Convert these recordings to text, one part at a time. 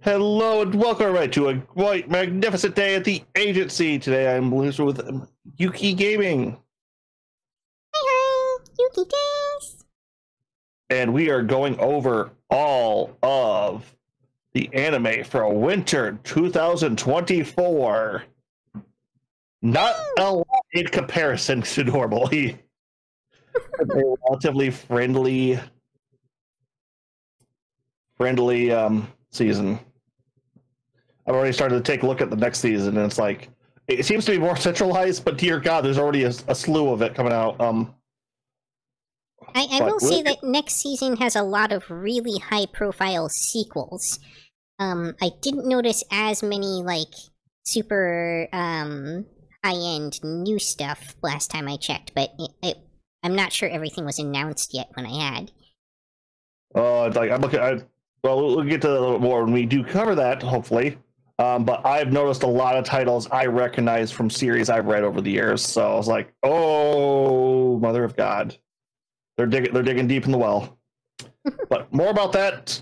Hello and welcome everybody to a quite magnificent day at the agency. Today I'm Loser with Yuki Gaming. Hi, Yukikaze. And we are going over all of the anime for winter 2024. Not a lot in comparison to normally. A relatively friendly season. I've already started to take a look at the next season, and it's like it seems to be more centralized. But dear God, there's already a slew of it coming out. I will say that next season has a lot of really high-profile sequels. I didn't notice as many like super high-end new stuff last time I checked, but I'm not sure everything was announced yet when I had. Like I'm looking. Well, we'll get to that a little more when we do cover that, hopefully. But I've noticed a lot of titles I recognize from series I've read over the years. So I was like, "Oh, Mother of God!" They're digging deep in the well. But more about that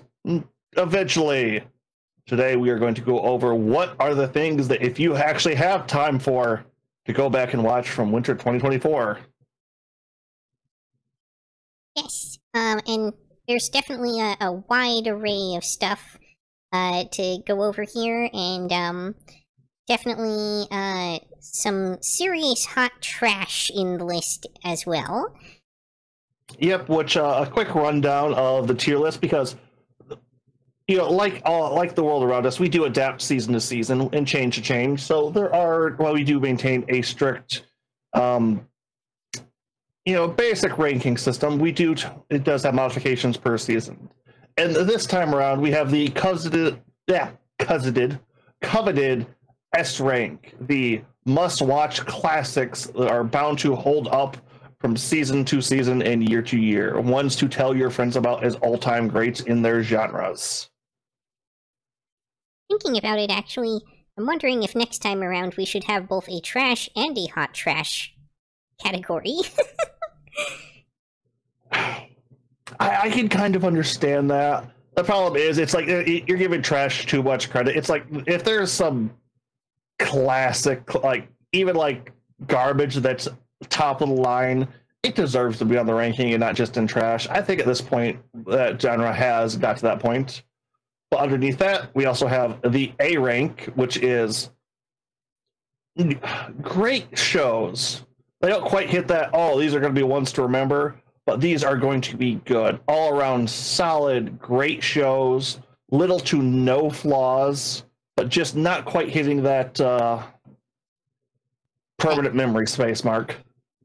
eventually. Today we are going to go over what are the things that if you actually have time for to go back and watch from winter 2024. Yes, and there's definitely a wide array of stuff to go over here, and definitely some serious hot trash in the list as well. Yep, which a quick rundown of the tier list, because you know, like the world around us, we do adapt season to season and change to change. So there are, while we do maintain a strict basic ranking system, it does have modifications per season. And this time around, we have the coveted S rank, the must-watch classics that are bound to hold up from season to season and year to year, ones to tell your friends about as all-time greats in their genres. Thinking about it, actually, I'm wondering if next time around we should have both a trash and a hot trash category. I can kind of understand that. The problem is, it's like you're giving trash too much credit. It's like if there's some classic, like even like garbage that's top of the line, it deserves to be on the ranking and not just in trash. I think at this point that genre has got to that point. But underneath that, we also have the A rank, which is great shows. They don't quite hit that, oh, these are going to be ones to remember, but these are going to be good. All around solid, great shows, little to no flaws, but just not quite hitting that permanent memory space mark.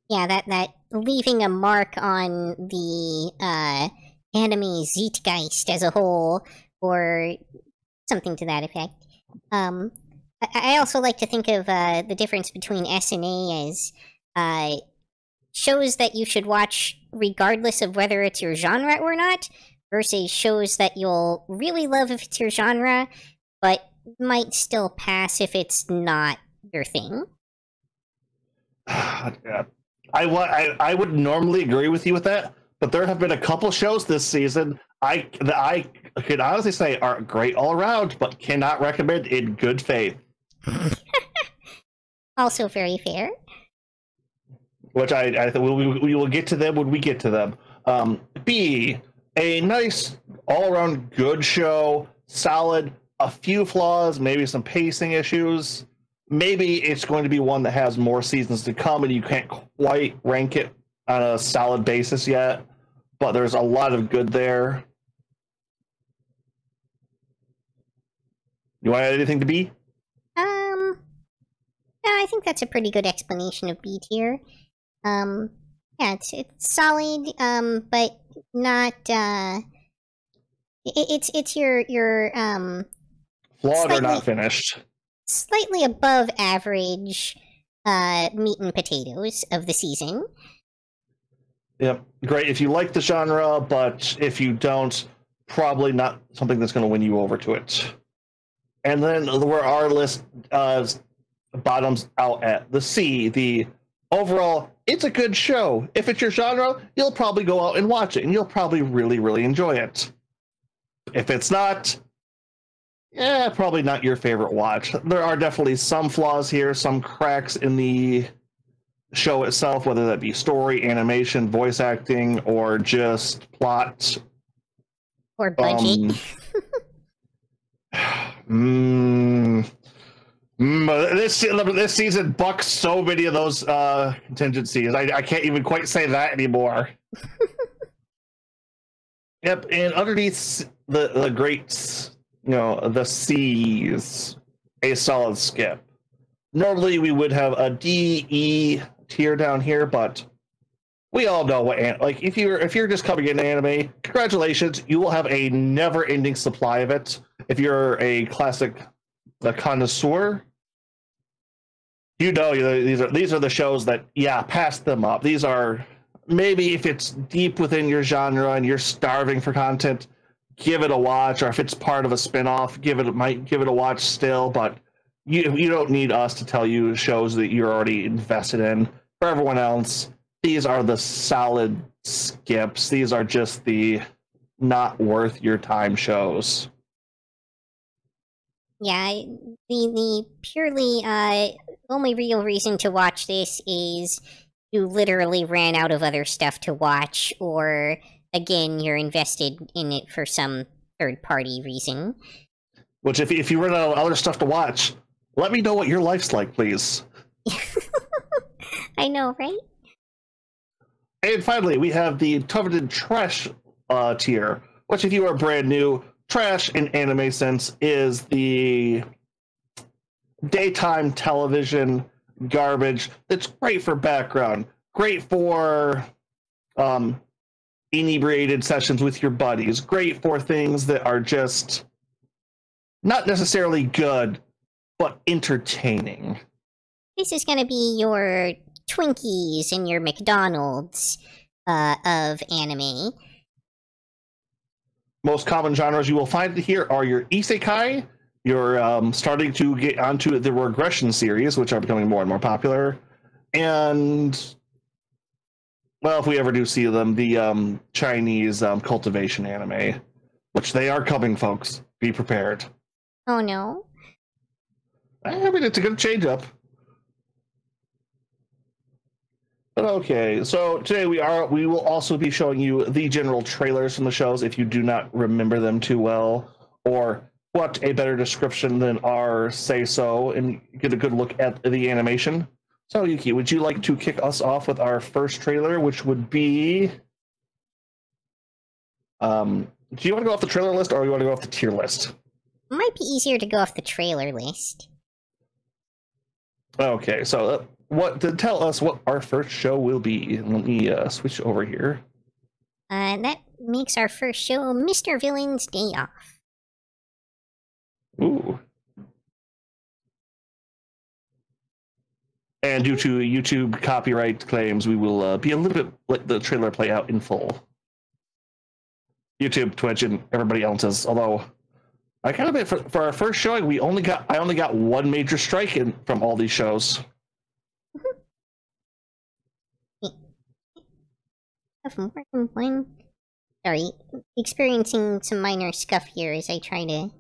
Yeah, that leaving a mark on the anime zeitgeist as a whole, or something to that effect. I also like to think of the difference between S and A as shows that you should watch regardless of whether it's your genre or not, versus shows that you'll really love if it's your genre, but might still pass if it's not your thing. Yeah. I would normally agree with you with that, but there have been a couple shows this season I could honestly say are great all around, but cannot recommend in good faith. Also very fair. Which I think we will get to them when we get to them. B, a nice all-around good show, solid, a few flaws, maybe some pacing issues. Maybe it's going to be one that has more seasons to come and you can't quite rank it on a solid basis yet, but there's a lot of good there. You want to add anything to B? Yeah, I think that's a pretty good explanation of B tier. Yeah, it's solid, but not, it's your, flawed or not finished. Slightly above average, meat and potatoes of the season. Yep, great if you like the genre, but if you don't, probably not something that's going to win you over to it. And then where our list bottoms out at, the C, the overall, it's a good show. If it's your genre, you'll probably go out and watch it, and you'll probably really, really enjoy it. If it's not, Yeah, probably not your favorite watch. There are definitely some flaws here, some cracks in the show itself, whether that be story, animation, voice acting, or just plot. Or budget. This season bucks so many of those contingencies. I can't even quite say that anymore. Yep, and underneath the great, the C's, a solid skip. Normally we would have a D, E tier down here, but we all know what if you're just coming into anime, congratulations, you will have a never-ending supply of it. If you're a connoisseur, these are the shows that pass them up. These are, maybe if it's deep within your genre and you're starving for content, give it a watch, or if it's part of a spin-off, give it a watch still, but you don't need us to tell you shows that you're already invested in. For everyone else, these are the solid skips. These are just the not worth your time shows. Yeah, the purely only real reason to watch this is you literally ran out of other stuff to watch, or again, you're invested in it for some third-party reason. Which, if you run out of other stuff to watch, let me know what your life's like, please. I know, right? And finally, we have the coveted trash tier, which, if you are brand new, trash in anime sense is the daytime television garbage that's great for background, great for inebriated sessions with your buddies, great for things that are just not necessarily good, but entertaining. This is going to be your Twinkies and your McDonald's of anime. Most common genres you will find here are your isekai. You're starting to get onto the regression series, which are becoming more and more popular. And, well, if we ever do see them, the Chinese cultivation anime, which they are coming, folks. Be prepared. Oh, no. I mean, it's a good change-up. But okay, so today we will also be showing you the general trailers from the shows if you do not remember them too well, or what a better description than our say-so, and get a good look at the animation. So, Yuki, would you like to kick us off with our first trailer, which would be... do you want to go off the trailer list, or do you want to go off the tier list? It might be easier to go off the trailer list. Okay, so tell us what our first show will be. Let me switch over here. That makes our first show Mr. Villain's Day Off. Ooh. And due to YouTube copyright claims, we will be a little bit let the trailer play out in full. YouTube, Twitch, and everybody else's. Although, I kind of admit for our first showing, I only got one major strike from all these shows. Sorry, experiencing some minor scuff here as I try to...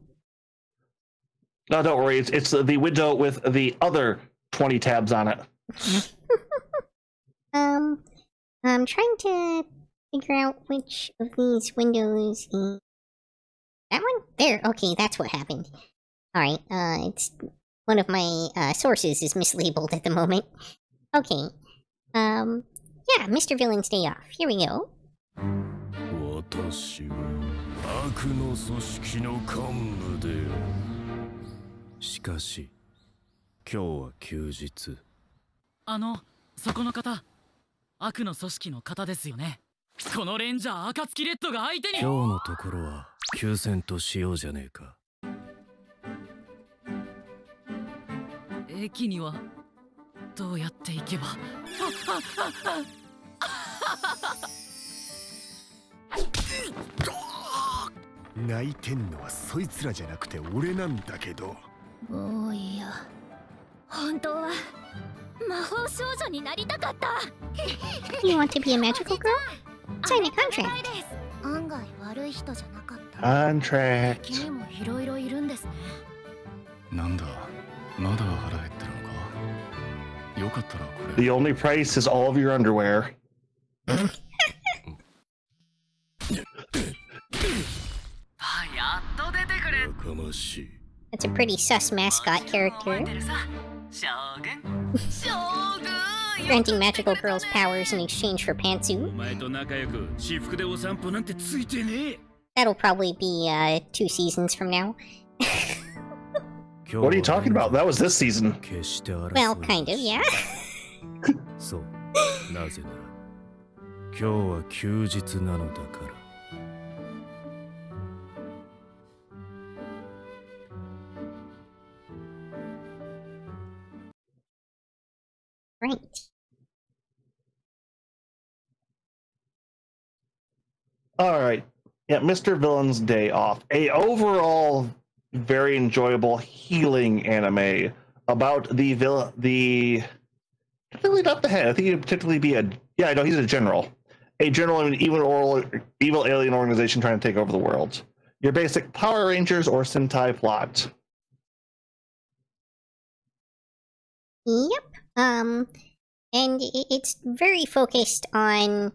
No, don't worry. It's the window with the other 20 tabs on it. I'm trying to figure out which of these windows is... That one? There, okay, that's what happened. Alright, it's... One of my sources is mislabeled at the moment. Okay. Yeah, Mr. Villain's Day Off. Here we go. 私は悪の組織の幹部である。しかし、今日は休日。そこの方、悪の組織の方ですよね。このレンジャー暁レッドが相手に。今日のところは休戦としようじゃねえか。駅にはどうやって行けば。泣いてんのはそいつらじゃなくて俺なんだけど。もういや、本当は魔法少女になりたかった。You want to be a magical girl? Sign a contract. 案外悪い人じゃなかった。Contract. 敵にもいろいろいるんですね。なんだ、まだ腹減ってるのか。よかったらこれ。 The only price is all of your underwear. やっと出てくれ。やかましい。 That's a pretty sus mascot 覚え character. てるさ。将軍。将軍。 Granting magical girls powers in exchange for お pantsuit. 前と仲良く私服でお散歩なんてついてね That'll probably be 2 seasons from now. え。 What are you talking about? That was this season. 決して争い Well, kind of, yeah. そう。なぜなら今日は休日なのだから。 Right. All right. Yeah, Mr. Villain's Day Off. A overall very enjoyable healing anime about the technically not the head. I think he'd particularly be I know he's a general. A general in an evil alien organization trying to take over the world. Your basic Power Rangers or Sentai plot. Yep. And it's very focused on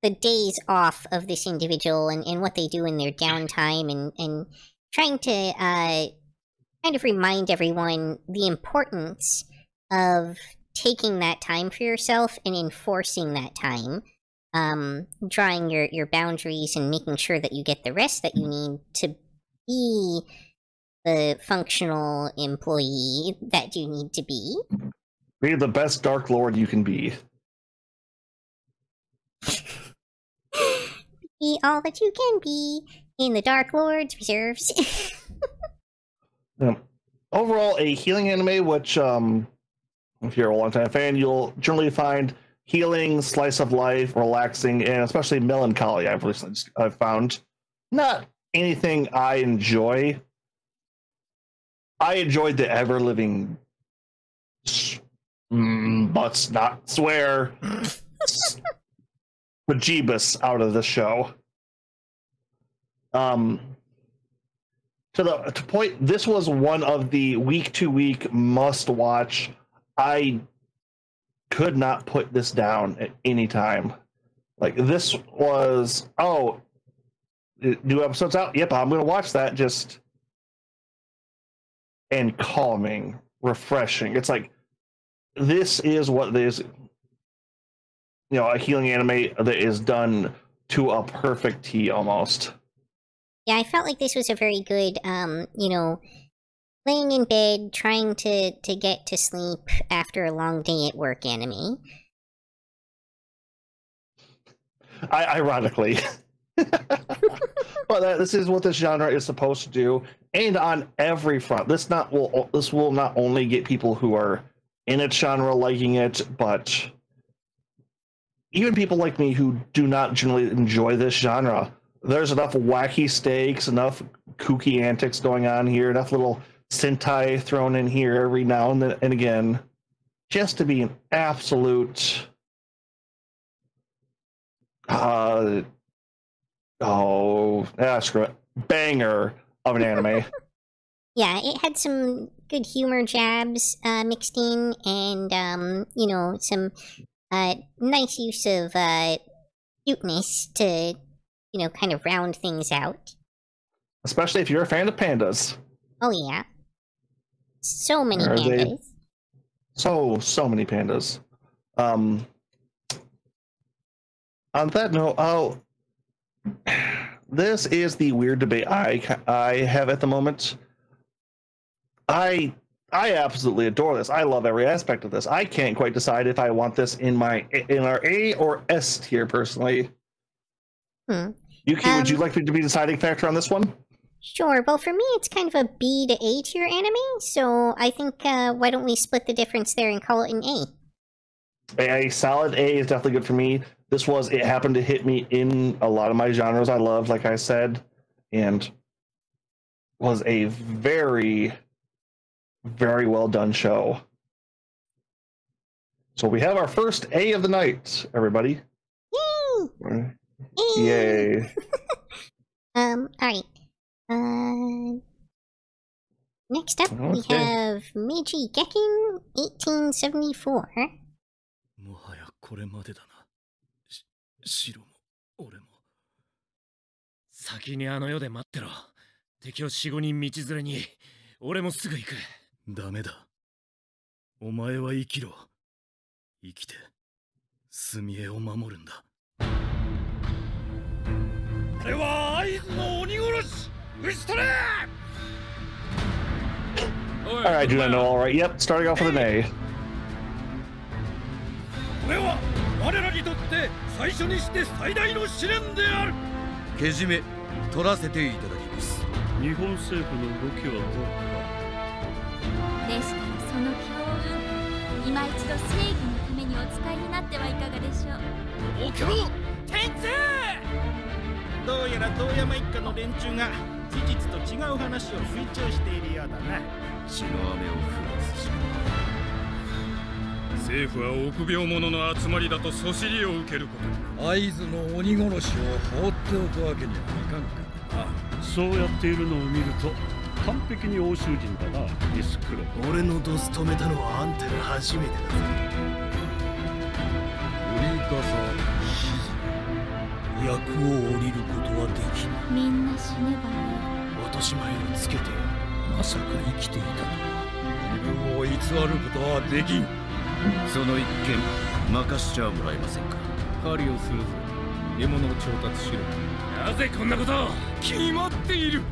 the days off of this individual and what they do in their downtime and trying to kind of remind everyone the importance of taking that time for yourself and enforcing that time. Drawing your boundaries and making sure that you get the rest that you need to be the functional employee that you need to be. Be the best Dark Lord you can be. Be all that you can be in the Dark Lord's reserves. Overall, a healing anime, which, if you're a longtime fan, you'll generally find healing, slice of life, relaxing, and especially melancholy. I've found not anything I enjoy. I enjoyed the ever living, let's not swear, bejeebus out of the show. To point, this was one of the week to week must watch. I could not put this down at any time. Like, this was, new episodes out? Yep, I'm gonna watch that. Just, and calming, refreshing. It's like, this is what is, a healing anime that is done to a perfect T almost. Yeah, I felt like this was a very good, laying in bed, trying to get to sleep after a long day at work anime. Ironically. But this is what this genre is supposed to do, and on every front. This will not only get people who are in its genre liking it, but even people like me who do not generally enjoy this genre. There's enough wacky stakes, enough kooky antics going on here, enough little Sentai thrown in here every now and again, just to be an absolute screw it, banger of an anime. Yeah, it had some good humor jabs mixed in, and some nice use of cuteness to kind of round things out. Especially if you're a fan of pandas. Oh yeah, so many pandas. So many pandas. On that note, this is the weird debate I have at the moment. I absolutely adore this. I love every aspect of this. I can't quite decide if I want this in our A or S tier personally. Yuki, would you like me to be the deciding factor on this one? Sure. Well, for me, it's kind of a B to A tier anime, so I think why don't we split the difference there and call it an A? A solid A is definitely good for me. It happened to hit me in a lot of my genres I love, like I said, and was a very, very well done show. So we have our first A of the night, everybody. Yay! Yay. Alright. Next up, we have Meiji Gekken, 1874. もはやこれまでだな。白も俺も。先にあの世で待ってろ。敵を4、5人道連れに。俺もすぐ行く。ダメだ。お前は生きろ。生きて、墨江を守るんだ。あれは合図の鬼殺し。打ち取れ! Alright, do I know alright? Yep, starting off with an A. これは我らにとって最初にして最大の試練である。けじめ取らせていただきます。日本政府の動きはどうか。でしたらその強運、今一度正義のためにお使いになってはいかがでしょう。おきろ天生。どうやら遠山一家の連中が事実と違う話を吹聴しているようだな。血の雨を降らすし。政府は臆病者の集まりだとそしりを受けることに。合図の鬼殺しを放っておくわけにはいかんからな。そうやっているのを見ると完璧に欧州人だな、ディスクロ。俺のドス止めたのはあんたが初めてだぜ。折笠静、役を降りることはできない。みんな死ねばいい。落とし前をつけてまさか生きていたとは。自分を偽ることはできん。その一件任しちゃもらえませんか。狩りをするぞ。獲物を調達しろ。なぜこんなことを。決まっている。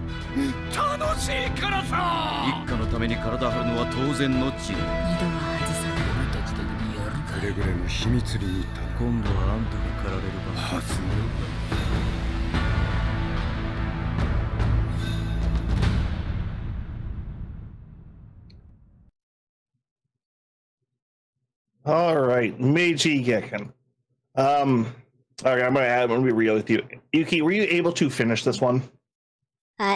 楽しいからさ。一家のために体張るのは当然の事。二度は外さない。俺たちだけにやるか。くれぐれも秘密裏に行った。今度はあんたが狩られる番。はずむ。All right, Meiji Gekken. Okay, I'm gonna be real with you. Yuki, were you able to finish this one?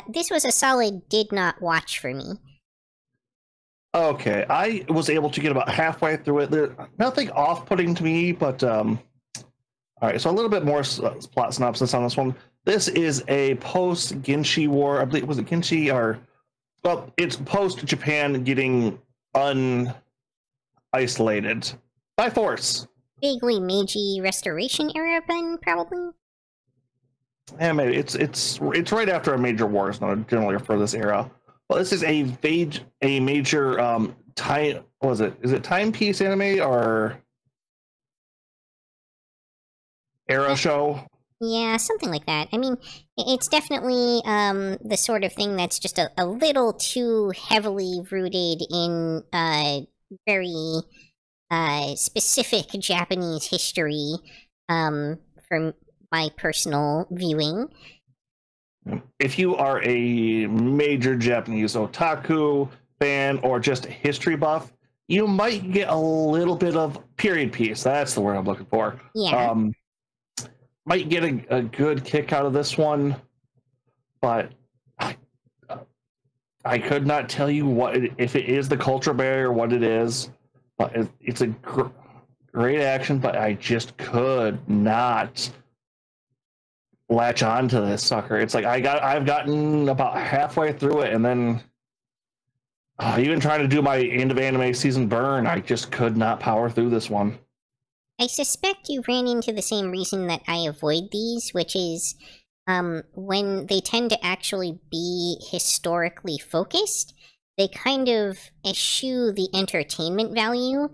This was a solid did not watch for me. Okay, I was able to get about halfway through it. There's nothing off-putting to me, but all right. So a little bit more plot synopsis on this one. This is a post-Ginshi War. I believe was it Ginshi or well, it's post-Japan getting isolated by force. Vaguely Meiji Restoration era, probably. Yeah, maybe it's right after a major war. It's not generally for this era. Well, this is a major time. What was it? Is it timepiece anime or era show? Yeah, something like that. I mean, it's definitely the sort of thing that's just a little too heavily rooted in very specific Japanese history from my personal viewing. If you are a major Japanese otaku fan or just a history buff, you might get a little bit of period piece. That's the word I'm looking for. Yeah. Might get a good kick out of this one, but I could not tell you if it is the culture barrier, what it is. But it's a great action, but I just could not latch on to this sucker. It's like I've gotten about halfway through it, and then even trying to do my end of anime season burn, I just could not power through this one. I suspect you ran into the same reason that I avoid these, which is when they tend to actually be historically focused, they kind of eschew the entertainment value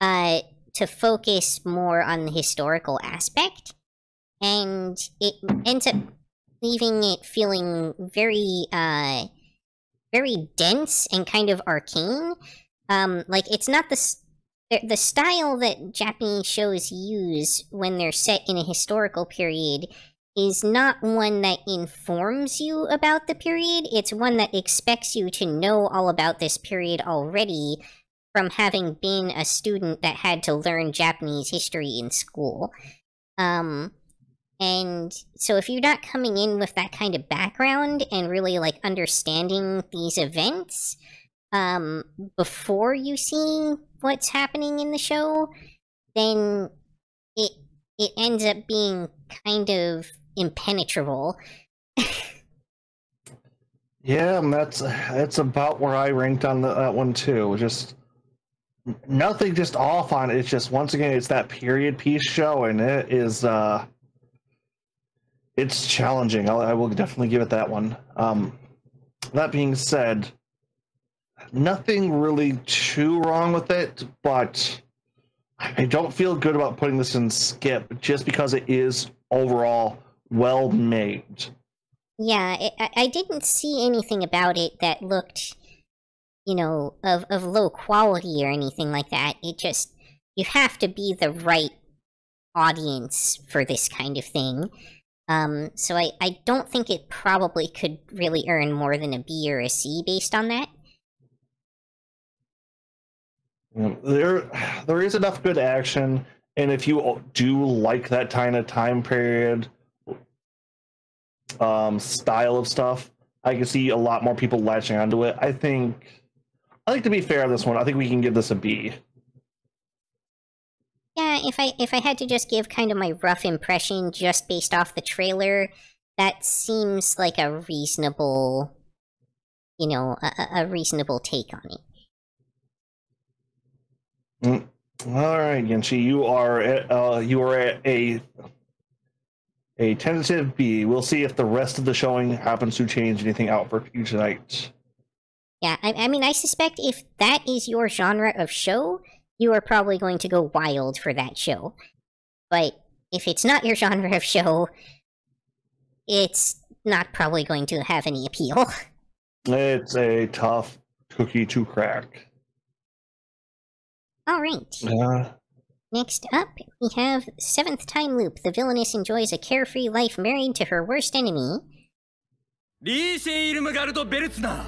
to focus more on the historical aspect. And it ends up leaving it feeling very, very dense and kind of arcane. Like, it's not the style that Japanese shows use when they're set in a historical period is not one that informs you about the period. It's one that expects you to know all about this period already from having been a student that had to learn Japanese history in school. And so if you're not coming in with that kind of background and really, like, understanding these events before you see what's happening in the show, then it ends up being kind of impenetrable. Yeah, and that's about where I ranked on that one too. Just nothing just off on it. It's just once again it's that period piece show, and it is it's challenging. I will definitely give it that one. That being said, nothing really too wrong with it, but I don't feel good about putting this in skip just because it is overall well made. Yeah, I didn't see anything about it that looked, of low quality or anything like that. It just, you have to be the right audience for this kind of thing. So I don't think it probably could really earn more than a B or a C based on that. There is enough good action, and if you do like that kind of time period style of stuff, I can see a lot more people latching onto it. I think to be fair on this one, I think we can give this a B. Yeah, if I had to just give kind of my rough impression just based off the trailer, that seems like a reasonable, a reasonable take on it. All right, Genshi, you are at a tentative B. We'll see if the rest of the showing happens to change anything out for you tonight. Yeah, I mean, I suspect if that is your genre of show, you are probably going to go wild for that show. But if it's not your genre of show, it's not probably going to have any appeal. It's a tough cookie to crack. All right. Next up, we have Seventh Time Loop. The villainess enjoys a carefree life married to her worst enemy. リーシェイルムガルド・ベルツナー、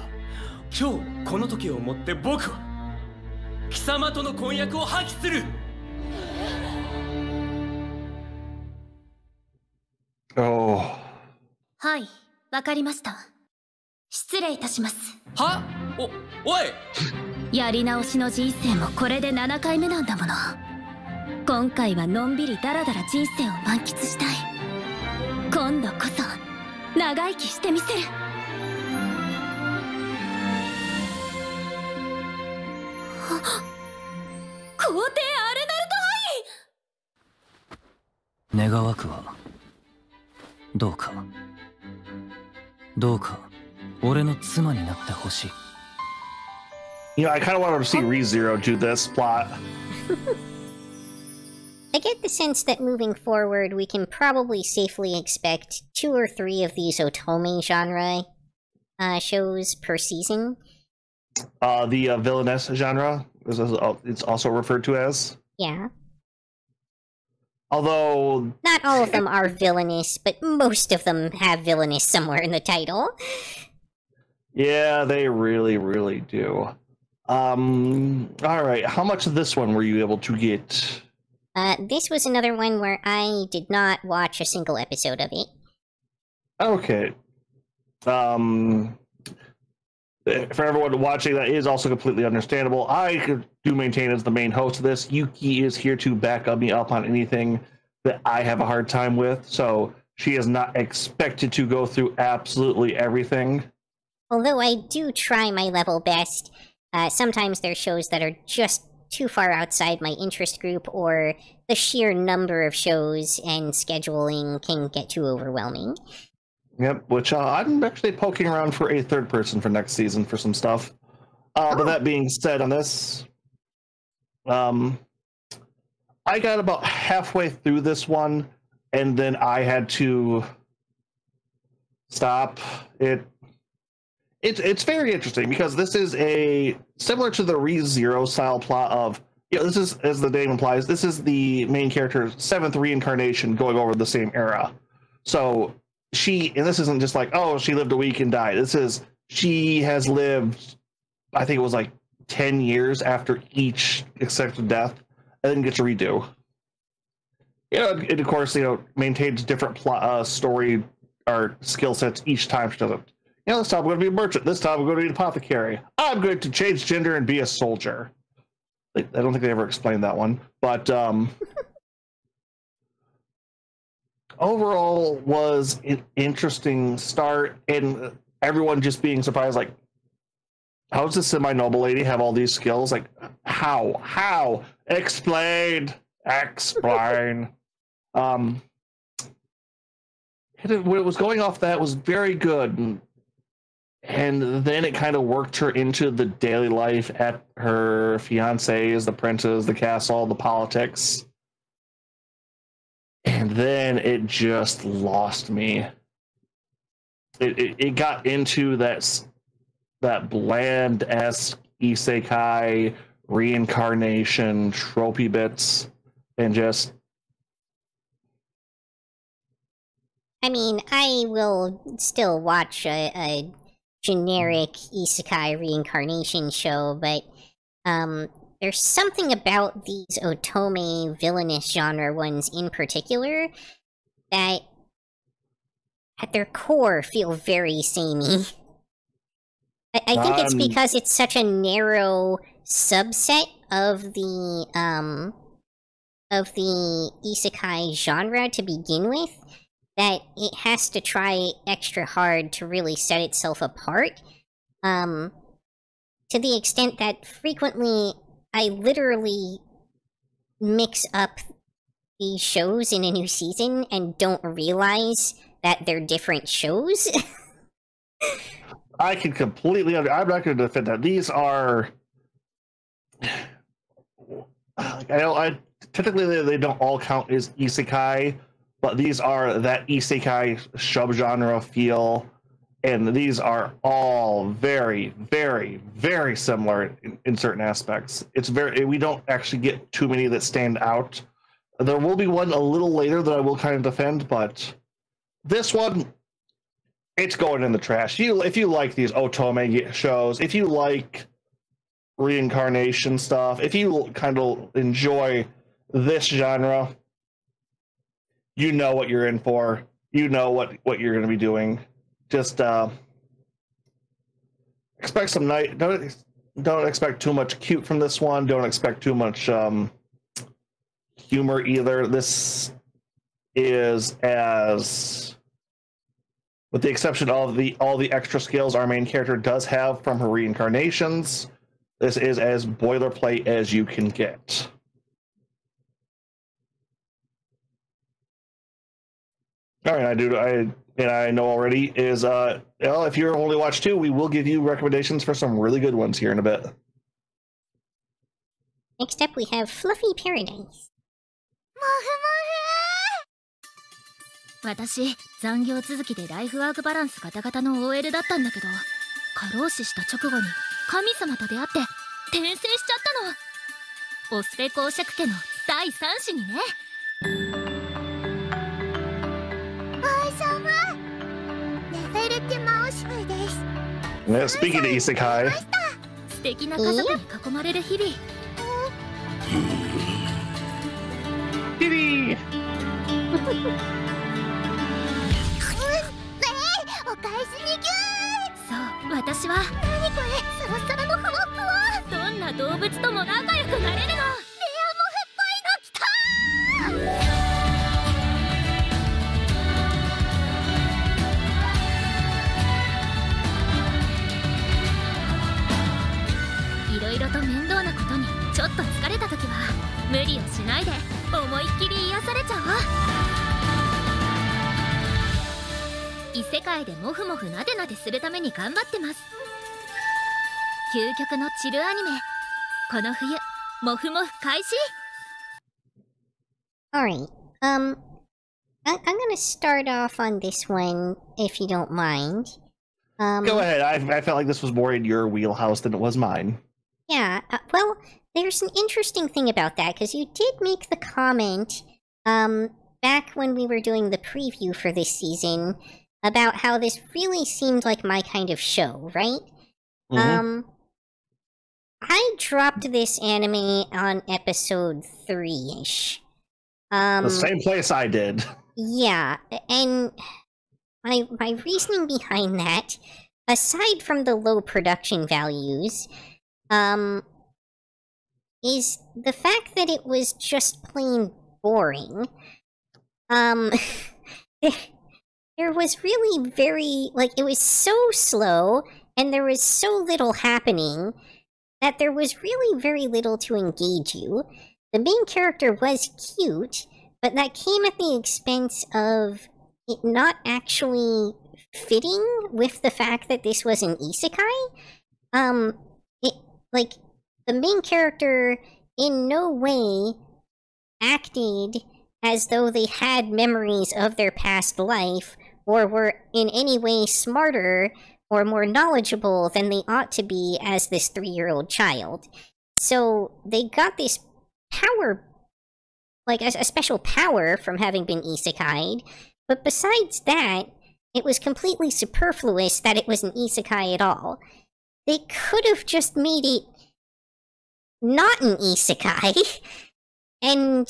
今日この時をもって僕は貴様との婚約を破棄する。はい、わかりました。失礼いたします。は？おい！やり直しの人生もこれで7回目なんだもの。今回はのんびりダラダラ人生を満喫したい。今度こそ長生きしてみせる。皇帝アルナルドハイ。願わくはどうか俺の妻になってほしい。I kind of wanted to see ReZero do this plot. I get the sense that moving forward, we can probably safely expect 2 or 3 of these otome genre shows per season. The villainess genre, it's also referred to as. Yeah. Although... Not all of them are villainous, but most of them have villainous somewhere in the title. Yeah, they really, really do. Alright, how much of this one were you able to get? This was another one where I did not watch a single episode of it. Okay. For everyone watching, that is also completely understandable. I do maintain as the main host of this, Yuki is here to back me up on anything that I have a hard time with, so she is not expected to go through absolutely everything. Although I do try my level best, sometimes there are shows that are just too far outside my interest group, or the sheer number of shows and scheduling can get too overwhelming. Yep, which I'm actually poking around for a third person for next season for some stuff. But that being said, on this, I got about halfway through this one, and then I had to stop it. It's very interesting because this is similar to the ReZero style plot of, this is, as the name implies, this is the main character's 7th reincarnation going over the same era. So and this isn't just like, oh, she lived a week and died. She has lived, I think it was like 10 years after each expected death, and then gets a redo. It of course, maintains different story or skill sets each time she does it. This time I'm going to be a merchant. This time I'm going to be an apothecary. I'm going to change gender and be a soldier. I don't think they ever explained that one. But overall was an interesting start. And everyone just being surprised, like, how does this semi-noble lady have all these skills? Like, how? Explain. When it was going off, that was very good, and then it kind of worked her into the daily life at her fiance's, the prince's, the castle, the politics, and then it just lost me. It got into that bland-esque isekai reincarnation tropey bits, and just, I mean, I will still watch a generic isekai reincarnation show, but there's something about these otome villainous genre ones in particular that at their core feel very samey. I think it's because it's such a narrow subset of the isekai genre to begin with, that it has to try extra hard to really set itself apart, to the extent that frequently I literally mix up these shows in a new season and don't realize that they're different shows. I can completely I'm not going to defend that. These are, I technically they don't all count as isekai, but these are that isekai subgenre feel, and these are all very, very, very similar in certain aspects. We don't actually get too many that stand out. There will be one a little later that I will kind of defend, but this one, it's going in the trash. If you like these otome shows, if you like reincarnation stuff, if you kind of enjoy this genre, you know what you're in for. You know what you're going to be doing. Just expect some night. Don't expect too much cute from this one. Don't expect too much humor either. This is, as with the exception of all the extra skills our main character does have from her reincarnations, this is as boilerplate as you can get. All right, I know already is if you're only watch 2, we will give you recommendations for some really good ones here in a bit. Next up, we have Fluffy Paradise. 私、残業続きでライフワークバランスガタガタの OL だったんだけど、過労死した直後に神様と出会って転生しちゃったの。オスペ公爵家の第3子にね。Speaking of isekai, 素敵な家族に囲まれる日々。お返しにぎゅー。そう、私は。何これ、サラサラのふわふわ。どんな動物とも仲良くなれるの。レアモフっぽいの来たー。いろいろと面倒なことにちょっと疲れた時は無理をしないで思いっきり癒されちゃおう。異世界でモフモフなでなでするために頑張ってます。究極のチルアニメ、この冬モフモフ開始。 Alright, I'm gonna start off on this one, if you don't mind. Go ahead. I felt like this was more in your wheelhouse than it was mine. Yeah, well, there's an interesting thing about that, because you did make the comment, back when we were doing the preview for this season, about how this really seemed like my kind of show, right? Mm-hmm. I dropped this anime on episode 3-ish. The same place I did. Yeah, and my reasoning behind that, aside from the low production values, is the fact that it was just plain boring. there was really very, like, it was so slow, and there was so little happening, that there was really very little to engage you. The main character was cute, but that came at the expense of it not actually fitting with the fact that this was an isekai. Like, the main character in no way acted as though they had memories of their past life, or were in any way smarter or more knowledgeable than they ought to be as this 3-year-old child. So they got this power, like a special power from having been isekai'd, but besides that, it was completely superfluous that it was an isekai at all. They could have just made it not an isekai, and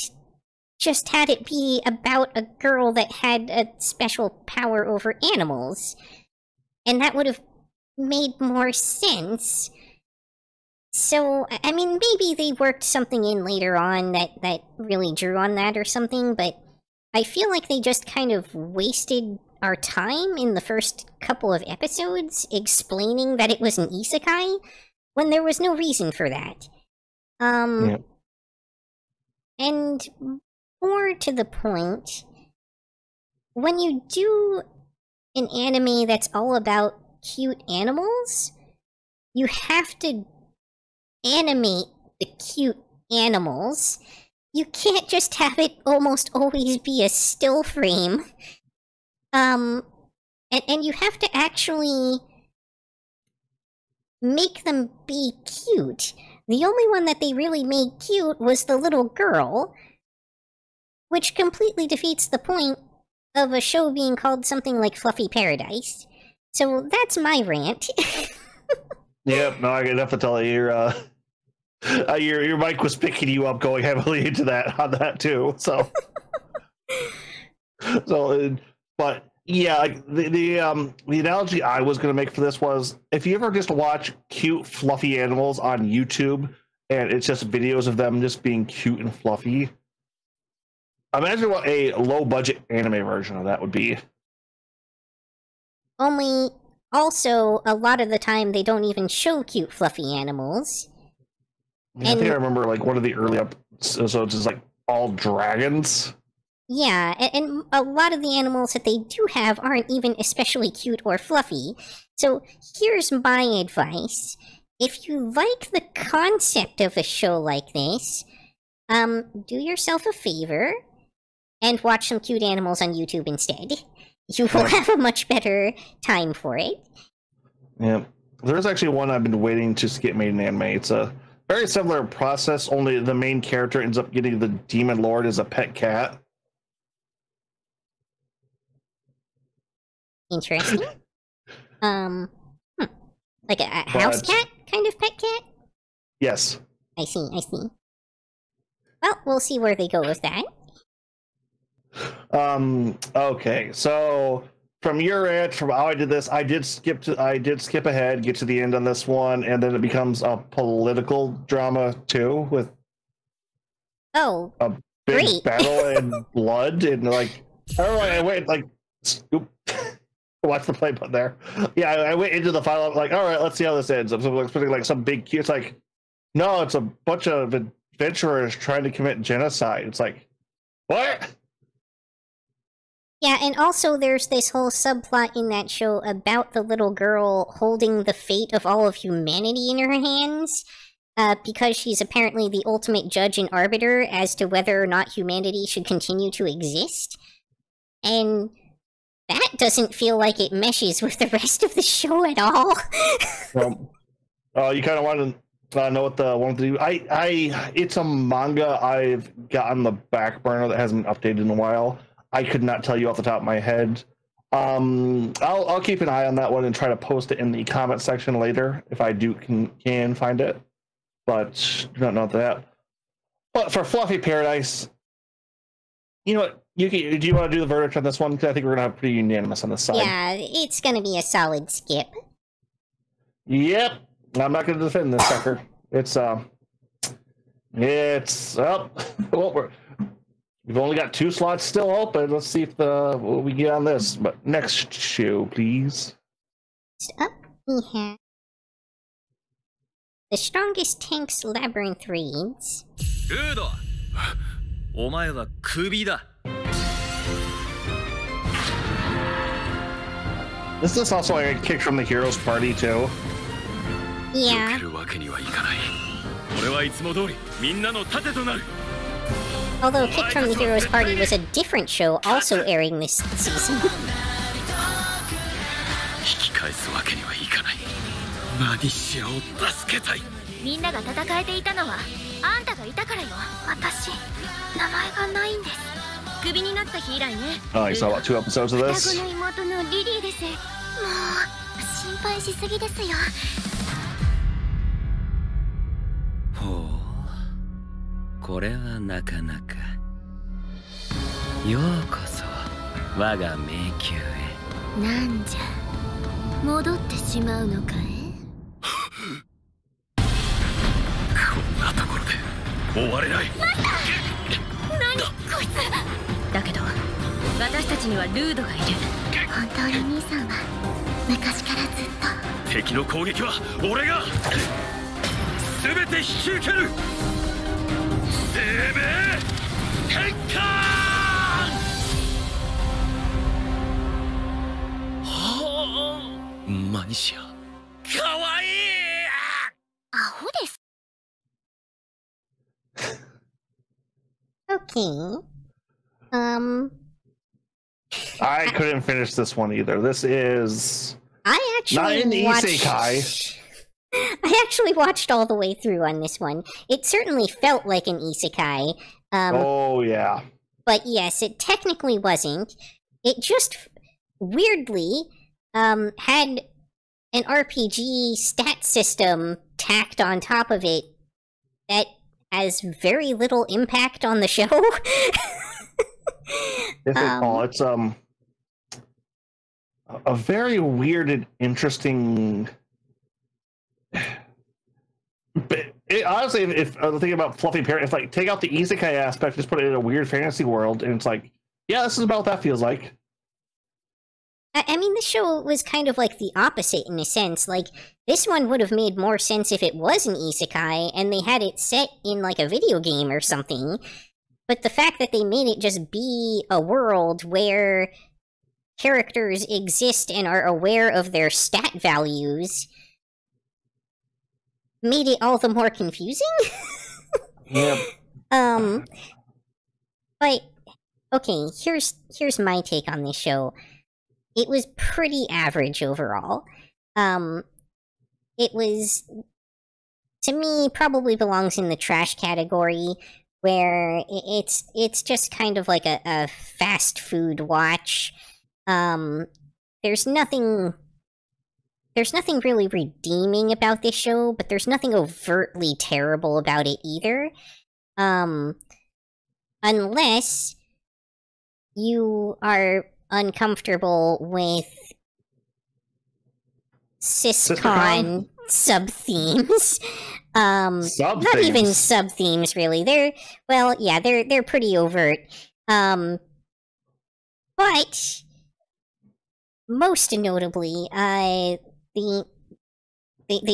just had it be about a girl that had a special power over animals. And that would have made more sense. So, I mean, maybe they worked something in later on that really drew on that or something, but I feel like they just kind of wasted our time in the first couple of episodes explaining that it was an isekai, when there was no reason for that. Yeah. And more to the point, when you do an anime that's all about cute animals, you have to animate the cute animals. You can't just have it almost always be a still frame. And you have to actually make them be cute. The only one that they really made cute was the little girl, which completely defeats the point of a show being called something like Fluffy Paradise. So that's my rant. Yep, no, I can definitely tell you your mic was picking you up going heavily into that on that too. So, but yeah, like the analogy I was gonna make for this was, if you ever just watch cute fluffy animals on YouTube and it's just videos of them just being cute and fluffy, imagine what a low budget anime version of that would be. Only, also, a lot of the time they don't even show cute fluffy animals. Yeah, I think I remember like one of the early episodes is like all dragons. Yeah, and a lot of the animals that they do have aren't even especially cute or fluffy. So here's my advice. If you like the concept of a show like this, do yourself a favor and watch some cute animals on YouTube instead. You will have a much better time for it. Yeah. There's actually one I've been waiting to get made in anime. It's a very similar process, only the main character ends up getting the demon lord as a pet cat. Interesting. Like a house cat kind of pet cat? Yes. I see. Well, we'll see where they go with that. Okay, so from your end, from how I did this, I did skip ahead, get to the end on this one, and then it becomes a political drama too, with a big great battle and blood, and like, I went like, oop, watch the play button there. Yeah, I went into the final, like, all right, let's see how this ends. I'm expecting like some big cute. It's like, no, it's a bunch of adventurers trying to commit genocide. It's like, what? Yeah, and also there's this whole subplot in that show about the little girl holding the fate of all of humanity in her hands, because she's apparently the ultimate judge and arbiter as to whether or not humanity should continue to exist. And that doesn't feel like it meshes with the rest of the show at all. You kind of want to know what the one to do. It's a manga I've got on the back burner that hasn't been updated in a while. I could not tell you off the top of my head. I'll keep an eye on that one and try to post it in the comment section later if I can find it. But do not know that. But for Fluffy Paradise, you know what? Yuki, do you want to do the verdict on this one? Because I think we're gonna have pretty unanimous on this side. Yeah, it's gonna be a solid skip. Yep, I'm not gonna defend this sucker. Well, We've only got 2 slots still open. Let's see if what we get on this. But next show, please. Up we have The Strongest Tanks Labyrinth reads. ルード、お前はクビだ。 This is also like a kick from the heroes party too. Yeah. 避けるわけにはいかない。俺はいつも通りみんなの盾となる。 Although Kick from the Heroes Party was a different show also airing this season. 引き返すわけにはいかない。マディシアを助けたい。みんなが戦えていたのはあんたがいたからよ。私名前がないんです。クビになった日以来ね。 Oh, you saw about 2 episodes of 双 this? 子の妹のリリーです。もう心配しすぎですよ。ほう、これはなかなか。ようこそ我が迷宮へ。なんじゃ戻ってしまうのかい。こんなところで終われない。何こいつ。だけど私たちにはルードがいる。本当に兄さんは昔からずっと。敵の攻撃は俺が全て引き受ける。生命変換。はあ、マニシアかわいい。アホです。 Okay. I couldn't finish this one either. This is I not an actually isekai. I actually watched all the way through on this one. It certainly felt like an isekai. Oh yeah. But yes, it technically wasn't. It just weirdly had an RPG stat system tacked on top of it that has very little impact on the show. It's a very weird and interesting. But honestly, if I'm thinking about fluffy parent, it's like take out the isekai aspect, just put it in a weird fantasy world, and it's like, yeah, this is about what that feels like. I mean, this show was kind of like the opposite in a sense. Like, this one would have made more sense if it was an isekai and they had it set in like a video game or something. But the fact that they made it just be a world where characters exist and are aware of their stat values made it all the more confusing. Yeah. But okay, here's my take on this show. It was pretty average overall. It was, to me, probably belongs in the trash category, where it's just kind of like a fast food watch. There's nothing really redeeming about this show, but there's nothing overtly terrible about it either. Unless you are uncomfortable with Syscon sub-themes. Not even sub-themes, really. They're pretty overt. But most notably, they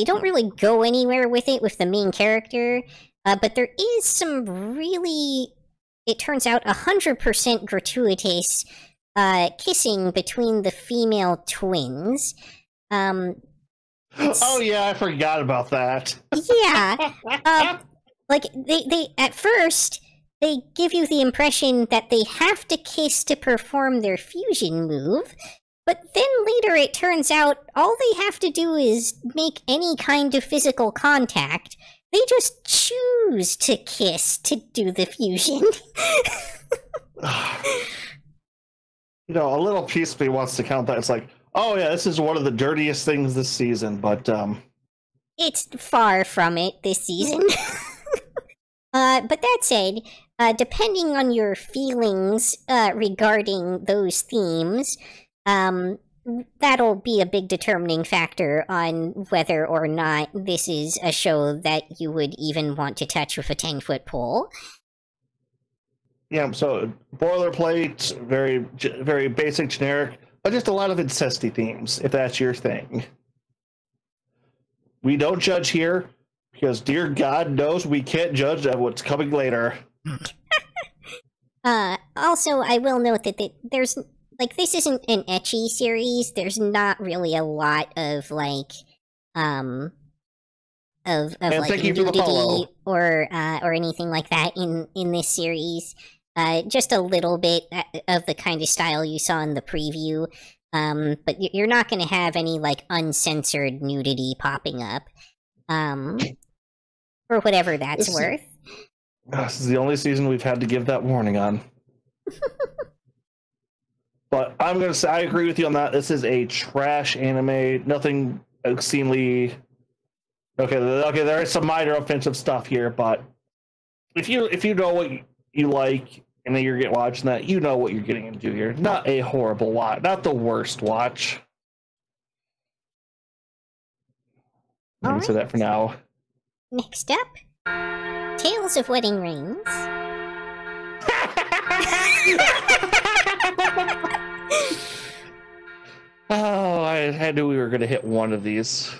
don't really go anywhere with it with the main character, but there is some really, it turns out, 100% gratuitous kissing between the female twins. Oh yeah, I forgot about that. Yeah. Like, they at first, they give you the impression that they have to kiss to perform their fusion move, but then later it turns out all they have to do is make any kind of physical contact. They just choose to kiss to do the fusion. You know, a little piece of me wants to count that. It's like, oh yeah, this is one of the dirtiest things this season, but it's far from it this season. But that said, depending on your feelings regarding those themes, that'll be a big determining factor on whether or not this is a show that you would even want to touch with a 10-foot pole. Yeah, so boilerplate, very basic, generic, but just a lot of incesty themes, if that's your thing. We don't judge here, because dear God knows we can't judge of what's coming later. Also, I will note that there's, like, this isn't an ecchi series. There's not really a lot of, like, of like nudity or anything like that in this series. Just a little bit of the kind of style you saw in the preview. But you're not going to have any, like, uncensored nudity popping up. For whatever that's worth. This is the only season we've had to give that warning on. But I'm going to say, I agree with you on that. This is a trash anime. Nothing obscenely... Okay, there is some minor offensive stuff here, but if you know what you like, and then you're watching that, you know what you're getting into here. Not a horrible watch. Not the worst watch. I'm going to say that for now. Next up, Tales of Wedding Rings. Oh, I knew we were going to hit one of these.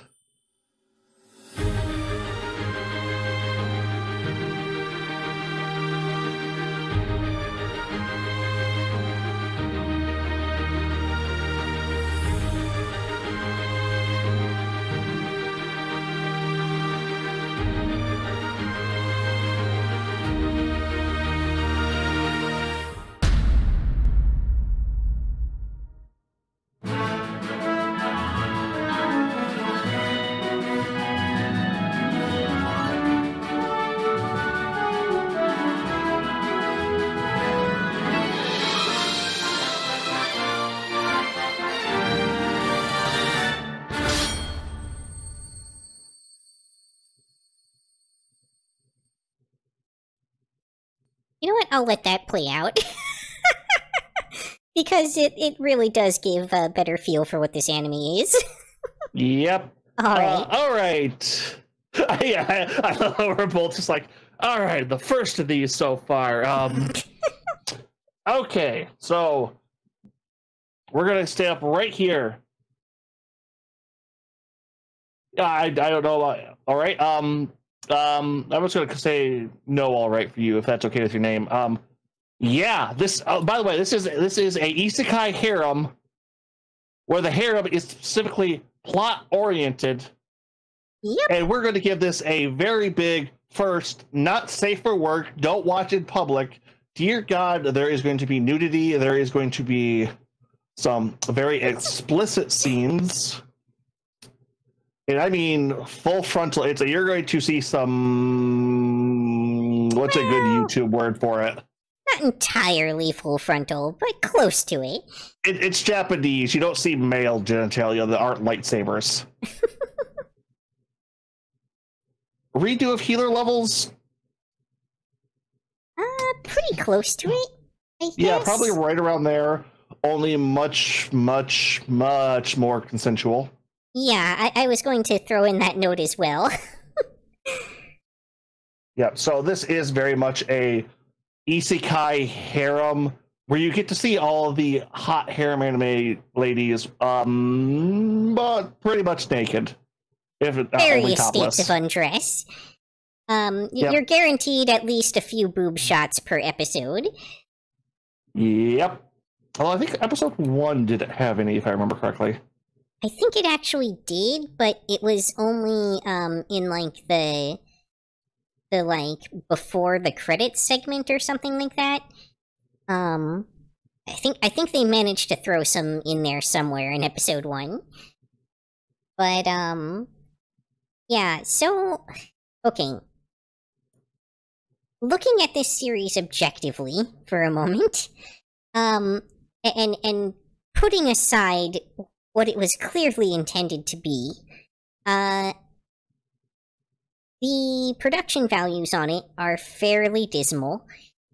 You know what? I'll let that play out. Because it really does give a better feel for what this anime is. Yep. All right. I we're both just like, all right, the first of these so far. Okay, so we're gonna stay up right here. I don't know. All right. I'm just gonna say no. All right for you, if that's okay with your name. Yeah. This. By the way, this is a isekai harem, where the harem is specifically plot oriented. Yep. And we're going to give this a very big first. Not safe for work. Don't watch in public. Dear God, there is going to be nudity. There is going to be some very explicit scenes. And I mean full frontal. You're going to see some. What's a good YouTube word for it? Not entirely full frontal, but close to it. It's Japanese. You don't see male genitalia that aren't lightsabers. Redo of healer levels? Pretty close to it, I guess. Yeah, probably right around there. Only much, much, much more consensual. Yeah, I was going to throw in that note as well. Yeah, so this is very much a isekai harem where you get to see all of the hot harem anime ladies, but pretty much naked. If it, various states of undress. You're guaranteed at least a few boob shots per episode. Yep. Well, I think episode 1 didn't have any, if I remember correctly. I think it actually did, but it was only in like the like before the credits segment or something like that. I think they managed to throw some in there somewhere in episode 1. But yeah, so okay. Looking at this series objectively for a moment, and putting aside what it was clearly intended to be, the production values on it are fairly dismal.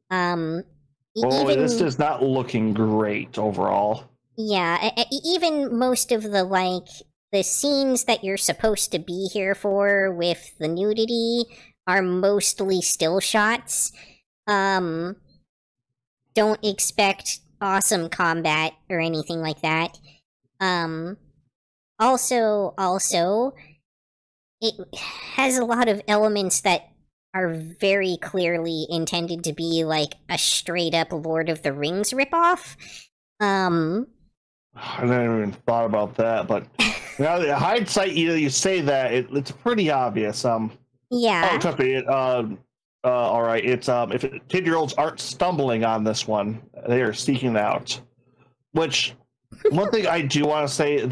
This is not looking great overall. Yeah, even most of the, like, the scenes that you're supposed to be here for with the nudity are mostly still shots. don't expect awesome combat or anything like that. Also, it has a lot of elements that are very clearly intended to be like a straight up Lord of the Rings ripoff. I never even thought about that, but now the hindsight, you say that it's pretty obvious. Yeah. Oh, trust me. All right. It's if 10-year-olds aren't stumbling on this one, they are seeking it out. Which one thing I do want to say,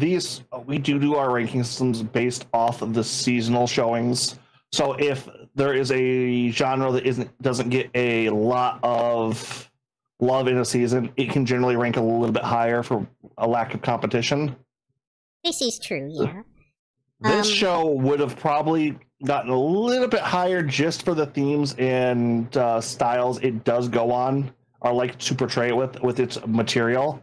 we do our ranking systems based off of the seasonal showings. So if there is a genre that doesn't get a lot of love in a season, it can generally rank a little bit higher for a lack of competition. This is true, yeah. This show would have probably gotten a little bit higher just for the themes and styles it does go on, or like to portray it with its material.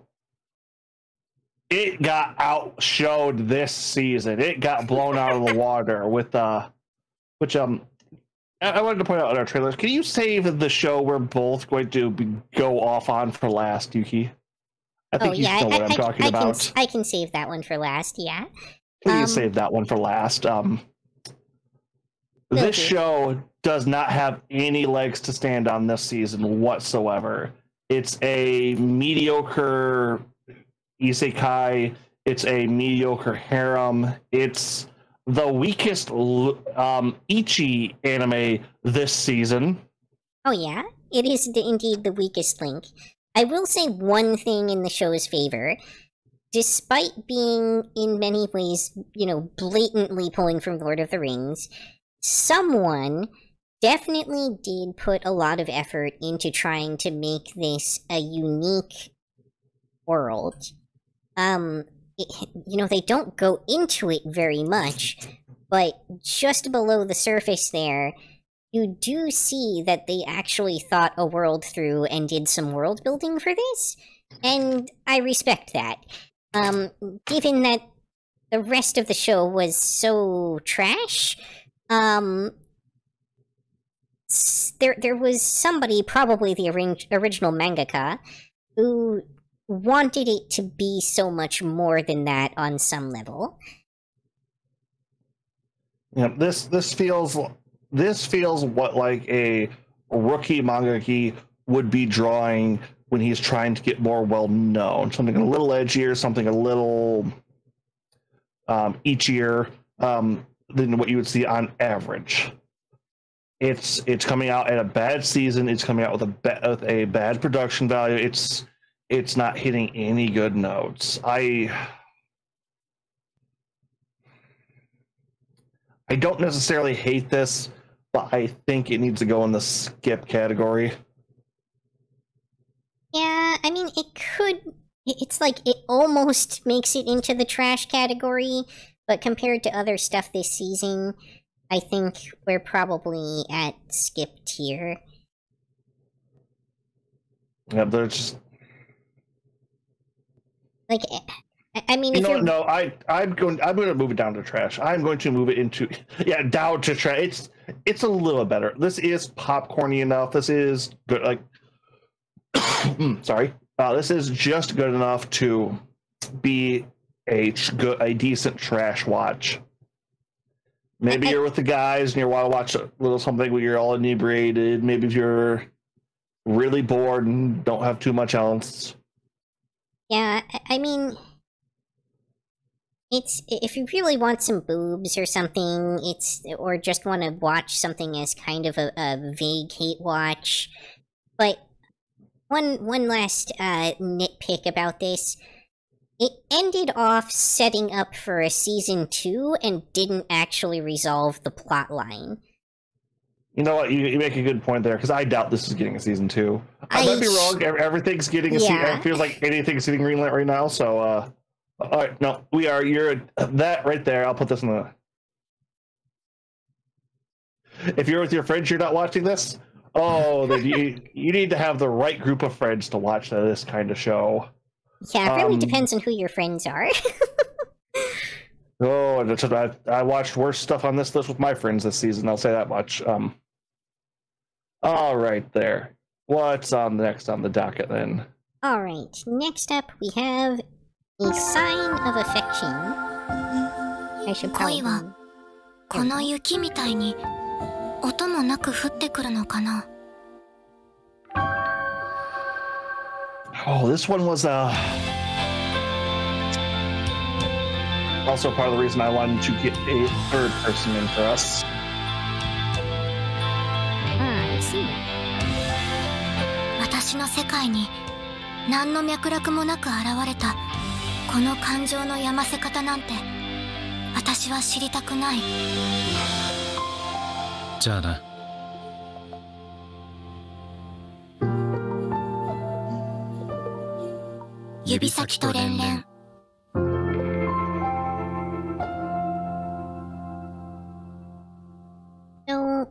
It got outshowed this season. It got blown out of the water with which I wanted to point out in our trailers. Can you save the show we're both going to go off on for last, Yuki? I think you know what I'm talking about. I can save that one for last, yeah. Please save that one for last. This show does not have any legs to stand on this season whatsoever. It's a mediocre isekai. It's a mediocre harem. It's the weakest ichi anime this season. Oh yeah, it is indeed the weakest link. I will say one thing in the show's favor. Despite being in many ways, blatantly pulling from Lord of the Rings, someone definitely did put a lot of effort into trying to make this a unique world. They don't go into it very much, but just below the surface there, you do see that they actually thought a world through and did some world building for this, and I respect that. Given that the rest of the show was so trash, there was somebody, probably the original mangaka, who wanted it to be so much more than that on some level. Yeah, this feels what like a rookie mangaka would be drawing when he's trying to get more well-known. Something a little edgier, something a little ichier than what you would see on average. It's coming out at a bad season. It's coming out with a bad production value. It's not hitting any good notes. I don't necessarily hate this, but I think it needs to go in the skip category. Yeah, I mean, it could. It's like it almost makes it into the trash category, but compared to other stuff this season, I think we're probably at skip tier. Yeah, they're just like. I mean, I'm going to move it down to trash. I'm going to move it into down to trash. It's a little better. This is popcorny enough. This is good. Like. Sorry. This is just good enough to be a decent trash watch. Maybe you're with the guys and you want to watch a little something where you're all inebriated. Maybe if you're really bored and don't have too much else. Yeah, I mean, it's if you really want some boobs or something, or just want to watch something as kind of a vague hate watch. But one last nitpick about this. It ended off setting up for a season 2 and didn't actually resolve the plot line. You know what? You make a good point there, because I doubt this is getting a season 2. I might be wrong. Everything's getting a season. It feels like anything's getting greenlit right now. So, all right, no, we are. You're that right there. I'll put this in the. If you're with your friends, you're not watching this. Oh, then you need to have the right group of friends to watch this kind of show. Yeah, it really depends on who your friends are. I watched worse stuff on this list with my friends this season. I'll say that much. All right, there. What's on next on the docket then? Alright, next up we have a sign of affection. I should probably... 恋はこの雪みたいに音もなく降ってくるのかな。 Oh, this one was also part of the reason I wanted to get a third person in for us. I see. 私の世界に何の脈絡もなく現れたこの感情のやませ方なんて私は知りたくない。じゃあな。指先と連連。 So,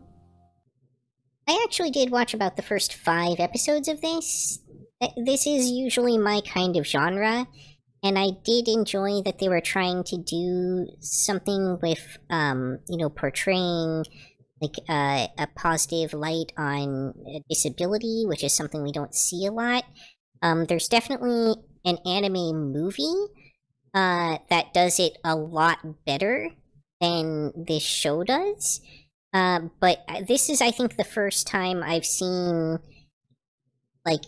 I actually did watch about the first 5 episodes of this. This is usually my kind of genre, and I did enjoy that they were trying to do something with, you know, portraying like a positive light on disability, which is something we don't see a lot. There's definitely an anime movie that does it a lot better than this show does. But this is, I think, the first time I've seen, like,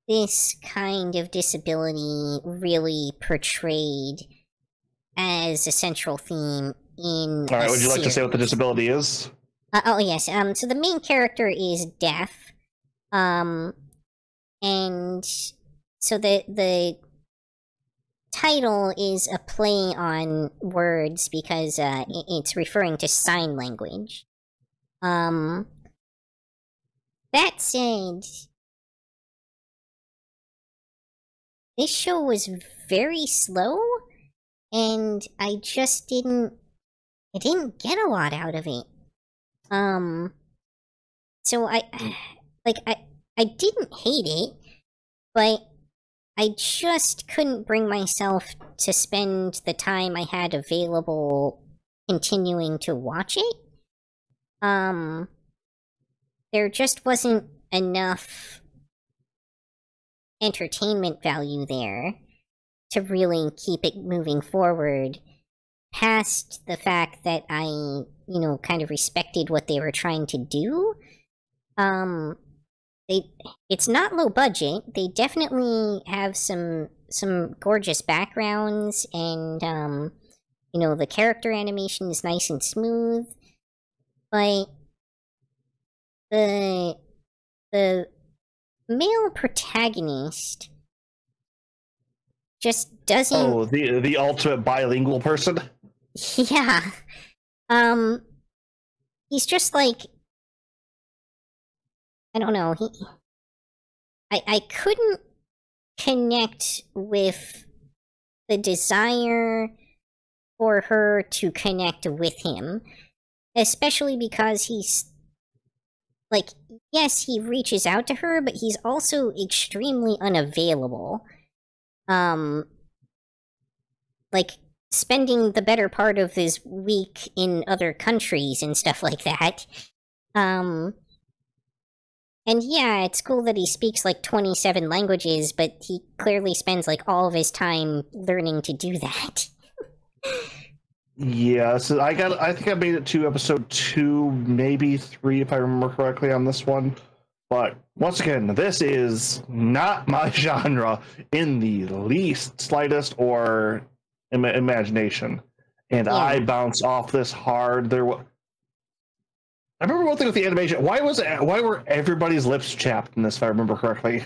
this kind of disability really portrayed as a central theme in Alright, would you like to say what the disability is? Oh, yes. So the main character is deaf. And so the title is a play on words because it's referring to sign language. That said, this show was very slow, and I just didn't get a lot out of it. So I didn't hate it, but I just couldn't bring myself to spend the time I had available continuing to watch it. There just wasn't enough entertainment value there to really keep it moving forward, past the fact that I, you know, kind of respected what they were trying to do. It's not low budget. They definitely have some gorgeous backgrounds, and you know, the character animation is nice and smooth, but the male protagonist just doesn't... Oh, the ultimate bilingual person? Yeah. He's just like... I don't know, I couldn't connect with the desire for her to connect with him, especially because he's, like, yes, he reaches out to her, but he's also extremely unavailable. Like, spending the better part of his week in other countries and stuff like that. And yeah, it's cool that he speaks like 27 languages, but he clearly spends like all of his time learning to do that. Yeah, so I think I made it to episode 2, maybe 3 if I remember correctly on this one. But once again, this is not my genre in the least slightest or imagination. And yeah. I bounce off this hard. I remember one thing with the animation. Why were everybody's lips chapped in this, if I remember correctly?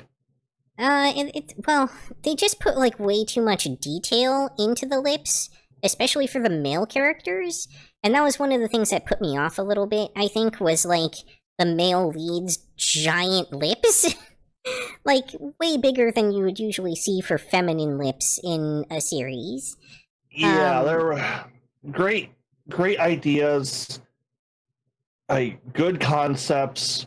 Well, they just put like way too much detail into the lips, especially for the male characters. And that was one of the things that put me off a little bit, I think, was like the male lead's giant lips. Like, way bigger than you would usually see for feminine lips in a series. Yeah, there were great ideas. Good concepts,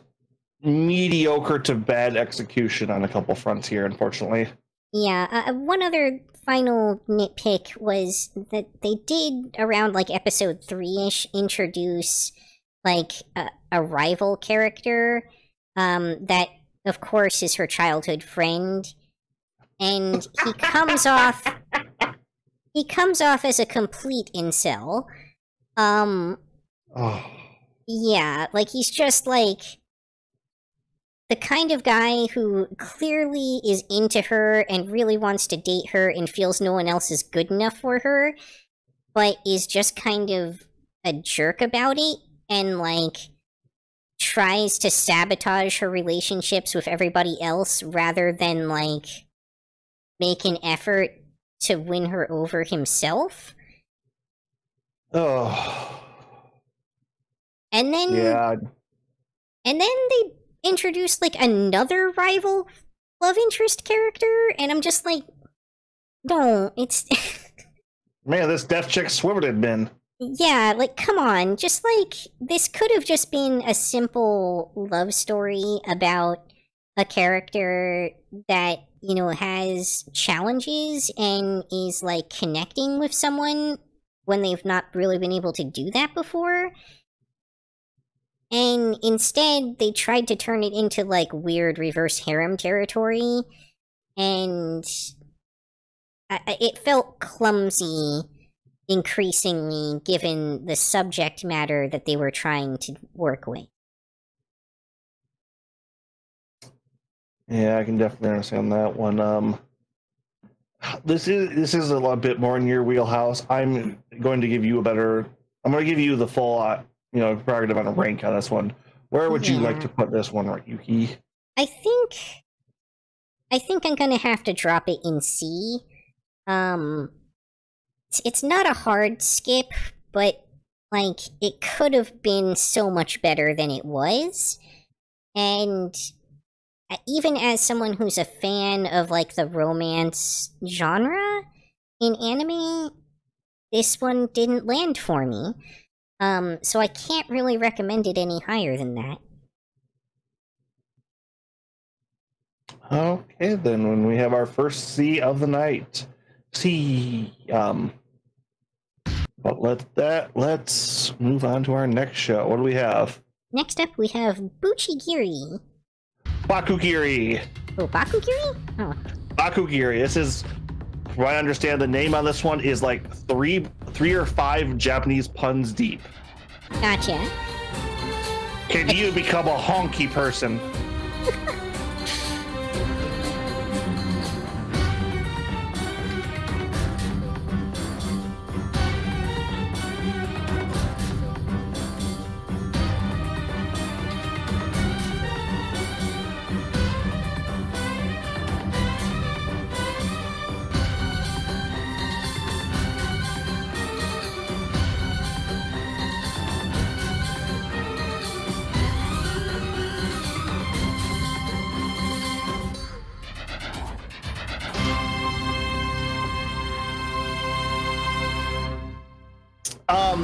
mediocre to bad execution on a couple fronts here, unfortunately. Yeah, one other final nitpick was that they did, around, like, episode 3-ish, introduce, like, a rival character that of course is her childhood friend, and he comes off as a complete incel. Yeah, like he's just like the kind of guy who clearly is into her and really wants to date her and feels no one else is good enough for her, but is just kind of a jerk about it and like tries to sabotage her relationships with everybody else rather than like make an effort to win her over himself. Oh. And then Yeah. And then they introduced like another rival love interest character, and I'm just like, no, it's Man, this death chick Swiverted been. yeah, like come on, just like this could have just been a simple love story about a character that, you know, has challenges and is like connecting with someone when they've not really been able to do that before. And instead, they tried to turn it into, like, weird reverse harem territory, and it felt clumsy, increasingly, given the subject matter that they were trying to work with. Yeah, I can definitely understand that one. This is a lot bit more in your wheelhouse. I'm going to give you the full prerogative on a rank on this one. Where would you like to put this one, right, Yuki? I think I'm gonna have to drop it in C. It's not a hard skip, but like it could have been so much better than it was. And even as someone who's a fan of like the romance genre in anime, this one didn't land for me. So I can't really recommend it any higher than that. Okay, then when we have our first C of the night. C. But let's move on to our next show. What do we have? Next up, we have Buchigiri. Bakugiri. Oh, Bakugiri? Oh. Bakugiri. This is, from what I understand, the name on this one is like three or five Japanese puns deep. Gotcha. Can you become a honky person?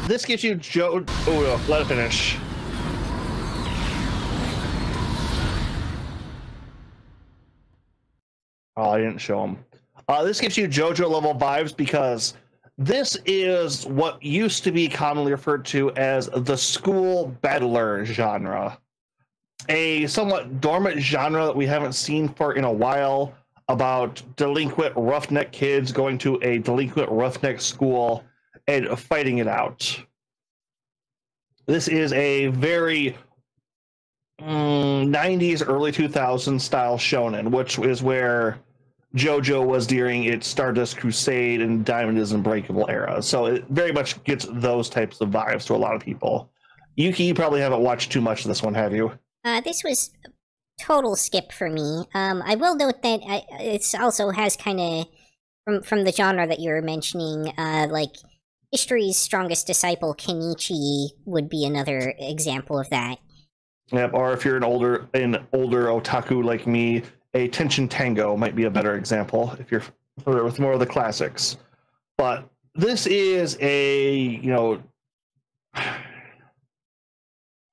This gives you Joe. Oh, no, let it finish. Oh, I didn't show him. This gives you JoJo level vibes because this is what used to be commonly referred to as the school battler genre, a somewhat dormant genre that we haven't seen in a while, about delinquent roughneck kids going to a delinquent roughneck school and fighting it out. This is a very 90s, early 2000s style shonen, which is where JoJo was during its Stardust Crusade and Diamond is Unbreakable era. So it very much gets those types of vibes to a lot of people. Yuki, you probably haven't watched too much of this one, have you? This was a total skip for me. I will note that it also has kind of, from the genre that you were mentioning, like History's Strongest Disciple, Kenichi, would be another example of that. Yep, or if you're an older otaku like me, a Tenshin Tango might be a better example if you're familiar with more of the classics. But this is a,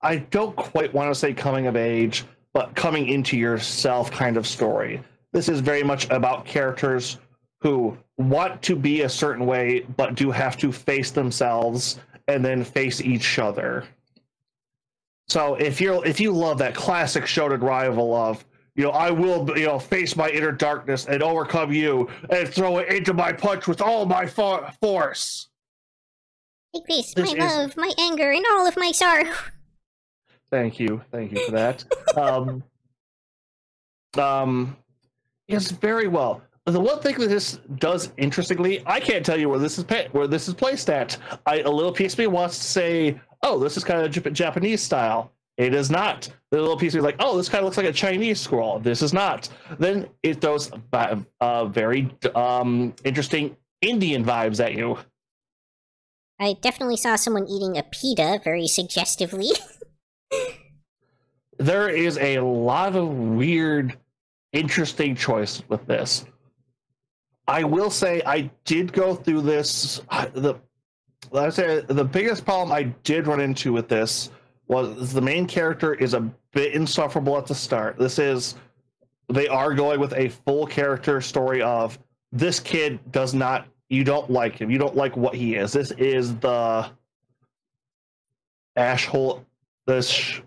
I don't quite want to say coming of age, but coming into yourself kind of story. This is very much about characters who want to be a certain way, but do have to face themselves and then face each other. So if you love that classic shonen rival of, I will, face my inner darkness and overcome you and throw it into my punch with all my force. Take this, my love, my anger, and all of my sorrow. Thank you for that. Yes, very well. The one thing that this does interestingly, I can't tell you where this is placed at. A little piece of me wants to say, oh, this is kind of Japanese style. It is not. The little piece of me is like, oh, this kind of looks like a Chinese scroll. This is not. Then it throws very interesting Indian vibes at you. I definitely saw someone eating a pita very suggestively. There is a lot of weird, interesting choice with this. I will say I did go through this. The biggest problem I did run into with this was the main character is a bit insufferable at the start. They are going with a full character story of this kid you don't like him. You don't like what he is. This is the this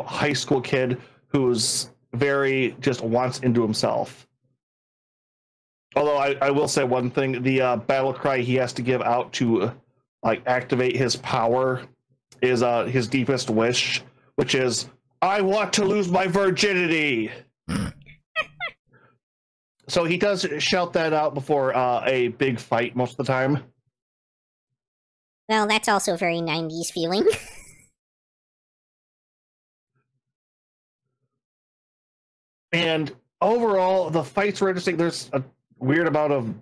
high school kid who's very just wants into himself. Although I will say one thing, the battle cry he has to give out to activate his power is his deepest wish, which is, I want to lose my virginity. So he does shout that out before a big fight most of the time. Well, that's also very 90s feeling. And overall, the fights were interesting. There's a weird amount of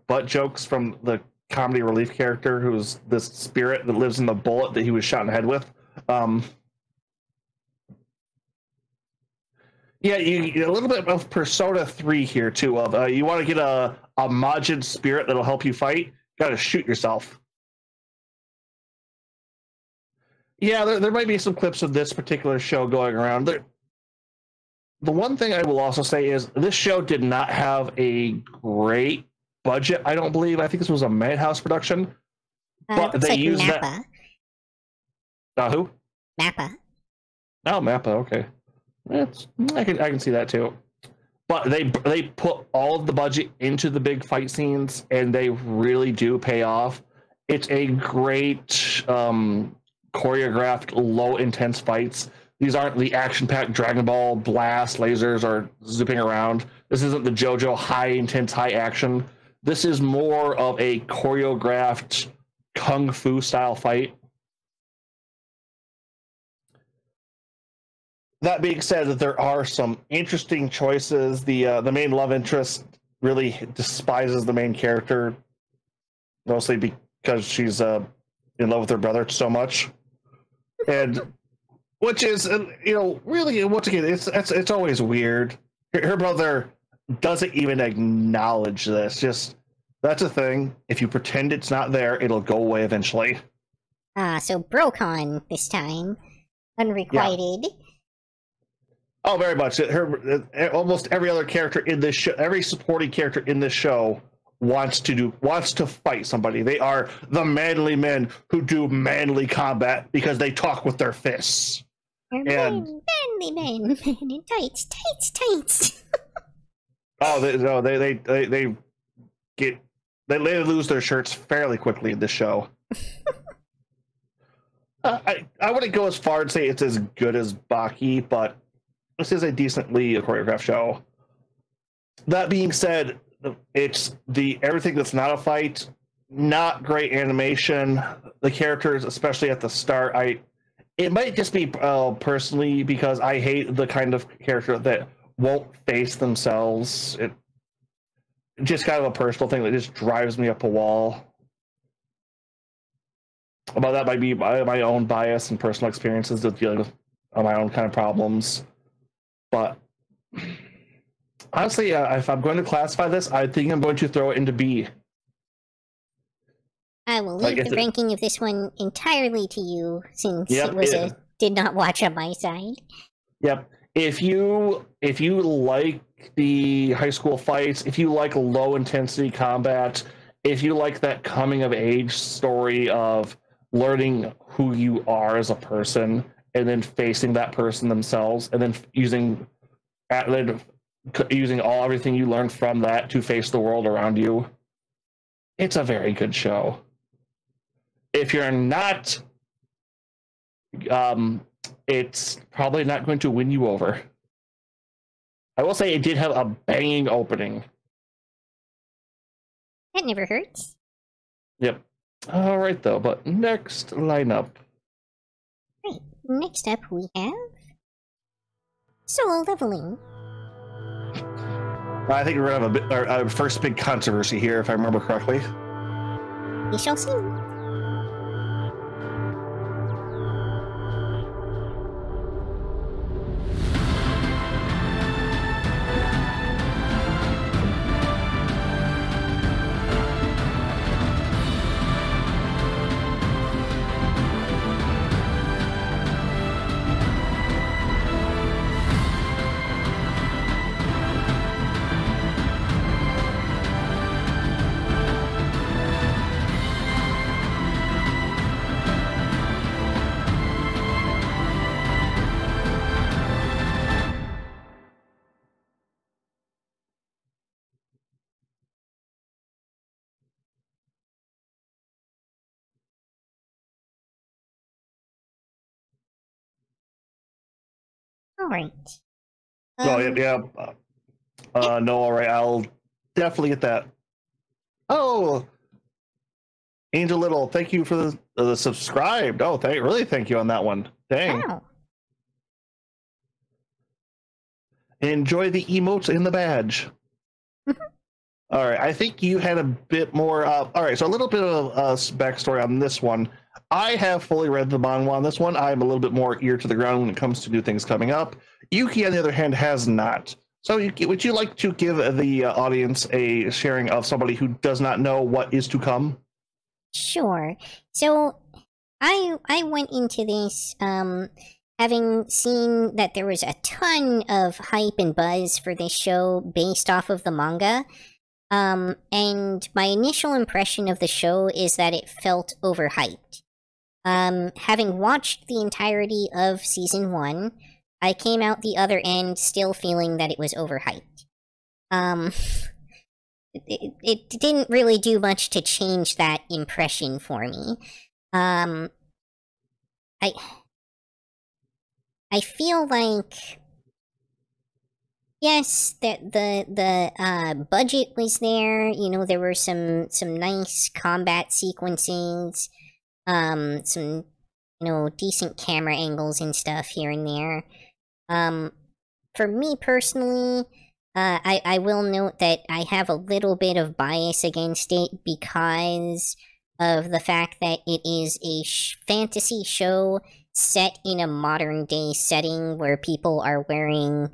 butt jokes from the comedy relief character who's this spirit that lives in the bullet that he was shot in the head with. Yeah, a little bit of Persona 3 here, too. Of you want to get a Majin spirit that'll help you fight, got to shoot yourself. Yeah, there might be some clips of this particular show going around. The one thing I will also say is this show did not have a great budget, I don't believe. I think this was a Madhouse production. But they used Mappa. that. Who? Mappa. Oh, Mappa, okay. I can see that too. But they put all of the budget into the big fight scenes, and they really do pay off. It's a great choreographed, low intense fights. These aren't the action-packed Dragon Ball blast lasers or zipping around. This isn't the JoJo high intense, high action. This is more of a choreographed kung fu style fight. That being said, that there are some interesting choices. The main love interest really despises the main character, mostly because she's in love with her brother so much, and which is really, once again, it's always weird. Her brother doesn't even acknowledge this. Just that's a thing. If you pretend it's not there, it'll go away eventually. So Brocon this time, unrequited. Yeah. Oh, very much. Almost every other character in this show, every supporting character in this show wants to fight somebody. They are the manly men who do manly combat because they talk with their fists. Manly men in tights. Oh, they lose their shirts fairly quickly in this show. I wouldn't go as far and say it's as good as Baki, but this is a decently choreographed show. That being said, it's everything that's not a fight, not great animation. The characters, especially at the start, it might just be personally because I hate the kind of character that won't face themselves. It just kind of a personal thing that just drives me up a wall. But that might be my own bias and personal experiences of dealing with my own kind of problems. But honestly, if I'm going to classify this, I think I'm going to throw it into B. I will leave the ranking of this one entirely to you, since it was did not watch on my side. Yep. If you like the high school fights, if you like low intensity combat, if you like that coming of age story of learning who you are as a person, and then facing that person themselves, and then using everything you learned from that to face the world around you. It's a very good show. If you're not, it's probably not going to win you over. I will say it did have a banging opening. That never hurts. Yep. All right, though. But next lineup. Right. Next up, we have solo leveling. I think we're gonna have our first big controversy here, if I remember correctly. We shall see. All right. Oh, yeah. No, all right. I'll definitely get that. Oh, Angel Little, thank you for the subscribed. Oh, really thank you on that one. Dang. Wow. Enjoy the emotes in the badge. All right, I think you had a bit more. All right, so a little bit of backstory on this one. I have fully read the manhwa on this one. I'm a little bit more ear to the ground when it comes to new things coming up. Yuki, on the other hand, has not. So, Yuki, would you like to give the audience a sharing of somebody who does not know what is to come? Sure. So, I went into this having seen that there was a ton of hype and buzz for this show based off of the manga. And my initial impression of the show is that it felt overhyped. Having watched the entirety of season 1, I came out the other end still feeling that it was overhyped. It didn't really do much to change that impression for me. I feel like, yes, that the budget was there. You know, there were some nice combat sequences, some decent camera angles and stuff here and there. For me personally, I will note that I have a little bit of bias against it because of the fact that it is a fantasy show set in a modern day setting where people are wearing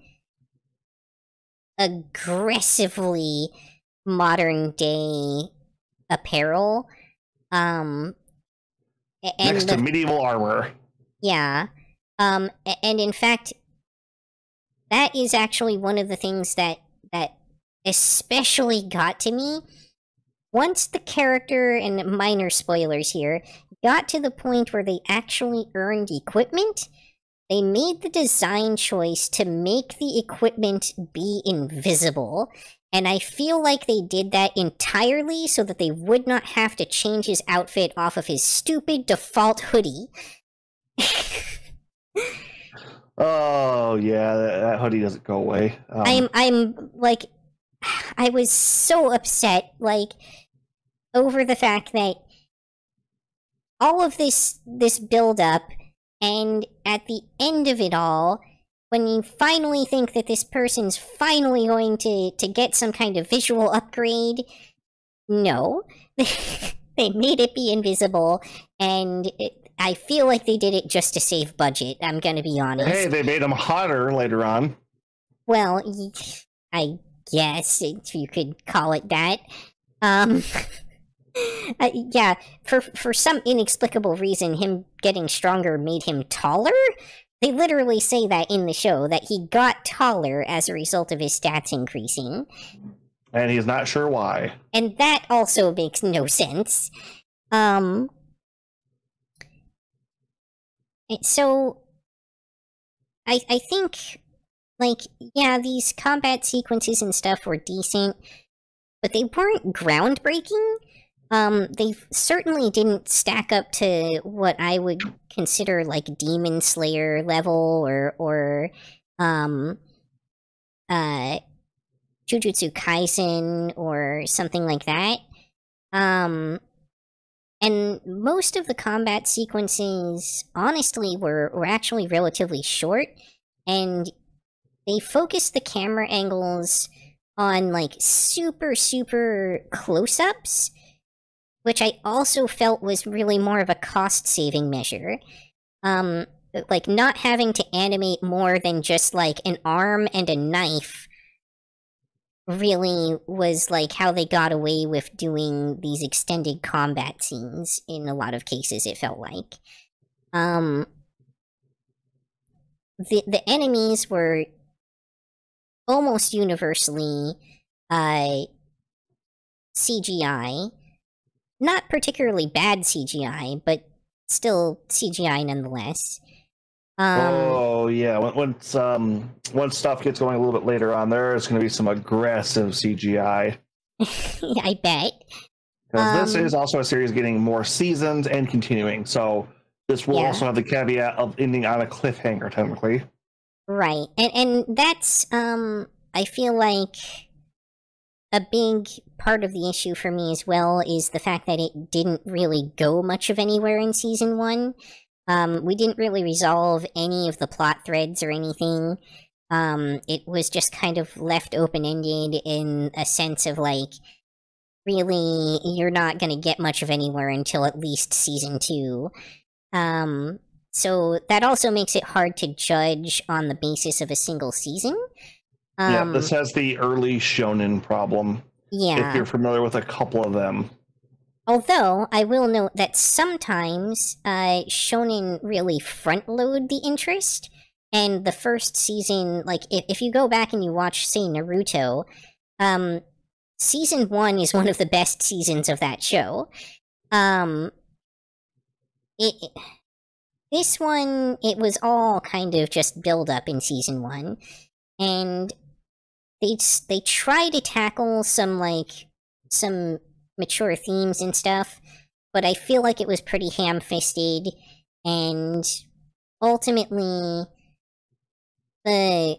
aggressively modern day apparel. Next to medieval armor. Yeah. And in fact, that is actually one of the things that especially got to me. Once the character, and minor spoilers here, got to the point where they actually earned equipment, they made the design choice to make the equipment be invisible. And I feel like they did that entirely so that they would not have to change his outfit off of his stupid default hoodie. Oh yeah, that hoodie doesn't go away. I'm like, I was so upset, like, over the fact that all of this build up, and at the end of it all, when you finally think that this person's finally going to get some kind of visual upgrade, no. They made it be invisible, and I feel like they did it just to save budget, I'm gonna be honest. Hey, they made him hotter later on. Well, I guess, if you could call it that. Yeah, for some inexplicable reason, him getting stronger made him taller? They literally say that in the show, that he got taller as a result of his stats increasing. And he's not sure why. And that also makes no sense. So, I think, like, yeah, these combat sequences and stuff were decent, but they weren't groundbreaking. They certainly didn't stack up to what I would consider, like, Demon Slayer level or Jujutsu Kaisen or something like that. And most of the combat sequences, honestly, were actually relatively short, and they focused the camera angles on, like, super, super close-ups, which I also felt was really more of a cost-saving measure. Like, not having to animate more than just, like, an arm and a knife really was, like, how they got away with doing these extended combat scenes in a lot of cases, it felt like. The enemies were almost universally CGI. Not particularly bad CGI, but still CGI nonetheless. Oh yeah, once stuff gets going a little bit later on, there's going to be some aggressive CGI. I bet. Because this is also a series getting more seasons and continuing, so this will also have the caveat of ending on a cliffhanger, technically. Right, and that's I feel like a big part of the issue for me as well is the fact that it didn't really go much of anywhere in season 1. We didn't really resolve any of the plot threads or anything. It was just kind of left open-ended in a sense of, like, really, you're not going to get much of anywhere until at least season 2. So that also makes it hard to judge on the basis of a single season. Yeah, this has the early shonen problem. Yeah. If you're familiar with a couple of them. Although, I will note that sometimes shonen really front-load the interest, and the first season, like, if you go back and you watch, say, Naruto, season 1 is one of the best seasons of that show. This one, it was all kind of just build-up in season 1, and they try to tackle some mature themes and stuff, but I feel like it was pretty ham-fisted, and ultimately, the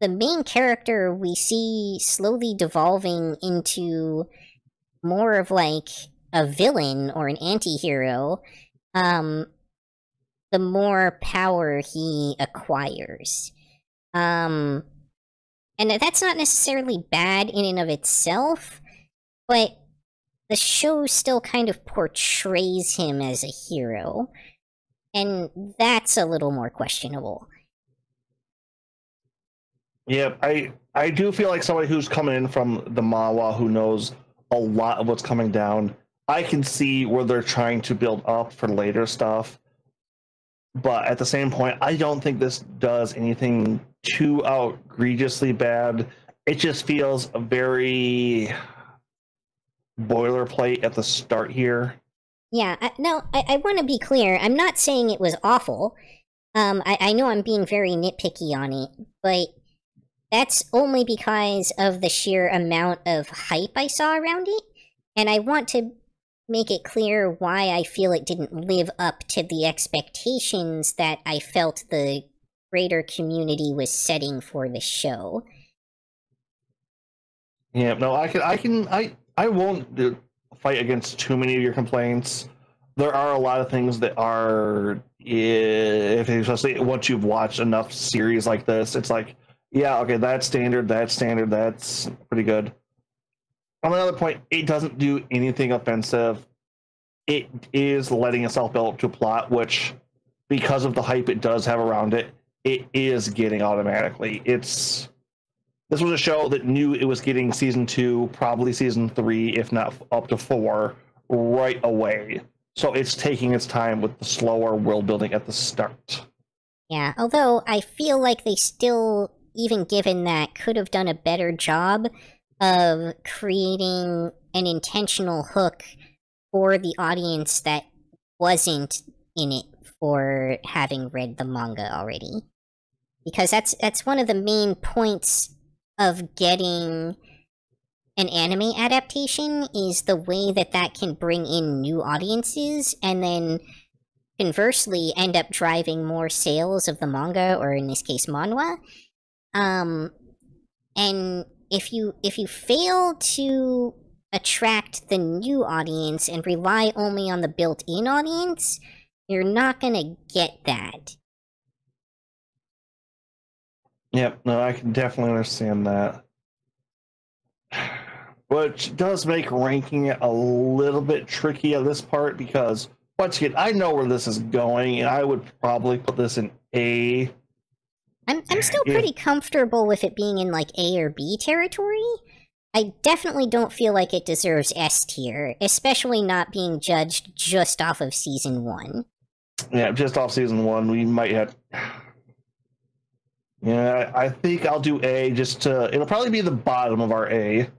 main character we see slowly devolving into more of, like, a villain or an anti-hero, the more power he acquires. And that's not necessarily bad in and of itself, but the show still kind of portrays him as a hero, and that's a little more questionable. Yeah, I do feel like somebody who's coming in from the manhwa who knows a lot of what's coming down, I can see where they're trying to build up for later stuff. But at the same point, I don't think this does anything too outrageously bad. It just feels very boilerplate at the start here. Yeah, I want to be clear. I'm not saying it was awful. I know I'm being very nitpicky on it, but that's only because of the sheer amount of hype I saw around it, and I want to make it clear why I feel it didn't live up to the expectations that I felt the greater community was setting for the show. Yeah, no, I won't fight against too many of your complaints. There are a lot of things that are, especially once you've watched enough series like this, it's like, yeah, okay, that's standard, that's pretty good. On another point, it doesn't do anything offensive. It is letting itself build to a plot, which, because of the hype it does have around it, it is getting automatically. This was a show that knew it was getting season 2, probably season 3, if not up to 4, right away. So it's taking its time with the slower world building at the start. Yeah, although I feel like they still, even given that, could have done a better job of creating an intentional hook for the audience that wasn't in it or having read the manga already. Because that's one of the main points of getting an anime adaptation, is the way that can bring in new audiences, and then conversely end up driving more sales of the manga, or in this case manhwa. And if you fail to attract the new audience and rely only on the built-in audience, you're not gonna get that. Yep, no, I can definitely understand that. Which does make ranking it a little bit tricky at this part, because once again, I know where this is going, and I would probably put this in A. I'm still pretty comfortable with it being in like A or B territory. I definitely don't feel like it deserves S tier, especially not being judged just off of season 1. Yeah, just off season 1, we might have. Yeah, I think I'll do A just to. It'll probably be the bottom of our A,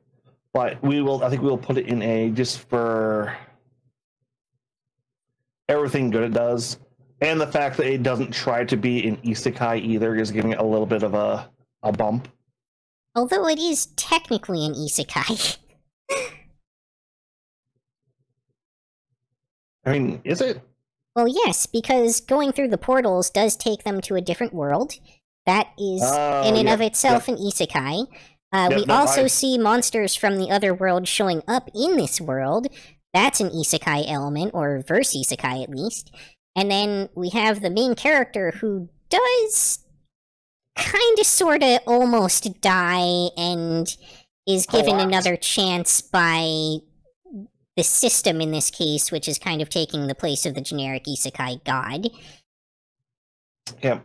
but I think we'll put it in A just for everything good it does. And the fact that it doesn't try to be an isekai either is giving it a little bit of a bump. Although it is technically an isekai. I mean, is it? Well, yes, because going through the portals does take them to a different world. That is, in and of itself, an isekai. We also see monsters from the other world showing up in this world. That's an isekai element, or verse isekai at least. And then we have the main character who does kind of, sort of, almost die and is given another chance by the system in this case, which is kind of taking the place of the generic isekai god. Yeah.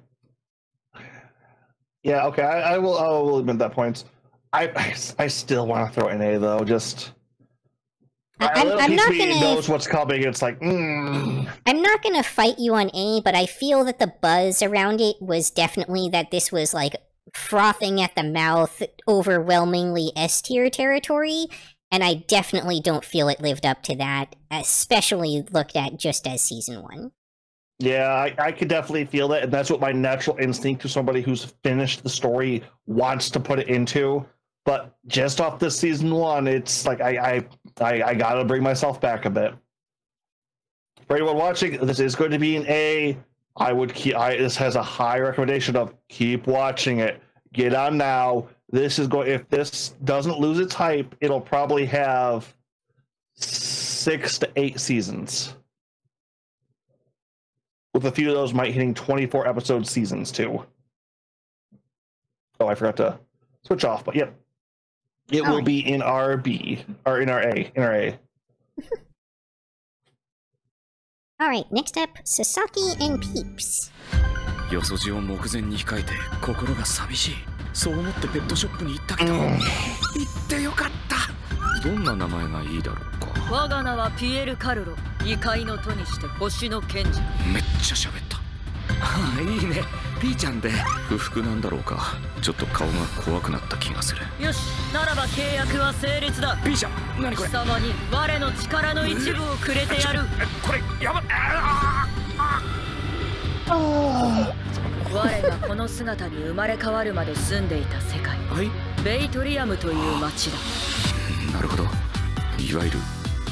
Yeah, okay, I will admit that point. I still want to throw an A, though, just... I'm not gonna knows what's coming. It's like, I'm not gonna fight you on A, but I feel that the buzz around it was definitely that this was like frothing at the mouth, overwhelmingly S tier territory, and I definitely don't feel it lived up to that, especially looked at just as season 1. Yeah, I could definitely feel that, and that's what my natural instinct to somebody who's finished the story wants to put it into. But just off this season 1, it's like I gotta bring myself back a bit. For anyone watching, this is going to be an A. This has a high recommendation of keep watching it. Get on now. This is going. If this doesn't lose its hype, it'll probably have 6 to 8 seasons. With a few of those might hitting 24 episode seasons too. Oh, I forgot to switch off, but yep. It will be in our B, or in our A. In our A. Alright, next up, Sasaki and Peeps. よそじを目前に控えて心が寂しい。そう思ってペットショップに行ったけど、行ってよかった。どんな名前がいいだろうか。我が名はピエール・カルロ。異界の都にして星の賢者。めっちゃ喋った。ああ、いいね。ピーちゃんで不服なんだろうか。ちょっと顔が怖くなった気がする。よし、ならば契約は成立だ。ピーちゃん、何これ。貴様に我の力の一部をくれてやる。これやば。我がこの姿に生まれ変わるまで住んでいた世界、はい、ベイトリアムという町だ。なるほど。いわゆる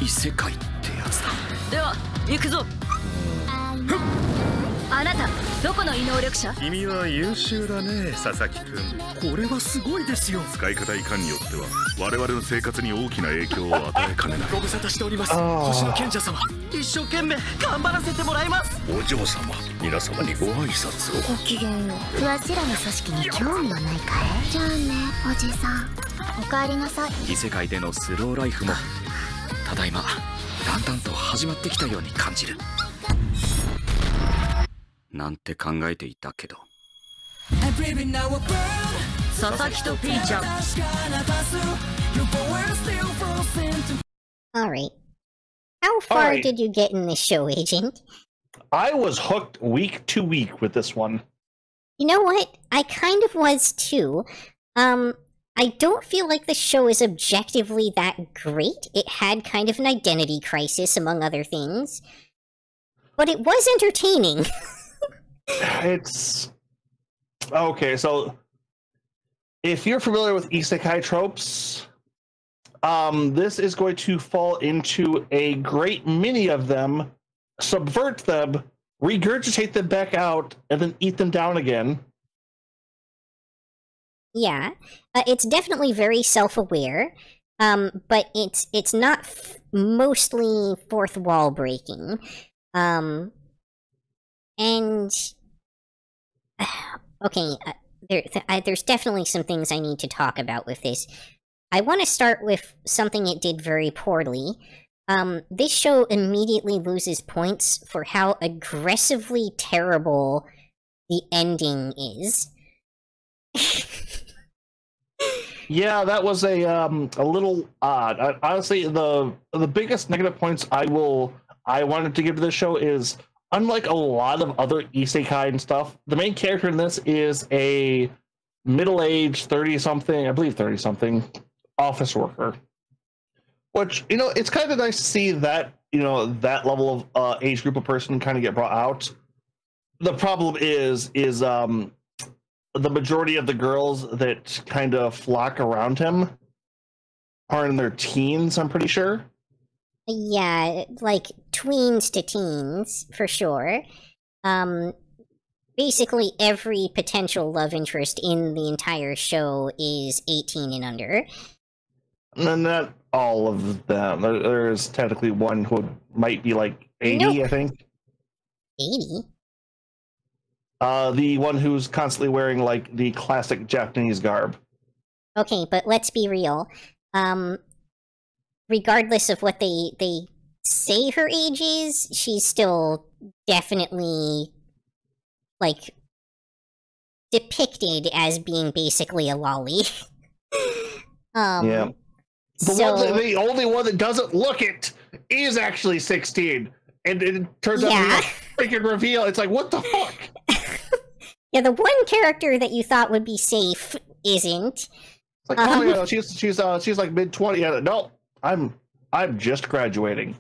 異世界ってやつだ。では行くぞ。あなたどこの異能力者？君は優秀だね、佐々木君。これはすごいですよ。使い方いかんによっては我々の生活に大きな影響を与えかねない。ご無沙汰しております。星の賢者様、一生懸命頑張らせてもらいます。お嬢様、皆様にご挨拶を。ごきげんよう。わしらの組織に興味はないかい？じゃあね、おじさん。おかえりなさい。異世界でのスローライフもただいまだんだんと始まってきたように感じる。なんて考えていたけど。佐々木とピーちゃん。Alright. How far did you get in this show, Agent? I was hooked week to week with this one. You know what? I kind of was too. I don't feel like the show is objectively that great. It had kind of an identity crisis, among other things. But it was entertaining. It's okay. So, if you're familiar with isekai tropes, this is going to fall into a great many of them, subvert them, regurgitate them back out, and then eat them down again. Yeah, it's definitely very self-aware, but it's not mostly fourth wall breaking, and okay, there's definitely some things I need to talk about with this. I want to start with something it did very poorly. This show immediately loses points for how aggressively terrible the ending is. Yeah, that was a little odd. Honestly, the biggest negative points I wanted to give to this show is, unlike a lot of other isekai and stuff, the main character in this is a middle-aged 30-something, I believe 30-something, office worker. Which, it's kind of nice to see that, that level of age group of person kind of get brought out. The problem is the majority of the girls that kind of flock around him are in their teens, I'm pretty sure. Yeah, like tweens to teens, for sure. Basically every potential love interest in the entire show is 18 and under. And not all of them. There's technically one who might be like 80, nope. I think. 80? The one who's constantly wearing, like, the classic Japanese garb. Okay, but let's be real. Regardless of what they say her age is, she's still definitely, like, depicted as being basically a lolly. Yeah. The only one that doesn't look it is actually 16. And it turns out to be a freaking reveal. It's like, what the fuck? Yeah, the one character that you thought would be safe isn't. It's like, oh yeah, she's like mid-20. No, I'm just graduating.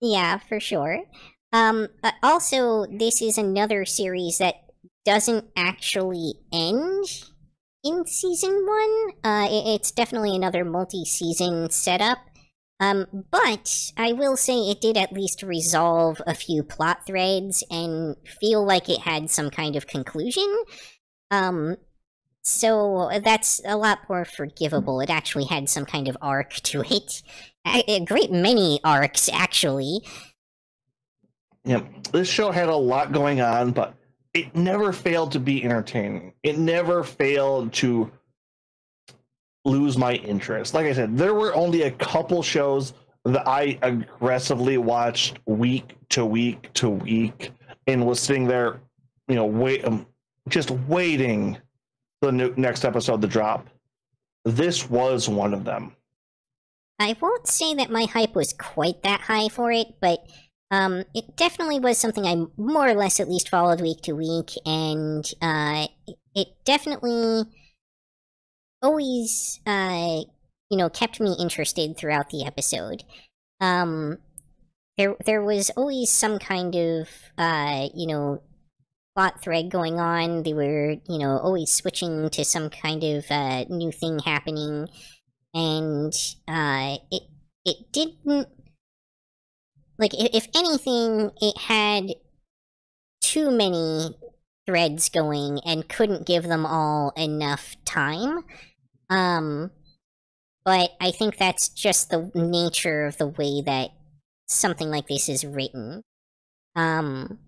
Yeah, for sure. Also, this is another series that doesn't actually end in season 1. It's definitely another multi-season setup. But I will say it did at least resolve a few plot threads and feel like it had some kind of conclusion. So that's a lot more forgivable. It actually had some kind of arc to it. A great many arcs, actually. Yeah, this show had a lot going on, but it never failed to be entertaining. It never failed to lose my interest. Like I said, there were only a couple shows that I aggressively watched week to week to week and was sitting there, just waiting for the next episode to drop. This was one of them. I won't say that my hype was quite that high for it, but it definitely was something I more or less at least followed week to week, and it definitely always, kept me interested throughout the episode. There was always some kind of, plot thread going on. They were, always switching to some kind of, new thing happening, and, it didn't, like, if anything, it had too many threads going and couldn't give them all enough time. But I think that's just the nature of the way that something like this is written. And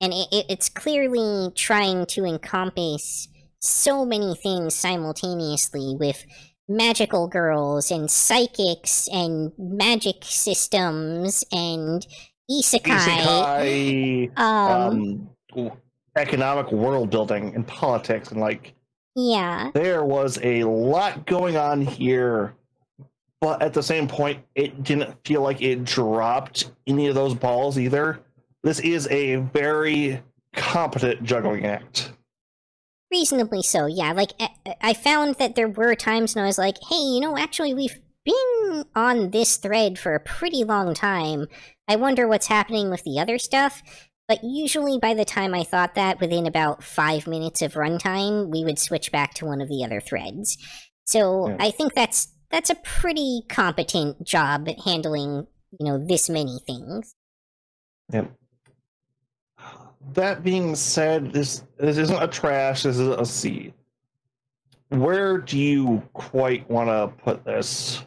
it's clearly trying to encompass so many things simultaneously with magical girls and psychics and magic systems and isekai. Economic world building and politics, and yeah, there was a lot going on here, but at the same point it didn't feel like it dropped any of those balls either. This is a very competent juggling act. Reasonably so, yeah. Like, I found that there were times when I was like, hey, actually been on this thread for a pretty long time. I wonder what's happening with the other stuff. But usually by the time I thought that, within about 5 minutes of runtime, we would switch back to one of the other threads. So I think that's a pretty competent job at handling, this many things. Yep. That being said, this isn't a trash, this is a C. Where do you quite want to put this?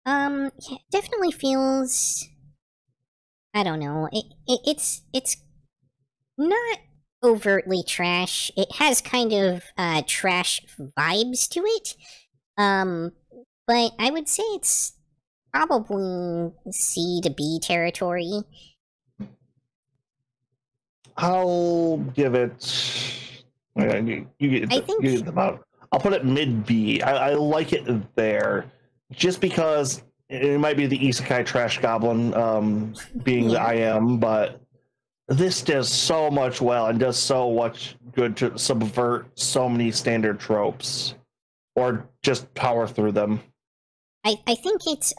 Yeah, it definitely feels... I don't know. It's not overtly trash. It has kind of trash vibes to it. But I would say it's probably C to B territory. I'll give it. I'll put it mid B. I like it there, just because. It might be the Isekai Trash Goblin being the I am, but this does so much well and does so much good to subvert so many standard tropes, or just power through them. I think it's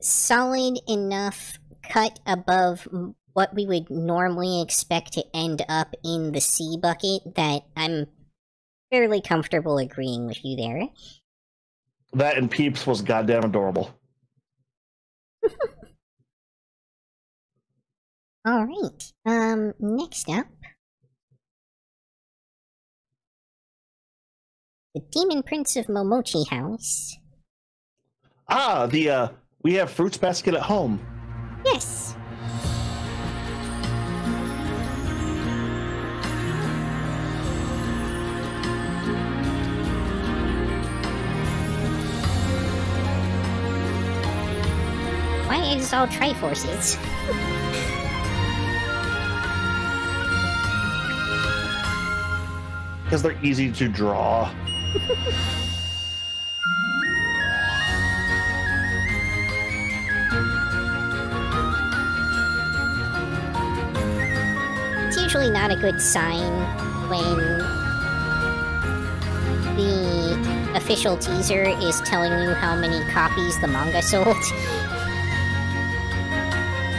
solid enough cut above what we would normally expect to end up in the C bucket that I'm fairly comfortable agreeing with you there. That and Peeps was goddamn adorable. Alright, next up. The Demon Prince of Momochi House. Ah, we have Fruits Basket at home. Yes. Why is it all Triforces? Because they're easy to draw. It's usually not a good sign when the official teaser is telling you how many copies the manga sold.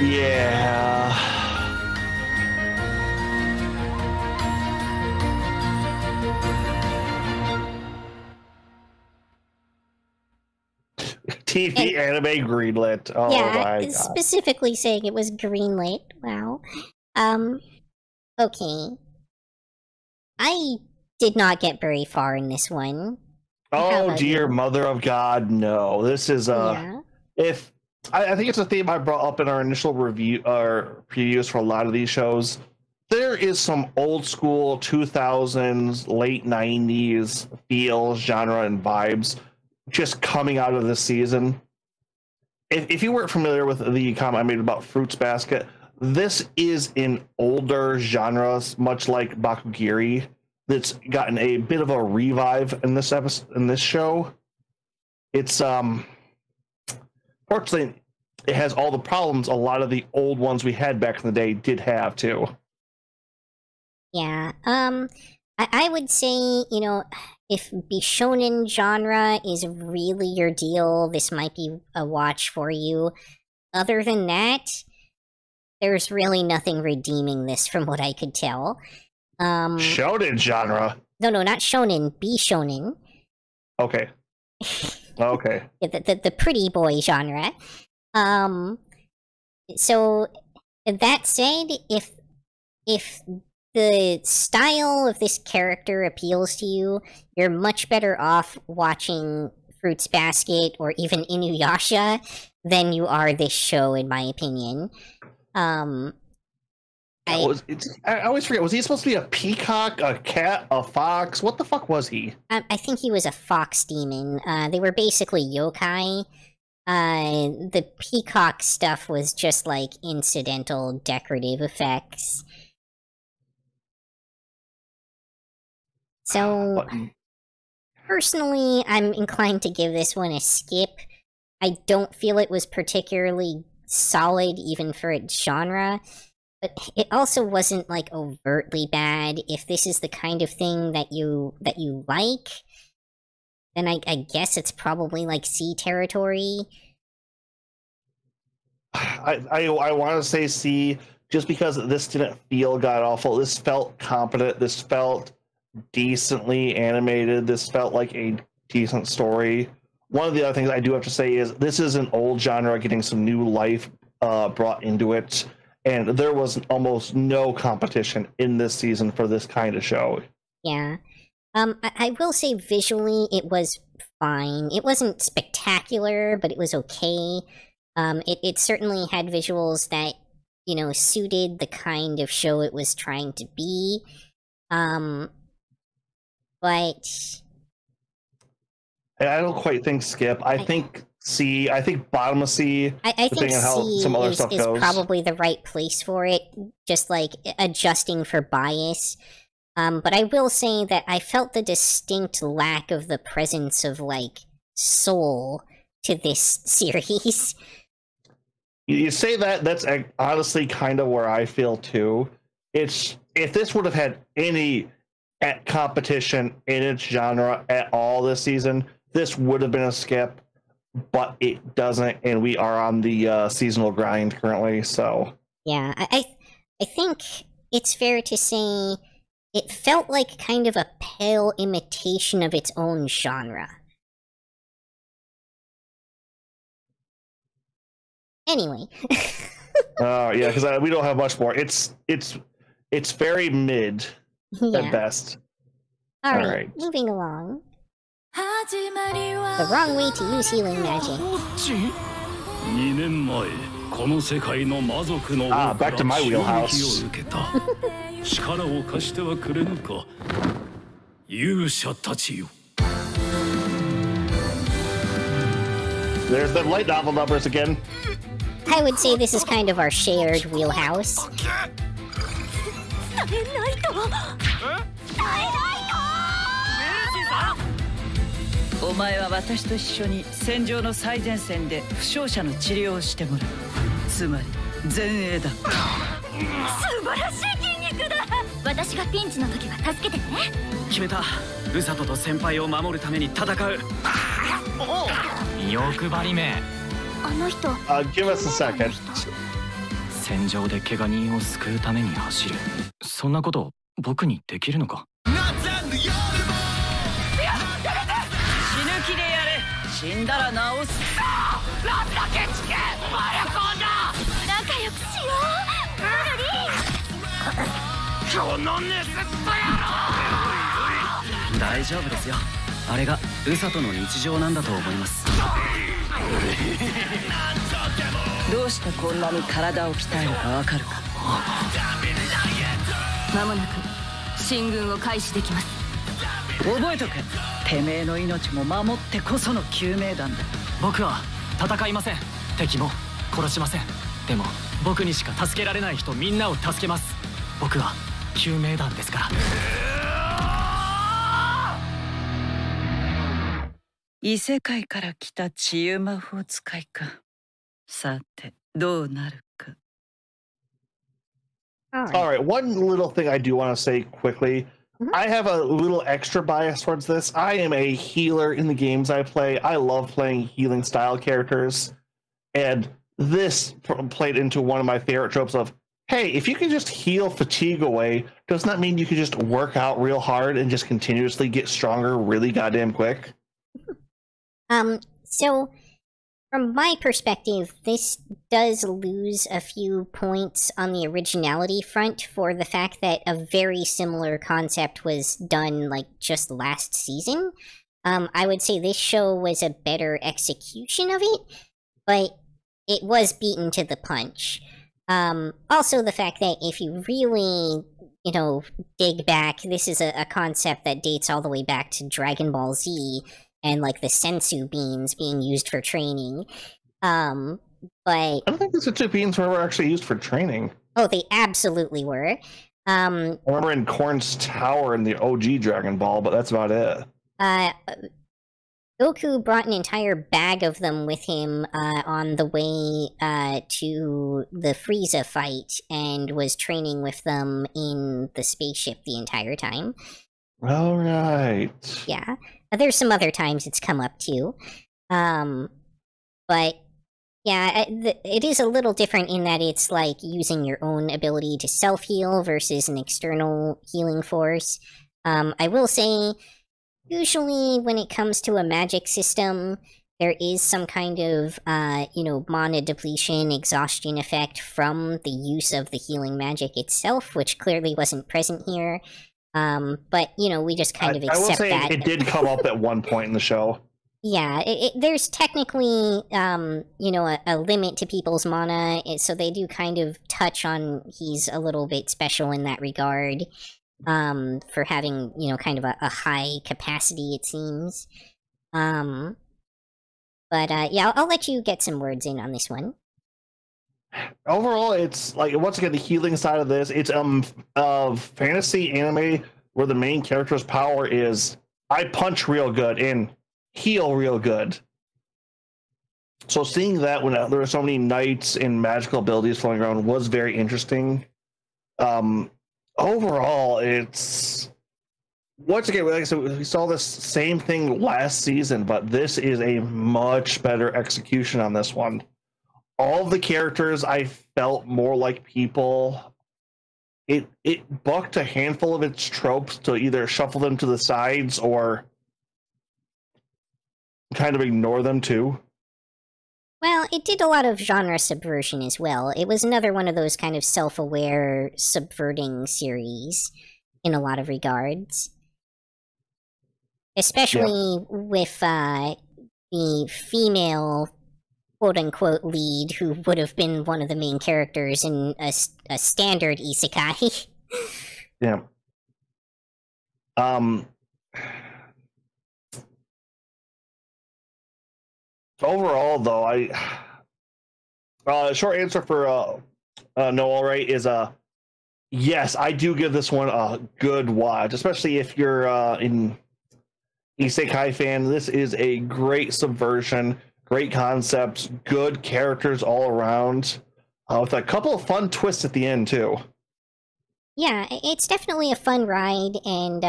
Yeah. TV anime greenlit. Oh my god. Specifically saying it was greenlit. Wow. Okay. I did not get very far in this one. Oh dear mother of God, no. This is if I think it's a theme I brought up in our initial review or previews for a lot of these shows. There is some old school 2000s, late 90s feels, genre, and vibes just coming out of this season. If you weren't familiar with the comment I made about Fruits Basket, this is in older genres, much like Bakugiri, that's gotten a bit of a revive in this episode, in this show. It's fortunately, it has all the problems a lot of the old ones we had back in the day did have too. Yeah, I would say, if Bishonen genre is really your deal, this might be a watch for you. Other than that, there's really nothing redeeming this from what I could tell. Shonen genre? No, not shonen, Bishonen. Okay. Okay. the pretty boy genre. So, that said, if the style of this character appeals to you, you're much better off watching Fruits Basket or even Inuyasha than you are this show, in my opinion. I always forget, was he supposed to be a peacock, a cat, a fox? What the fuck was he? I think he was a fox demon. They were basically yokai. The peacock stuff was just like incidental decorative effects. So, personally, I'm inclined to give this one a skip. I don't feel it was particularly solid, even for its genre, but it also wasn't, like, overtly bad. If this is the kind of thing that you like, then I guess it's probably like C territory. I want to say C, just because this didn't feel god awful. This felt competent. This felt decently animated. This felt like a decent story. One of the other things I do have to say is this is an old genre getting some new life brought into it, and there was almost no competition in this season for this kind of show. Yeah. I will say visually it was fine. It wasn't spectacular, but it was okay. It certainly had visuals that, you know, suited the kind of show it was trying to be. But I don't quite think Skip. I think C. I think bottom of C. I think C is probably the right place for it, just like adjusting for bias. But I will say that I felt the distinct lack of the presence of, like, soul to this series. You say that, that's honestly kind of where I feel too. If this would have had any competition in its genre at all this season, this would have been a skip, but it doesn't, and we are on the seasonal grind currently, so... Yeah, I think it's fair to say it felt like kind of a pale imitation of its own genre. Anyway. Yeah, because we don't have much more. It's very mid at best. All right, moving along. The wrong way to use healing magic. Back to my wheelhouse. There's the light novel numbers again. I would say this is kind of our shared wheelhouse. お前は私と一緒に戦場の最前線で負傷者の治療をしてもらう。つまり前衛だ。素晴らしい筋肉だ。私がピンチの時は助けてね。決めた。ウサトと先輩を守るために戦う。欲張りめ。あの人。Give us a second. 戦場で怪我人を救うために走る。そんなこと僕にできるのか。死んだら治す。ラブだけつけ。マヤコンだ。仲良くしよう。ルリー。このネスット野郎。大丈夫ですよ。あれがウサトの日常なんだと思います。どうしてこんなに体を鍛えるかわかるか。まもなく進軍を開始できます。覚えとけ。てめえの命も守ってこその救命団だ。僕は戦いません。敵も殺しません。でも僕にしか助けられない人みんなを助けます。僕は救命団ですから。異世界から来た治癒魔法使いか。さてどうなるか。All right, one little thing I do want to say quickly. I have a little extra bias towards this. I am a healer in the games I play. I love playing healing style characters. And this played into one of my favorite tropes of, hey, if you can just heal fatigue away, doesn't that mean you can just work out real hard and just continuously get stronger really goddamn quick? So from my perspective, this does lose a few points on the originality front for the fact that a very similar concept was done, like, just last season. I would say this show was a better execution of it, but it was beaten to the punch. Also the fact that if you really, you know, dig back, this is a concept that dates all the way back to Dragon Ball Z, and, like, the sensu beans being used for training. But I don't think the sensu beans were actually used for training. Oh, they absolutely were. I remember in Korn's Tower in the OG Dragon Ball, but that's about it. Goku brought an entire bag of them with him on the way to the Frieza fight, and was training with them in the spaceship the entire time. All right. Yeah. There's some other times it's come up too. But yeah, it is a little different in that it's like using your own ability to self-heal versus an external healing force. I will say, usually when it comes to a magic system, there is some kind of, mana depletion, exhaustion effect from the use of the healing magic itself, which clearly wasn't present here. But, we just kind of accept that. I will say it did come up at one point in the show. Yeah, there's technically, a limit to people's mana, so they do kind of touch on he's a little bit special in that regard, for having, kind of a high capacity, it seems. But yeah, I'll let you get some words in on this one. Overall, it's like, once again, the healing side of this, it's fantasy anime where the main character's power is I punch real good and heal real good. So seeing that when there were so many knights and magical abilities flowing around was very interesting. Overall, it's, once again, like I said, we saw this same thing last season, but this is a much better execution on this one. All of the characters I felt more like people. It bucked a handful of its tropes to either shuffle them to the sides or kind of ignore them too. Well, it did a lot of genre subversion as well. It was another one of those kind of self-aware subverting series in a lot of regards. Especially with the female quote-unquote lead, who would have been one of the main characters in a standard isekai. Yeah. Overall, though, short answer for Noel, right, is yes, I do give this one a good watch, especially if you're an isekai fan. This is a great subversion, great concepts, good characters all around, with a couple of fun twists at the end too. Yeah, it's definitely a fun ride, and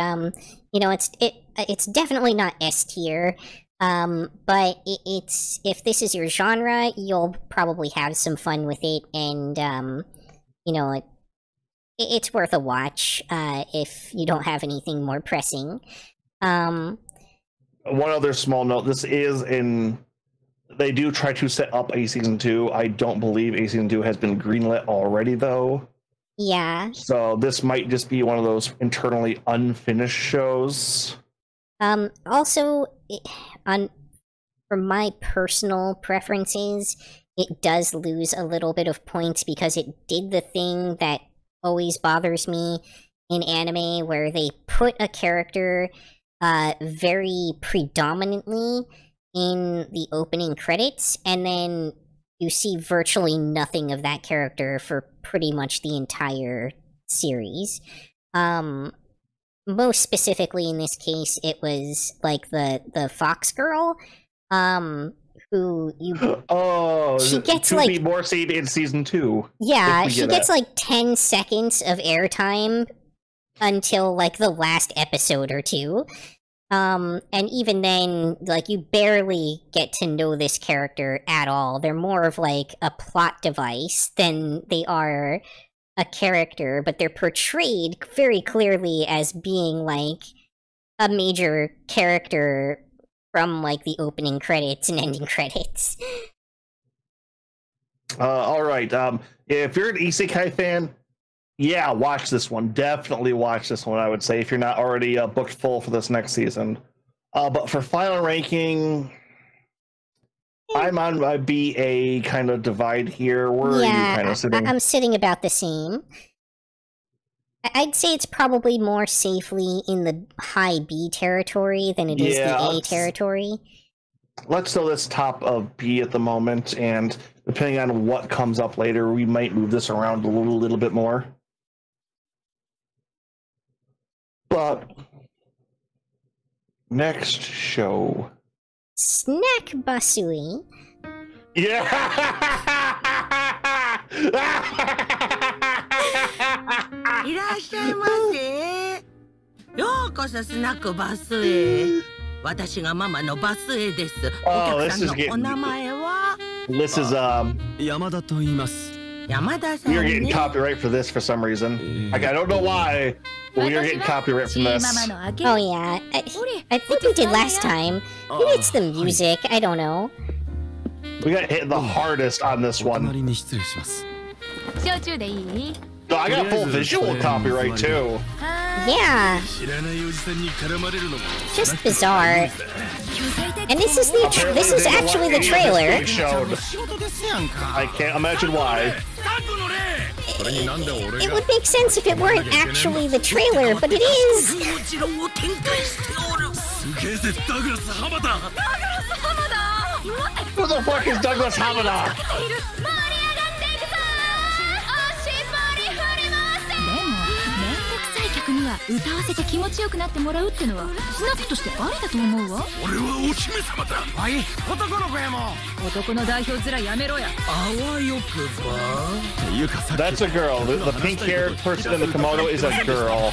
it's definitely not S tier. But it's, if this is your genre, you'll probably have some fun with it, and it's worth a watch if you don't have anything more pressing. One other small note: they do try to set up a season 2. I don't believe a season 2 has been greenlit already, though. Yeah. So this might just be one of those internally unfinished shows. Also, for my personal preferences, it does lose a little bit of points because it did the thing that always bothers me in anime, where they put a character very predominantly in the opening credits, and then you see virtually nothing of that character for pretty much the entire series. Most specifically in this case, it was like the Fox girl, who she gets like be more seen in season 2. Yeah, she gets like 10 seconds of airtime until like the last episode or two. And even then, like, you barely get to know this character at all. They're more of like a plot device than they are a character, but they're portrayed very clearly as being like a major character from like the opening credits and ending credits. All right. If you're an isekai fan, yeah, watch this one. Definitely watch this one, I would say, if you're not already booked full for this next season. But for final ranking, I'm on my BA kind of divide here. Where are you kind of sitting? I'm sitting about the same. I'd say it's probably more safely in the high B territory than it is the A territory. Let's throw this top of B at the moment, and depending on what comes up later, we might move this around a little bit more. But next show, Snack Basui. Yeah. いらっしゃいませ。ようこそスナックバスへ。私がママのバスへです。お Oh, 客さんのお名前は this is 山田と言います。山田さん we are ね。 getting copyright for this for some reason. Like I don't know why, but we are getting copyright from this. Oh yeah, I think we did last time. Maybe it's the music. I don't know. We got hit the hardest on this お one. 隣に失礼します。 焼酎でいい？ No, I got full visual copyright too. Yeah, 知らないおじさんに絡まれるのも just bizarre. And this is actually the trailer. Showed. I can't imagine why. It would make sense if it weren't actually the trailer, but it is. すげえぜダグラス浜田。 Who the fuck is Douglas Hamada? には歌わせて気持ちよくなってもらうってのはスナックとしてありだと思うわ。俺はお姫様だ。はい、男の子やもん。男の代表面やめろや。あわよくば。ゆかさ。That's a girl. The pink-haired person in the kimono is a girl.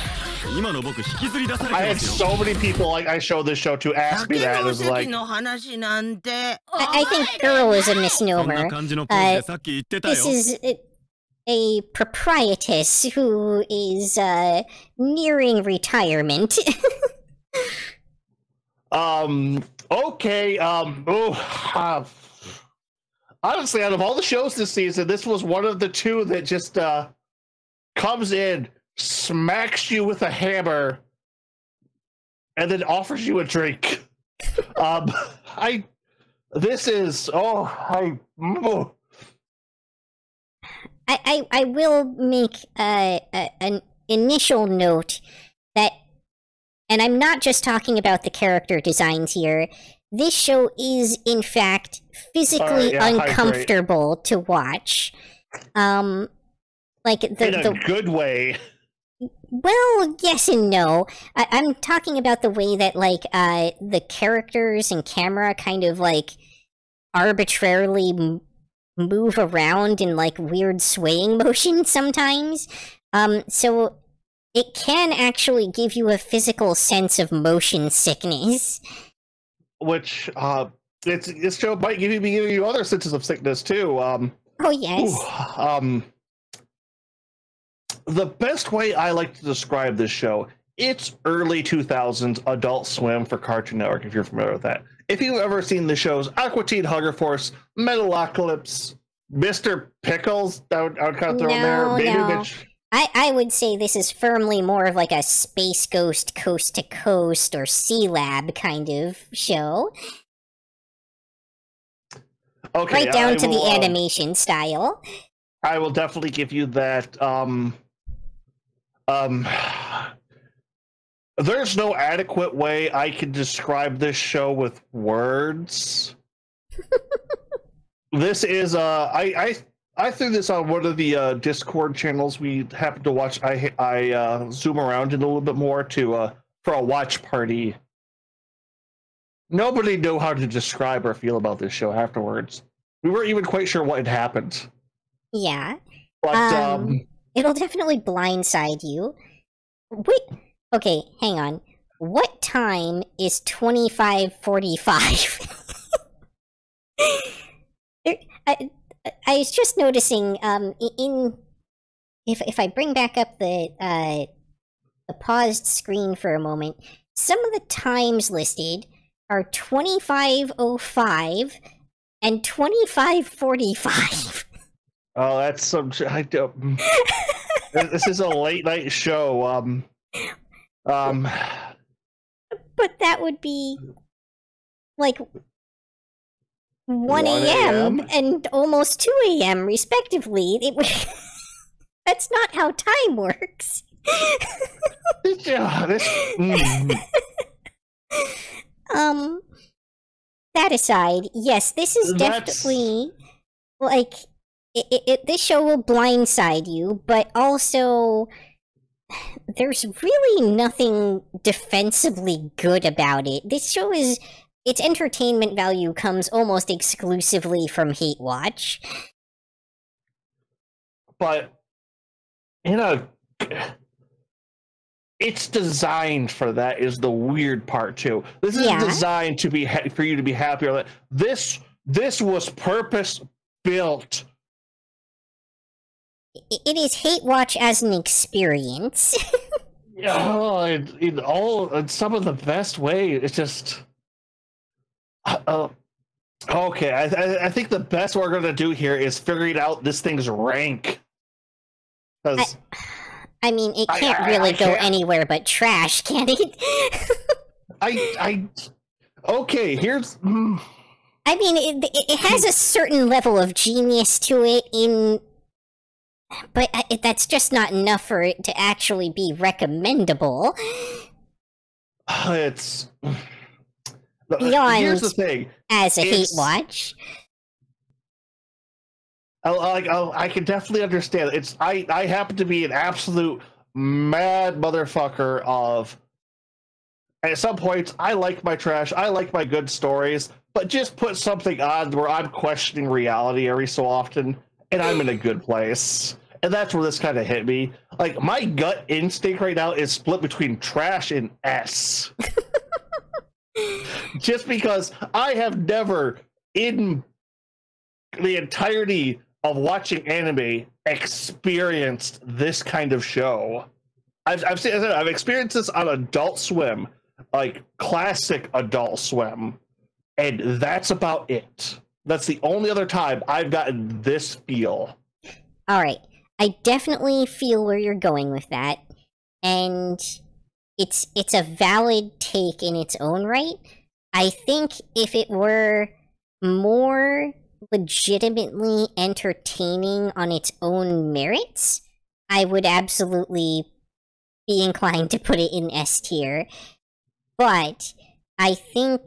今の僕引きずり出されて I ま had すよ。 so many people like I showed this show to ask me that. It was 酒の like 席の話なんて。 I think girl is a こんな misnomer. 感じのポーズでさっき言ってたよ。 This is a proprietress who is nearing retirement. Okay. Honestly, out of all the shows this season, this was one of the two that just comes in, smacks you with a hammer, and then offers you a drink. I will make an initial note that, and I'm not just talking about the character designs here, this show is in fact physically uncomfortable to watch. Like in a good way. Well, yes and no. I'm talking about the way that like the characters and camera kind of like arbitrarily move around in like weird swaying motion sometimes. So it can actually give you a physical sense of motion sickness. Which this show might give you other senses of sickness too. Oh yes. The best way I like to describe this show, it's early 2000s Adult Swim for Cartoon Network, if you're familiar with that. If you've ever seen the shows Aqua Teen Hunger Force, Metalocalypse, Mr. Pickles, I would kind of throw in there. Baby Bitch. I would say this is firmly more of like a Space Ghost Coast to Coast or C-Lab kind of show. Okay, right down to the animation style. I will definitely give you that. There's no adequate way I can describe this show with words. This is I threw this on one of the Discord channels we happened to watch. I zoom around it a little bit more to for a watch party. Nobody knew how to describe or feel about this show afterwards. We weren't even quite sure what had happened. Yeah. But it'll definitely blindside you. Wait, okay, hang on. What time is 25:45? I was just noticing if I bring back up the paused screen for a moment, some of the times listed are 25:05 and 25:45. Oh, that's some. I don't. This is a late night show. But that would be like 1 a.m. and almost 2 a.m. respectively. That's not how time works. That aside, yes, this is definitely like this show will blindside you, but also there's really nothing defensively good about it. This show is its entertainment value comes almost exclusively from hate watch. But it's designed for that is the weird part too. This is designed to be for you to be happier. This was purpose built. It is Hate Watch as an experience. Oh, in some of the best way. It's just okay. I think the best we're gonna do here is figuring out this thing's rank. I mean, it can't really go anywhere but trash, can it? Okay. Here's. I mean, it has a certain level of genius to it, but that's just not enough for it to actually be recommendable. It's beyond. Here's the thing: as a Hate Watch. I can definitely understand it. I happen to be an absolute mad motherfucker of. At some points, I like my trash. I like my good stories, but just put something on where I'm questioning reality every so often, and I'm in a good place. And that's where this kind of hit me. Like, my gut instinct right now is split between trash and S. Just because I have never, in the entirety of watching anime, experienced this kind of show. I've experienced this on Adult Swim, like classic Adult Swim, and that's about it. That's the only other time I've gotten this feel. All right, I definitely feel where you're going with that, and it's a valid take in its own right. I think if it were more legitimately entertaining on its own merits, I would absolutely be inclined to put it in S tier. But I think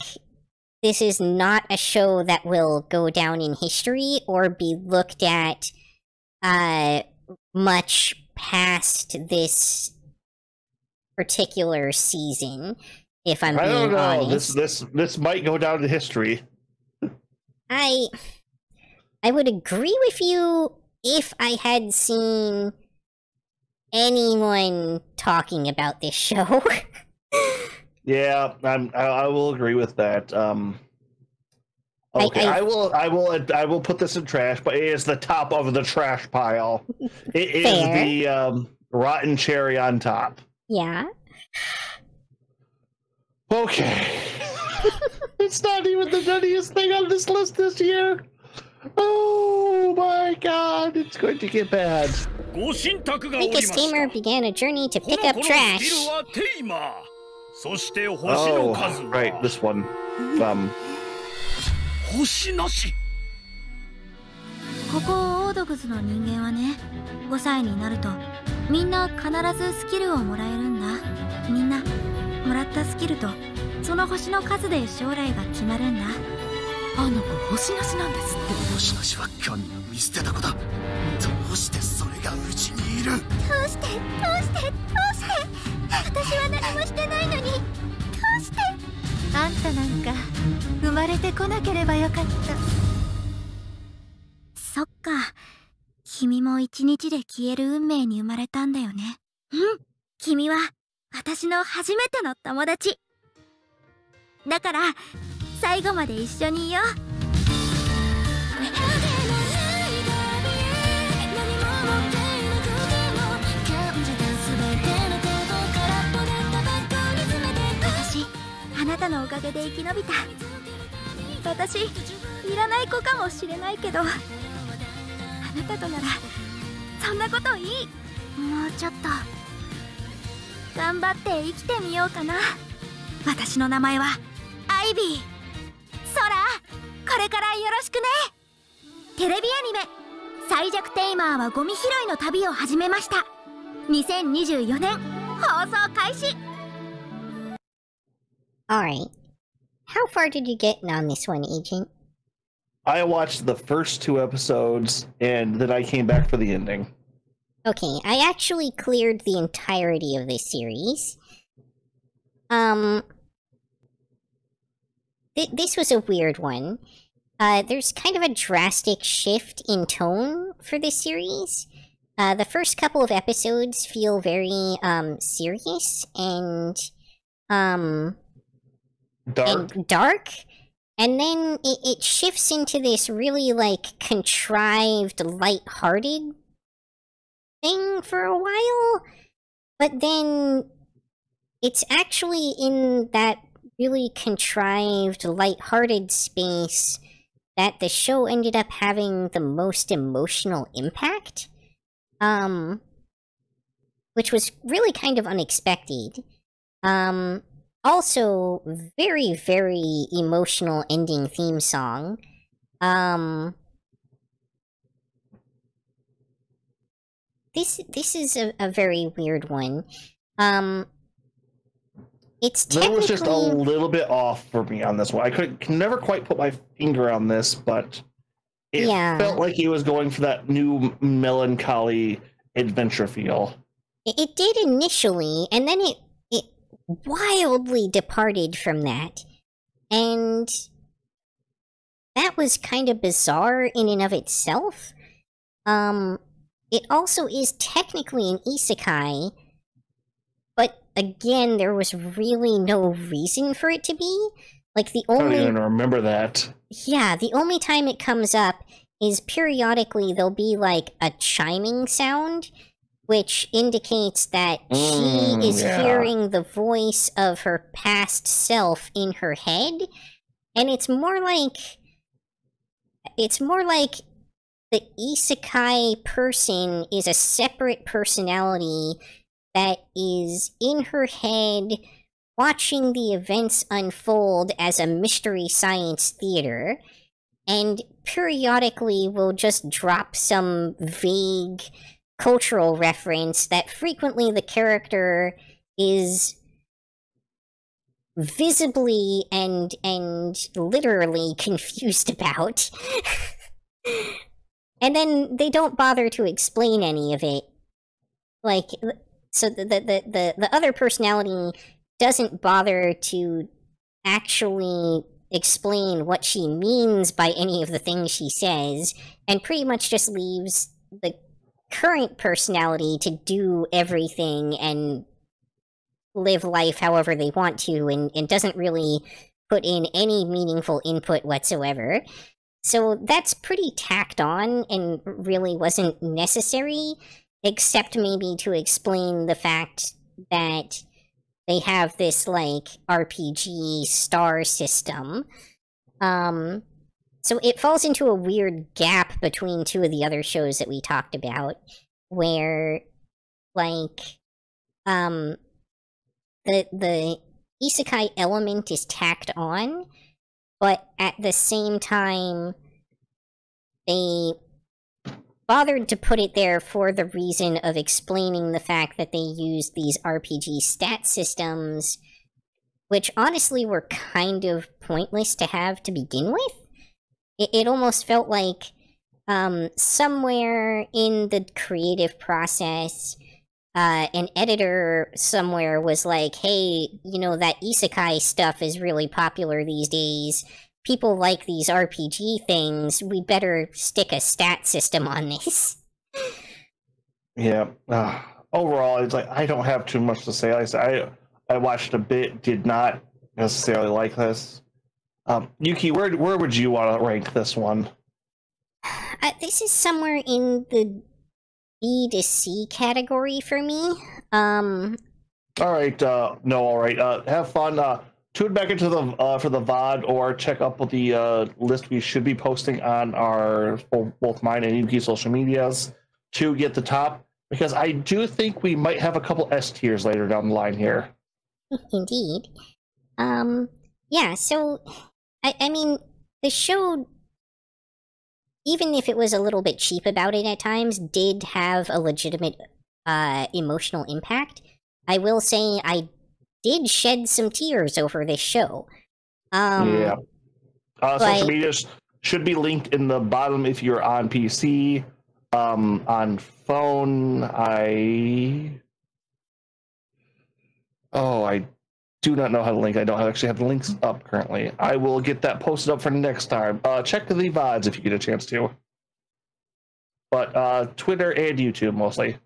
this is not a show that will go down in history or be looked at much past this particular season, if I'm being honest. This might go down to history. I would agree with you if I had seen anyone talking about this show. Yeah, I will agree with that. Okay, I will put this in trash, but it is the top of the trash pile. It is the rotten cherry on top. Yeah. Okay. It's not even the nuttiest thing on this list this year. Oh my god, it's going to get bad. Weakest Tamer began a journey to pick up trash. Oh, right, this one. ここオードグズの人間はね、5歳になるとみんな必ずスキルをもらえるんだ。みんなもらったスキルとその星の数で将来が決まるんだ。あの子星なしなんですって。星なしは神の見捨てた子だ。どうしてそれがうちにいる。どうして私は何もしてないのに。どうしてあんたなんか生まれてこなければよかった。そっか、君も一日で消える運命に生まれたんだよね。うん、君は私の初めての友達だから最後まで一緒にいよう。私、あなたのおかげで生き延びた。私、いらない子かもしれないけど、あなたとならそんなこといい。もうちょっと頑張って生きてみようかな。私の名前はアイビー。ソラ、これからよろしくね。テレビアニメ「最弱テイマーはゴミ拾いの旅」を始めました。2024年放送開始。 Alright. How far did you get on this one, Agent? I watched the first 2 episodes, and then I came back for the ending. Okay, I actually cleared the entirety of this series. This was a weird one. There's kind of a drastic shift in tone for this series. The first couple of episodes feel very serious and dark, and then it shifts into this really like contrived, lighthearted thing for a while, but then it's actually in that really contrived, lighthearted space that the show ended up having the most emotional impact, which was really kind of unexpected. Also, very, very emotional ending theme song. This is a very weird one. It's technically... That was just a little bit off for me on this one. I could never quite put my finger on this, but it felt like he was going for that new melancholy adventure feel. It did initially, and then it wildly departed from that. And that was kind of bizarre in and of itself. It also is technically an isekai, but again, there was really no reason for it to be. Like, the only... I don't even remember that. Yeah, the only time it comes up is periodically there'll be, like, a chiming sound, which indicates that she is hearing the voice of her past self in her head, and it's more like the isekai person is a separate personality that is in her head watching the events unfold as a mystery science theater, and periodically will just drop some vague cultural reference that frequently the character is visibly and literally confused about. And then they don't bother to explain any of it. Like, so the other personality doesn't bother to actually explain what she means by any of the things she says, and pretty much just leaves the current personality to do everything and live life however they want to, and doesn't really put in any meaningful input whatsoever. So that's pretty tacked on and really wasn't necessary, except maybe to explain the fact that they have this, like, RPG star system. So it falls into a weird gap between two of the other shows that we talked about, where, like, the isekai element is tacked on, but at the same time, they bothered to put it there for the reason of explaining the fact that they used these RPG stat systems, which honestly were kind of pointless to have to begin with. It almost felt like somewhere in the creative process, an editor somewhere was like, hey, you know, that isekai stuff is really popular these days. People like these RPG things. We better stick a stat system on this. Yeah. Overall, it's like, I don't have too much to say. Like I said, I watched a bit, did not necessarily like this. Yuki, where would you want to rank this one? This is somewhere in the B to C category for me. All right, no, all right. Have fun. Tune back into the for the VOD, or check up with the list we should be posting on our both mine and Yuki's social medias to get the top, because I do think we might have a couple S tiers later down the line here. Indeed. Yeah. So, I mean, the show, even if it was a little bit cheap about it at times, did have a legitimate emotional impact. I will say I did shed some tears over this show. Yeah. Social media should be linked in the bottom if you're on PC. On phone, I do not know how to link. I don't actually have the links up currently. I will get that posted up for next time. Check the VODs if you get a chance to. but Twitter and YouTube mostly.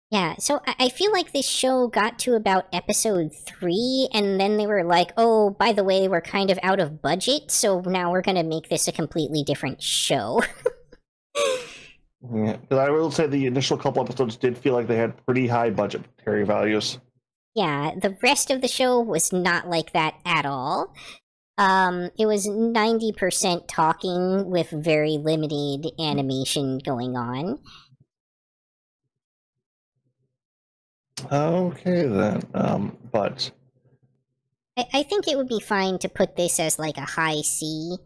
Yeah, so I feel like this show got to about episode 3, and then they were like, oh, by the way, we're kind of out of budget, so now we're going to make this a completely different show. Yeah, because I will say the initial couple episodes did feel like they had pretty high budgetary values. Yeah, the rest of the show was not like that at all. It was 90% talking with very limited animation going on. Okay, then. But I think it would be fine to put this as like a high C.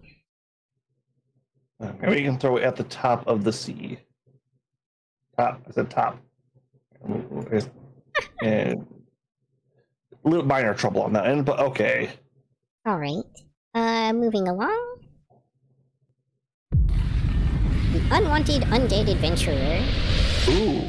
maybe you can throw it at the top of the C. Top. I said top. And a little minor trouble on that end, but okay. All right. Moving along. The Unwanted Undead Adventurer. Ooh.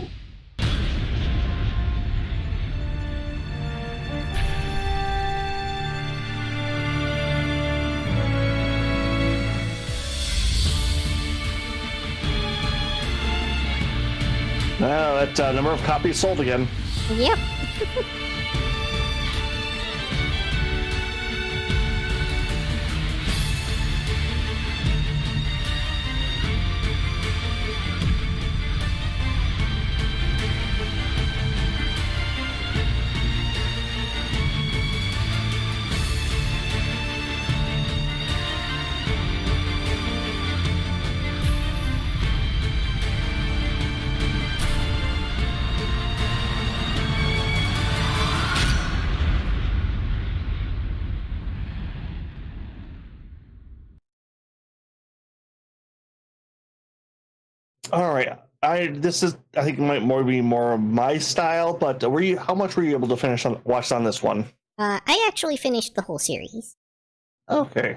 That number of copies sold again. Yep. All right. This is, I think, might be more of my style. But how much were you able to watch on this one? I actually finished the whole series. Okay.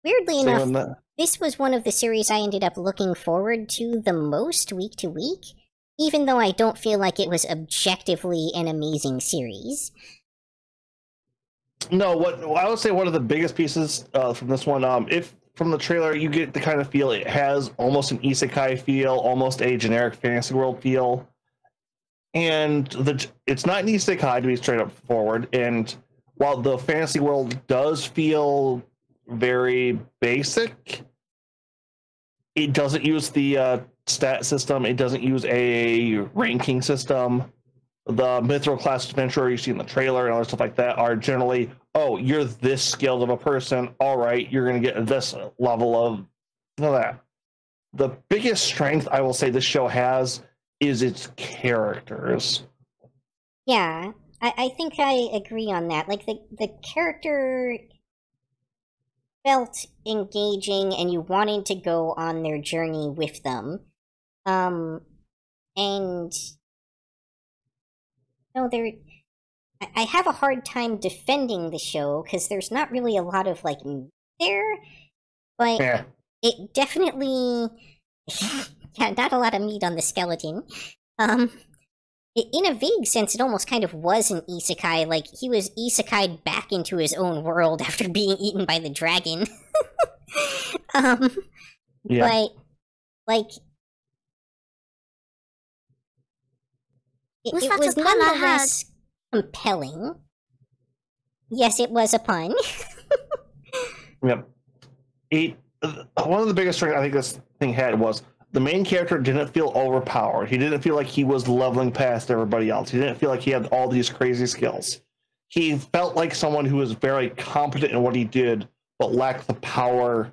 Weirdly enough, this was one of the series I ended up looking forward to the most week to week, even though I don't feel like it was objectively an amazing series. No, what I would say one of the biggest pieces from this one, if from the trailer you get the kind of feel it has almost an isekai feel, almost a generic fantasy world feel, and it's not an isekai to be straight up forward. And while the fantasy world does feel very basic, it doesn't use the stat system. It doesn't use a ranking system. The mithril class adventurer you see in the trailer and other stuff like that are generally, oh, you're this skilled of a person. All right, you're going to get this level of that. The biggest strength I will say this show has is its characters. Yeah, I think I agree on that. Like, the character felt engaging and you wanted to go on their journey with them. And no, I have a hard time defending the show because there's not really a lot of like meat there, but Yeah. it definitely, yeah, not a lot of meat on the skeleton. In a vague sense, it almost kind of was an isekai. Like, he was isekai'd back into his own world after being eaten by the dragon. Yeah. But like, it Was that was a pun I nonetheless compelling. Yes, it was a pun. Yep. One of the biggest strengths I think this thing had was the main character didn't feel overpowered. He didn't feel like he was leveling past everybody else. He didn't feel like he had all these crazy skills. He felt like someone who was very competent in what he did, but lacked the power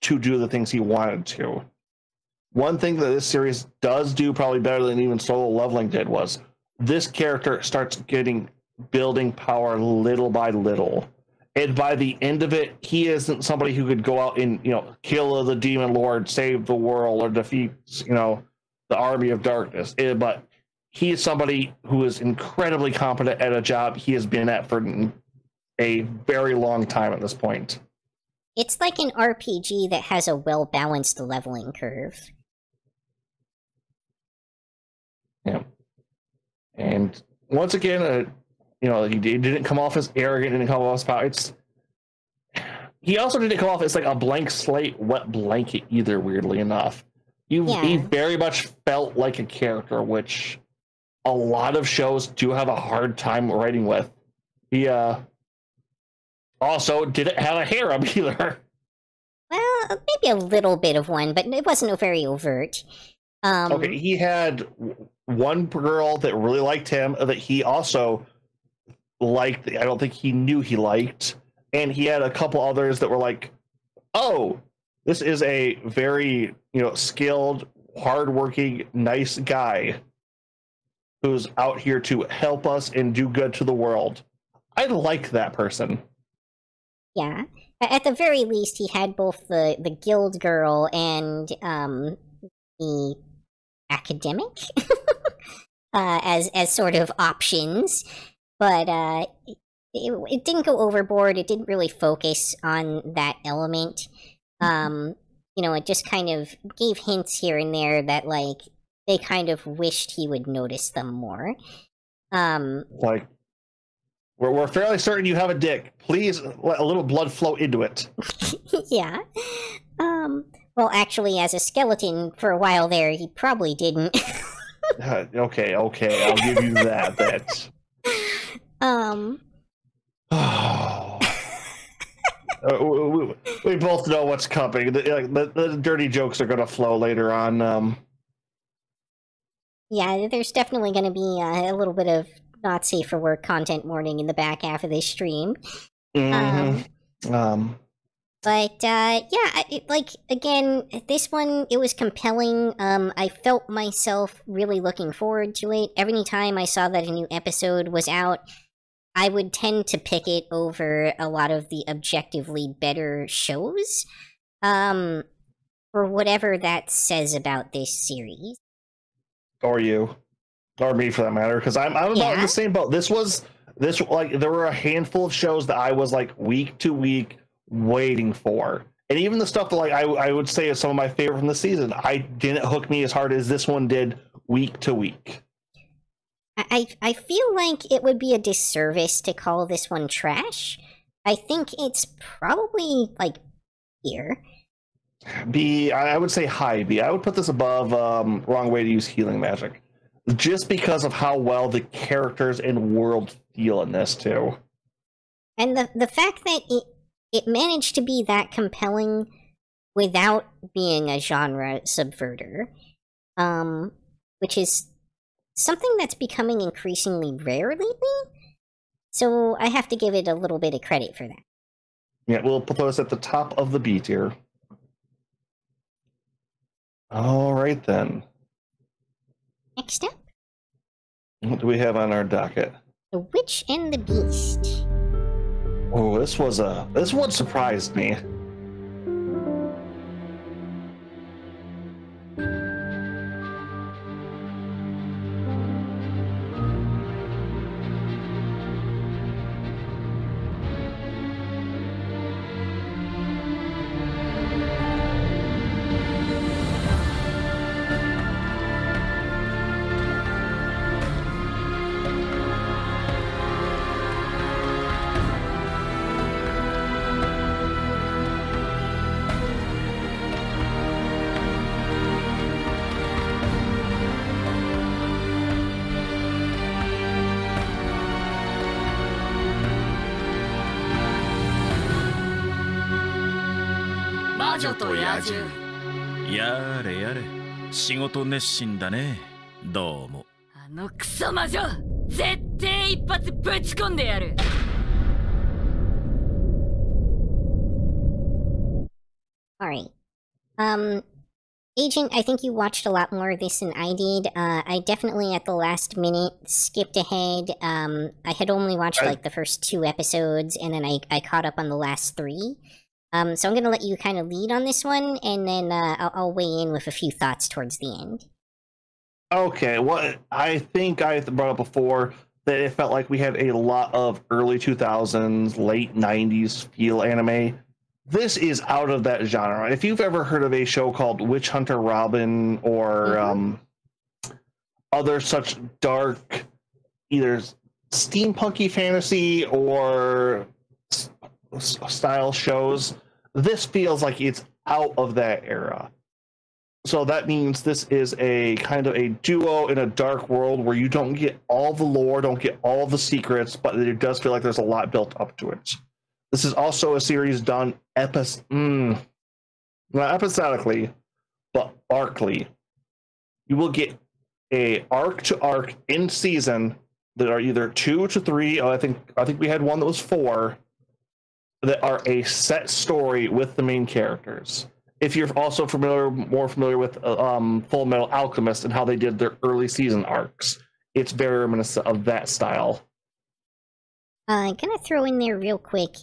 to do the things he wanted to. One thing that this series does do probably better than even Solo Leveling did was this character starts building power little by little. And by the end of it, he isn't somebody who could go out and, kill the demon lord, save the world, or defeat, the army of darkness. But he is somebody who is incredibly competent at a job he has been at for a very long time at this point. It's like an RPG that has a well-balanced leveling curve. Yeah. And once again, he didn't come off as arrogant, didn't come off as power. he also didn't come off as like a blank slate, wet blanket either. Weirdly enough, he very much felt like a character, which a lot of shows do have a hard time writing with. He also didn't have a harem either. Well, maybe a little bit of one, but it wasn't very overt. Okay, he had one girl that really liked him that he also liked. I don't think he knew he liked. And he had a couple others that were like, oh, this is a very, skilled, hardworking, nice guy who's out here to help us and do good to the world. I like that person. Yeah. At the very least, he had both the guild girl and the academic as sort of options. But it didn't go overboard. It didn't really focus on that element. It just kind of gave hints here and there that, like, they kind of wished he would notice them more. Like, we're fairly certain you have a dick. Please let a little blood flow into it. Yeah. Well, actually, as a skeleton for a while there, he probably didn't. Okay, I'll give you that. We both know what's coming. The dirty jokes are going to flow later on. Yeah, there's definitely going to be a little bit of not safe for work content warning in the back half of this stream. But again, this one, it was compelling. I felt myself really looking forward to it. Every time I saw that a new episode was out, I would tend to pick it over a lot of the objectively better shows. For whatever that says about this series. Or you. Or me, for that matter, because I'm about in the same boat. There were a handful of shows that I was like week to week waiting for, and even the stuff that I would say is some of my favorite from the season, I didn't hook me as hard as this one did week to week. I feel like it would be a disservice to call this one trash. I think it's probably like here. B, I would say high B. I would put this above Wrong Way to Use Healing Magic. Just because of how well the characters and world feel in this, too. And the fact that it managed to be that compelling without being a genre subverter, which is something that's becoming increasingly rare lately. So I have to give it a little bit of credit for that. Yeah, we'll put those at the top of the B tier. All right, then. Next up. What do we have on our docket? The Witch and the Beast. Oh, this one surprised me.やれやれ、仕事熱心だね。どうも。あのクソ魔女、絶対一発ぶち込んでやる。Alright. Agent, I think you watched a lot more of this than I did. I definitely, at the last minute, skipped ahead. I had only watched, the first 2 episodes, and then I caught up on the last 3. So I'm going to let you kind of lead on this one, and then I'll weigh in with a few thoughts towards the end. Okay, well, I think I brought up before that it felt like we had a lot of early 2000s, late 90s feel anime. This is out of that genre. If you've ever heard of a show called Witch Hunter Robin or other such dark, either steampunky fantasy or style shows, this feels like it's out of that era. So that means this is a kind of a duo in a dark world where you don't get all the lore, don't get all the secrets, but it does feel like there's a lot built up to it. This is also a series done not episodically, but arcly. You will get a arc to arc in season that are either 2 to 3. I think we had one that was 4 that are a set story with the main characters. If you're also more familiar with Full Metal Alchemist and how they did their early season arcs, it's very reminiscent of that style. I'm gonna throw in there real quick.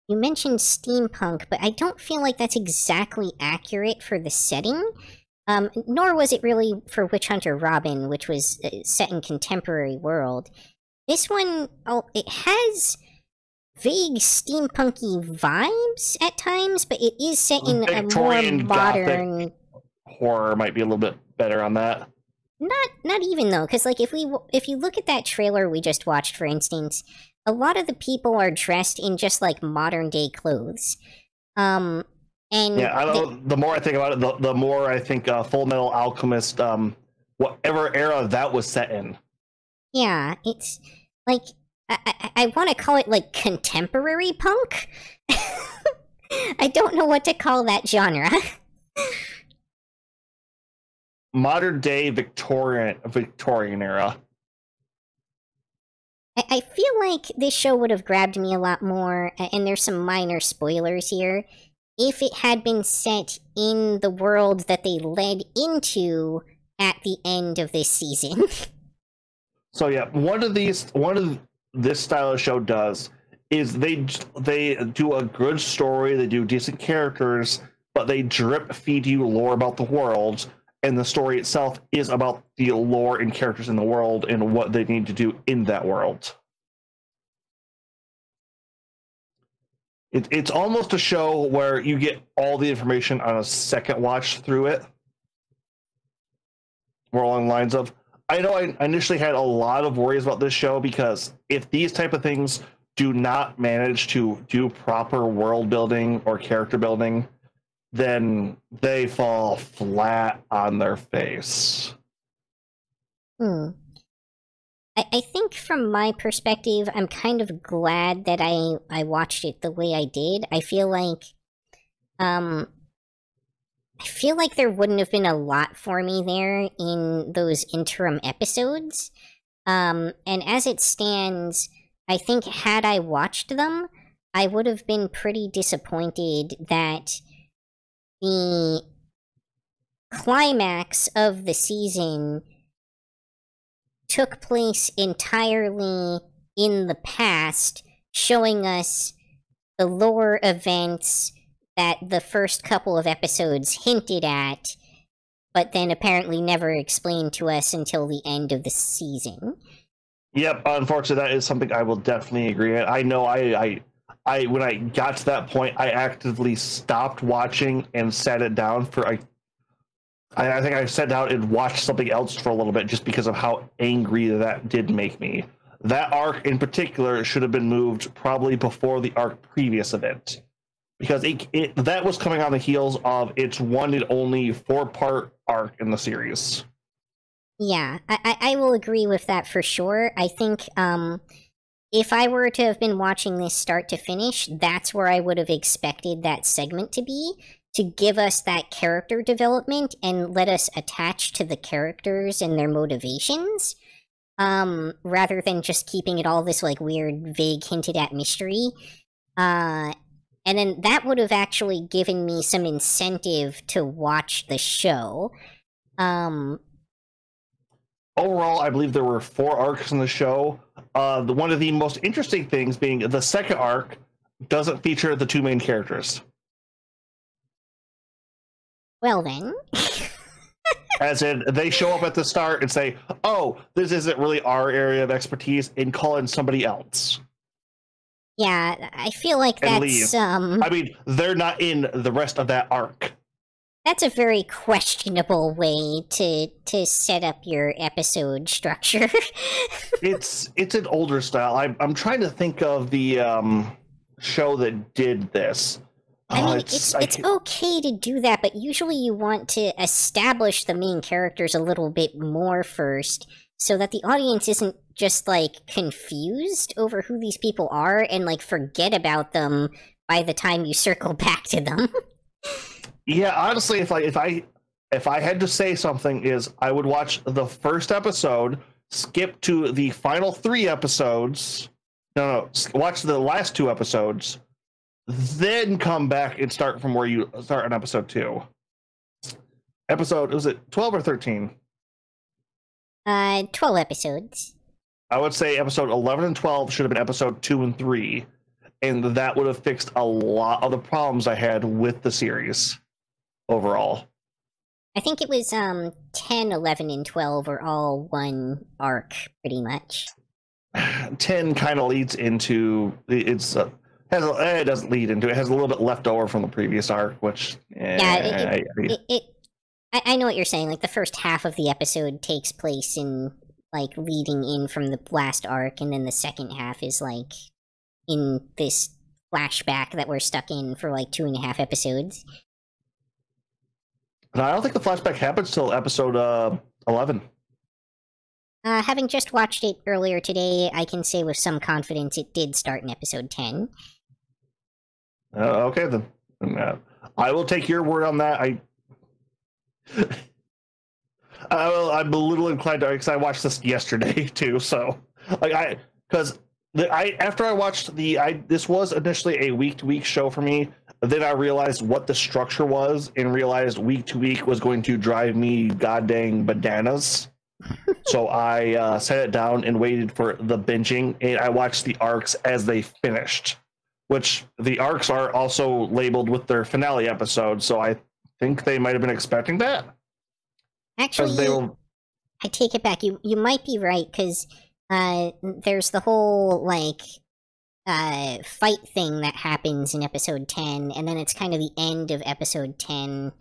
You mentioned steampunk, but I don't feel like that's exactly accurate for the setting. Nor was it really for Witch Hunter Robin, which was set in contemporary world. This one, it has vague steampunky vibes at times, but it is set in Victorian, a more modern Gothic horror. Might be a little bit better on that. Not even though, because like if you look at that trailer we just watched, for instance, a lot of the people are dressed in just like modern day clothes. And yeah, I don't. The more I think about it, the more I think Full Metal Alchemist, whatever era that was set in. Yeah, it's like I want to call it like contemporary punk. I don't know what to call that genre. Modern day Victorian era. I feel like this show would have grabbed me a lot more, and there's some minor spoilers here, if it had been set in the world that they led into at the end of this season. So yeah, one of this style of show does is they do a good story, they do decent characters, but they drip feed you lore about the world, and the story itself is about the lore and characters in the world and what they need to do in that world. It's almost a show where you get all the information on a second watch through it. More along the lines of, I know I initially had a lot of worries about this show because if these type of things do not manage to do proper world building or character building, then they fall flat on their face. I think from my perspective, I'm kind of glad that I watched it the way I did. I feel like there wouldn't have been a lot for me there in those interim episodes. And as it stands, I think had I watched them, I would have been pretty disappointed that the climax of the season took place entirely in the past, showing us the lore events that the first couple of episodes hinted at, but then apparently never explained to us until the end of the season. Yep, unfortunately, that is something I will definitely agree on. I know I when I got to that point, I actively stopped watching and sat it down for I think I sat down and watched something else for a little bit just because of how angry that did make me. That arc in particular should have been moved probably before the arc previous of it. Because that was coming on the heels of its one and only 4-part arc in the series. Yeah, I will agree with that for sure. I think if I were to have been watching this start to finish, that's where I would have expected that segment to be, to give us that character development and let us attach to the characters and their motivations, rather than just keeping it all this like weird, vague, hinted at mystery. And then that would have actually given me some incentive to watch the show. Overall, I believe there were 4 arcs in the show. One of the most interesting things being the second arc doesn't feature the 2 main characters. Well then. As in, they show up at the start and say, oh, this isn't really our area of expertise, and call in somebody else. Yeah, I feel like and that's, leave. I mean, they're not in the rest of that arc. That's a very questionable way to set up your episode structure. It's an older style. I'm trying to think of the show that did this. I mean, it's okay to do that, but usually you want to establish the main characters a little bit more first, so that the audience isn't just, like, confused over who these people are and, like, forget about them by the time you circle back to them. Yeah, honestly, if I had to say something, is I would watch the first episode, skip to the final 3 episodes. No, watch the last 2 episodes, then come back and start from where you start on episode 2. Was it 12 or 13? 12 episodes. I would say episode 11 and 12 should have been episode 2 and 3, and that would have fixed a lot of the problems I had with the series overall. I think it was 10, 11, and 12 are all one arc, pretty much. 10 kind of leads into it doesn't lead into it. Has a little bit left over from the previous arc, which I know what you're saying. Like, the first half of the episode takes place in, like, leading in from the last arc, and then the second half is, like, in this flashback that we're stuck in for, like, 2.5 episodes. But I don't think the flashback happens till episode 11. Having just watched it earlier today, I can say with some confidence it did start in episode 10. Okay, then. I will take your word on that. I'm a little inclined to, because I watched this yesterday too. So, like, after I watched this was initially a week-to-week show for me. Then I realized what the structure was, and realized week-to-week was going to drive me goddamn bananas. So I set it down and waited for the binging, and I watched the arcs as they finished, which the arcs are also labeled with their finale episode, so I think they might have been expecting that. Actually, I take it back. You might be right, because there's the whole, like, fight thing that happens in episode 10, and then it's kind of the end of episode 10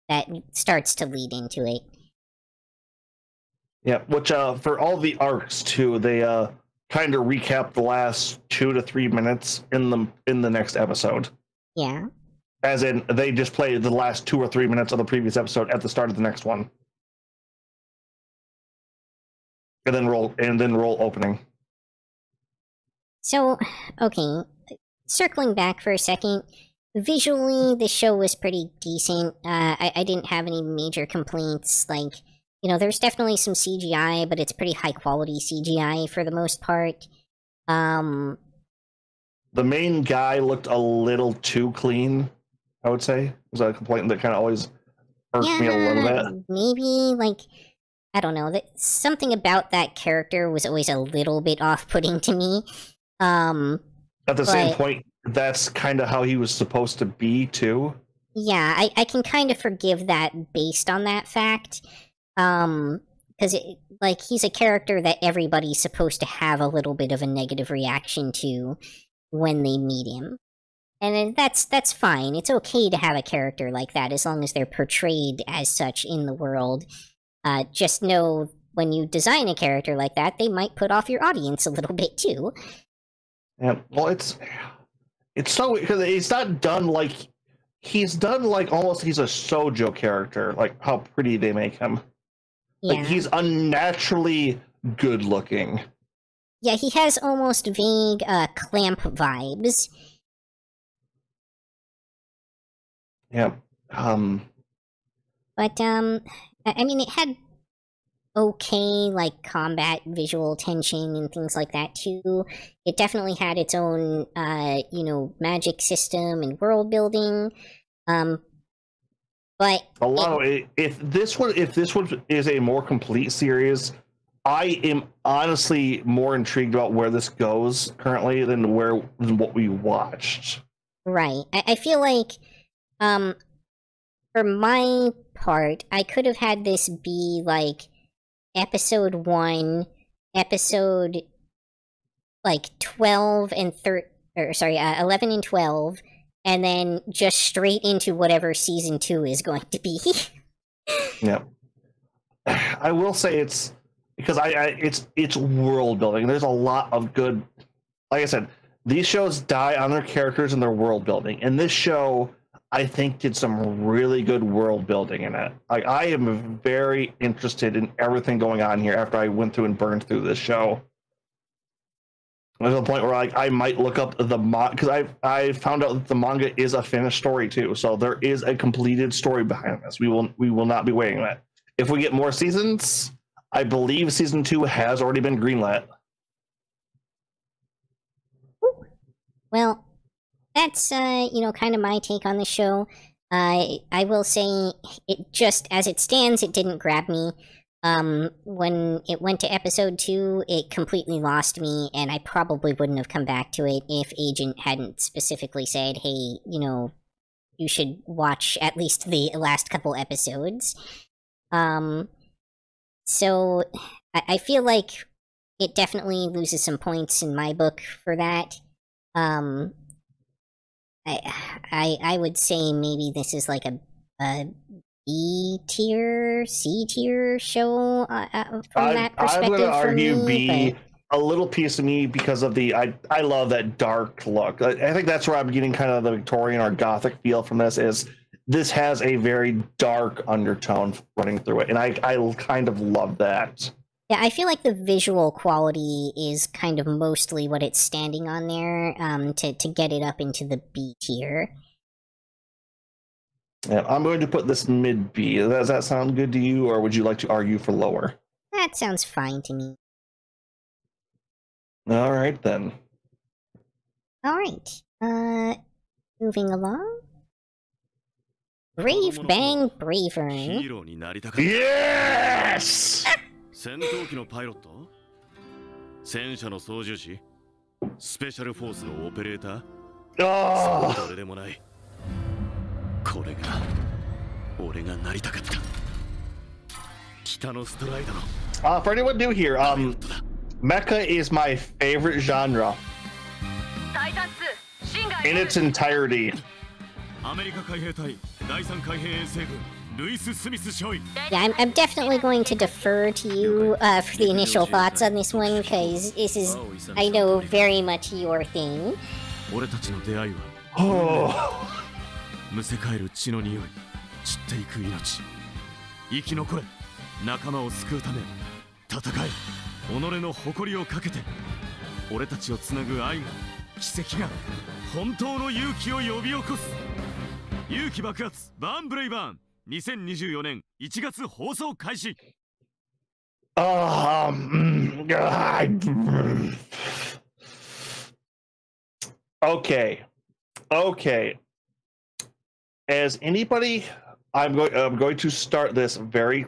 that starts to lead into it. Yeah, which for all the arcs too, they kind of recap the last 2 to 3 minutes in the next episode. Yeah. As in, they just play the last 2 or 3 minutes of the previous episode at the start of the next one, and then roll opening. So, okay, circling back for a second, visually the show was pretty decent. I didn't have any major complaints. Like, you know, there's definitely some CGI, but it's pretty high quality CGI for the most part. The main guy looked a little too clean, I would say. Was that a complaint that kind of always irked me a little bit? Maybe, like, I don't know, that something about that character was always a little bit off-putting to me. At the same point, that's kind of how he was supposed to be, too. Yeah, I can kind of forgive that based on that fact. Because, like, he's a character that everybody's supposed to have a little bit of a negative reaction to when they meet him. And that's fine. It's okay to have a character like that, as long as they're portrayed as such in the world. Just know, when you design a character like that, they might put off your audience a little bit, too. Yeah, well, it's so, because he's not done like, he's done like almost he's a shoujo character, like how pretty they make him. Yeah. Like, he's unnaturally good looking. Yeah, he has almost vague Clamp vibes. Yeah. But I mean, it had okay, like, combat visual tension and things like that too. It definitely had its own you know, magic system and world building. But a lot of it, if this one is a more complete series, I am honestly more intrigued about where this goes currently than what we watched. Right. I feel like for my part, I could have had this be like episode 1, episode like 12 and 11 and 12, and then just straight into whatever season 2 is going to be. Yeah, I will say it's because it's world building. There's a lot of good, like I said, these shows die on their characters and their world building. And this show, I think, did some really good world building in it. Like, I am very interested in everything going on here after I went through and burned through this show. There's a point where I might look up the manga, because I found out that the manga is a finished story too. So there is a completed story behind this. We will not be waiting on it. If we get more seasons, I believe season 2 has already been greenlit. Well, that's kind of my take on the show. I will say, it just as it stands, it didn't grab me. When it went to episode 2, it completely lost me, and I probably wouldn't have come back to it if Agent hadn't specifically said, hey, you should watch at least the last couple episodes. So I feel like it definitely loses some points in my book for that. I would say maybe this is like a B-tier, C-tier show from that perspective. I'm going to argue me, B, a little piece of me, because of the I love that dark look. I think that's where I'm getting kind of the Victorian or Gothic feel from this. Is this has a very dark undertone running through it, and I kind of love that. Yeah, I feel like the visual quality is kind of mostly what it's standing on there, to get it up into the B tier. Yeah, I'm going to put this mid B. Does that sound good to you, or would you like to argue for lower? That sounds fine to me. All right, then. All right. Moving along. Brave Bang Braver. Yes! 戦闘機のパイロット、戦車の操縦士、スペシャルフォースのオペレーター、それでもない。これが俺がなりたかった。北のストライドの。For anyone new here, mecha is my favorite genre in its entirety. アメリカ海兵隊第3海兵衛星軍。Yeah, I'm definitely going to defer to you for the initial thoughts on this one, because this is, I know, very much your thing. 俺たちの出会いは、むせ返る血の匂い、散っていく命。生き残れ、仲間を救うため、戦え、己の誇りをかけて、俺たちをつなぐ愛が、奇跡が、本当の勇気を呼び起こす。勇気爆発、バーンブレイバーン。2024年1月放送開始。Okay. As anybody, I'm going to start this very,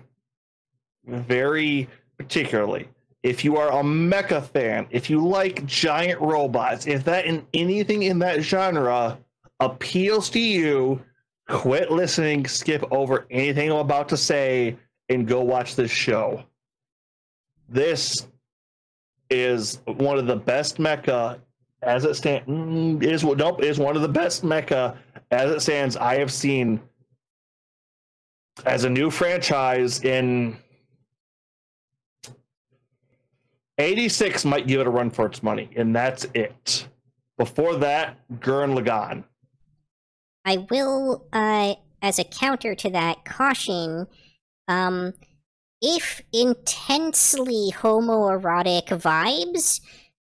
very particularly. If you are a mecha fan, if you like giant robots, if that in anything in that genre appeals to you, quit listening, skip over anything I'm about to say, and go watch this show. This is one of the best mecha as it stands. Is one of the best mecha as it stands I have seen as a new franchise in 86. Might give it a run for its money, and that's it. Before that, Gurren Lagann. I will, as a counter to that, caution, if intensely homoerotic vibes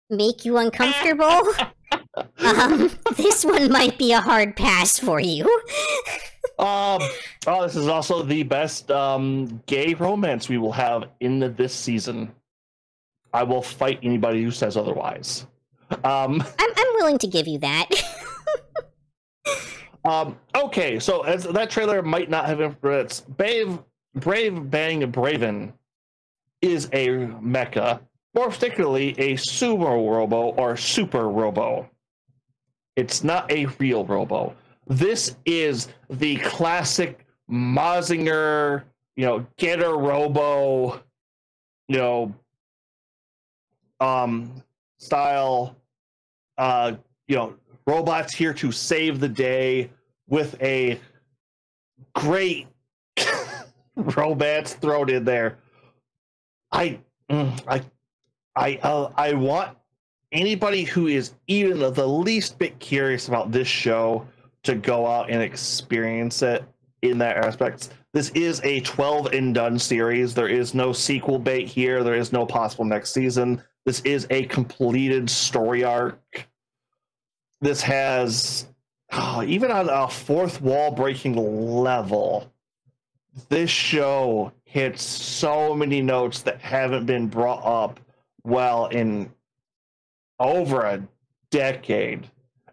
make you uncomfortable, this one might be a hard pass for you. This is also the best gay romance we will have in this season. I will fight anybody who says otherwise. I'm willing to give you that. Okay, so as that trailer might not have influenced, Brave Bang Braven is a mecha, more particularly a sumo robo or super robo. It's not a real robo. This is the classic Mazinger, Getter robo, style, robots here to save the day with a great romance thrown in there. I want anybody who is even the least bit curious about this show to go out and experience it in that aspect. This is a 12 and done series. There is no sequel bait here. There is no possible next season. This is a completed story arc. This has, even on a fourth wall breaking level, this show hits so many notes that haven't been brought up well in over a decade,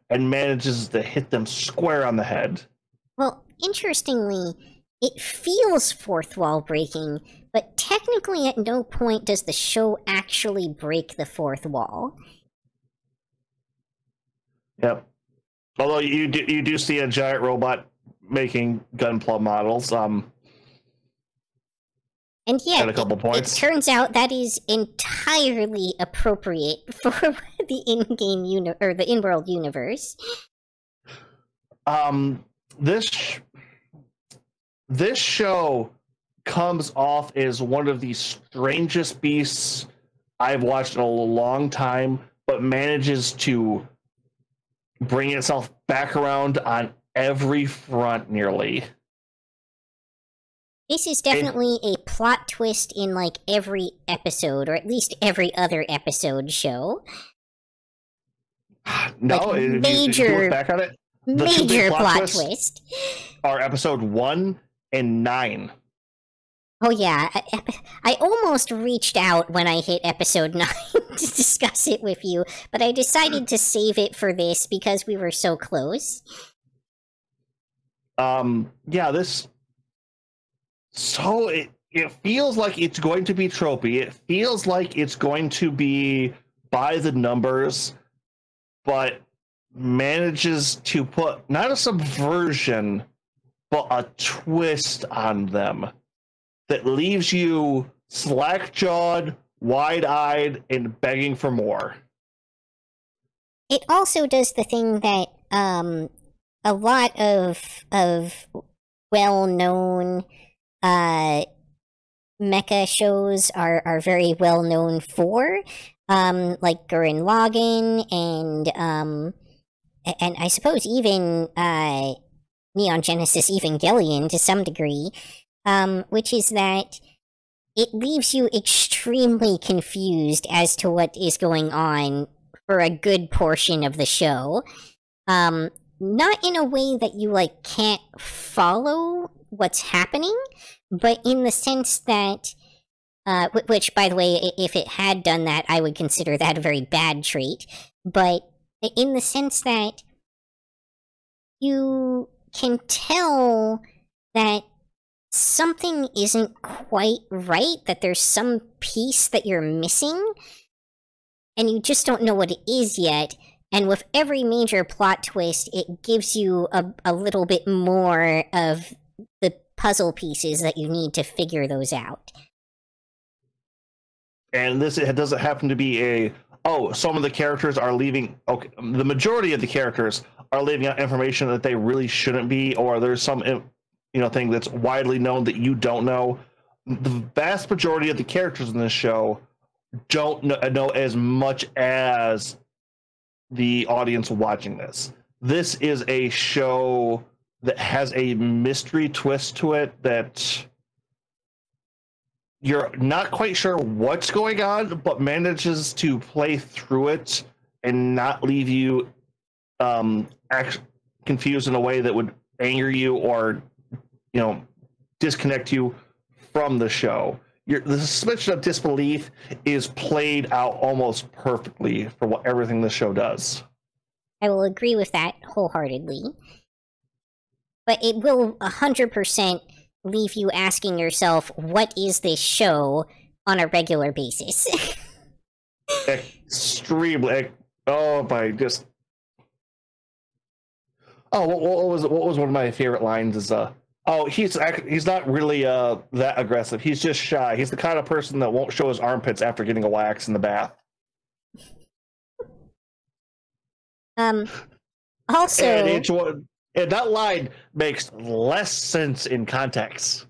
and manages to hit them square on the head. Well, interestingly, it feels fourth wall breaking, but technically at no point does the show actually break the fourth wall. Yep. Although you do see a giant robot making Gunpla models. And yeah, a couple points. It turns out that is entirely appropriate for the in-game or the in-world universe. This show comes off as one of the strangest beasts I've watched in a long time, but manages to bring itself back around on every front nearly. This is definitely a plot twist in like every episode, or at least every other episode show. No, like, if you look back on it, the major plot twist are episode 1 and 9. Oh yeah, I almost reached out when I hit episode 9 to discuss it with you, but I decided to save it for this because we were so close. Yeah, this... So it feels like it's going to be tropey. It feels like it's going to be by the numbers, but manages to put not a subversion, but a twist on them that leaves you slack-jawed, wide-eyed, and begging for more. It also does the thing that a lot of well-known mecha shows are very well known for, like Gurren Lagann and I suppose even Neon Genesis Evangelion to some degree, which is that it leaves you extremely confused as to what is going on for a good portion of the show. Not in a way that you like can't follow what's happening, but in the sense that, which, by the way, if it had done that, I would consider that a very bad trait, but in the sense that you can tell that something isn't quite right, that there's some piece that you're missing, and you just don't know what it is yet. And with every major plot twist, it gives you a little bit more of the puzzle pieces that you need to figure those out. And this, it doesn't happen to be some of the characters are leaving, okay, the majority of the characters are leaving out information that they really shouldn't be, or there's some, thing that's widely known that you don't know. The vast majority of the characters in this show don't know as much as the audience watching this. This is a show that has a mystery twist to it that you're not quite sure what's going on, but manages to play through it and not leave you confused in a way that would anger you or, disconnect you from the show. The suspension of disbelief is played out almost perfectly for everything the show does. I will agree with that wholeheartedly. But it will 100% leave you asking yourself, what is this show, on a regular basis? Extremely. What was one of my favorite lines is he's not really that aggressive. He's just shy. He's the kind of person that won't show his armpits after getting a wax in the bath. Also, and that line makes less sense in context.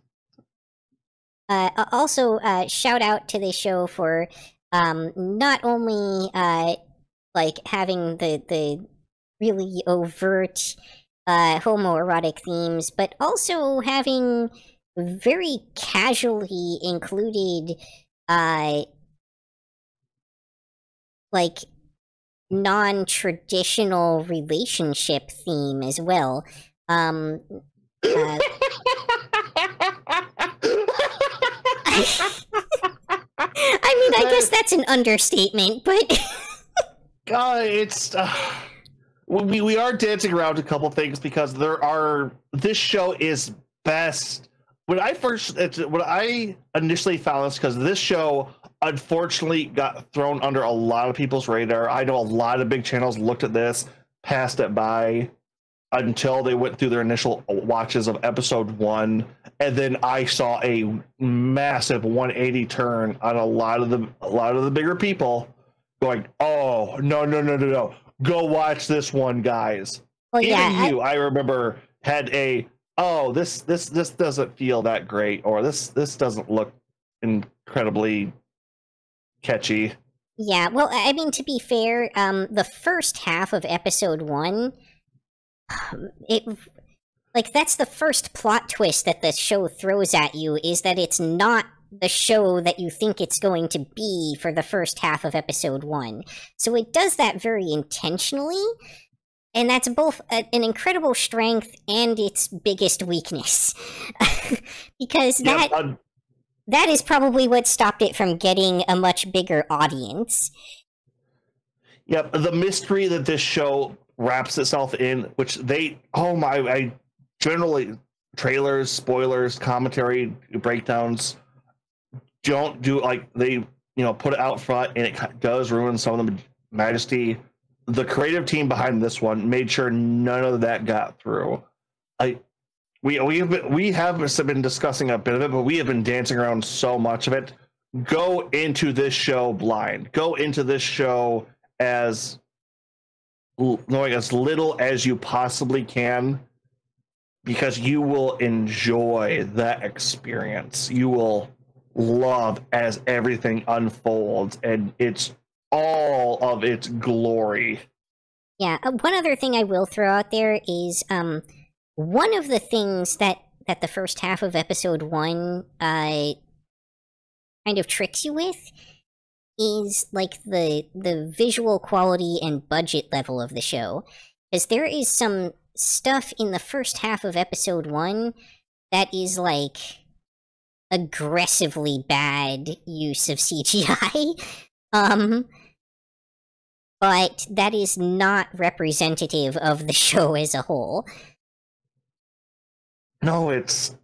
Also, shout out to the show for not only like having the really overt homoerotic themes, but also having very casually included like non-traditional relationship theme as well. I mean, I guess that's an understatement, but it's we are dancing around a couple things because this show is best. When I initially found this, because this show unfortunately got thrown under a lot of people's radar. I know a lot of big channels looked at this, passed it by until they went through their initial watches of episode 1, and then I saw a massive 180 turn on a lot of the bigger people going, "Oh, no. Go watch this one, guys." well, Even yeah, I remember had this doesn't feel that great, or this doesn't look incredibly catchy. yeah. Well, I mean, to be fair, the first half of episode 1, that's the first plot twist that the show throws at you, is that it's not the show that you think it's going to be for the first half of episode 1. So it does that very intentionally, and that's both an incredible strength and its biggest weakness. Because that is probably what stopped it from getting a much bigger audience. Yep, the mystery that this show wraps itself in, which I generally, trailers, spoilers, commentary, breakdowns don't do, like, they put it out front, and it does ruin some of the majesty. The creative team behind this one made sure none of that got through. We have been discussing a bit of it, but we have been dancing around so much of it. Go into this show blind. Go into this show as knowing as little as you possibly can, because you will enjoy that experience. You will love as everything unfolds, and it's all of its glory. Yeah, one other thing I will throw out there is one of the things that the first half of episode 1 kind of tricks you with is like the visual quality and budget level of the show, because there is some stuff in the first half of episode 1 that is like aggressively bad use of CGI. But that is not representative of the show as a whole. No, it's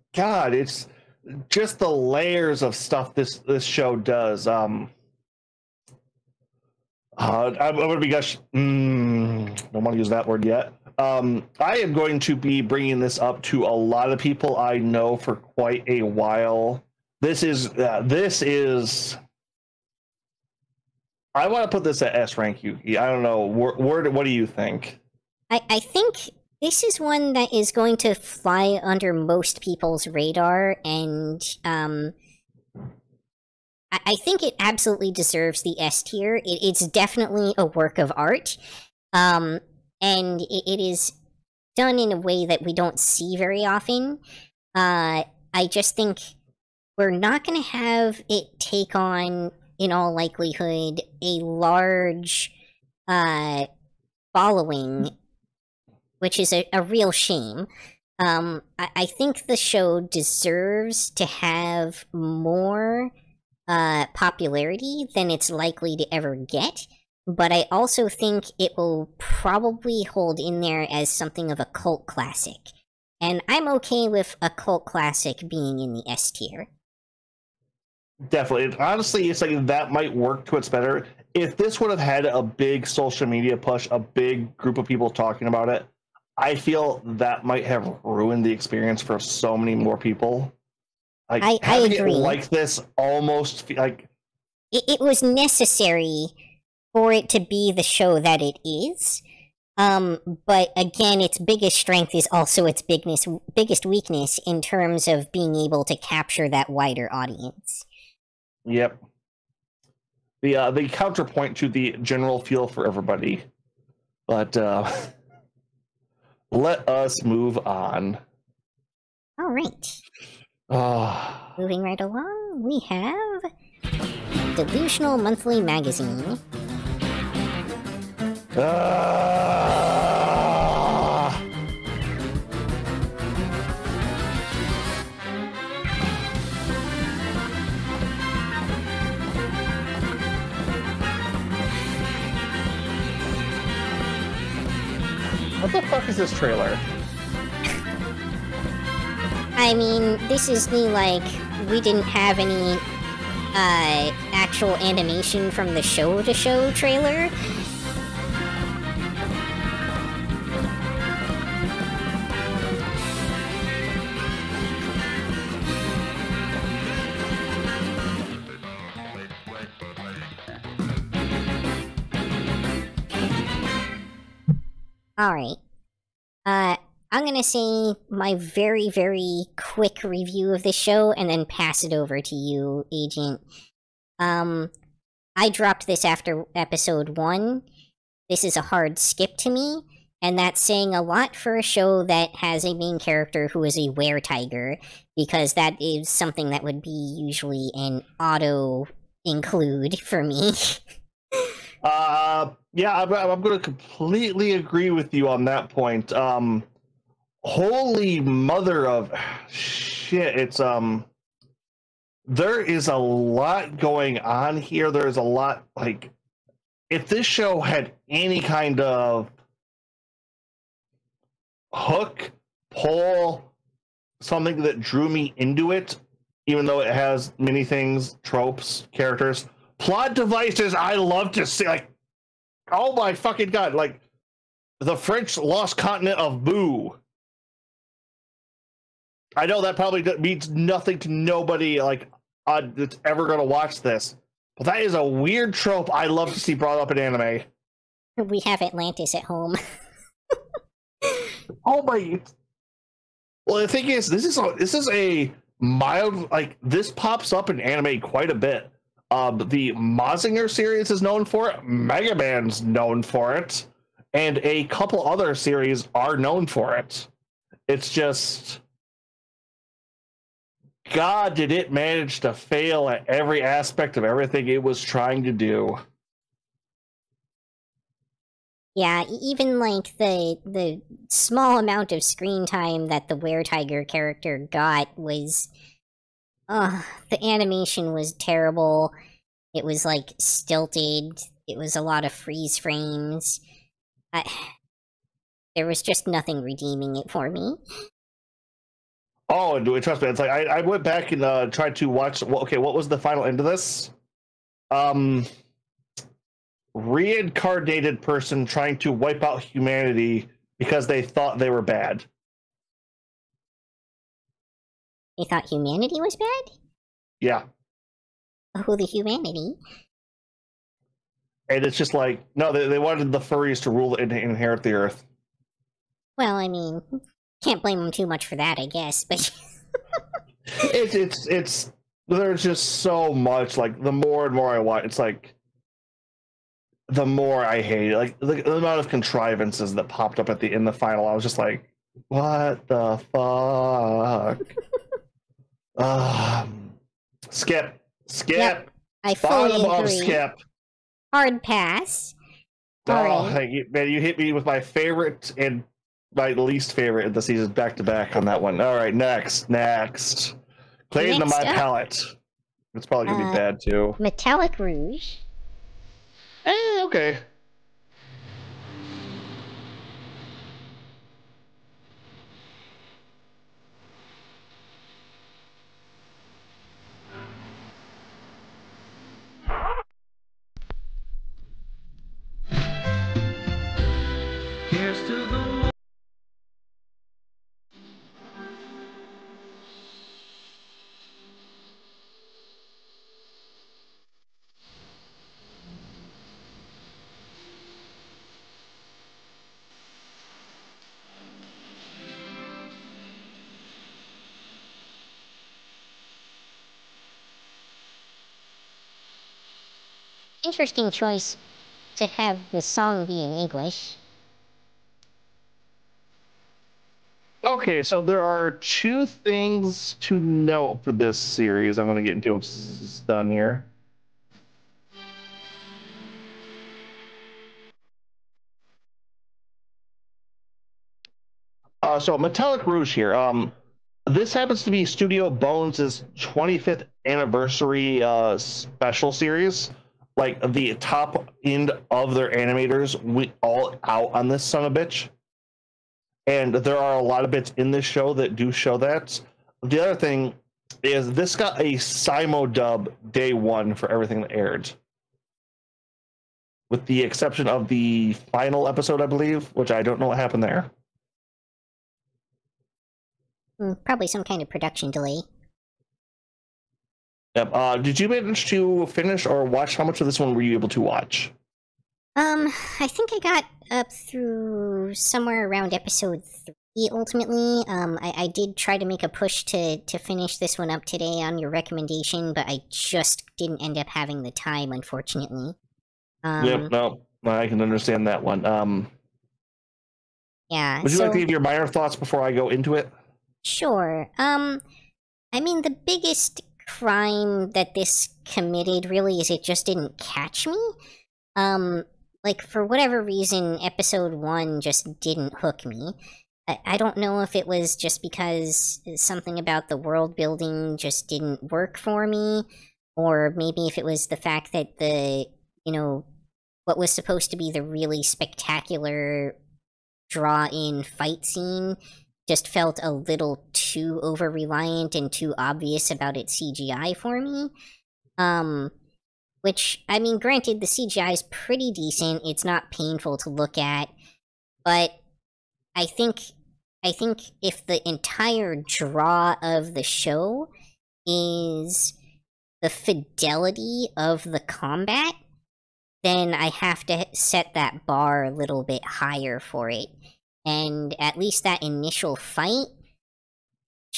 just the layers of stuff this show does. I'm gonna be don't want to use that word yet. I am going to be bringing this up to a lot of people I know for quite a while. This is I want to put this at S rank, Yuki. I don't know. What do you think? I think this is one that is going to fly under most people's radar, and I think it absolutely deserves the S tier. It's definitely a work of art, and it is done in a way that we don't see very often. I just think we're not going to have it take on, in all likelihood, a large following, which is a real shame. I think the show deserves to have more popularity than it's likely to ever get, but I also think it will probably hold in there as something of a cult classic. And I'm okay with a cult classic being in the S tier. Definitely. Honestly, it's like that might work to its better. If this would have had a big social media push, a big group of people talking about it, I feel that might have ruined the experience for so many more people. Like, I agree. It like this almost like it was necessary for it to be the show that it is. But again, its biggest strength is also its biggest weakness in terms of being able to capture that wider audience. Yep. the counterpoint to the general feel for everybody. But let us move on. All right. Oh. Moving right along, we have Delusional Monthly Magazine. What the fuck is this trailer? I mean, this is the, like, we didn't have any, actual animation from the show-to-show trailer. Alright. I'm gonna say my very, very quick review of the show and then pass it over to you, Agent. I dropped this after episode 1. This is a hard skip to me, and that's saying a lot for a show that has a main character who is a were-tiger, because that is something that would be usually an auto-include for me. Yeah, I'm going to completely agree with you on that point. Holy mother of shit, it's there is a lot going on here. There is a lot, like, if this show had any kind of hook, pull, something that drew me into it, even though it has many things, tropes, characters, plot devices I love to see, like, oh my fucking god, like, the French lost continent of Boo. I know that probably means nothing to nobody, like, that's ever going to watch this. But that is a weird trope I love to see brought up in anime. We have Atlantis at home. Oh my... Well, the thing is, this is a mild, like, this pops up in anime quite a bit. The Mazinger series is known for it, Mega Man's known for it, and a couple other series are known for it. It's just... God, did it manage to fail at every aspect of everything it was trying to do. Yeah, even, like, the small amount of screen time that the were-tiger character got was... the animation was terrible. It was, like, stilted. It was a lot of freeze frames. There was just nothing redeeming it for me. Oh, trust me, it's like I went back and tried to watch. Well, okay, what was the final end of this? Reincarnated person trying to wipe out humanity because they thought they were bad. They thought humanity was bad? Yeah. Oh, the humanity. And it's just like, no, they wanted the furries to rule and inherit the earth. Well, I mean, can't blame them too much for that, I guess, but... it's there's just so much, like, the more and more I watch, it's like, the more I hate it. Like, the amount of contrivances that popped up in the final, I was just like, what the fuck? Skip. Yep, I fully agree. Skip. Hard pass. Oh, right. Man, you hit me with my favorite and my least favorite of the season back to back on that one. All right, next. Played into my palette. It's probably gonna be bad too. Metallic Rouge. Okay. Here's to the Interesting choice to have the song be in English. Okay, so there are two things to note for this series. I'm going to get into done here. So Metallic Rouge here. This happens to be Studio Bones' 25th anniversary special series. Like the top end of their animators, we all out on this son of a bitch. And there are a lot of bits in this show that do show that. The other thing is this got a Simo dub day one for everything that aired. With the exception of the final episode, I believe, which I don't know what happened there. Probably some kind of production delay. Yep. Did you manage to finish or watch? How much of this one were you able to watch? I think I got up through somewhere around episode 3 ultimately. I did try to make a push to finish this one up today on your recommendation, but I just didn't end up having the time, unfortunately. Yep, no, I can understand that one. Yeah. Would you like to give your minor thoughts before I go into it? Sure. I mean, the biggest crime that this committed really is it just didn't catch me. Like, for whatever reason, episode 1 just didn't hook me. I don't know if it was just because something about the world building just didn't work for me, or maybe if it was the fact that what was supposed to be the really spectacular draw-in fight scene just felt a little too over-reliant and too obvious about its CGI for me. Which, I mean, granted, the CGI is pretty decent. It's not painful to look at, but I think if the entire draw of the show is the fidelity of the combat, then I have to set that bar a little bit higher for it. And at least that initial fight,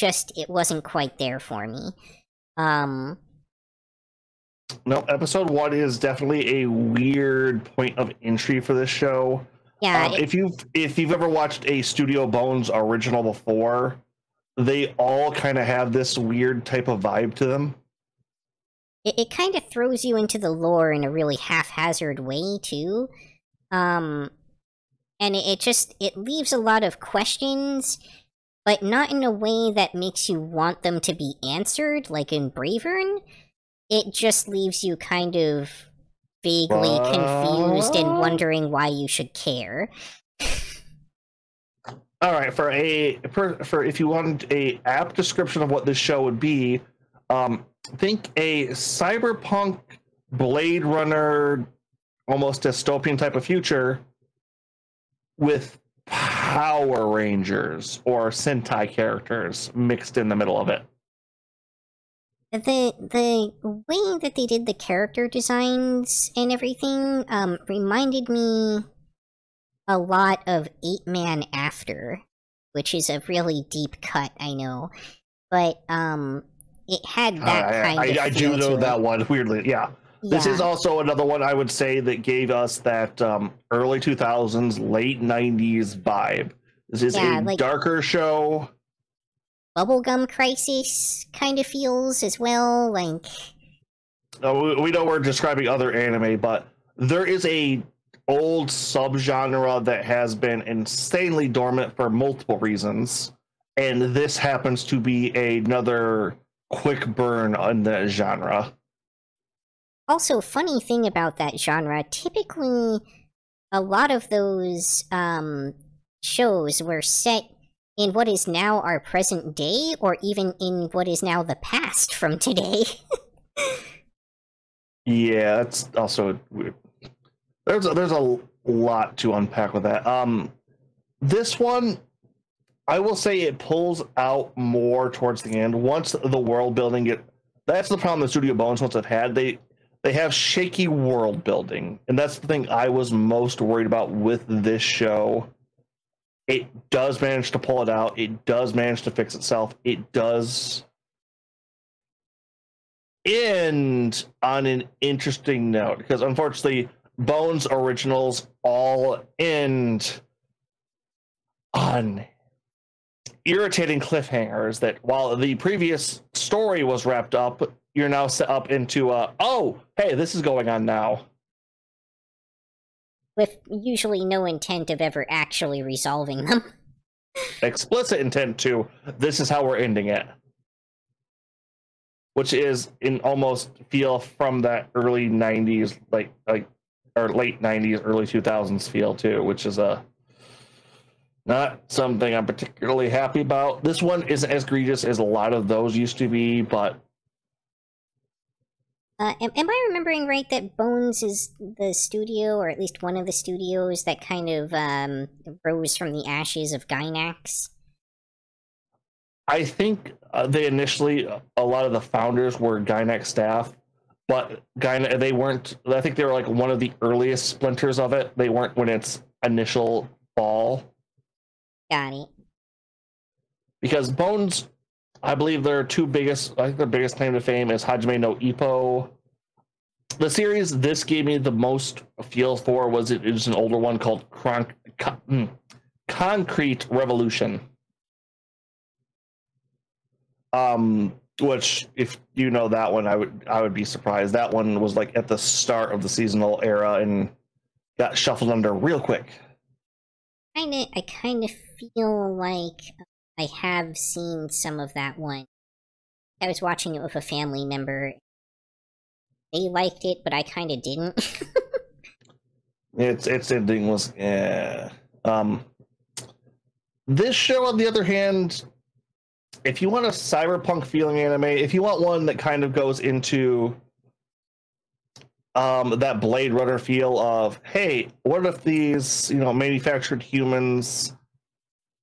it wasn't quite there for me. No, episode 1 is definitely a weird point of entry for this show. Yeah. If you've ever watched a Studio Bones original before, they all kind of have this weird type of vibe to them. It kind of throws you into the lore in a really haphazard way, too. And it leaves a lot of questions, but not in a way that makes you want them to be answered, like in Bravern. It just leaves you kind of vaguely confused and wondering why you should care. All right, for if you want a apt description of what this show would be, think a cyberpunk Blade Runner, almost dystopian type of future with Power Rangers or Sentai characters mixed in the middle of it. The way that they did the character designs and everything reminded me a lot of 8-Man After, which is a really deep cut, I know, but it had that kind of I do know that one, weirdly, yeah. This is also another one I would say that gave us that early 2000s, late 90s vibe. This is a darker show. Bubblegum Crisis kind of feels as well, like... We know we're describing other anime, but there is a old subgenre that has been insanely dormant for multiple reasons, and this happens to be another quick burn on that genre. Also, funny thing about that genre, typically a lot of those shows were set in what is now our present day, or even in what is now the past from today. Yeah, that's also weird. There's a lot to unpack with that. This one, I will say it pulls out more towards the end. Once the world building that's the problem the Studio Bones once have had. They have shaky world building, and that's the thing I was most worried about with this show. It does manage to pull it out. It does manage to fix itself. It end on an interesting note, because unfortunately Bones originals all end on irritating cliffhangers that while the previous story was wrapped up, you're now set up into oh, hey, this is going on now. With usually no intent of ever actually resolving them. Explicit intent to, this is how we're ending it. Which is in almost feel from that early 90s, like or late 90s, early 2000s feel too, which is not something I'm particularly happy about. This one isn't as egregious as a lot of those used to be, but am I remembering right that Bones is the studio, or at least one of the studios, that kind of rose from the ashes of Gainax? I think they initially, a lot of the founders were Gainax staff, but they weren't, I think they were like one of the earliest splinters of it. They weren't when its initial fall. Got it. Because Bones, I believe their biggest claim to fame is Hajime no Ippo. The series this gave me the most feel for was it is an older one called Concrete Revolution. Which, if you know that one, I would be surprised. That one was like at the start of the seasonal era and got shuffled under real quick. I kind of feel like I have seen some of that one. I was watching it with a family member. They liked it, but I kind of didn't. Its ending was this show, on the other hand, if you want a cyberpunk feeling anime, if you want one that kind of goes into that Blade Runner feel of, hey, what if these, manufactured humans,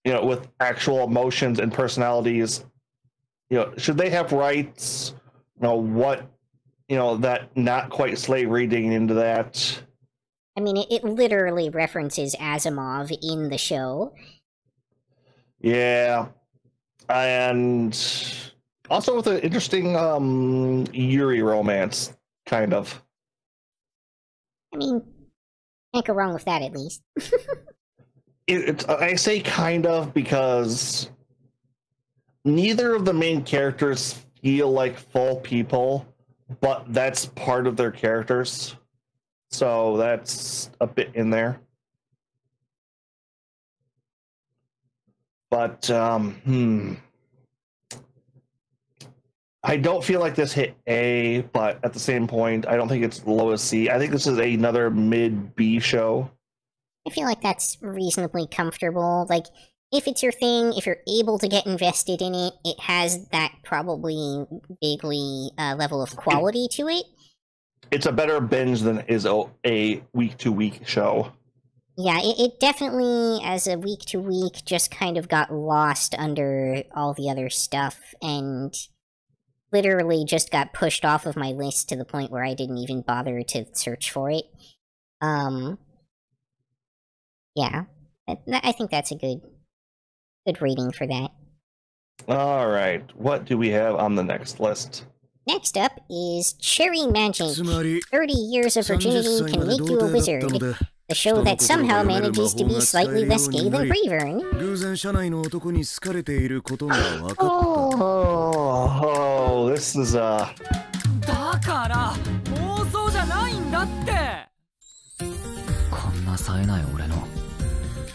with actual emotions and personalities, should they have rights? That not quite slavery digging into that. I mean, it literally references Asimov in the show. Yeah. And also with an interesting Yuri romance, kind of. I mean, can't go wrong with that, at least. I say kind of because neither of the main characters feel like full people, but that's part of their characters. So that's a bit in there. But, I don't feel like this hit A, but at the same point, I don't think it's low as C. I think this is another mid-B show. I feel like that's reasonably comfortable. Like, if it's your thing, if you're able to get invested in it, it has that probably vaguely level of quality to it. It's a better binge than is a week-to-week show. Yeah, it definitely, as a week-to-week, just kind of got lost under all the other stuff, and literally just got pushed off of my list to the point where I didn't even bother to search for it. Yeah, I think that's a good rating for that. All right, what do we have on the next list? Next up is Cherry Magic. 30 years of virginity can make you a wizard. The show that somehow manages to be slightly less gay than Brevern. Oh, this is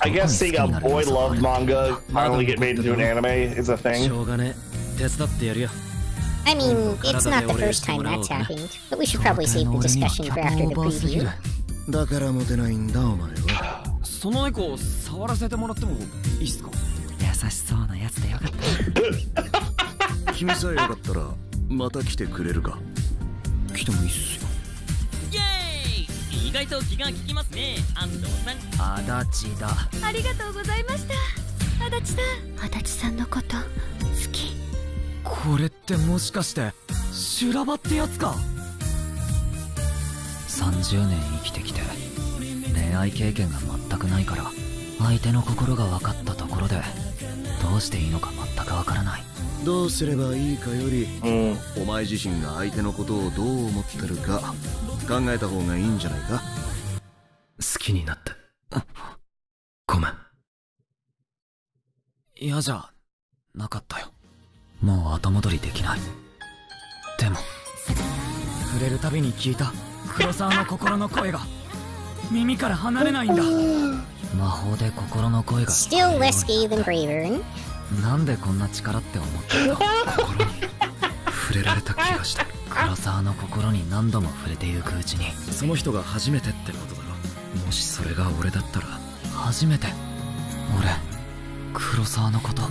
I guess seeing a boy love manga finally get made into an anime is a thing. I mean, it's not the first time that's happened, but we should probably save the discussion for after the preview. だからモテないんだお前は。その猫触らせてもらってもいいっすか？優しそうなやつでよかった。君さえよかったらまた来てくれるか？来てもいいっすよ。イエーイ！意外と気が利きますね、安藤さん。足立だ。ありがとうございました。足立さん。足立さんのこと好き。これってもしかして修羅場ってやつか？30年生きてきて恋愛経験が全くないから相手の心が分かったところでどうしていいのか全く分からない。どうすればいいかより、お前自身が相手のことをどう思ってるか考えた方がいいんじゃないか。好きになった。ごめん。嫌じゃなかったよ。もう後戻りできない。でも触れるたびに聞いた黒沢の心の声が耳から離れないんだ。魔法で心の声が Still less gay than Bravern. なんでこんな力って思ってた。心に触れられた気がした。黒沢の心に何度も触れていくうちに、その人が初めてってことだろ。もしそれが俺だったら、初めて俺黒沢のこと。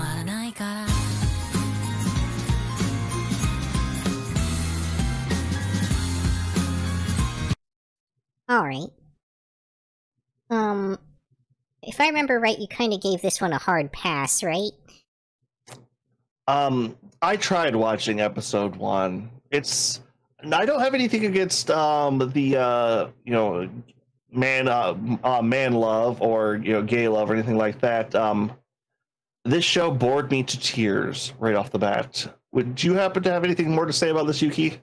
Alright. If I remember right, you kind of gave this one a hard pass, right? I tried watching episode 1. I don't have anything against the man love or gay love or anything like that. This show bored me to tears right off the bat. Would you happen to have anything more to say about this, Yuki?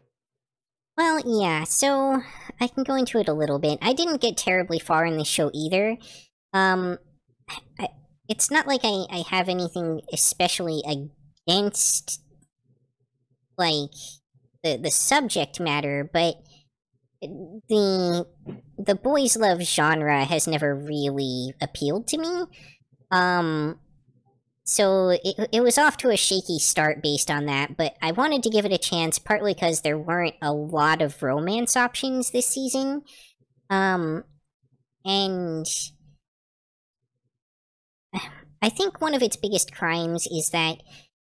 Well, yeah, so I can go into it a little bit. I didn't get terribly far in the show either. It's not like I have anything especially against, like, the subject matter, but the boys love genre has never really appealed to me. So it was off to a shaky start based on that, but I wanted to give it a chance, partly because there weren't a lot of romance options this season. And I think one of its biggest crimes is that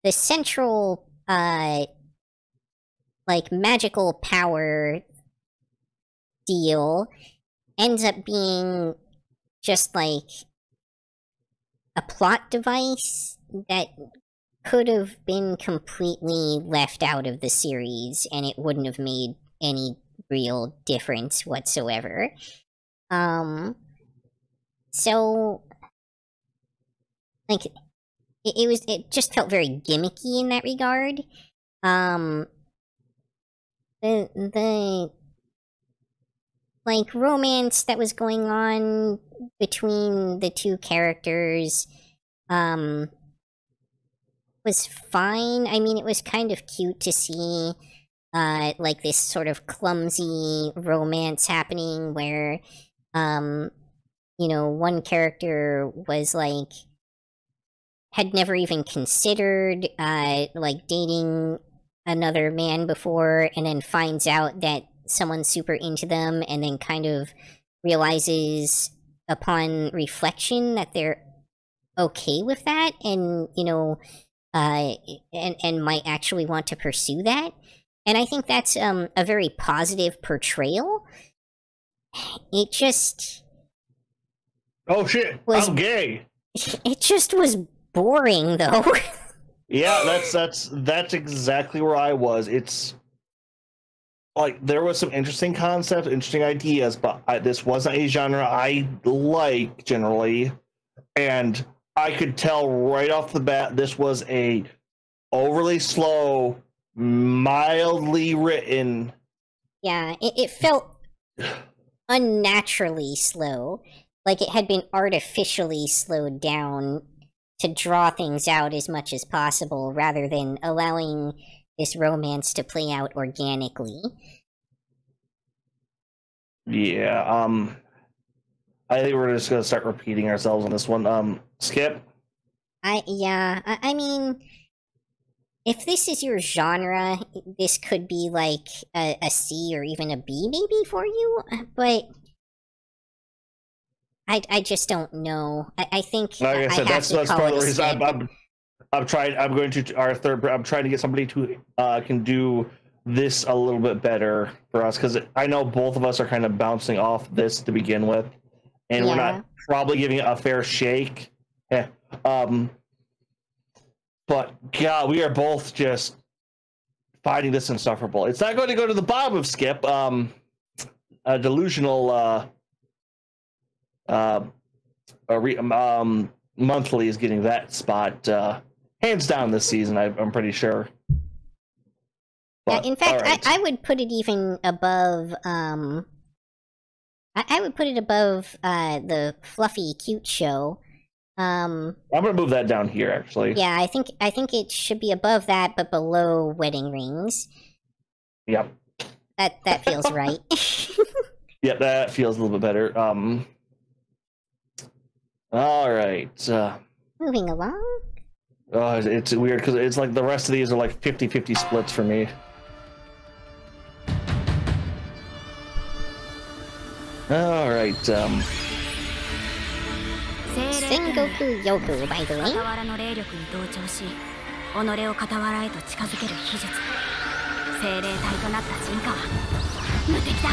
the central, like, magical power deal ends up being just, like, a plot device that could have been completely left out of the series, and it wouldn't have made any real difference whatsoever. So, like, it just felt very gimmicky in that regard. The like, romance that was going on between the two characters, was fine. I mean, it was kind of cute to see, like, this sort of clumsy romance happening where, one character was, like, had never even considered, like, dating another man before, and then finds out that someone's super into them, and then kind of realizes upon reflection that they're okay with that, and, and might actually want to pursue that. And I think that's a very positive portrayal. It just... Oh shit, I'm gay! It just was boring, though. Yeah, that's exactly where I was. It's... like, there was some interesting concepts, interesting ideas, but this wasn't a genre I like, generally. And I could tell right off the bat this was a overly slow, mildly written... Yeah, it felt unnaturally slow. Like it had been artificially slowed down to draw things out as much as possible, rather than allowing this romance to play out organically. Yeah, I think we're just gonna start repeating ourselves on this one. Skip? I mean, if this is your genre, this could be like a C or even a B maybe for you, but I just don't know. I think, like I said, that's part of the reason I'm trying to get somebody to can do this a little bit better for us, because I know both of us are kind of bouncing off this to begin with, and we're not probably giving it a fair shake. But God, we are both just finding this insufferable. It's not going to go to the bottom of Skip. A delusional monthly is getting that spot. hands down this season. I'm pretty sure. But, in fact, right. I would put it even above. I would put it above the fluffy, cute show. I'm gonna move that down here, actually. Yeah, I think it should be above that, but below Wedding Rings. Yep. That feels right. Yeah, that feels a little bit better. All right. Moving along. Oh, it's weird because it's like the rest of these are like 50-50 splits for me. All right. Sengoku Yoku, by the way. 己を傍らへと近づける秘術精霊体となった進化は無敵だ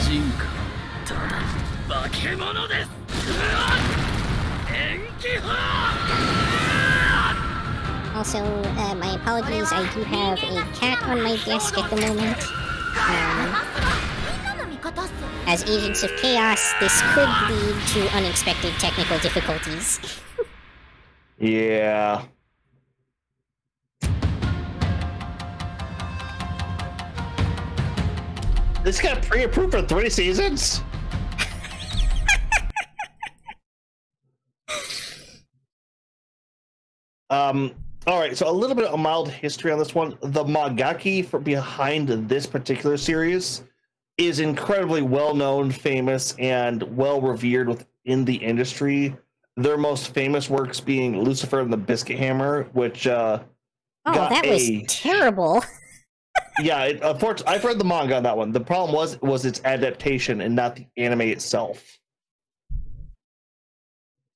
進化ただ化け物です延期派 Also, my apologies, I do have a cat on my desk at the moment. As agents of chaos, this could lead to unexpected technical difficulties. Yeah. This got pre-approved for 3 seasons? All right, so a little bit of a mild history on this one. The mangaka for behind this particular series is incredibly well-known, famous, and well-revered within the industry. Their most famous works being Lucifer and the Biscuit Hammer, which that was terrible. Yeah, unfortunately, I've read the manga on that one. The problem was its adaptation and not the anime itself.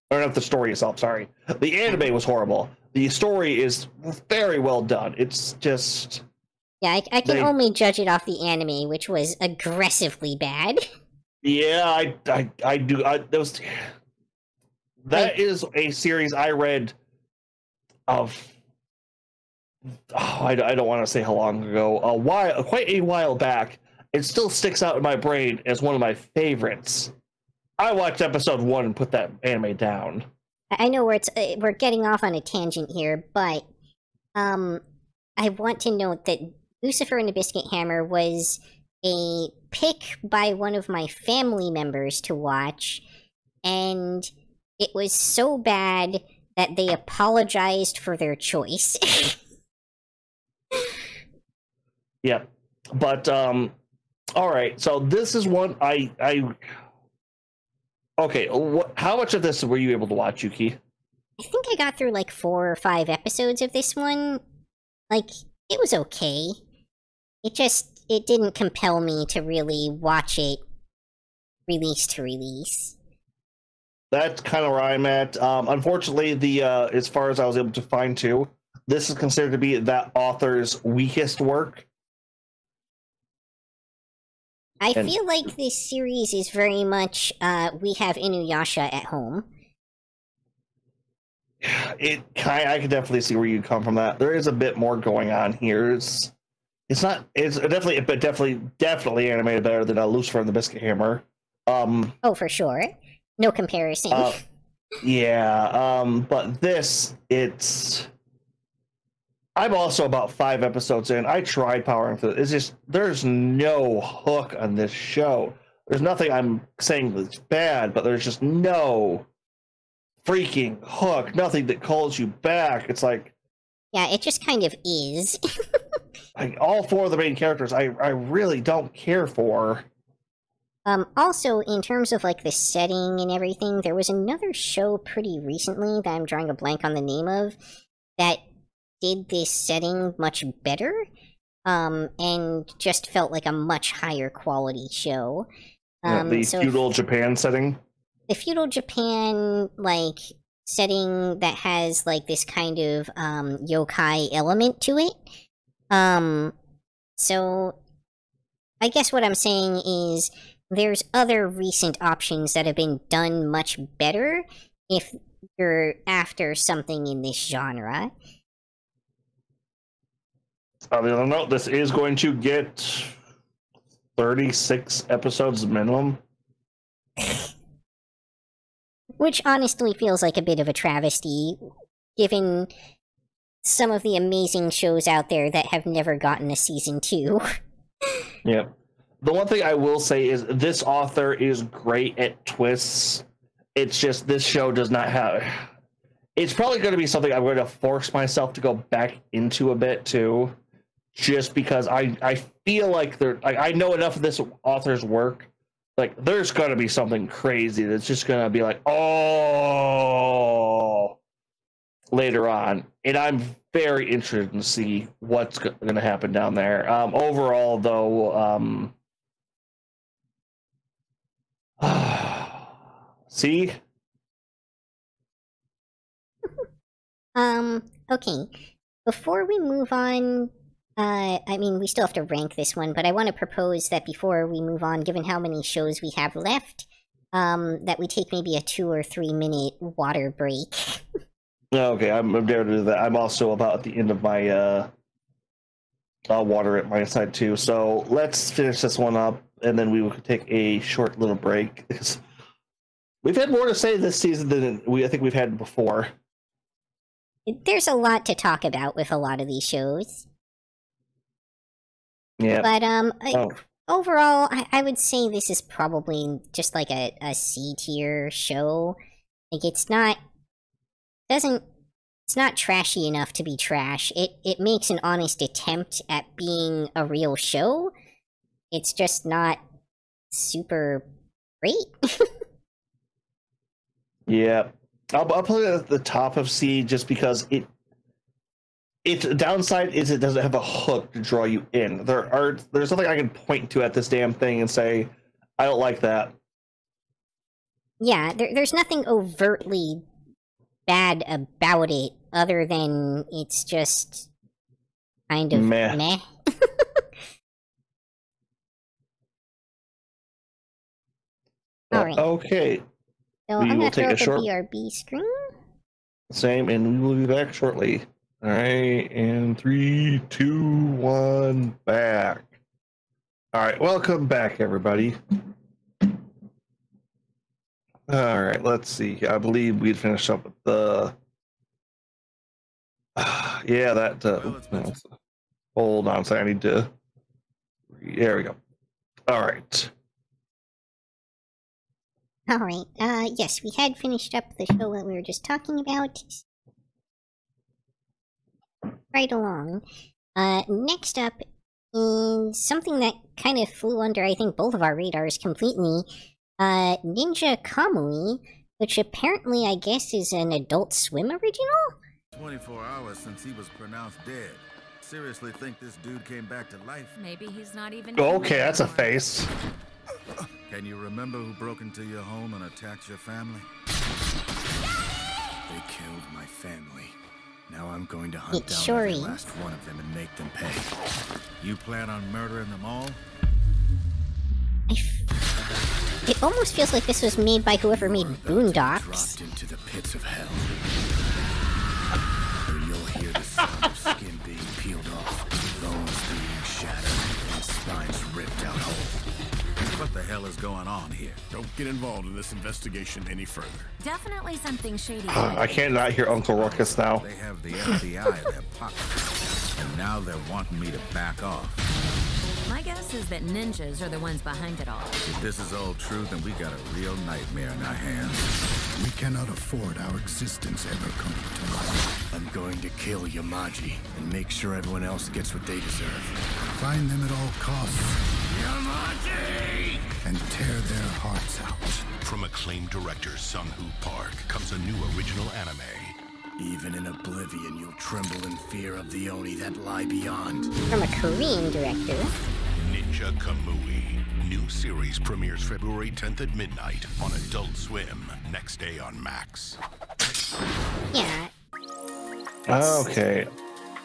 Or not the story itself, sorry. The anime was horrible. The story is very well done. It's just... Yeah, I can only judge it off the anime, which was aggressively bad. Yeah, I do. That is a series I read of... Oh, I don't want to say how long ago. Quite a while back. It still sticks out in my brain as one of my favorites. I watched episode 1 and put that anime down. I know we're getting off on a tangent here, but I want to note that Lucifer and the Biscuit Hammer was a pick by one of my family members to watch, and it was so bad that they apologized for their choice. Yeah, but all right. So this is one I okay. How much of this were you able to watch, Yuki? I think I got through like 4 or 5 episodes of this one. Like, it was okay. It didn't compel me to really watch it release to release. That's kind of where I'm at. Unfortunately, as far as I was able to find too, this is considered to be that author's weakest work. I feel like this series is very much we have Inuyasha at home. I can definitely see where you come from. That there is a bit more going on here. It's definitely animated better than Lucifer and the Biscuit Hammer. Oh, for sure, no comparison. But this, I'm also about 5 episodes in. I tried powering through it. It's just, there's no hook on this show. There's nothing I'm saying that's bad, but there's just no freaking hook. Nothing that calls you back. It's like... Yeah, it just kind of is. Like, all 4 of the main characters, I really don't care for. Also, in terms of, like, the setting and everything, there was another show pretty recently that I'm drawing a blank on the name of that did this setting much better, and just felt like a much higher quality show. The feudal Japan setting? The feudal Japan, like, setting that has, like, this kind of, yokai element to it. So, I guess what I'm saying is, there's other recent options that have been done much better if you're after something in this genre. On the other note, this is going to get 36 episodes minimum. Which honestly feels like a bit of a travesty, given some of the amazing shows out there that have never gotten a season 2. Yeah. The one thing I will say is this author is great at twists. It's just this show does not have... It's probably going to be something I'm going to force myself to go back into a bit, too. Just because I feel like I know enough of this author's work. Like, there's going to be something crazy that's just going to be like, oh, later on. And I'm very interested to see what's going to happen down there. Overall, though, see? Okay. Before we move on, I mean, we still have to rank this one, but I want to propose that before we move on, given how many shows we have left, that we take maybe a 2 or 3 minute water break. Okay, I'm there to do that. I'm also about at the end of my water at my side too. So let's finish this one up, and then we will take a short little break. We've had more to say this season than I think we've had before. There's a lot to talk about with a lot of these shows. Yeah. But overall, I would say this is probably just like a C tier show. Like it's not trashy enough to be trash. It makes an honest attempt at being a real show. It's just not super great. Yeah. I'll put it at the top of C just because its downside is it doesn't have a hook to draw you in. There's nothing I can point to at this damn thing and say, I don't like that. Yeah, there's nothing overtly bad about it other than it's just kind of meh. Alright. Okay. So I'm going to throw up the BRB screen. Same, and we will be back shortly. All right, and 3, 2, 1, back. All right, welcome back, everybody. All right, let's see. I believe we'd finish up with the... yeah, that... no. Hold on a second, I need to... There we go. All right. Alright, yes, we had finished up the show that we were just talking about. Right along. Next up is something that kind of flew under, I think, both of our radars completely. Ninja Kamui, which apparently, I guess, is an Adult Swim original? 24 hours since he was pronounced dead. Seriously think this dude came back to life? Maybe he's not even... Okay, that's a face. Can you remember who broke into your home and attacked your family? They killed my family. Now I'm going to hunt down every last one of them and make them pay. You plan on murdering them all? It almost feels like this was made by whoever made Boondocks. Dropped into the pits of hell. Where you'll hear the sound of skin being peeled off, bones being shattered, and spines ripped out whole. What the hell is going on here? Don't get involved in this investigation any further. Definitely something shady. I can't not hear Uncle Ruckus now. They have the FBI in their pocket, and now they're wanting me to back off. My guess is that ninjas are the ones behind it all. If this is all true, then we got a real nightmare in our hands. We cannot afford our existence ever coming to life. I'm going to kill Yamaji and make sure everyone else gets what they deserve. Find them at all costs. Yamaji! And tear their hearts out. From acclaimed director Sung-Hoo Park comes a new original anime. Even in oblivion, you'll tremble in fear of the Oni that lie beyond. From a Korean director. Ninja Kamui. New series premieres February 10th at midnight on Adult Swim. Next day on Max. Yeah. Okay.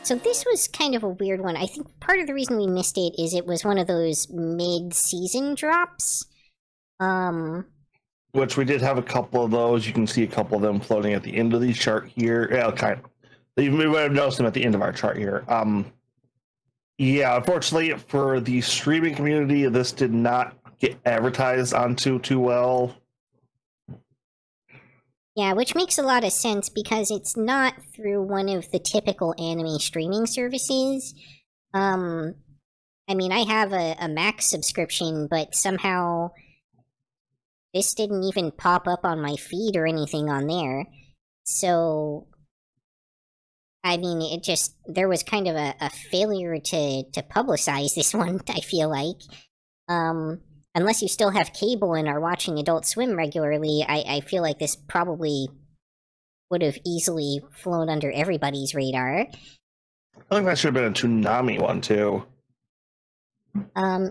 So this was kind of a weird one. I think part of the reason we missed it is it was one of those mid-season drops. Which we did have a couple of those. You can see a couple of them floating at the end of the chart here. Yeah, kind of. We might have noticed them at the end of our chart here. Yeah, unfortunately for the streaming community, this did not get advertised onto too well. Yeah, which makes a lot of sense because it's not through one of the typical anime streaming services. I mean, I have a Max subscription, but somehow this didn't even pop up on my feed or anything on there. So, I mean, there was kind of a failure to publicize this one, I feel like. Unless you still have cable and are watching Adult Swim regularly, I feel like this probably would have easily flown under everybody's radar. I think that should have been a Toonami one, too.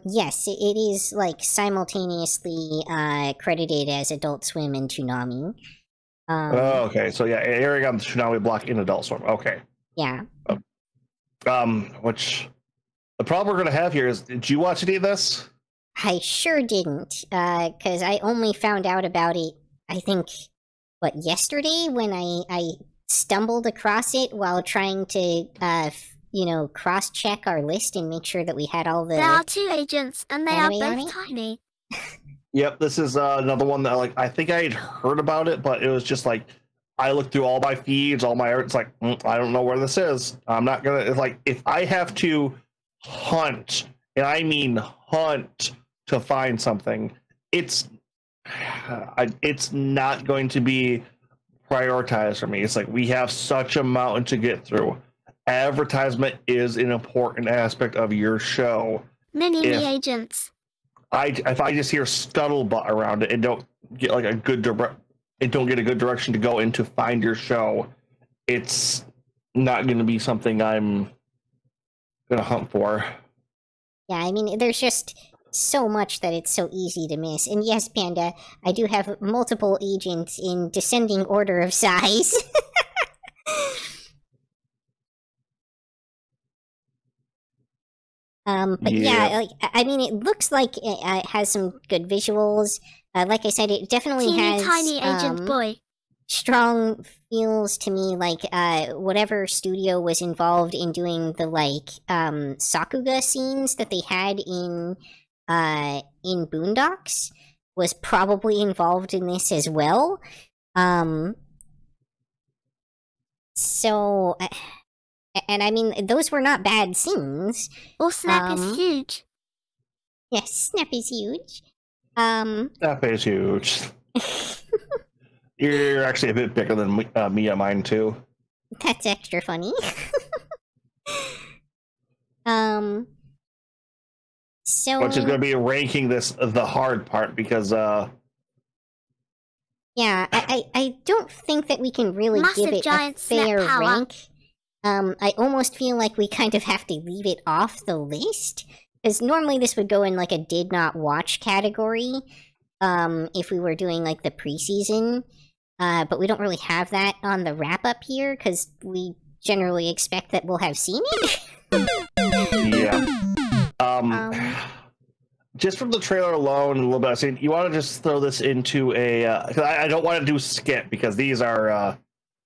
Yes, it is, like, simultaneously credited as Adult Swim and Toonami. Oh, okay. So, yeah, airing on the Toonami block in Adult Swim. Okay. Yeah. Which... The problem we're going to have here is, did you watch any of this? I sure didn't, because I only found out about it, I think, yesterday when I stumbled across it while trying to, cross-check our list and make sure that we had all the... There are 2 agents, and they are both tiny. Yep, this is another one that, like, I think I had heard about it, but it was just, like, I looked through all my feeds, it's like, I don't know where this is. I'm not gonna... It's like, if I have to hunt, and I mean hunt, to find something, it's not going to be prioritized for me. It's like we have such a mountain to get through. Advertisement is an important aspect of your show. Many agents. If I just hear scuttlebutt around it and don't get like a good direction to go in to find your show, it's not going to be something I'm going to hunt for. Yeah, I mean, there's just so much that it's so easy to miss. And yes, Panda, I do have multiple agents in descending order of size. But yeah, like, I mean, it looks like it has some good visuals. Like I said, it definitely has tiny agent boy. Strong feels to me like whatever studio was involved in doing the Sakuga scenes that they had in Boondocks was probably involved in this as well. So, and I mean, those were not bad scenes. Oh, Snap is huge. Yes, Snap is huge. Snap is huge. You're actually a bit bigger than me at mine, too. That's extra funny. So... Which is going to be ranking this the hard part, because, yeah, I don't think that we can really give it a fair rank. I almost feel like we kind of have to leave it off the list, because normally this would go in, like, a did not watch category, if we were doing, like, the preseason. But we don't really have that on the wrap-up here, because we generally expect that we'll have seen it. Yeah. Just from the trailer alone, a little bit, I said, you want to just throw this into a... Cause I don't want to do skip, because these are...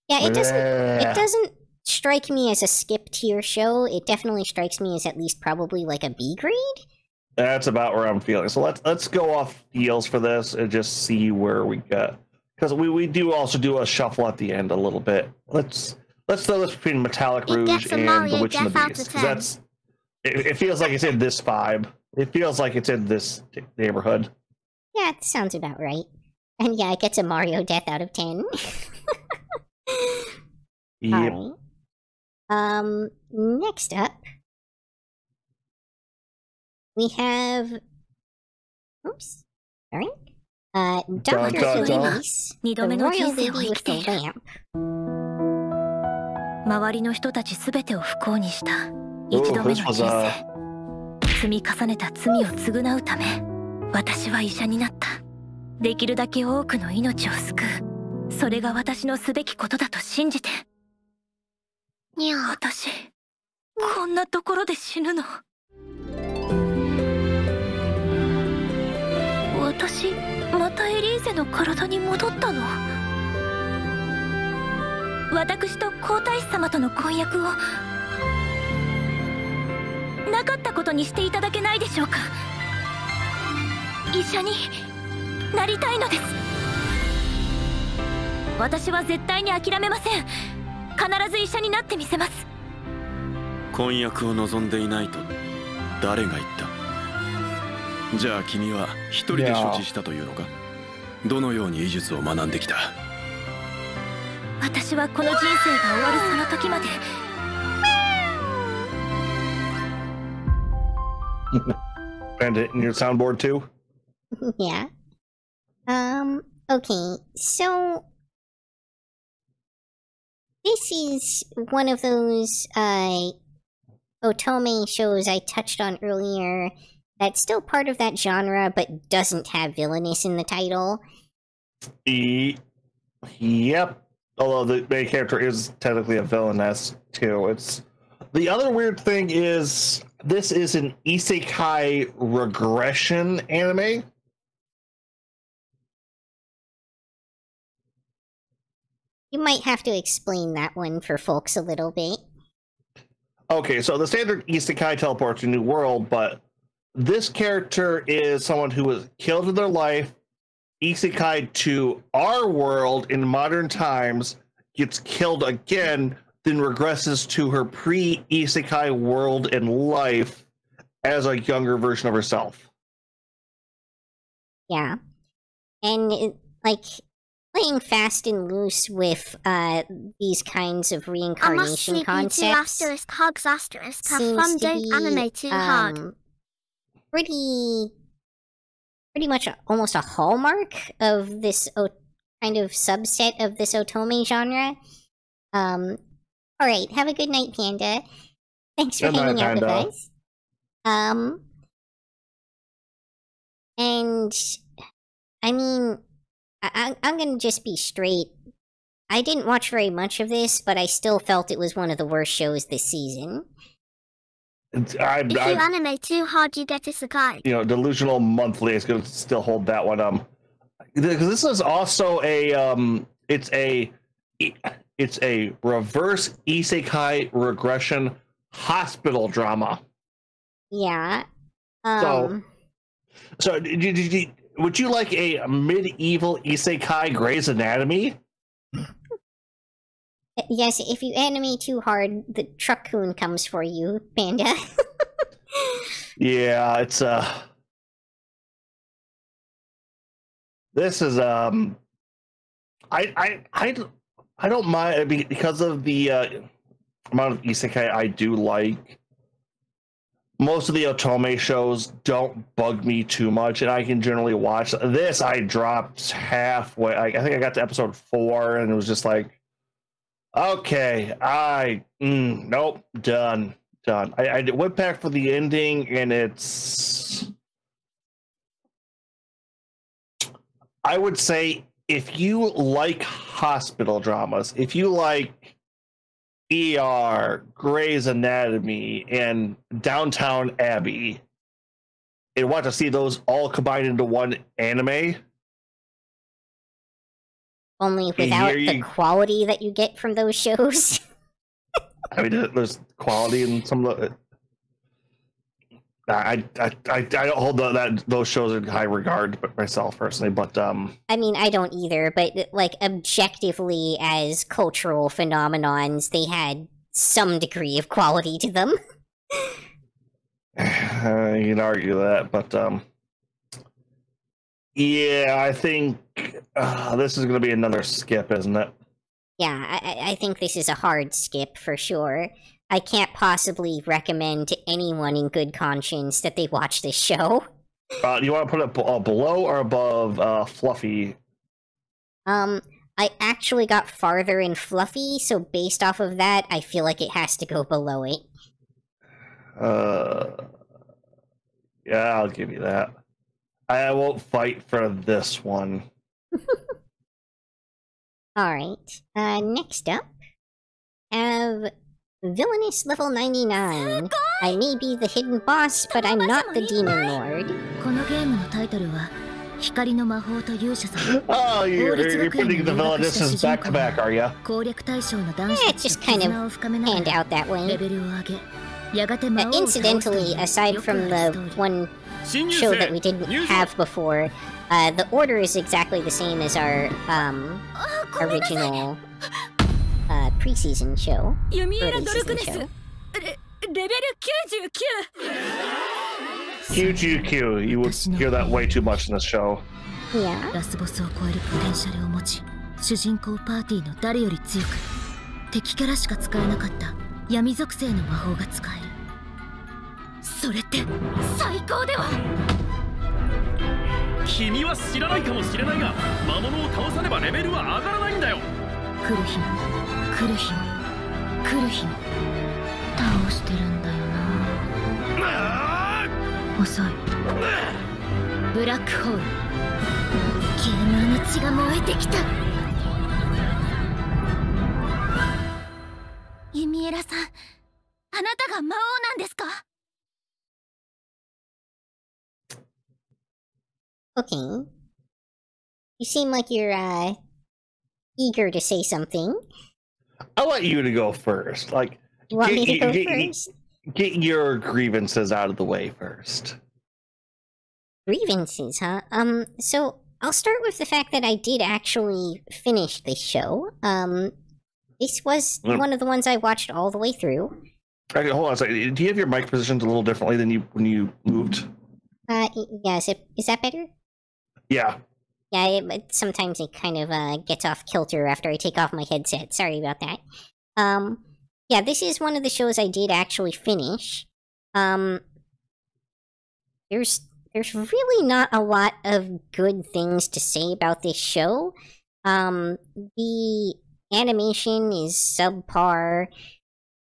Yeah, it doesn't strike me as a skip tier show. It definitely strikes me as at least probably like a B grade. That's about where I'm feeling. So let's go off feels for this and just see where we got... Because we do also do a shuffle at the end a little bit. Let's throw this between Metallic Rouge and The Witch and the Beast. Because it feels like it's in this vibe. It feels like it's in this neighborhood. Yeah, it sounds about right. And yeah, it gets a Mario death out of 10. Yep. Alright. Next up, we have... Oops. Sorry. Dr. Felice, the Royal Lady with the Lamp. 周りの人たちすべてを不幸にした一度目の人生。積み重ねた罪を償うため、私は医者になった。できるだけ多くの命を救う。それが私のすべきことだと信じて。にゃ、私、こんなところで死ぬの。私、またエリーゼの体に戻ったの。私と皇太子様との婚約をなかったことにしていただけないでしょうか。医者になりたいのです。私は絶対に諦めません。必ず医者になってみせます。婚約を望んでいないと誰が言った？じゃあ君は一人で処置したというのか？どのように医術を学んできた？私はこの人生が終わるその時まで。And in your soundboard too? Yeah. Okay, so this is one of those otome shows I touched on earlier that's still part of that genre but doesn't have villainous in the title. Yep. Although the main character is technically a villainess too. It's the other weird thing is this is an isekai regression anime. You might have to explain that one for folks a little bit. Okay, so the standard isekai teleports to a new world, but this character is someone who was killed in their life, isekai to our world in modern times, gets killed again, then regresses to her pre-isekai world and life as a younger version of herself. Yeah. And, like, playing fast and loose with these kinds of reincarnation concepts seems to be pretty much almost a hallmark of this kind of subset of this otome genre. Alright, have a good night, Panda. Thanks for hanging out with us. And, I mean, I'm gonna just be straight. I didn't watch very much of this, but I still felt it was one of the worst shows this season. If you animate too hard, you get isekai. You know, Delusional Monthly is going to still hold that one. Because this is also a it's a reverse isekai regression hospital drama. Yeah. So would you like a medieval isekai Grey's Anatomy? Yes, if you animate too hard, the truck-coon comes for you, Panda. Yeah, it's this is I don't mind because of the amount of isekai I do like. Most of the otome shows don't bug me too much, and I can generally watch. This I dropped halfway. I think I got to episode 4, and it was just like, okay, nope, done. I went back for the ending, and it's, I would say, if you like hospital dramas, if you like ER, Grey's Anatomy, and Downtown Abbey, and want to see those all combined into one anime, only without the quality that you get from those shows. I mean, there's quality in some of the. I don't hold those shows in high regard, but myself personally. But I mean, I don't either. But like objectively, as cultural phenomenons, they had some degree of quality to them. You can argue that, but yeah, I think this is going to be another skip, isn't it? Yeah, I think this is a hard skip for sure. I can't possibly recommend to anyone in good conscience that they watch this show. Do you want to put it below or above Fluffy? I actually got farther in Fluffy, so based off of that, I feel like it has to go below it. Yeah, I'll give you that. I won't fight for this one. Alright, next up, have Villainous Level 99. I may be the hidden boss, but I'm not the Demon Lord. Oh, you're putting the villainous back to back, are ya? Yeah, it's just kind of panned out that way. Incidentally, aside from the one show that we didn't have before, the order is exactly the same as our original preseason show, early season show. QQQ, you would hear that way too much in this show. Yeah. ラスボスを超えるポテンシャルを持ち、主人公パーティーの誰より強く、敵キャラしか使えなかった闇属性の魔法が使える。それって最高では。君は知らないかもしれないが、魔物を倒さねばレベルは上がらないんだよ。来る日も来る日も来る日も倒してるんだよな。遅い。ブラックホール。ゲーマーの血が燃えてきた。ユミエラさん、あなたが魔王なんですか？ Okay. You seem like you're eager to say something. I want you to go first. Like, you want me to go first? Get your grievances out of the way first. Grievances, huh? So I'll start with the fact that I did actually finish this show. This was one of the ones I watched all the way through. Okay, hold on a second. Do you have your mic positioned a little differently than when you moved? Yeah, is that better? Yeah. Yeah, sometimes it kind of gets off kilter after I take off my headset. Sorry about that. Yeah, this is one of the shows I did actually finish. There's really not a lot of good things to say about this show. The animation is subpar.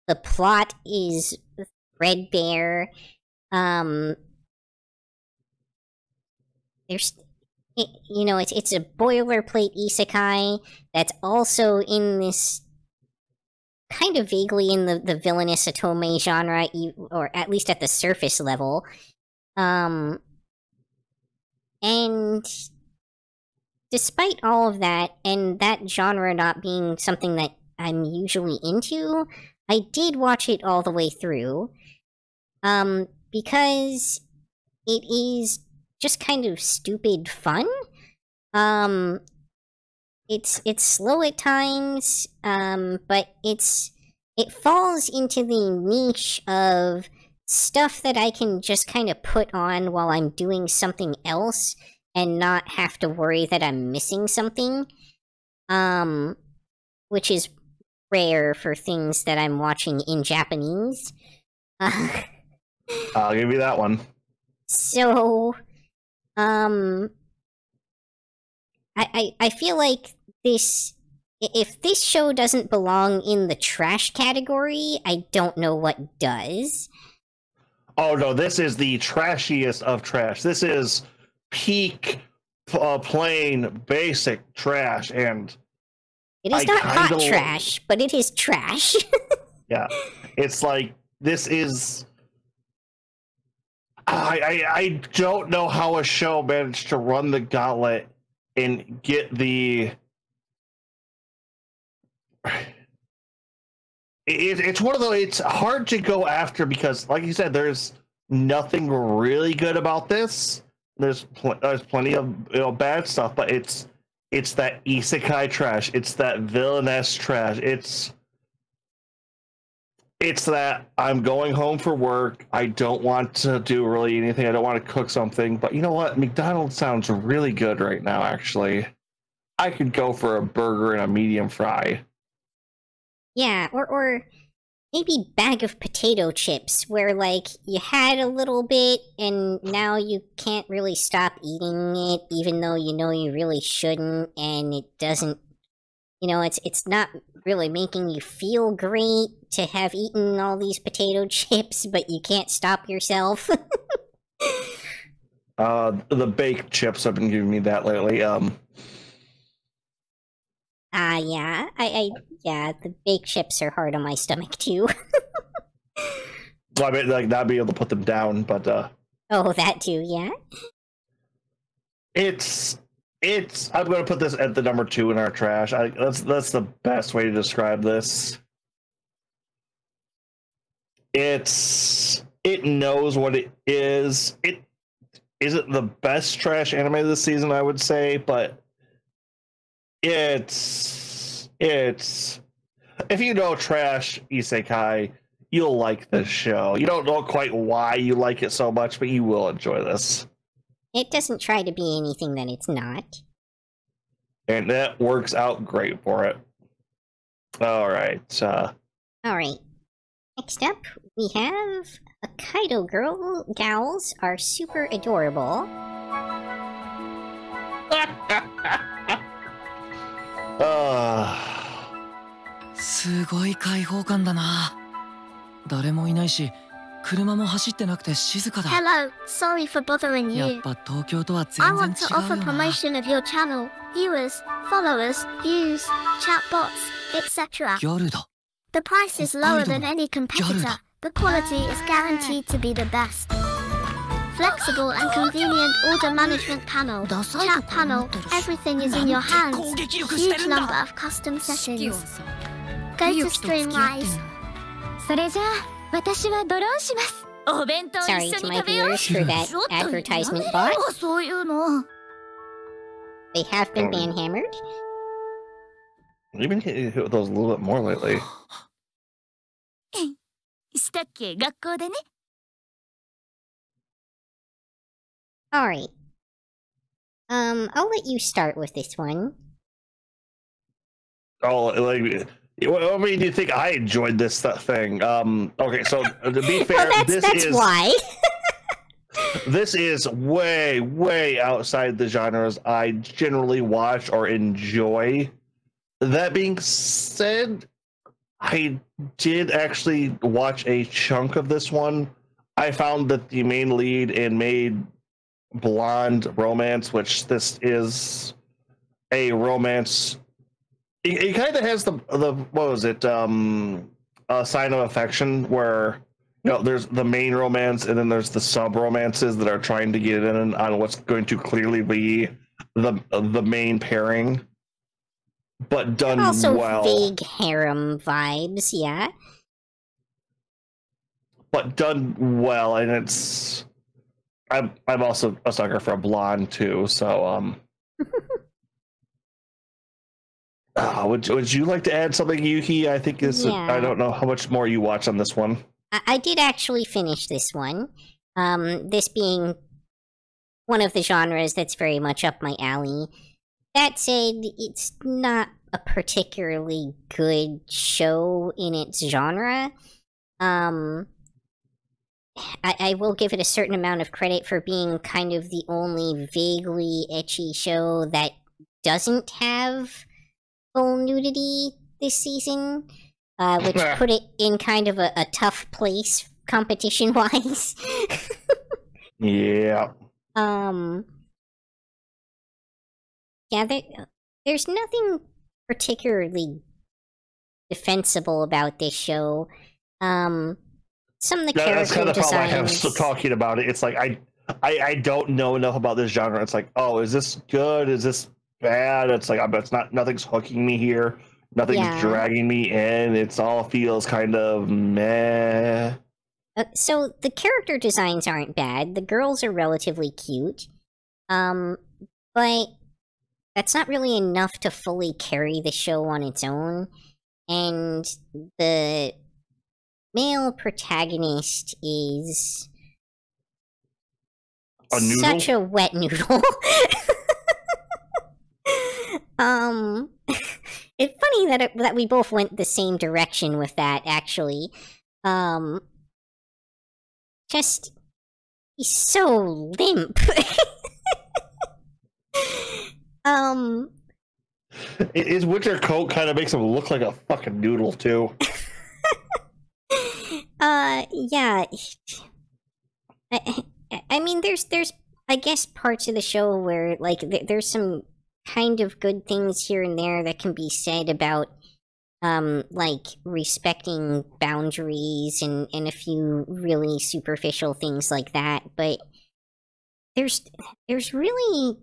The plot is threadbare. It's a boilerplate isekai that's also in this kind of vaguely in the villainous otome genre, or at least at the surface level. And despite all of that, and that genre not being something that I'm usually into, I did watch it all the way through. Because it is just kind of stupid fun. It's slow at times, but it falls into the niche of stuff that I can just kind of put on while I'm doing something else and not have to worry that I'm missing something, which is rare for things that I'm watching in Japanese. I'll give you that one. So, I feel like if this show doesn't belong in the trash category, I don't know what does. Oh no, this is the trashiest of trash. This is peak, plain, basic trash, and it is not hot trash, but it is trash. Yeah, it's like, this is... I don't know how a show managed to run the gauntlet and get the... It's one of those, it's hard to go after because, like you said, there's nothing really good about this. There's plenty of bad stuff, but it's that isekai trash. It's that villainous trash. It's that I'm going home for work. I don't want to do really anything. I don't want to cook something. But you know what? McDonald's sounds really good right now, actually. I could go for a burger and a medium fry. Yeah, or maybe bag of potato chips, where, like, you had a little bit, and now you can't really stop eating it, even though you know you really shouldn't, and it doesn't, it's not really making you feel great to have eaten all these potato chips, but you can't stop yourself. The baked chips have been giving me that lately. Yeah, the baked chips are hard on my stomach too. Well, I mean, like, not be able to put them down, but oh, that too, yeah. I'm going to put this at the number 2 in our trash. That's the best way to describe this. it knows what it is. It isn't the best trash anime this season, I would say, but it's if you know trash isekai, you'll like this show. You don't know quite why you like it so much, but you will enjoy this. It doesn't try to be anything that it's not. And that works out great for it. All right. All right. Next up, we have a Kaido gals are super adorable.すごい開放感だな。誰もいないし、車も走ってなくて静かだ。Hello, sorry for bothering you. やっぱ東京とは I 全然違 want to う offer よな。 promotion of your channel, viewers, followers, views, chatbots, etc. ギャルだ。 The price is lower than any competitor. The quality is guaranteed to be the best. Flexible and convenient order management panel, chat panel, everything is in your hands. Huge number of custom settings. Go to Streamwise. それじゃあ私はドローンします。お弁当 Sorry 一緒 to に my 食べよう。 viewers for that advertisement bot. そういうの。 They have been banhammered. You've been getting hit with those a little bit more lately. したっけ学校でね。 Alright. I'll let you start with this one. Oh, like, what made you think I enjoyed this thing? Okay, so to be fair, Well, this that's is why. this is way outside the genres I generally watch or enjoy. That being said, I did actually watch a chunk of this one. I found that the main lead in Made Blonde Romance, which this is a romance, it kind of has the what was it, a Sign of Affection, where there's the main romance and then there's the sub romances that are trying to get in on what's going to clearly be the main pairing, but done Also well. vague harem vibes, yeah. But done well, and I'm also a sucker for a blonde too, so would you like to add something, Yuki? I think I don't know how much more you watch on this one. I did actually finish this one. This being one of the genres that's very much up my alley. That said, it's not a particularly good show in its genre. I will give it a certain amount of credit for being kind of the only vaguely ecchi show that doesn't have full nudity this season, which put it in kind of a tough place competition-wise. Yeah. Yeah, there's nothing particularly defensible about this show. Some of the character that's kind of the problem I have designs... talking about it. It's like I don't know enough about this genre. It's like, oh, is this good? Is this bad? It's like nothing's hooking me here. Nothing's dragging me in. It's all feels kind of meh. So the character designs aren't bad. The girls are relatively cute. But that's not really enough to fully carry the show on its own. And the male protagonist is such a wet noodle. It's funny that we both went the same direction with that, actually. Just, he's so limp. His winter coat kind of makes him look like a fucking noodle too. Yeah. I mean, there's I guess parts of the show where like there's some kind of good things here and there that can be said about like respecting boundaries and a few really superficial things like that, but there's really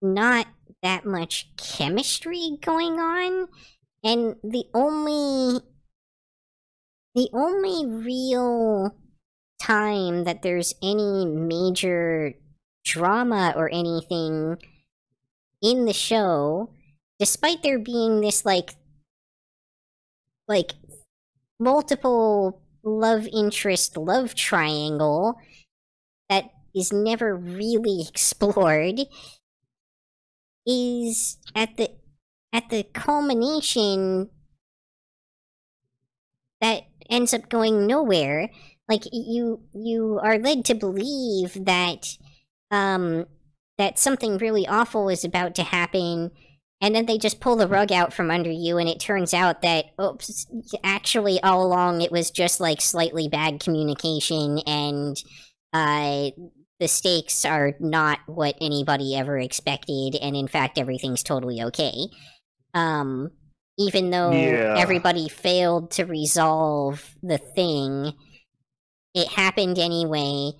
not that much chemistry going on, and the only The only real time that there's any major drama or anything in the show, despite there being this like multiple love interest love triangle that is never really explored, is at the culmination that ends up going nowhere. Like, you are led to believe that that something really awful is about to happen, and then they just pull the rug out from under you, and it turns out that, oops, actually all along it was just like slightly bad communication, and the stakes are not what anybody ever expected, and in fact everything's totally okay. Even though everybody failed to resolve the thing, it happened anyway.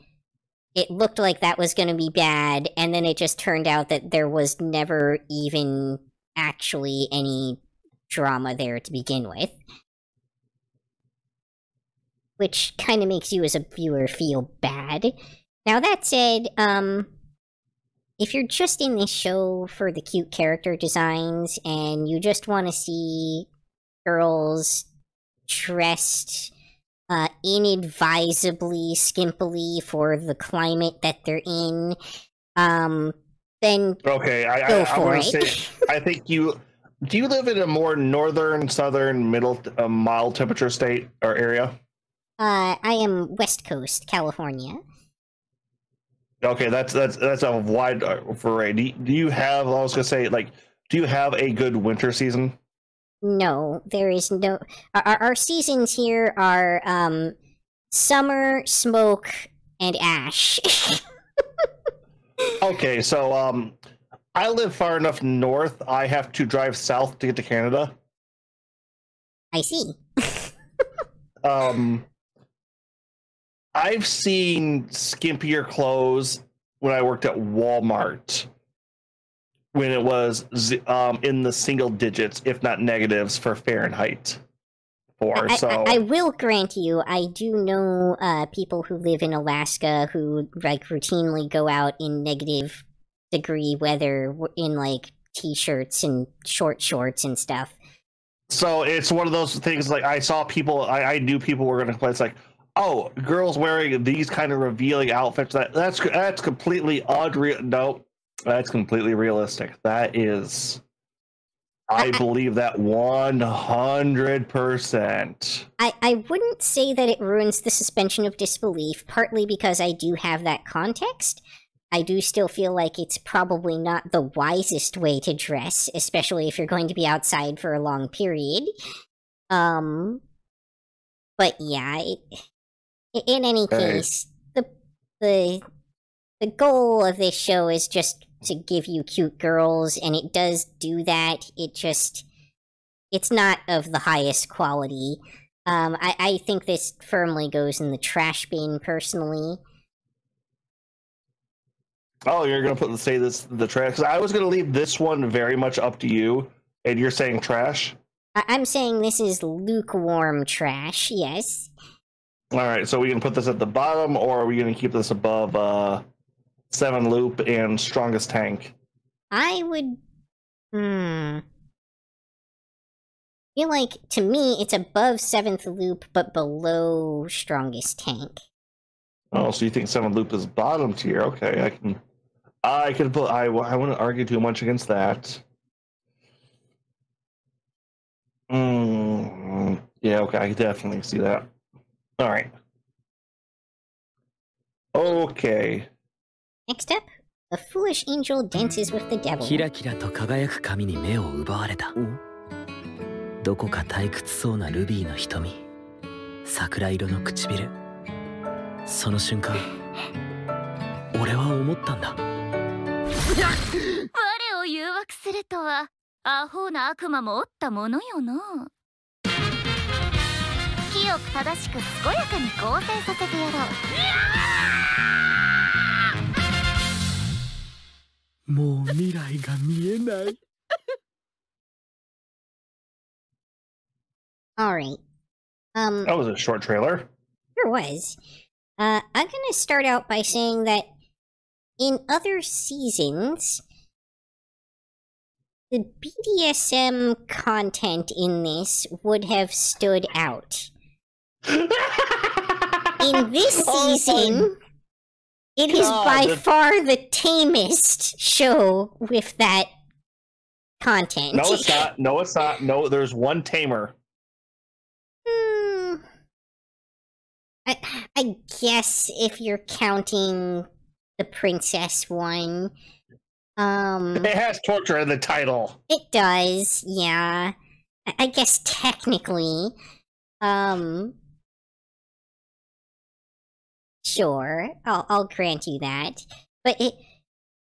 It looked like that was going to be bad, and then it just turned out that there was never even actually any drama there to begin with. Which kind of makes you as a viewer feel bad. Now that said, if you're just in this show for the cute character designs, and you just want to see girls dressed inadvisably, skimpily for the climate that they're in, then okay, I want to say, I think do you live in a more northern, southern, middle, mild temperature state or area? I am West Coast, California. Okay, that's a wide variety. Do you have? I was gonna say, like, do you have a good winter season? No, there is no. Our seasons here are summer, smoke, and ash. Okay, so I live far enough north. I have to drive south to get to Canada. I see. I've seen skimpier clothes when I worked at Walmart, when it was in the single digits, if not negatives, for Fahrenheit. I will grant you, I do know people who live in Alaska who like routinely go out in negative degree weather in like t-shirts and short shorts and stuff. So it's one of those things, like, I saw people, I knew people were going to play. It's like, oh, girls wearing these kind of revealing outfits, that's completely unreal. No, that's completely realistic. That is, I believe that 100%. I wouldn't say that it ruins the suspension of disbelief, partly because I do have that context. I do still feel like it's probably not the wisest way to dress, especially if you're going to be outside for a long period. But yeah, in any case, the goal of this show is just to give you cute girls, and it does do that. It's not of the highest quality. I think this firmly goes in the trash bin, personally. Oh, you're gonna say the trash? Because I was gonna leave this one very much up to you, and you're saying trash. I'm saying this is lukewarm trash. Yes. All right, so we can put this at the bottom, or are we going to keep this above 7 Loop and Strongest Tank? I would... feel like, to me, it's above 7th Loop, but below Strongest Tank. Oh, so you think 7 Loop is bottom tier? Okay, I wouldn't argue too much against that. Yeah, okay, I definitely see that. All right. Okay. Next up, a foolish angel dances with the devil. キラキラと輝く髪に目を奪われた。どこか退屈そうなルビーの瞳、桜色の唇。その瞬間、俺は思ったんだ。我を誘惑するとは、アホな悪魔もおったものよな。清く正しく健やかに構成させてやろう。もう未来が見えない。Alright. That was a short trailer. Sure was. I'm gonna start out by saying that in other seasons, the BDSM content in this would have stood out. In this season, it is by far the tamest show with that content. No, it's not. No, it's not. No, there's one tamer. I guess if you're counting the princess one. It has torture in the title. It does, yeah. I guess technically. Sure, I'll grant you that. But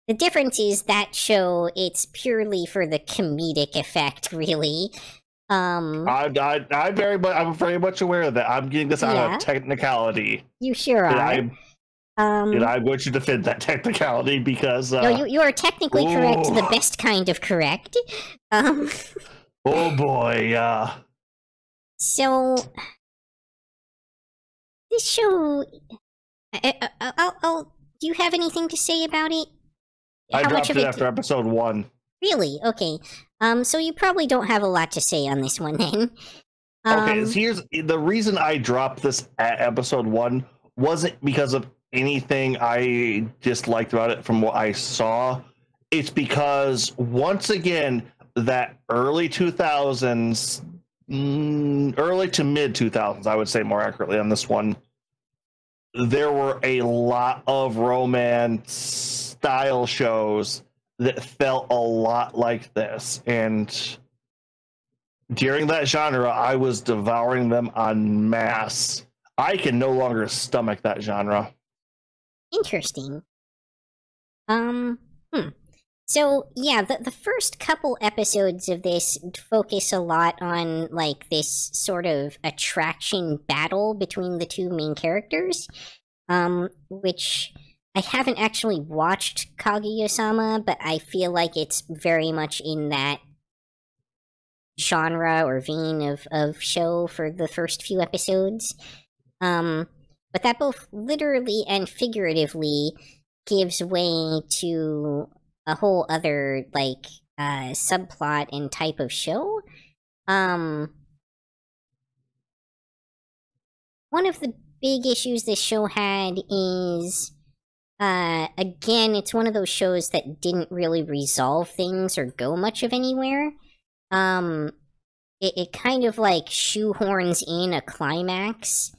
the difference is that show, it's purely for the comedic effect, really. I'm very much aware of that. I'm getting this out of technicality. You sure are. And I'm going to defend that technicality because... no, you are technically correct, the best kind of correct. Oh boy, yeah. So... This show... do you have anything to say about it? I dropped it after episode 1. Really? Okay. So you probably don't have a lot to say on this one then. Okay, so here's the reason I dropped this at episode 1 wasn't because of anything I disliked about it from what I saw. It's because once again, that early 2000s, early to mid 2000s, I would say more accurately on this one, there were a lot of romance style shows that felt a lot like this, and during that genre, I was devouring them en masse. I can no longer stomach that genre. Interesting. So, yeah, the first couple episodes of this focus a lot on, like, this sort of attraction battle between the two main characters, which I haven't actually watched Kaguya-sama, but I feel like it's very much in that genre or vein of show for the first few episodes. But that both literally and figuratively gives way to a whole other, like, subplot and type of show. One of the big issues this show had is, again, it's one of those shows that didn't really resolve things or go much of anywhere. It kind of, like, shoehorns in a climax,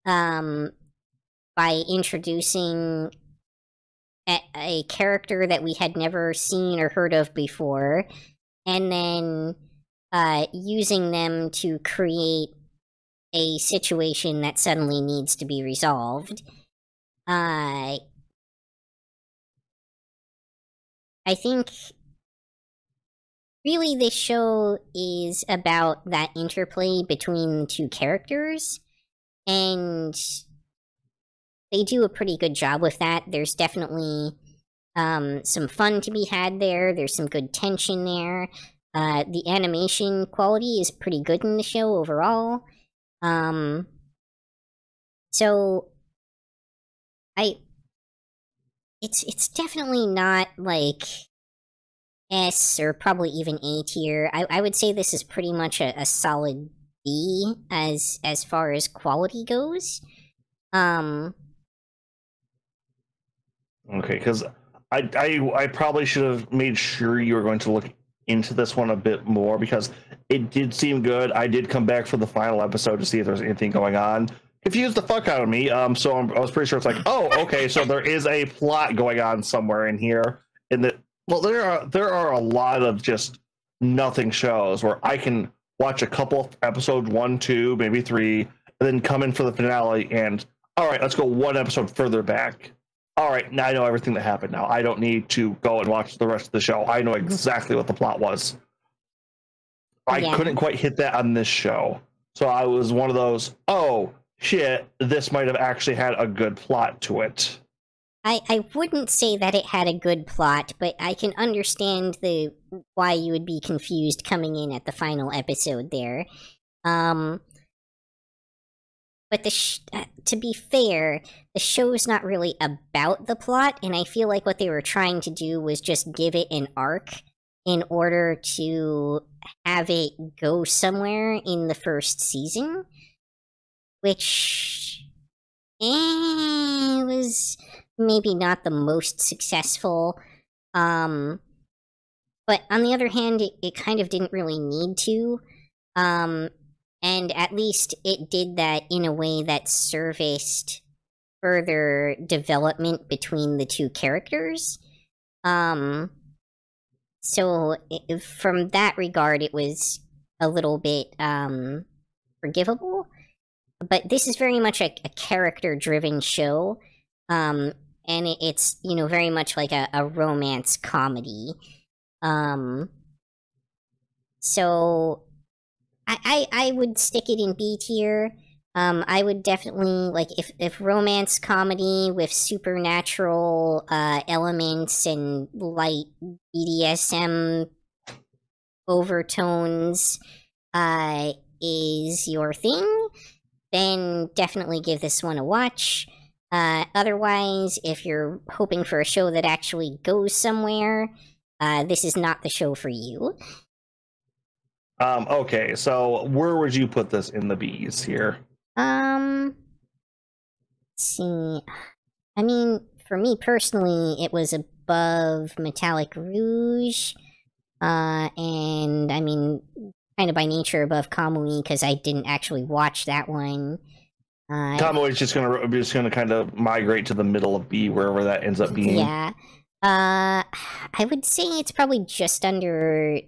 by introducing a character that we had never seen or heard of before, and then using them to create a situation that suddenly needs to be resolved. I think really this show is about that interplay between the two characters, and they do a pretty good job with that. There's definitely some fun to be had there. There's some good tension there. The animation quality is pretty good in the show overall. So it's definitely not like S or probably even A tier. I would say this is pretty much a solid B as far as quality goes. Okay, because I probably should have made sure you were going to look into this one a bit more, because it did seem good. I did come back for the final episode to see if there's anything going on. Confused the fuck out of me. So I was pretty sure it's like, oh, okay, so there is a plot going on somewhere in here. And that, well, there are a lot of just nothing shows where I can watch a couple episodes, 1, 2, maybe 3, and then come in for the finale and, all right, let's go one episode further back. All right, now I know everything that happened now. I don't need to go and watch the rest of the show. I know exactly what the plot was. I couldn't quite hit that on this show. So I was one of those, oh, shit, this might have actually had a good plot to it. I wouldn't say that it had a good plot, but I can understand why you would be confused coming in at the final episode there. But to be fair, the show's not really about the plot, and I feel like what they were trying to do was just give it an arc in order to have it go somewhere in the first season, which was maybe not the most successful. But on the other hand, it kind of didn't really need to. And at least it did that in a way that serviced further development between the two characters. So from that regard, it was a little bit forgivable. But this is very much a character-driven show. And it's, you know, very much like a romance comedy. So I would stick it in B tier. I would definitely, like, if romance comedy with supernatural elements and light BDSM overtones is your thing, then definitely give this one a watch. Otherwise, if you're hoping for a show that actually goes somewhere, this is not the show for you. Okay, so where would you put this in the B's here? Let's see. I mean, for me personally, it was above Metallic Rouge, and I mean, kind of by nature above Kamui because I didn't actually watch that one. Kamui is just gonna kind of migrate to the middle of B, wherever that ends up being. Yeah. I would say it's probably just under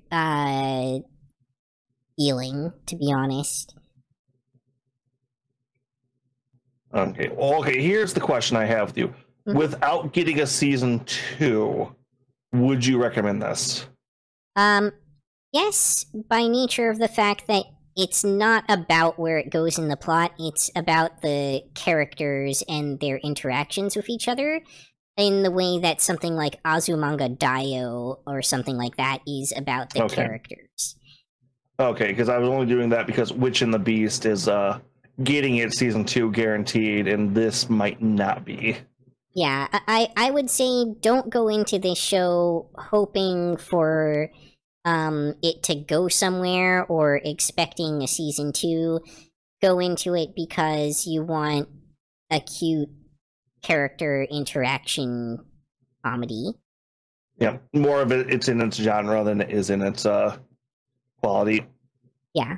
Healing, to be honest. Okay. Well, okay, here's the question I have with you. Mm-hmm. Without getting a season 2, would you recommend this? Yes, by nature of the fact that it's not about where it goes in the plot, it's about the characters and their interactions with each other, in the way that something like Azumanga Daioh or something like that is about the characters. Okay, because I was only doing that because Witch and the Beast is getting its season 2 guaranteed, and this might not be. Yeah, I would say don't go into this show hoping for it to go somewhere or expecting a season 2. Go into it because you want a cute character interaction comedy. Yeah, more of it's in its genre than it is in its quality. Yeah.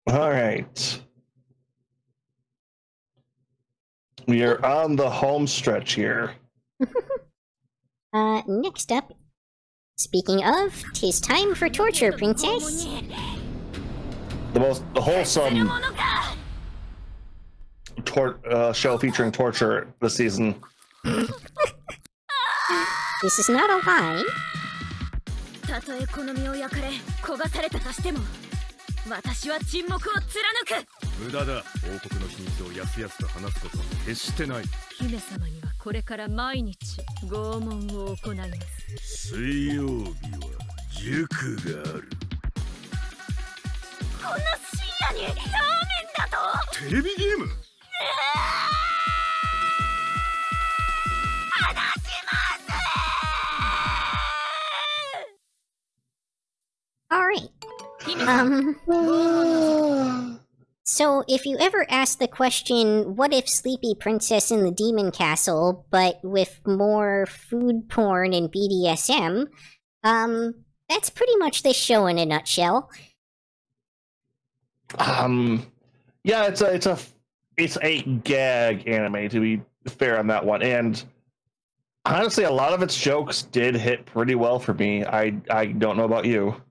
All right. We are on the home stretch here. Next up, speaking of, 'tis time for Torture Princess. The most wholesome show featuring torture this season. This is not a lie. たとえ好みを焼かれ焦がされたとしても私は沈黙を貫く。無駄だ。王国の秘密をやすやすと話すことは決してない。姫様にはこれから毎日拷問を行います。水曜日は塾がある。こんな深夜にラーメンだと。テレビゲーム。Alright. So if you ever ask the question, what if Sleepy Princess in the Demon Castle, but with more food porn and BDSM, that's pretty much this show in a nutshell. Yeah, it's a gag anime, to be fair on that one, and honestly, a lot of its jokes did hit pretty well for me. I don't know about you.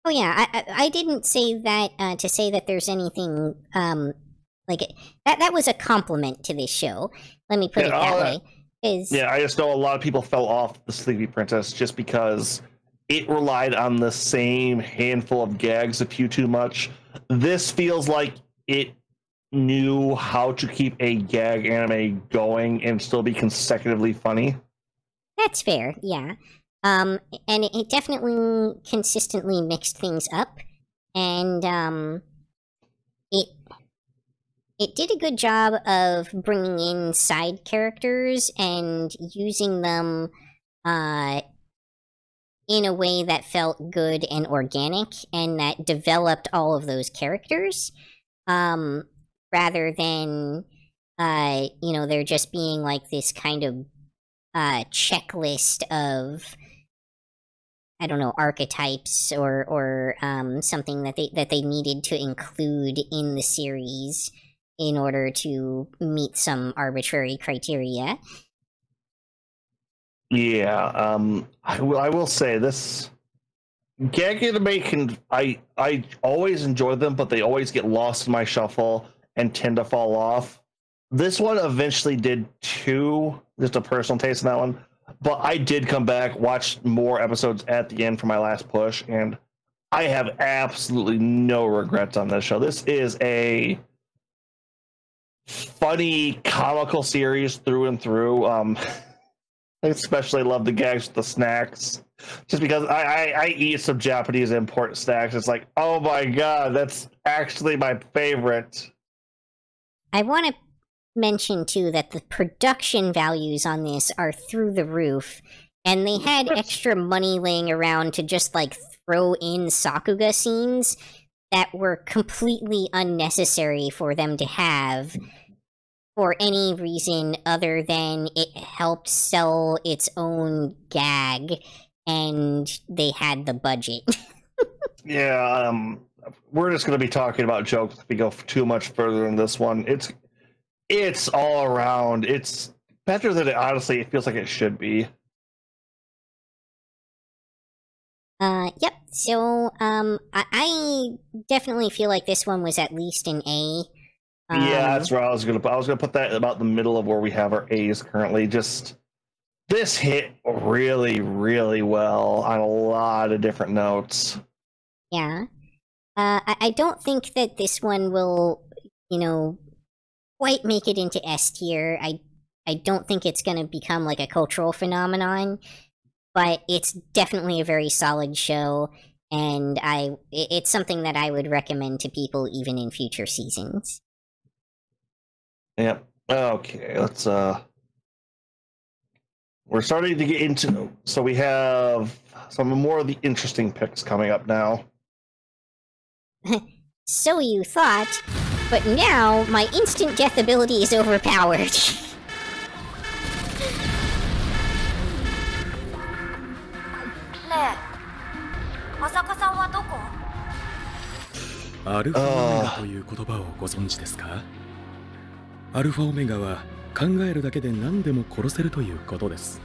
Oh yeah, I didn't say that to say that there's anything like that was a compliment to this show. Let me put it that way. Yeah, I just know a lot of people fell off the Sleepy Princess just because it relied on the same handful of gags a few too much. This feels like it knew how to keep a gag anime going and still be consecutively funny. That's fair, yeah. And it definitely consistently mixed things up, and it did a good job of bringing in side characters and using them in a way that felt good and organic and that developed all of those characters, rather than, there just being like this kind of checklist of, I don't know, archetypes or something that they needed to include in the series in order to meet some arbitrary criteria. Yeah, I will say this. Gag anime I always enjoy them, but they always get lost in my shuffle and tend to fall off. This one eventually did too, just a personal taste in that one. But I did come back, watch more episodes at the end for my last push, and I have absolutely no regrets on this show. This is a funny, comical series through and through. I especially love the gags with the snacks. Just because I eat some Japanese import snacks. It's like, oh my god, that's actually my favorite. I want to mention too that the production values on this are through the roof, and they had extra money laying around to just like throw in Sakuga scenes that were completely unnecessary for them to have for any reason other than it helped sell its own gag and they had the budget. Yeah, we're just going to be talking about jokes if we go too much further in this one. It's all around. It's better than it feels like it should be. Yep. So, I definitely feel like this one was at least an A. Yeah, that's right. I was gonna put that about the middle of where we have our A's currently. Just this hit really, really well on a lot of different notes. Yeah. I don't think that this one will, quite make it into S tier. I don't think it's going to become like a cultural phenomenon, but it's definitely a very solid show, and it's something that I would recommend to people even in future seasons. Yep. Okay, let's we're starting to get into, so we have some more of the interesting picks coming up now. So you thought, but now my instant death ability is overpowered.アルファオメガという言葉をご存知ですか？アルファオメガは考えるだけで何でも殺せるということです。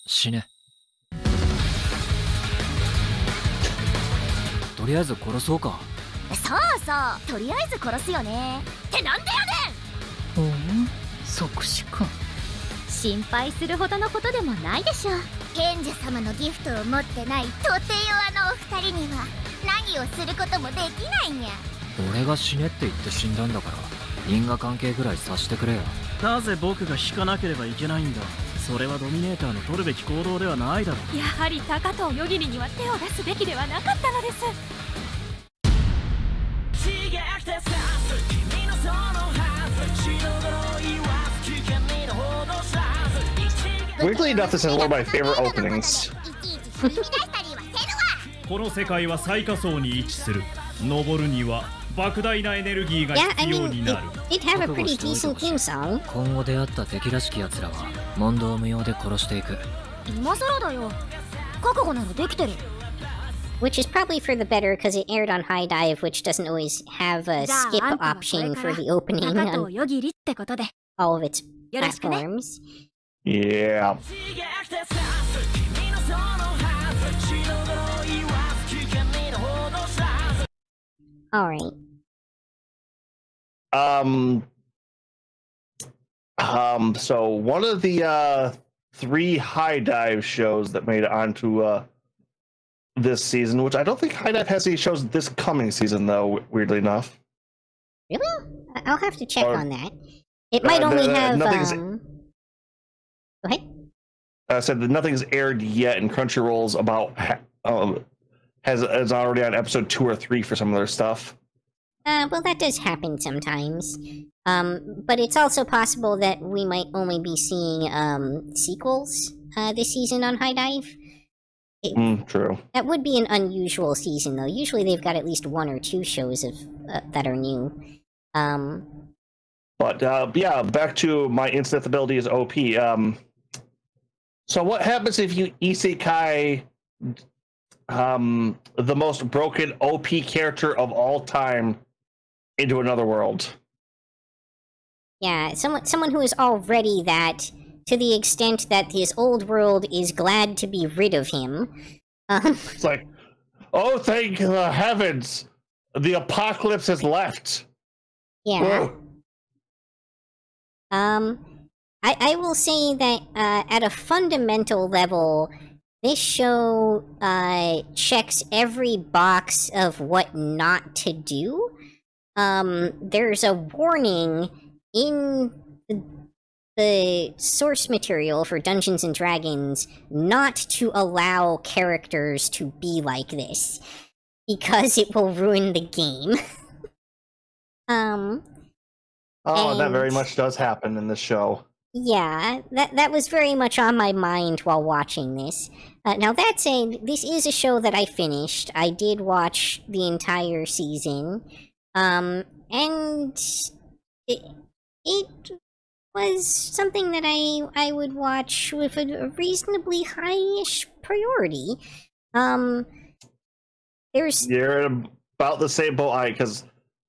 死ね。とりあえず殺そうか。そうそう、とりあえず殺すよね。ってなんでやねん。即死か。心配するほどのことでもないでしょう。賢者様のギフトを持ってないとて弱のお二人には何をすることもできないんや。俺が死ねって言って死んだんだから因果関係ぐらいさしてくれよ。なぜ僕が引かなければいけないんだ。それはドミネーターの取るべき行動ではないだろう。やはり高藤よぎりには手を出すべきではなかったのです。Weirdly enough, this is one of my favorite openings. この世界は最下層に位置する。登るには莫大なエネルギーが必要になる。It have a pretty decent theme song. 今後出会った敵らしき奴らは問答無用で殺していく。今更だよ。覚悟ならできてる。Which is probably for the better because it aired on High Dive, which doesn't always have a skip option for the opening on all of its platforms. Yeah. All right. So one of the 3 High Dive shows that made it onto this season, which I don't think High Dive has any shows this coming season, though, weirdly enough. Really? I'll have to check on that. It might only have... Go ahead. I said that nothing's aired yet, and Crunchyroll's about is already on episode 2 or 3 for some of their stuff. Well, that does happen sometimes. But it's also possible that we might only be seeing sequels this season on High Dive. True. That would be an unusual season, though. Usually they've got at least 1 or 2 shows of that are new. But yeah, back to my instant ability is OP. So what happens if you isekai the most broken OP character of all time into another world? Yeah, someone who is already that, to the extent that his old world is glad to be rid of him. It's like, oh, thank the heavens, the apocalypse has left. Yeah. Whoa. I will say that at a fundamental level, this show checks every box of what not to do. There's a warning in the source material for Dungeons and Dragons not to allow characters to be like this, because it will ruin the game. That very much does happen in this show. Yeah, that was very much on my mind while watching this. Now that said, this is a show that I finished. I did watch the entire season. And it was something that I would watch with a reasonably high-ish priority. You're in about the same boat, because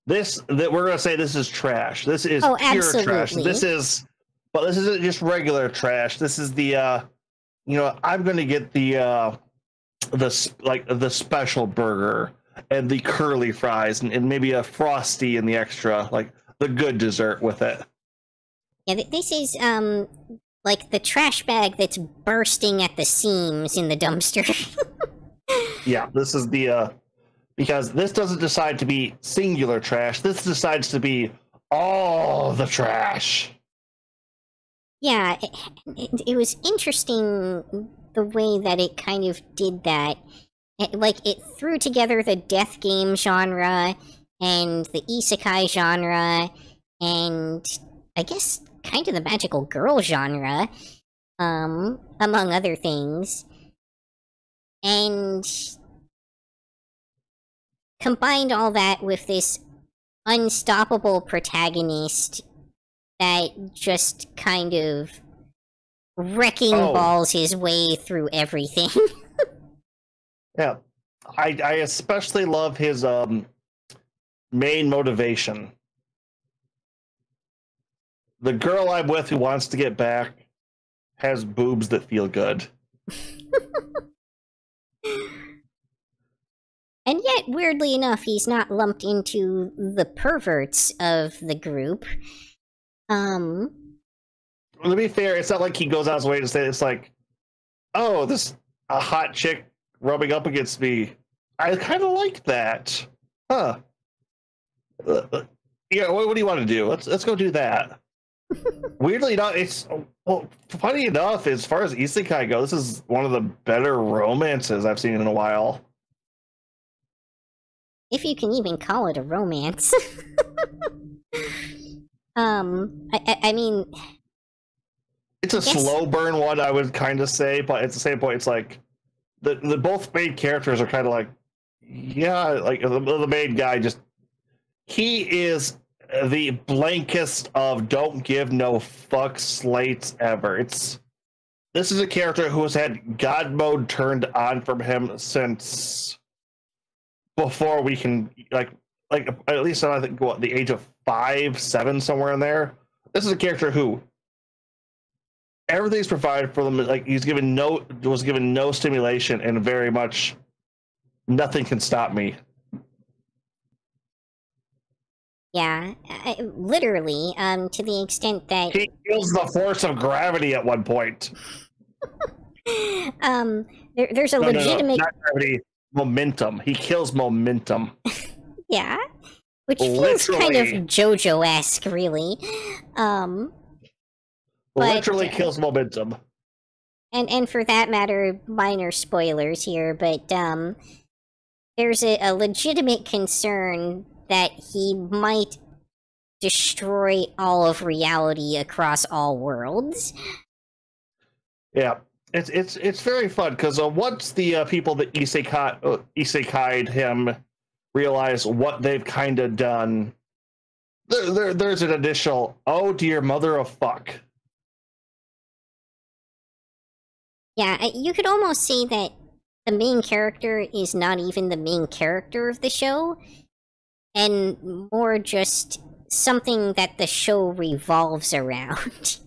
we're gonna say this is trash. This is pure trash. This isn't just regular trash. This is the I'm gonna get the special burger and the curly fries and maybe a Frosty in the extra, like the good dessert with it. Yeah, this is like the trash bag that's bursting at the seams in the dumpster. Yeah, this is the because this doesn't decide to be singular trash. This decides to be all the trash. Yeah, it was interesting the way that it kind of did that. It threw together the death game genre and the isekai genre and I guess kind of the magical girl genre, among other things. And combined all that with this unstoppable protagonist that just kind of wrecking balls his way through everything. Yeah, I especially love his main motivation. The girl I'm with who wants to get back has boobs that feel good. And yet, weirdly enough, he's not lumped into the perverts of the group. To be fair, it's not like he goes out his way to say it's like, oh, this a hot chick rubbing up against me. I kind of like that. Huh. Yeah, what do you want to do? Let's go do that. Weirdly enough, funny enough, as far as isekai go, this is one of the better romances I've seen in a while. If you can even call it a romance. I mean... It's a slow burn one, I would kind of say, but at the same point, it's like... The both main characters are kind of like... Yeah, like, the main guy just... He is the blankest of don't give no fuck slates ever. This is a character who has had God mode turned on from him since... before we can like at least I think the age of 5, 7, somewhere in there. This is a character who everything's provided for them. Like was given no stimulation and very much nothing can stop me. Yeah, literally. To the extent that he feels the force of gravity at one point. There's a legitimate not gravity. Momentum. He kills momentum. Yeah, which feels kind of JoJo-esque, really. Literally kills momentum. And for that matter, minor spoilers here, but there's a legitimate concern that he might destroy all of reality across all worlds. Yeah, it's very fun because once the people that isekai'd him realize what they've kind of done, there's an additional, oh dear mother of fuck. Yeah, you could almost say that the main character is not even the main character of the show, and more just something that the show revolves around.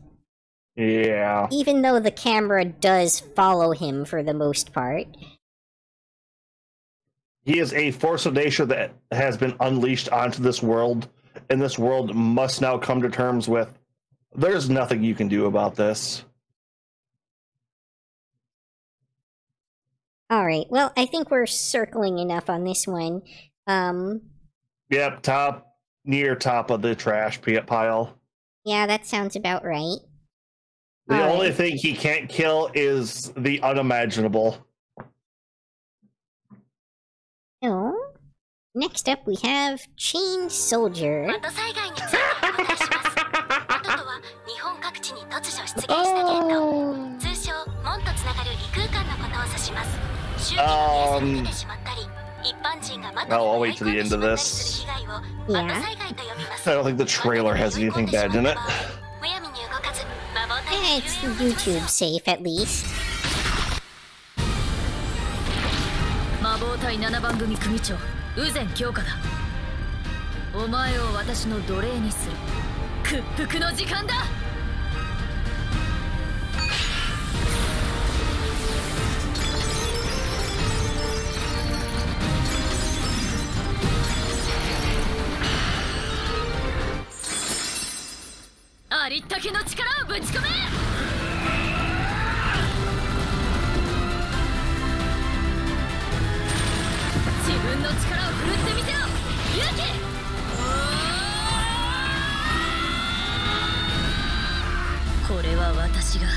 Yeah. Even though the camera does follow him for the most part. He is a force of nature that has been unleashed onto this world, and this world must now come to terms with, there's nothing you can do about this. Alright, well, I think we're circling enough on this one. Yep, near top of the trash pile. Yeah, that sounds about right. The only thing he can't kill is the unimaginable. Oh. Next up, we have Chained Soldier. I'll wait to the end of this. Yeah. I don't think the trailer has anything bad in it. It's YouTube safe, at least. 魔法隊7番組組長羽前京香だ。お前を私の奴隷にする屈服の時間だ。ありったけの力をぶち込め。自分の力を振るってみせろ、勇気。これは私が、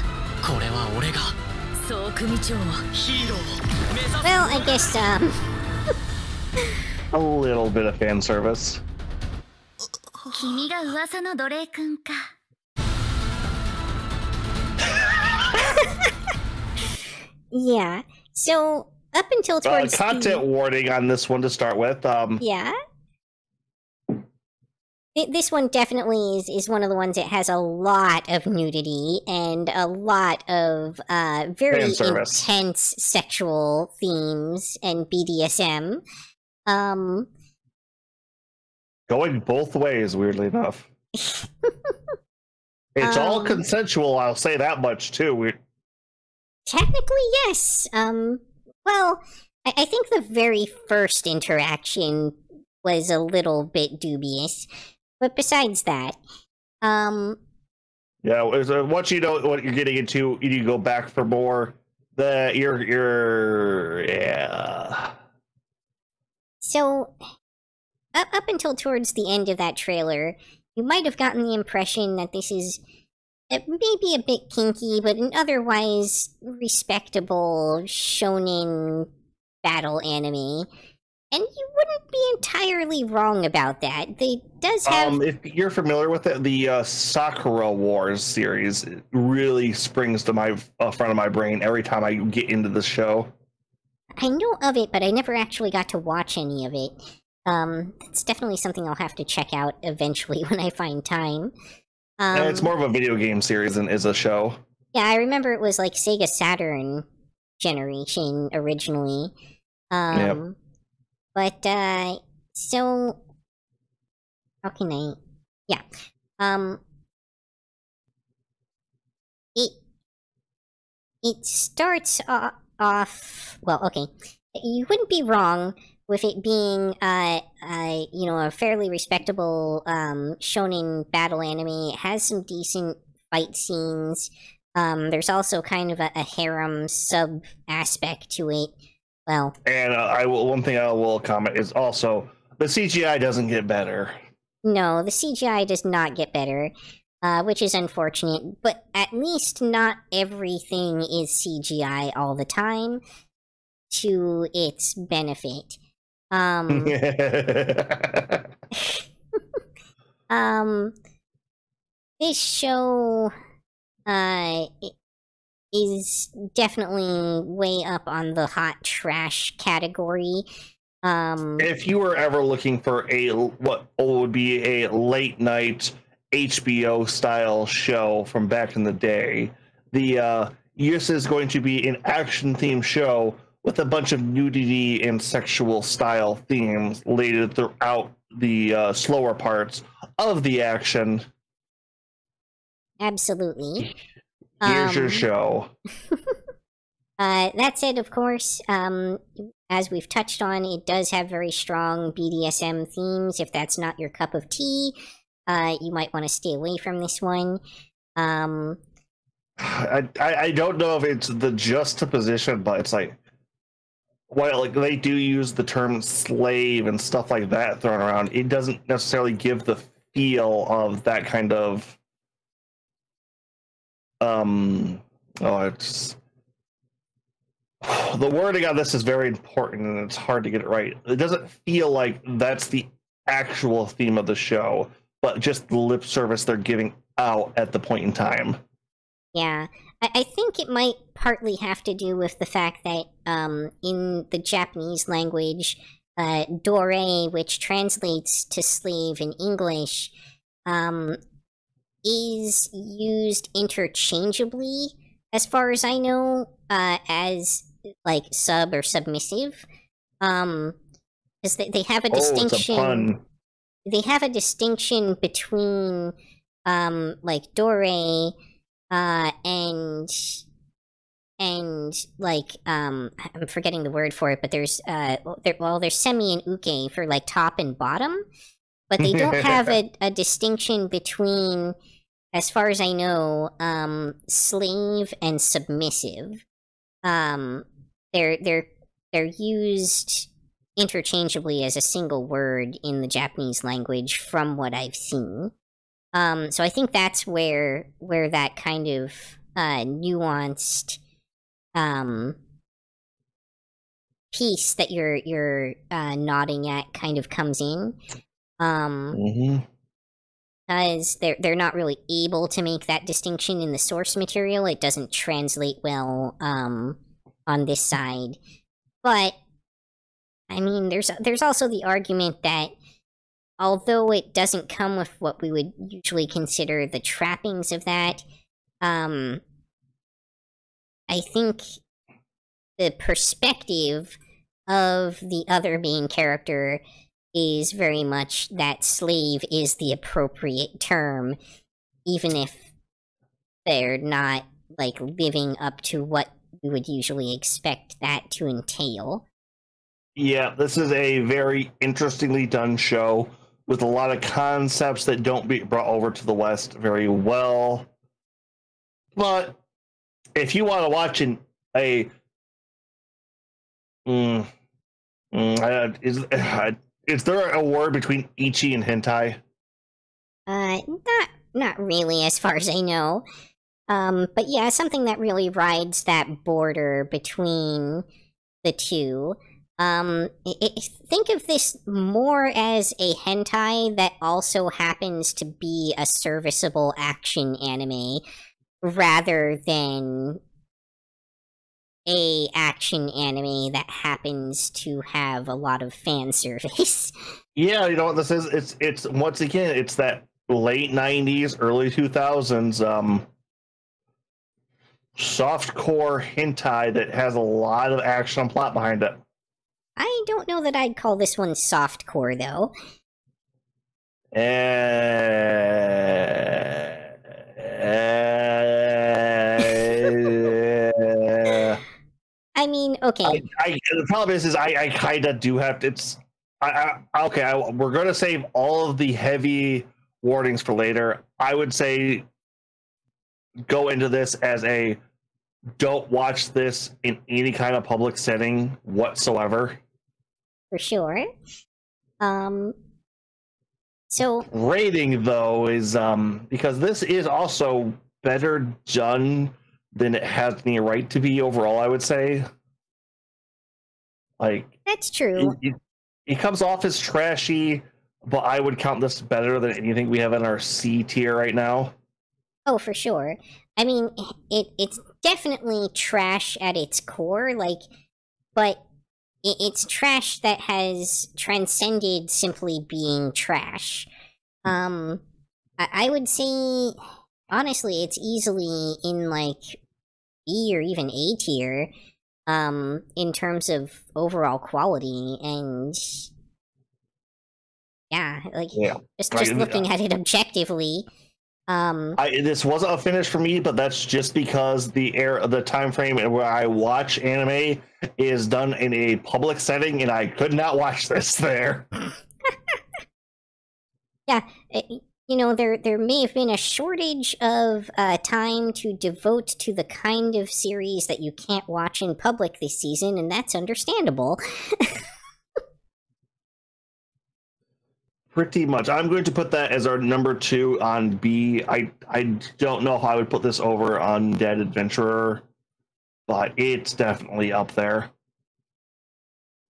これは俺が、そう組長はヒーローを目指す。Well, I guess a little bit of fan service. 君が噂の奴隷くんか。Yeah. So up until towards content warning on this one to start with. Yeah. This one definitely is one of the ones that has a lot of nudity and a lot of very intense sexual themes and BDSM. Going both ways, weirdly enough. It's all consensual, I'll say that much too. Technically, yes. Well, I think the very first interaction was a little bit dubious. But besides that, yeah, once you know what you're getting into, you go back for more. Yeah. So, up until towards the end of that trailer, you might have gotten the impression that this is maybe a bit kinky, but an otherwise respectable shonen battle anime. And you wouldn't be entirely wrong about that. It does have... if you're familiar with it, the Sakura Wars series really springs to my front of my brain every time I get into the show. I know of it, but I never actually got to watch any of it. It's definitely something I'll have to check out eventually when I find time. And it's more of a video game series than is a show. Yeah, I remember it was like Sega Saturn generation originally. Yep. But, so... How can I... Yeah. It starts off... Well, okay. You wouldn't be wrong with it being, you know, a fairly respectable shonen battle anime. It has some decent fight scenes. There's also kind of a harem sub-aspect to it. Well, and one thing I will comment is also the CGI doesn't get better. No, the CGI does not get better, which is unfortunate. But at least not everything is CGI all the time to its benefit. Um, this show is definitely way up on the hot trash category. If you were ever looking for what would be a late night HBO style show from back in the day, this is going to be an action themed show with a bunch of nudity and sexual style themes laid throughout the slower parts of the action. Absolutely. Here's your show. That said, of course, as we've touched on, it does have very strong BDSM themes. If that's not your cup of tea, you might want to stay away from this one. I don't know if it's the juxtaposition, but it's like, while like they do use the term slave and stuff like that thrown around, it doesn't necessarily give the feel of that kind of it's the wording on this is very important and it's hard to get it right. It doesn't feel like that's the actual theme of the show, but just the lip service they're giving out at the point in time. Yeah, I think it might partly have to do with the fact that in the Japanese language, dore, which translates to slave in English, is used interchangeably, as far as I know, as like sub or submissive. Because they have a distinction. It's a pun. They have a distinction between like dore and like I'm forgetting the word for it, but there's there's semi and uke for like top and bottom, but they don't have a distinction between, as far as I know, slave and submissive. They're used interchangeably as a single word in the Japanese language from what I've seen. So I think that's where that kind of nuanced piece that you're nodding at kind of comes in. Because they're not really able to make that distinction in the source material. It doesn't translate well on this side. But I mean, there's also the argument that although it doesn't come with what we would usually consider the trappings of that, I think the perspective of the other main character is very much that slave is the appropriate term, even if they're not, like, living up to what we would usually expect that to entail. Yeah, this is a very interestingly done show with a lot of concepts that don't be brought over to the West very well. But if you want to watch is there a word between ichi and hentai? Not really, as far as I know. But yeah, something that really rides that border between the two. Think of this more as a hentai that also happens to be a serviceable action anime, rather than a action anime that happens to have a lot of fan service. Yeah, you know what this is? It's once again, it's that late 90s, early 2000s softcore hentai that has a lot of action and plot behind it. I don't know that I'd call this one softcore, though. I mean, okay. The problem is I kind of do have to. We're going to save all of the heavy warnings for later. I would say go into this as a don't watch this in any kind of public setting whatsoever. For sure. So rating though is because this is also better done than it has any right to be overall, I would say. Like, that's true. He comes off as trashy, but I would count this better than anything we have in our C tier right now. Oh, for sure. I mean, it's definitely trash at its core, like, but it's trash that has transcended simply being trash. I would say, honestly, it's easily in, like, B or even A tier, in terms of overall quality, and yeah, like, just looking at it objectively. This wasn't a finish for me, but that's just because the time frame where I watch anime is done in a public setting, and I could not watch this there. Yeah, you know, there may have been a shortage of time to devote to the kind of series that you can't watch in public this season, and that's understandable. Pretty much. I'm going to put that as our number 2 on B. I don't know how I would put this over on Dead Adventurer, but it's definitely up there.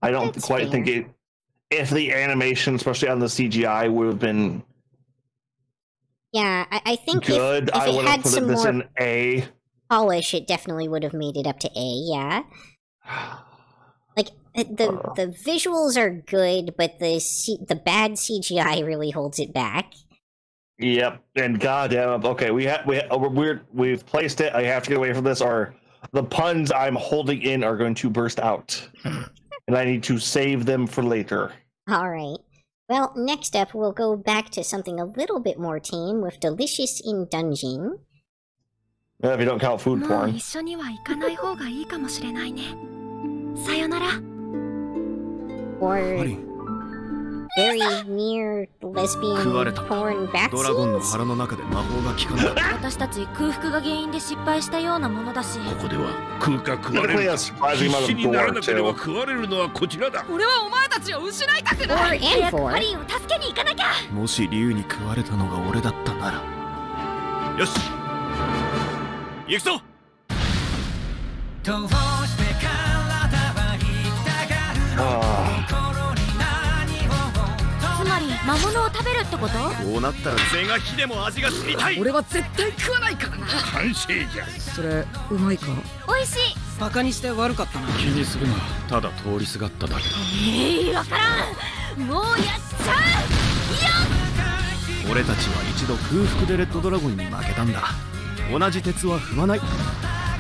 I don't quite think it... If the animation, especially on the CGI, would have been... Yeah, I think good, if I it would have had put some this more in A. polish, it definitely would have made it up to A, yeah. Like, the visuals are good, but the bad CGI really holds it back. Yep, and goddamn, okay, we've placed it. I have to get away from this, or the puns I'm holding in are going to burst out, and I need to save them for later. All right. Well, next up, we'll go back to something a little bit more tame with Delicious in Dungeon. If you don't count food porn. Or very near lesbian porn backseas. 私たち空腹が原因で失敗したようなものだし。ここでは食うか食われるか必死にならなければ食われるのはこちらだ。俺はお前たちを失いたくない。早くハリーを助けに行かなきゃ。もし竜に食われたのが俺だったなら。よし。行くぞ。つまり魔物を食べるってこと？こうなったら是が非でも味が知りたい。俺は絶対食わないからな。完成じゃ。それうまいか？美味しい。バカにして悪かったな。気にするな。ただ通りすがっただけだ。わからん。もうやっちゃう。俺たちは一度空腹でレッドドラゴンに負けたんだ。同じ鉄は踏まない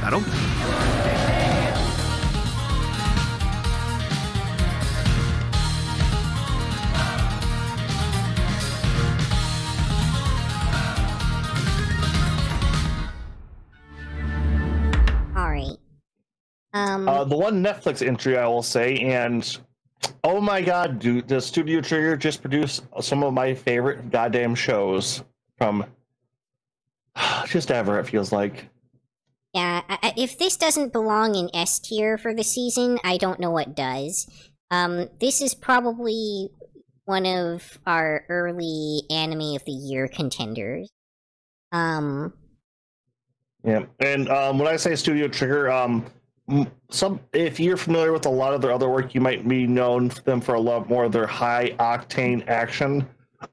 だろ。The one Netflix entry I will say, and oh my god, dude, the Studio Trigger just produced some of my favorite goddamn shows from just ever, it feels like. Yeah, if this doesn't belong in S tier for the season, I don't know what does. This is probably one of our early Anime of the Year contenders. Yeah, and when I say Studio Trigger, if you're familiar with a lot of their other work, you might be known for them for a lot more of their high octane action.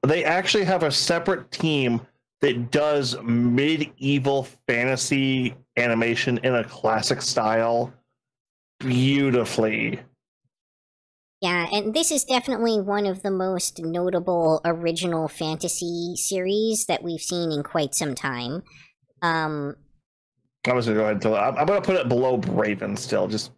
They actually have a separate team that does medieval fantasy animation in a classic style beautifully. Yeah, and this is definitely one of the most notable original fantasy series that we've seen in quite some time. I'm just gonna go ahead and tell it. I'm gonna put it below Braven still. Just,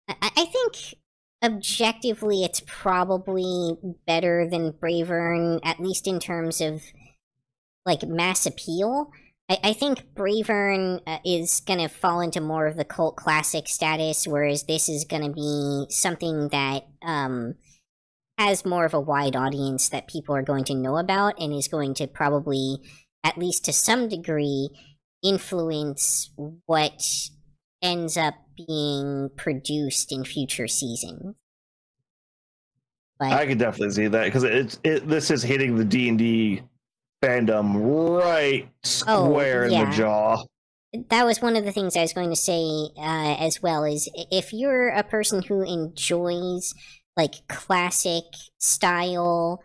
I think objectively, it's probably better than Bravern, at least in terms of like mass appeal. I think Bravern is gonna fall into more of the cult classic status, whereas this is gonna be something that has more of a wide audience that people are going to know about, and is going to probably, at least to some degree, influence what ends up being produced in future seasons. But I could definitely see that, because this is hitting the D&D fandom right square in the jaw. that was one of the things I was going to say as well, is if you're a person who enjoys like classic style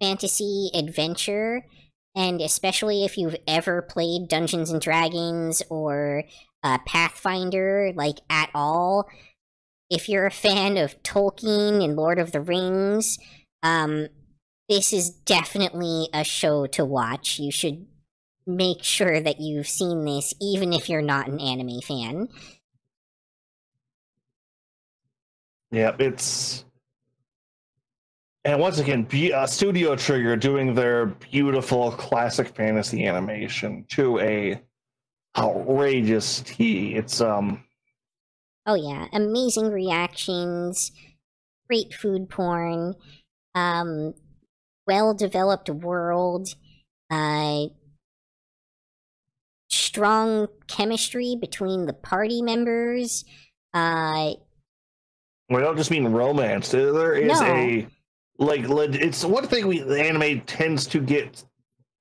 fantasy adventure, and especially if you've ever played Dungeons and Dragons or Pathfinder, like at all, if you're a fan of Tolkien and Lord of the Rings, this is definitely a show to watch. You should make sure that you've seen this, even if you're not an anime fan. Yeah, it's... And once again, Studio Trigger doing their beautiful classic fantasy animation to a outrageous T. It's Oh yeah, amazing reactions, great food porn, well-developed world, strong chemistry between the party members. We don't just mean romance. There is it's one thing the anime tends to get,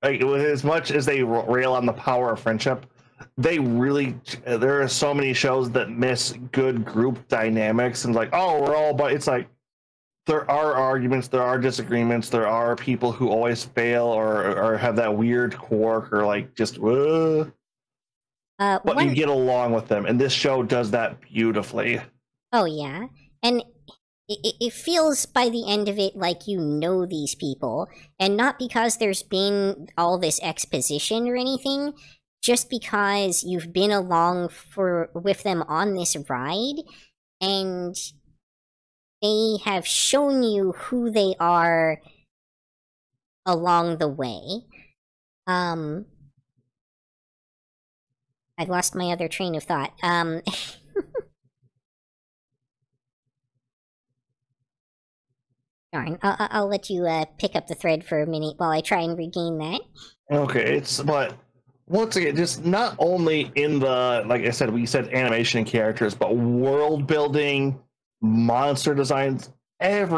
like, as much as they rail on the power of friendship, there are so many shows that miss good group dynamics and like, oh, we're all, but it's like there are arguments, there are disagreements, there are people who always fail or have that weird quirk or like just but you get along with them, and this show does that beautifully. Oh yeah, and it feels by the end of it like you know these people, and not because there's been all this exposition or anything, just because you've been along with them on this ride, and they have shown you who they are along the way. I lost my other train of thought. Darn, I'll let you pick up the thread for a minute while I try and regain that. Okay, but once again, just not only in the, like I said, we said animation and characters, but world building, monster designs, I came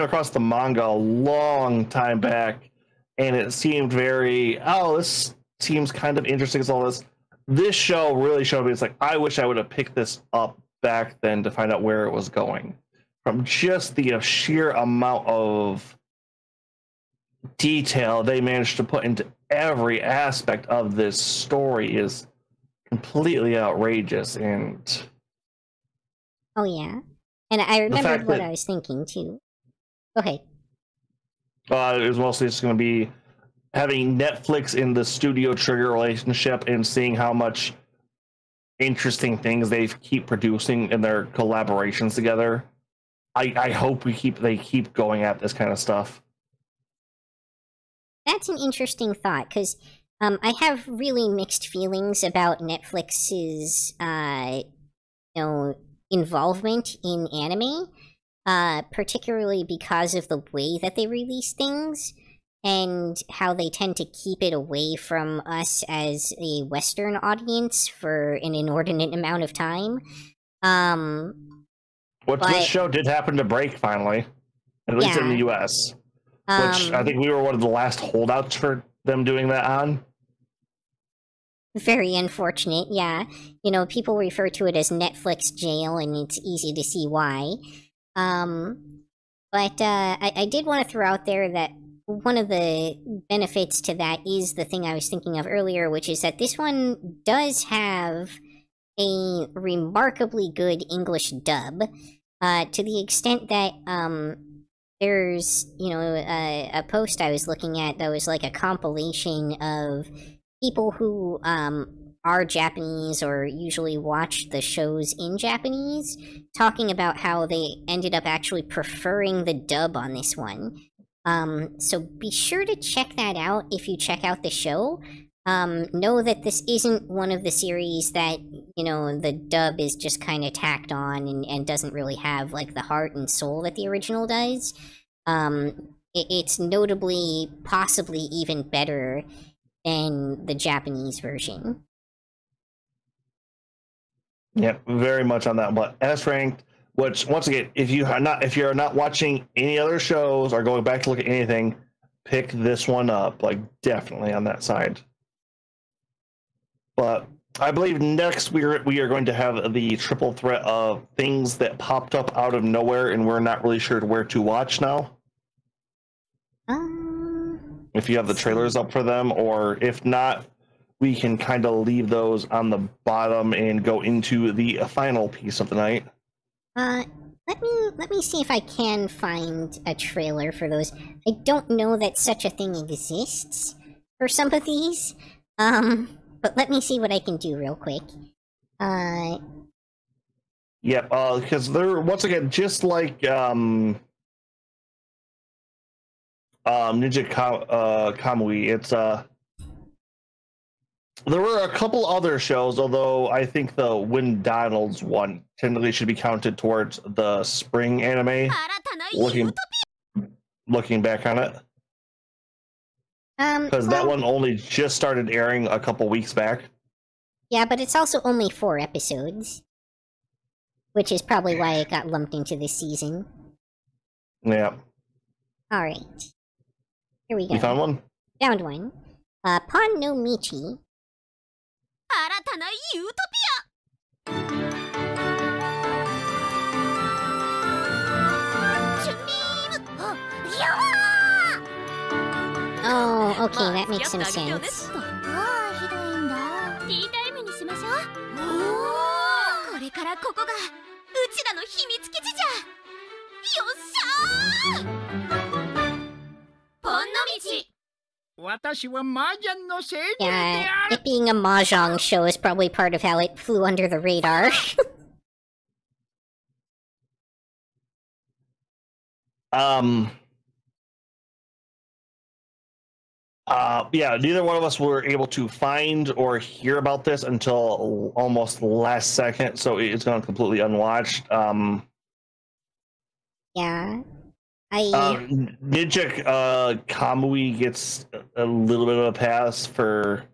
across the manga a long time back, and it seemed very, this seems kind of interesting as all this. This show really showed me, it's like, I wish I would have picked this up back then to find out where it was going. From just the sheer amount of detail they managed to put into every aspect of this story is completely outrageous. And oh yeah, and I remembered what I was thinking too. Go ahead. It was mostly just going to be having Netflix in the Studio Trigger relationship and seeing how much interesting things they keep producing in their collaborations together. I hope they keep going at this kind of stuff. That's an interesting thought, because I have really mixed feelings about Netflix's involvement in anime, particularly because of the way that they release things and how they tend to keep it away from us as a Western audience for an inordinate amount of time. This show did happen to break finally, at least in the US, which I think we were one of the last holdouts for them doing that on. Very unfortunate, yeah. You know, people refer to it as Netflix jail, and it's easy to see why. But I did want to throw out there that one of the benefits to that is the thing I was thinking of earlier, which is that this one does have a remarkably good English dub, to the extent that there's, a post I was looking at that was like a compilation of people who are Japanese or usually watch the shows in Japanese, talking about how they ended up actually preferring the dub on this one. So be sure to check that out if you check out the show. Know that this isn't one of the series that, the dub is just kind of tacked on and doesn't really have, like, the heart and soul that the original does. It's notably, possibly even better than the Japanese version. Yep, very much on that. But S ranked, which once again, if you're not watching any other shows or going back to look at anything, pick this one up, like definitely on that side. But I believe next we are going to have the triple threat of things that popped up out of nowhere and we're not really sure where to watch now. If you have the trailers up for them, or if not, we can kind of leave those on the bottom and go into the final piece of the night. Let me see if I can find a trailer for those. I don't know that such a thing exists for some of these. But let me see what I can do real quick. Yep, because they're, once again, just like Ninja Kamui, it's there were a couple other shows, although I think the Win Donald's one technically should be counted towards the spring anime. Looking back on it. Because that one only just started airing a couple weeks back. Yeah, but it's also only 4 episodes. Which is probably why it got lumped into this season. Yeah. Alright. Here we go. You found one? Found one. Pon no Michi. Oh, okay, that makes some sense. Yeah, it being a mahjong show is probably part of how it flew under the radar. Yeah, neither one of us were able to find or hear about this until almost last second, so it's gone completely unwatched. Yeah. Ninja Kamui gets a little bit of a pass for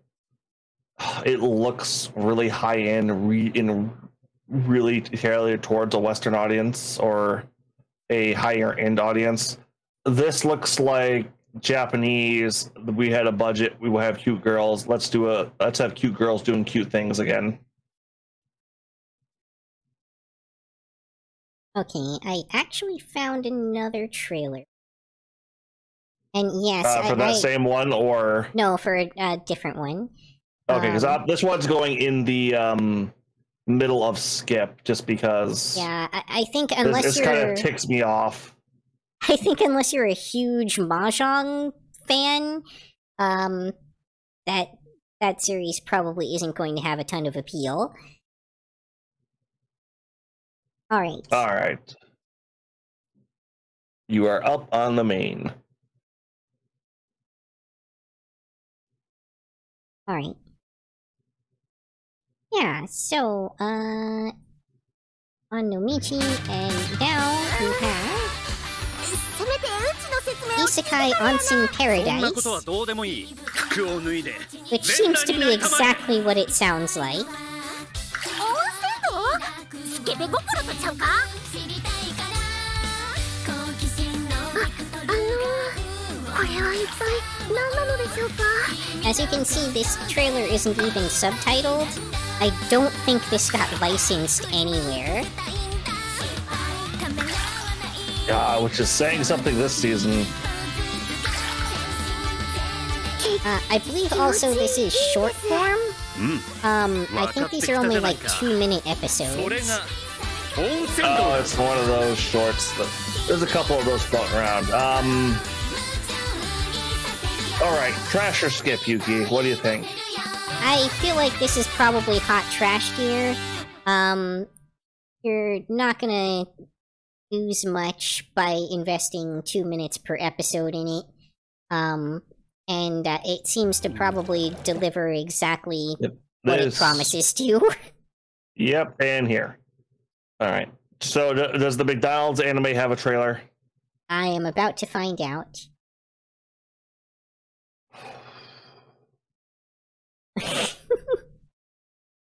it looks really high end and really tailored towards a Western audience or a higher end audience. This looks like Japanese. We had a budget. We will have cute girls. Let's have cute girls doing cute things again. Okay, I actually found another trailer. And yes, for that same one, or no, for a different one. Okay, because this one's going in the middle of skip, just because. Yeah, I think unless this kind of ticks me off. I think unless you're a huge mahjong fan, that series probably isn't going to have a ton of appeal. All right. You are up on the main. All right. Yeah, so, on Nomichi, and now we have Isekai Onsen Paradise, which seems to be exactly what it sounds like. As you can see, this trailer isn't even subtitled. I don't think this got licensed anywhere. Which is saying something this season. I believe also this is short form. I think these are only like 2-minute episodes. Oh, it's one of those shorts. There's a couple of those floating around. Alright, trash or skip, Yuki? What do you think? I feel like this is probably hot trash gear. You're not gonna lose much by investing 2 minutes per episode in it. And it seems to probably deliver exactly what it promises to. Yep, and here. Alright. So, does the McDonald's anime have a trailer? I am about to find out.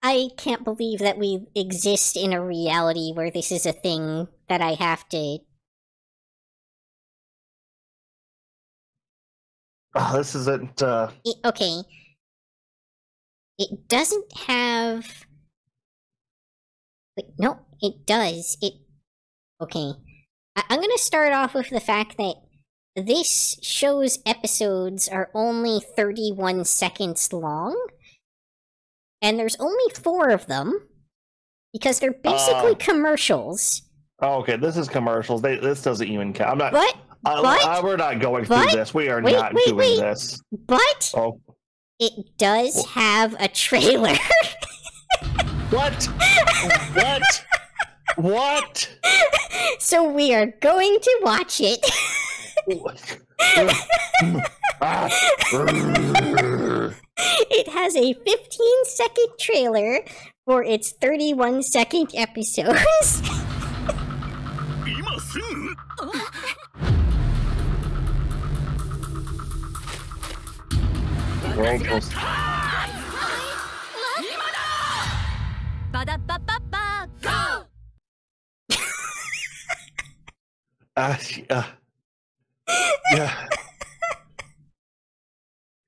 I can't believe that we exist in a reality where this is a thing that I have to This isn't. Okay. It doesn't have. Wait, no, it does. Okay. I'm gonna start off with the fact that this show's episodes are only 31 seconds long, and there's only 4 of them, because they're basically commercials. Oh, okay, this is commercials. This doesn't even count. I'm not. We're not going through this. We are not doing this. But it does have a trailer. What? What? So we are going to watch it. It has a 15-second trailer for its 31-second episodes. Yeah.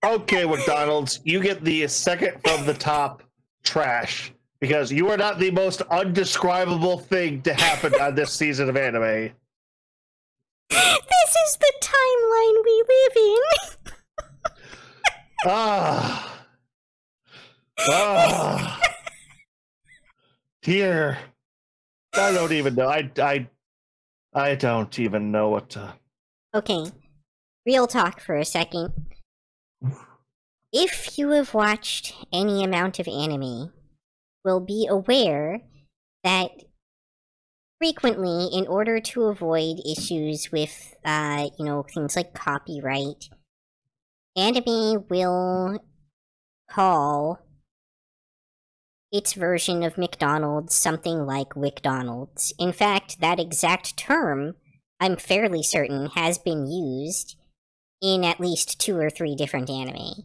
Okay, McDonald's, you get the second from the top trash because you are not the most undescribable thing to happen on this season of anime. This is the timeline we live in. Dear, I don't even know. I don't even know what to. Okay, real talk for a second. If you have watched any amount of anime, will be aware that frequently, in order to avoid issues with, things like copyright, anime will call its version of McDonald's something like WickDonald's. In fact, that exact term, I'm fairly certain, has been used in at least 2 or 3 different anime.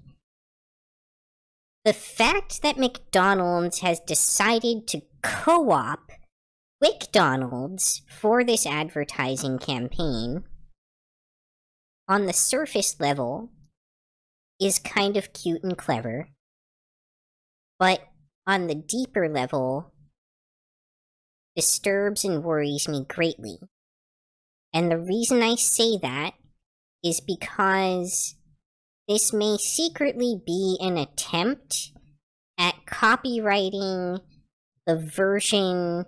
The fact that McDonald's has decided to co-op WickDonald's for this advertising campaign, on the surface level, is kind of cute and clever, but on the deeper level, disturbs and worries me greatly. And the reason I say that is because this may secretly be an attempt at copywriting the version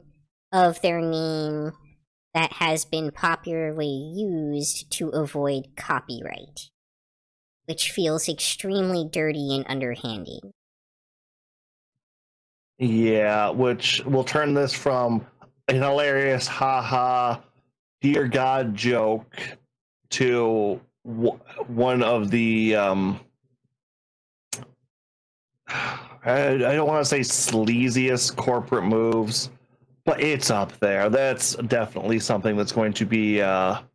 of their name that has been popularly used to avoid copyright, which feels extremely dirty and underhanded. Yeah, which will turn this from an hilarious haha, dear God joke to one of the I don't want to say sleaziest corporate moves, but it's up there. That's definitely something that's going to be and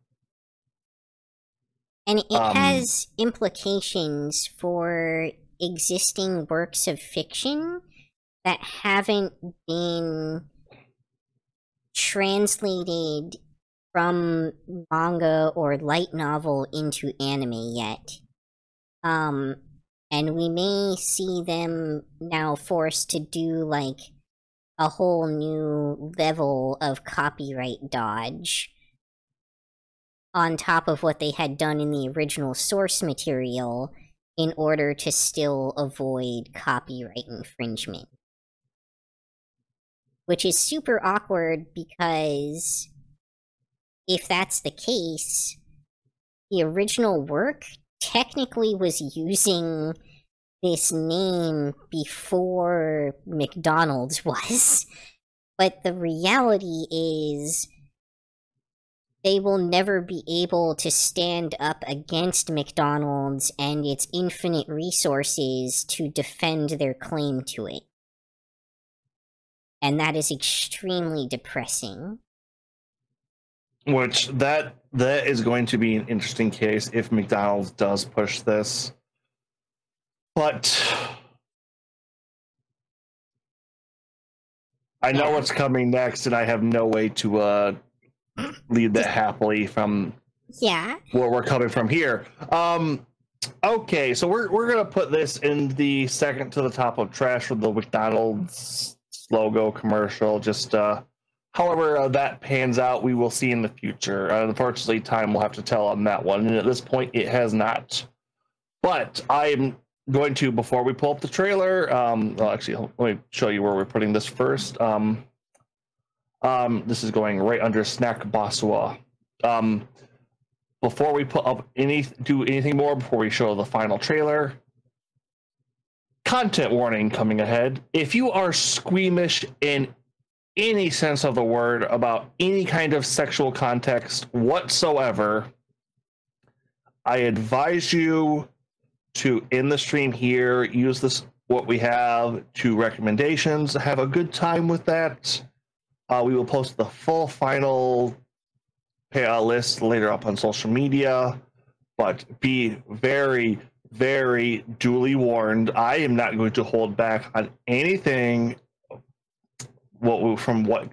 it has implications for existing works of fiction that haven't been translated from manga or light novel into anime yet. And we may see them now forced to do, like, a whole new level of copyright dodge on top of what they had done in the original source material in order to still avoid copyright infringement. Which is super awkward because if that's the case, the original work technically was using this name before McDonald's was. But the reality is they will never be able to stand up against McDonald's and its infinite resources to defend their claim to it. And that is extremely depressing. Which, that is going to be an interesting case if McDonald's does push this. But I know what's coming next, and I have no way to lead that happily from where we're coming from here. Okay, so we're gonna put this in the second to the top of trash with the McDonald's logo commercial. Just however that pans out, we will see in the future. Unfortunately, time will have to tell on that one, and at this point, it has not. But I'm going to, before we pull up the trailer, well, actually, let me show you where we're putting this first. This is going right under Snack Basua. Before we put up do anything more, before we show the final trailer, content warning coming ahead. If you are squeamish in any sense of the word about any kind of sexual context whatsoever, I advise you to end the stream here, use this what we have to recommendations, have a good time with that. We will post the full final list later up on social media, but be very, very duly warned. I am not going to hold back on anything from what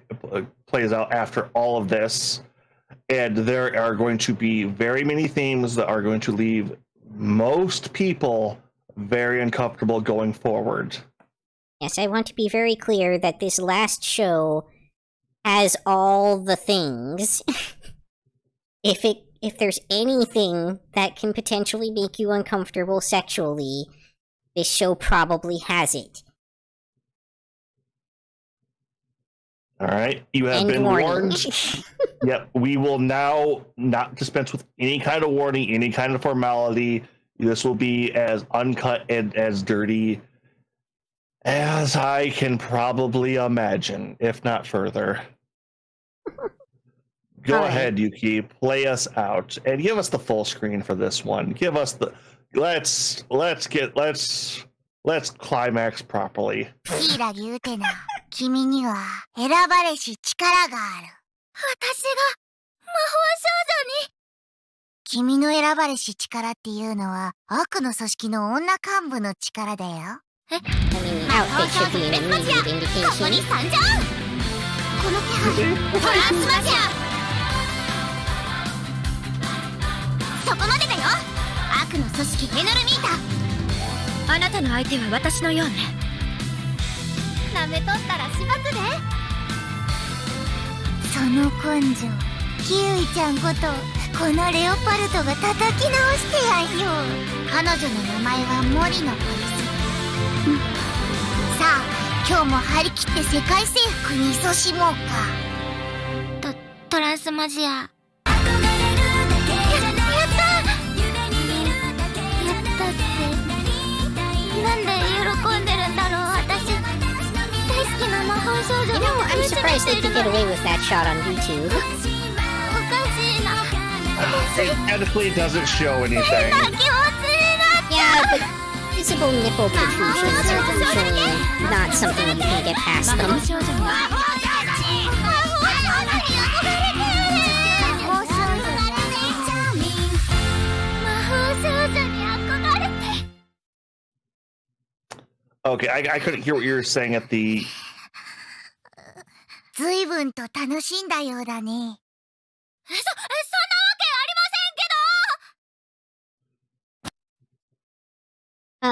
plays out after all of this, and there are going to be very many themes that are going to leave most people very uncomfortable going forward. Yes, I want to be very clear that this last show has all the things. If there's anything that can potentially make you uncomfortable sexually, this show probably has it. All right, you have been warned. Yep, we will now not dispense with any kind of warning, any kind of formality. This will be as uncut and as dirty as I can probably imagine, if not further. Go ahead, Yuki, play us out and give us the full screen for this one. Give us the let's climax properly. ヒイラギウテナ、君には選ばれし力がある。私が魔法少女に。君の選ばれし力っていうのは悪の組織の女幹部の力だよ。え？魔法少女レスマジア、ここに参上。この気配、トランスマジア。そこまでだよ。悪の組織エノルミータ。あなたの相手は私のようね。舐めとったらしばくで。その根性、キウイちゃんことこのレオパルトが叩き直してやんよ。彼女の名前はモリノポリス。さあ今日も張り切って世界征服に勤しもうか。トランスマジア。なんで喜んでるんだろう。私大好きな魔法少女。 You know, I'm surprised they could get away with that shot on YouTube. おかしいな。It technically doesn't show anything. Yeah, but visible nipple protrusions are usually not something you can get past them. Okay, I couldn't hear what you were saying at the... 随分と楽しんだようだね。そんなわけありませ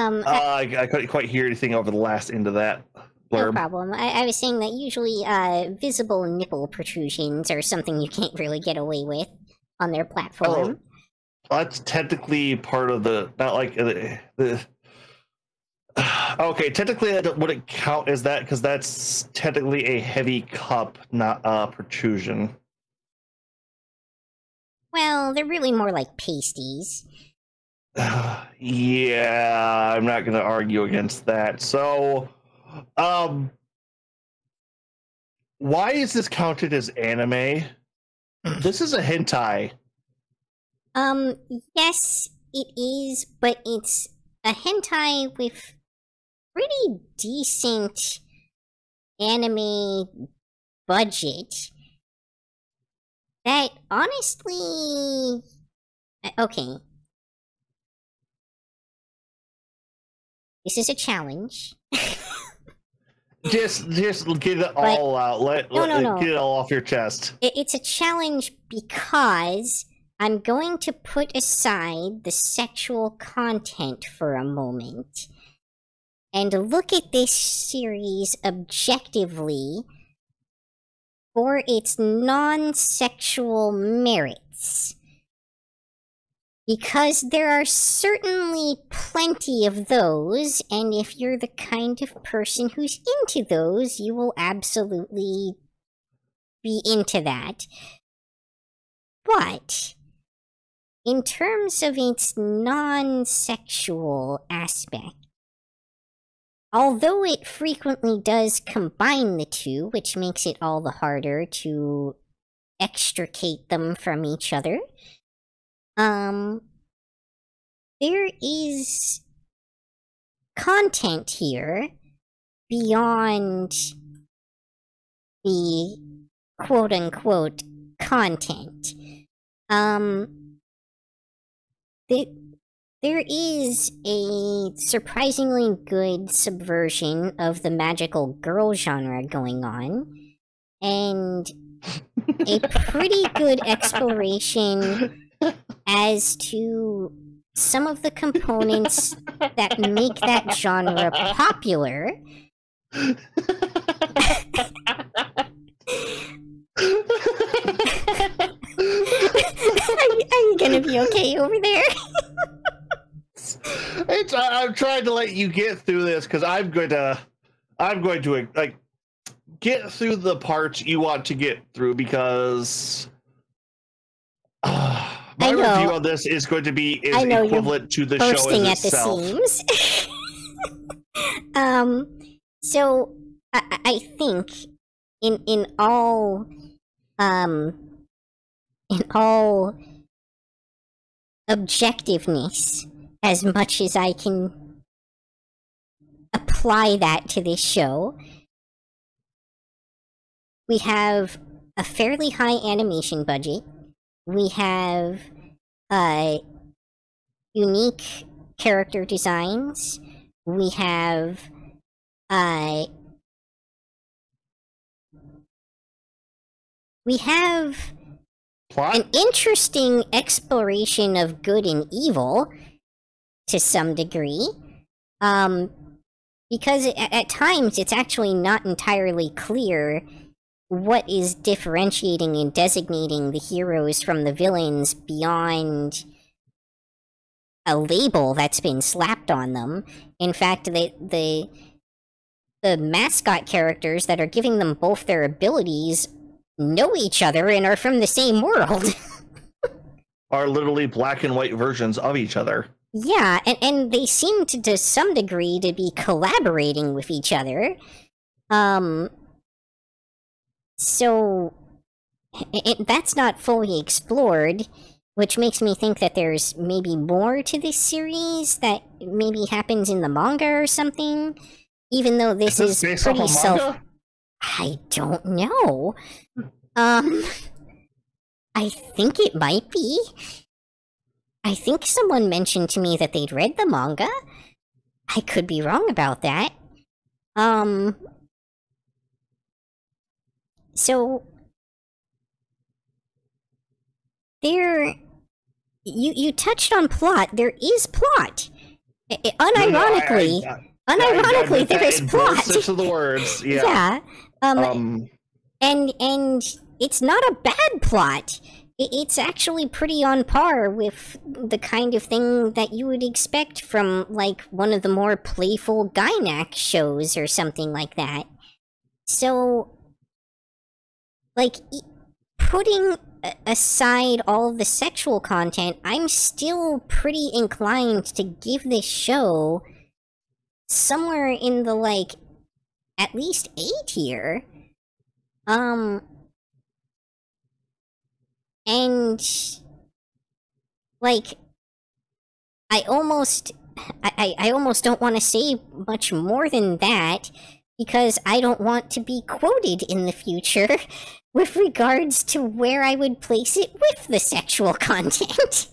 んけど。I couldn't quite hear anything over the last end of that blurb. No problem. I was saying that usually visible nipple protrusions are something you can't really get away with on their platform. Oh, that's technically part of the... Not like... Okay, technically that wouldn't count as that because that's technically a heavy cup, not a protrusion. Well, they're really more like pasties. Yeah, I'm not going to argue against that. So, why is this counted as anime? This is a hentai. Yes, it is, but it's a hentai with pretty decent anime budget that honestly... Okay. This is a challenge. Just get it all out. Get it all off your chest. It's a challenge because I'm going to put aside the sexual content for a moment and look at this series objectively for its non-sexual merits. Because there are certainly plenty of those, and if you're the kind of person who's into those, you will absolutely be into that. But in terms of its non-sexual aspect, although it frequently does combine the two, which makes it all the harder to extricate them from each other, there is content here beyond the quote-unquote content. There is a surprisingly good subversion of the magical girl genre going on, and a pretty good exploration as to some of the components that make that genre popular. Are you gonna be okay over there? I'm trying to let you get through this because I'm going to like get through the parts you want to get through, because my review on this is going to be equivalent to the show as itself. So I think in all objectiveness, as much as I can apply that to this show, we have a fairly high animation budget. We have unique character designs. We have plot? An interesting exploration of good and evil to some degree, because at times it's actually not entirely clear what is differentiating and designating the heroes from the villains beyond a label that's been slapped on them. In fact, the mascot characters that are giving them both their abilities know each other and are from the same world. Are literally black and white versions of each other. Yeah, and they seem to some degree to be collaborating with each other. So that's not fully explored, which makes me think that there's maybe more to this series that maybe happens in the manga or something, even though this is pretty I don't know. I think it might be. I think someone mentioned to me that they'd read the manga. I could be wrong about that. So there, you touched on plot. There is plot. Unironically, there is plot. Six of the words, yeah. And it's not a bad plot. It's actually pretty on par with the kind of thing that you would expect from, like, one of the more playful Gynax shows or something like that. So, like, putting aside all the sexual content, I'm still pretty inclined to give this show somewhere in the, like, at least A tier. And, like, I almost don't want to say much more than that, because I don't want to be quoted in the future with regards to where I would place it with the sexual content.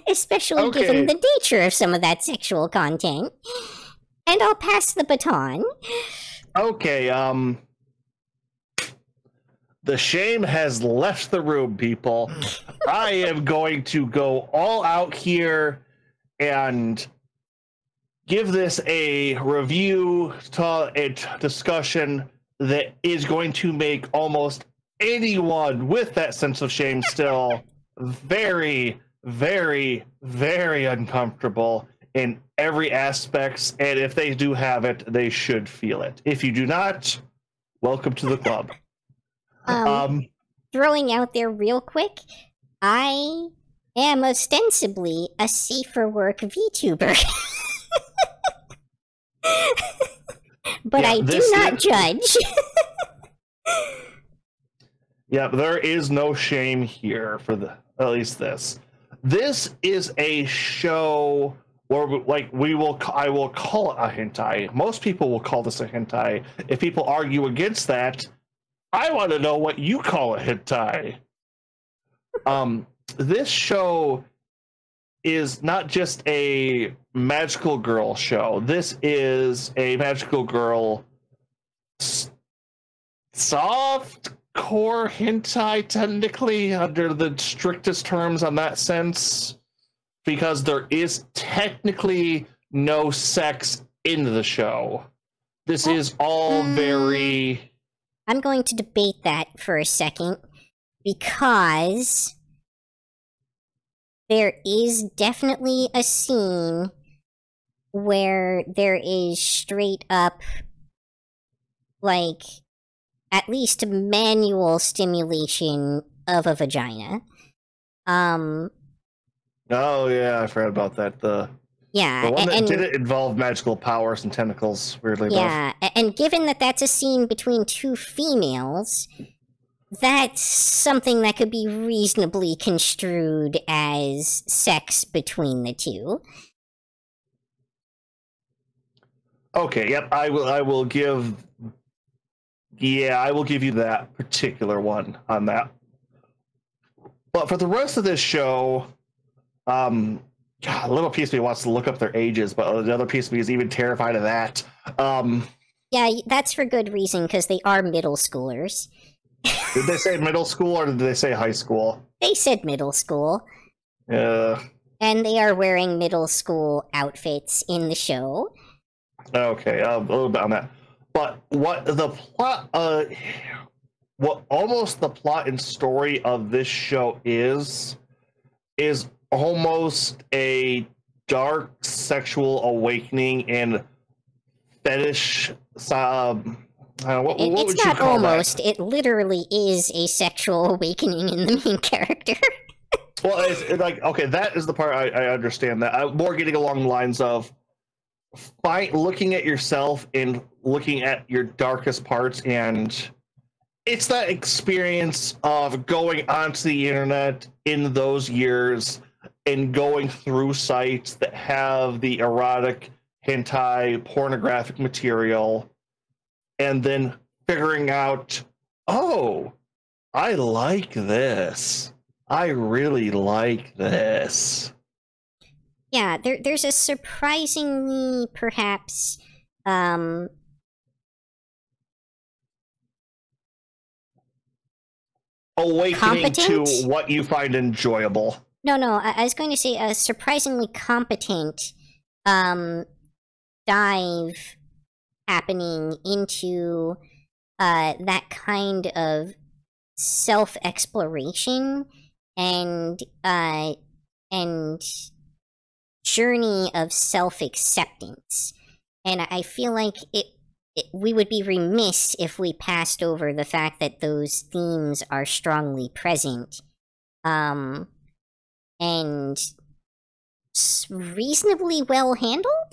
Especially given the nature of some of that sexual content. And I'll pass the baton. Okay, The shame has left the room, people. I am going to go all out here and give this a review a discussion that is going to make almost anyone with that sense of shame still very, very, very uncomfortable in every aspect. And if they do have it, they should feel it. If you do not, welcome to the club. Throwing out there real quick, I am ostensibly a safer work VTuber. But I do not judge. Yeah, there is no shame here for at least this. This is a show where I will call it a hentai. Most people will call this a hentai. If people argue against that, I want to know what you call a hentai. This show is not just a magical girl show. This is a magical girl soft core hentai, technically, under the strictest terms on that sense, because there is technically no sex in the show. This is all very... I'm going to debate that for a second, because there is definitely a scene where there is straight up, like, at least manual stimulation of a vagina. Oh yeah, I forgot about that. The one that didn't involve magical powers and tentacles, weirdly enough. Yeah, and given that that's a scene between two females, that's something that could be reasonably construed as sex between the two. Okay, yep, I will give you that particular one on that. But for the rest of this show, a little piece of me wants to look up their ages, but the other piece of me is even terrified of that. Yeah, that's for good reason, because they are middle schoolers. Did they say middle school or did they say high school? They said middle school. Yeah. And they are wearing middle school outfits in the show. Okay, a little bit on that. But what the plot, what almost the plot and story of this show is almost a dark sexual awakening and fetish. It's not almost. It literally is a sexual awakening in the main character. Well, it's like, okay, that is the part I understand. That I'm more getting along the lines of looking at yourself and looking at your darkest parts, and it's that experience of going onto the internet in those years and going through sites that have the erotic, hentai, pornographic material, and then figuring out, oh, I like this. I really like this. Yeah, there's a surprisingly, perhaps, awakening to what you find enjoyable. No, I was going to say a surprisingly competent dive happening into that kind of self-exploration and journey of self-acceptance. And I feel like we would be remiss if we passed over the fact that those themes are strongly present. And reasonably well handled?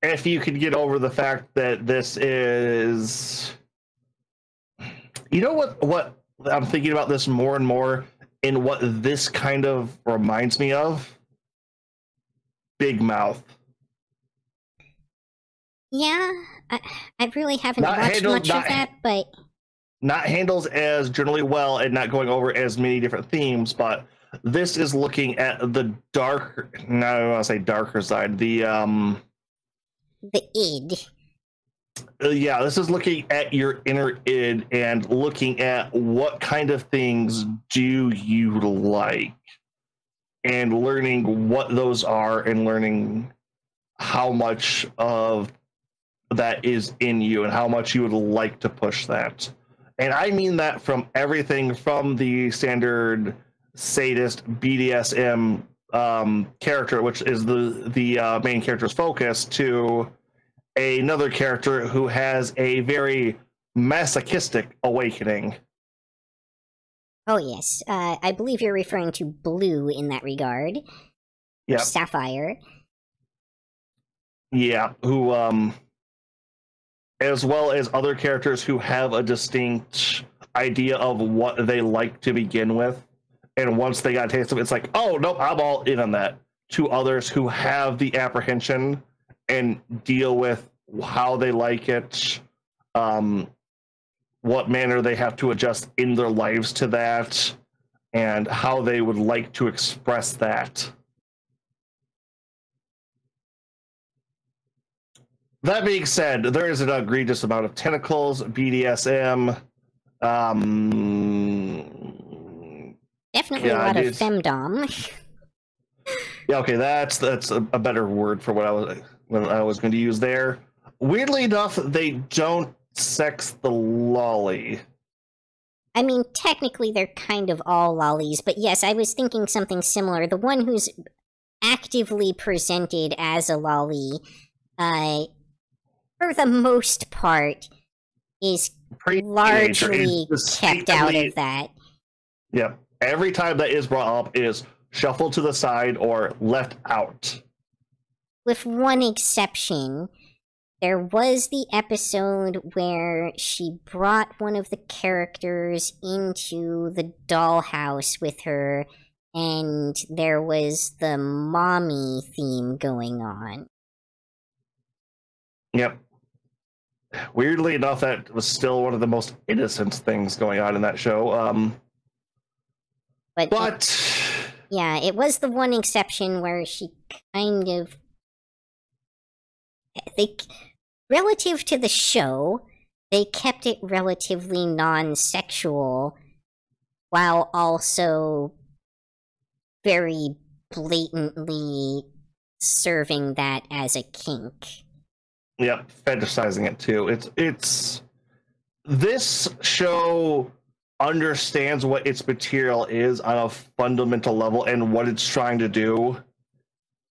If you could get over the fact that this is... You know what I'm thinking about this more and more, and what this kind of reminds me of? Big Mouth. Yeah, I really haven't watched much of that, but... Not handled as generally well and not going over as many different themes, but this is looking at the darker, no, I don't want to say darker side, the id. Yeah, this is looking at your inner id and looking at what kind of things do you like, and learning what those are, and learning how much of that is in you and how much you would like to push that. And I mean that from everything from the standard sadist BDSM character, which is the main character's focus, to another character who has a very masochistic awakening. Oh yes, I believe you're referring to Blue in that regard. Yeah, Sapphire. Yeah, who as well as other characters who have a distinct idea of what they like to begin with, and once they got a taste of it, it's like, oh nope, I'm all in on that. To others who have the apprehension and deal with how they like it, what manner they have to adjust in their lives to that, and how they would like to express that. That being said, there is an egregious amount of tentacles, BDSM. Definitely a lot of femdom. Yeah, okay, that's a better word for what I was going to use there. Weirdly enough, they don't sex the lolly. I mean, technically they're kind of all lollies, but yes, I was thinking something similar. The one who's actively presented as a lolly, for the most part, is largely kept out of that. Yeah, every time that is brought up is shuffled to the side or left out. With one exception, there was the episode where she brought one of the characters into the dollhouse with her, and there was the mommy theme going on. Yep. Weirdly enough, that was still one of the most innocent things going on in that show. But yeah, it was the one exception where she kind of... relative to the show, they kept it relatively non-sexual, while also very blatantly serving that as a kink. Yep, fetishizing it too. It's this show understands what its material is on a fundamental level and what it's trying to do.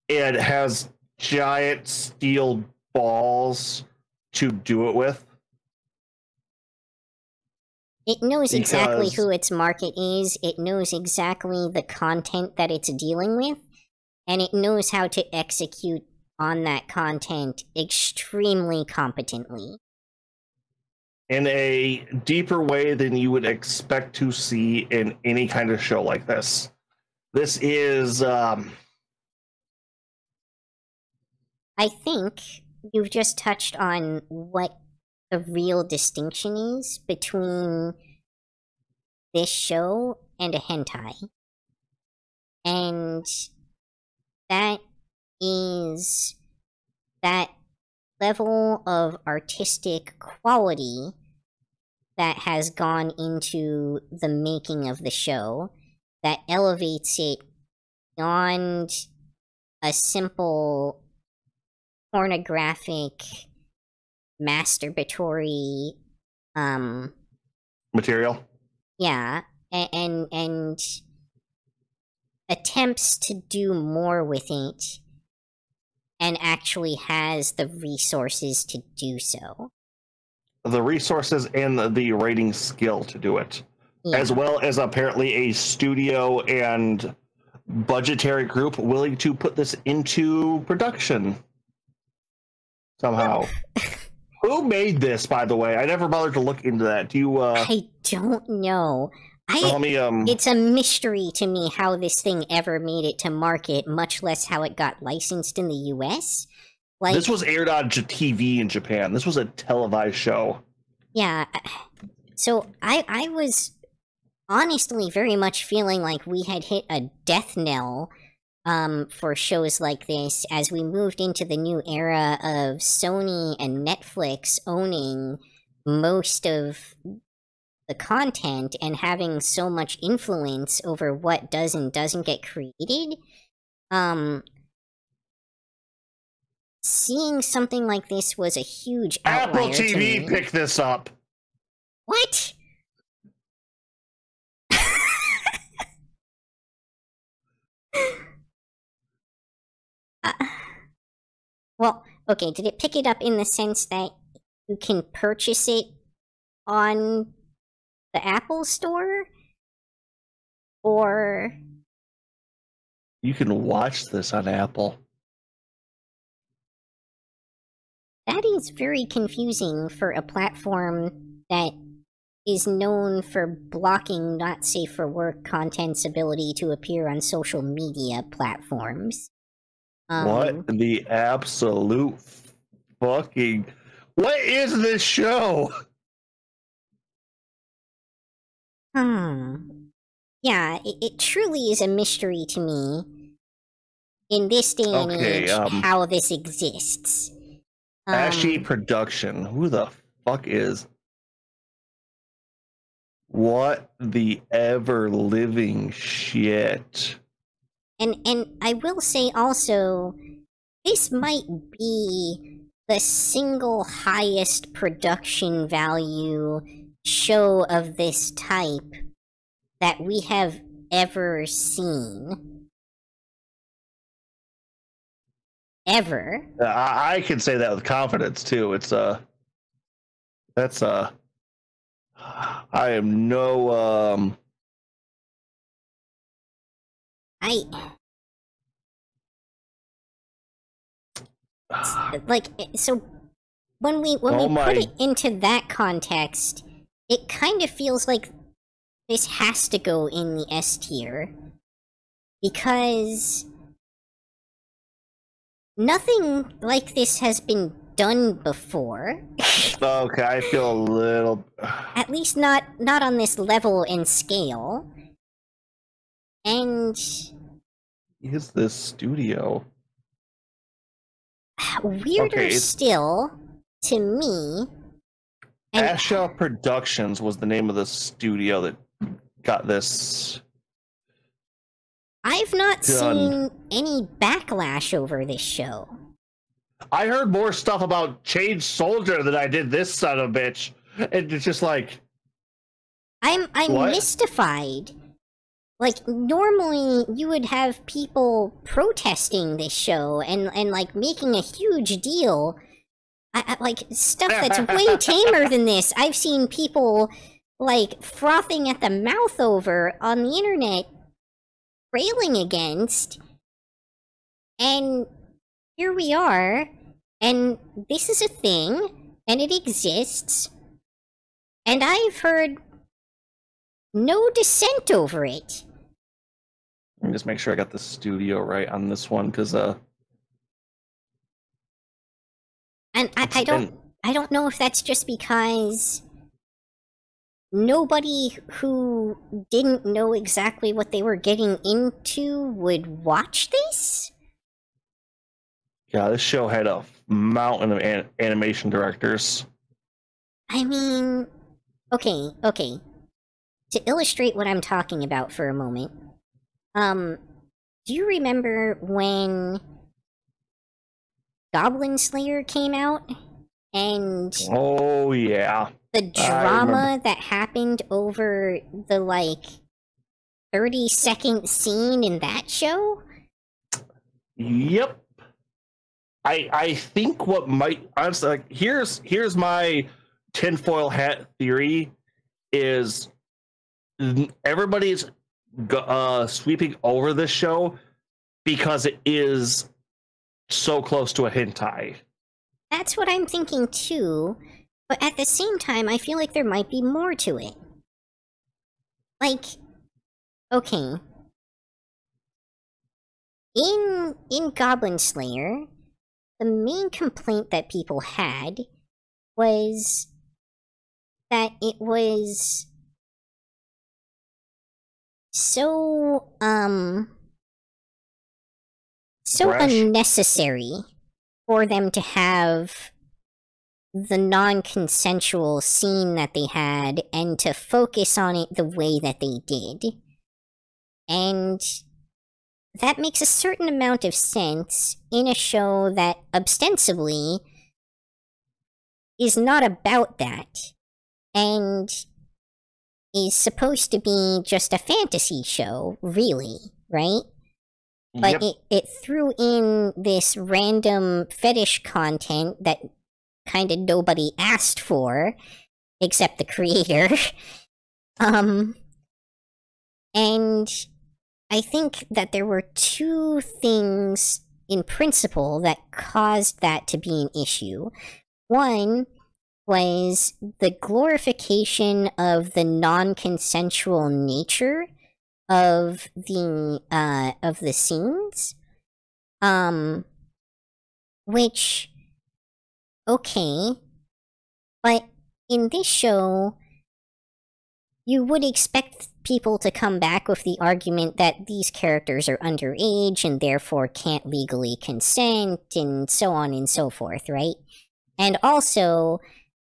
It has giant steel balls to do it with. It knows exactly who its market is, it knows exactly the content that it's dealing with, and it knows how to execute on that content extremely competently. In a deeper way than you would expect to see in any kind of show like this. This is... I think you've just touched on what the real distinction is between this show and a hentai. And that is that level of artistic quality that has gone into the making of the show that elevates it beyond a simple pornographic masturbatory material. Yeah, and attempts to do more with it and actually has the resources to do so. The resources and the writing skill to do it. Yeah. As well as apparently a studio and budgetary group willing to put this into production. Somehow. Who made this, by the way? I never bothered to look into that. Do you, I don't know. It's a mystery to me how this thing ever made it to market, much less how it got licensed in the US. Like, this was aired on TV in Japan. This was a televised show. Yeah. So I was honestly very much feeling like we had hit a death knell for shows like this as we moved into the new era of Sony and Netflix owning most of the content and having so much influence over what does and doesn't get created. Seeing something like this was a huge outlier. Apple TV picked this up. What? Well, okay, did it pick it up in the sense that you can purchase it on the Apple Store? Or... You can watch this on Apple. That is very confusing for a platform that is known for blocking not safe for work content's ability to appear on social media platforms. What the absolute fucking... What is this show? Yeah, it truly is a mystery to me in this day and age how this exists. Ashy Production. Who the fuck is? What the ever living shit? And I will say also, this might be the single highest production value show of this type that we have ever seen. Ever. I can say that with confidence too. It's that's I am no like, so when we put it into that context, it kind of feels like this has to go in the S tier because nothing like this has been done before. Okay, I feel a little... At least not on this level and scale. And... Is this studio? Weirder still, to me... Asha Productions was the name of the studio that got this... I've not seen any backlash over this show. I heard more stuff about Change Soldier than I did this son of a bitch. And it's just like... I'm mystified. Like, normally you would have people protesting this show and like making a huge deal. Like, stuff that's way tamer than this. I've seen people like frothing at the mouth over on the internet, railing against, and here we are, and this is a thing, and it exists, and I've heard no dissent over it. Let me just make sure I got the studio right on this one, because and I don't know if that's just because nobody who didn't know exactly what they were getting into would watch this? Yeah, this show had a mountain of animation directors. I mean, okay. To illustrate what I'm talking about for a moment, do you remember when Goblin Slayer came out? And... Oh, yeah. The drama that happened over the, like, 30-second scene in that show? Yep. I think what might... Honestly, like, here's my tinfoil hat theory, is everybody's sweeping over this show because it is so close to a hentai. That's what I'm thinking, too. But at the same time, I feel like there might be more to it. Like, okay. In Goblin Slayer, the main complaint that people had was that it was so, so unnecessary for them to have the non-consensual scene that they had and to focus on it the way that they did. And that makes a certain amount of sense in a show that ostensibly is not about that and is supposed to be just a fantasy show, really, right? But it threw in this random fetish content that kind of nobody asked for, except the creator. And I think that there were two things in principle that caused that to be an issue. One was the glorification of the non-consensual nature of the scenes, which, okay, but in this show, you would expect people to come back with the argument that these characters are underage and therefore can't legally consent, and so on and so forth, right? And also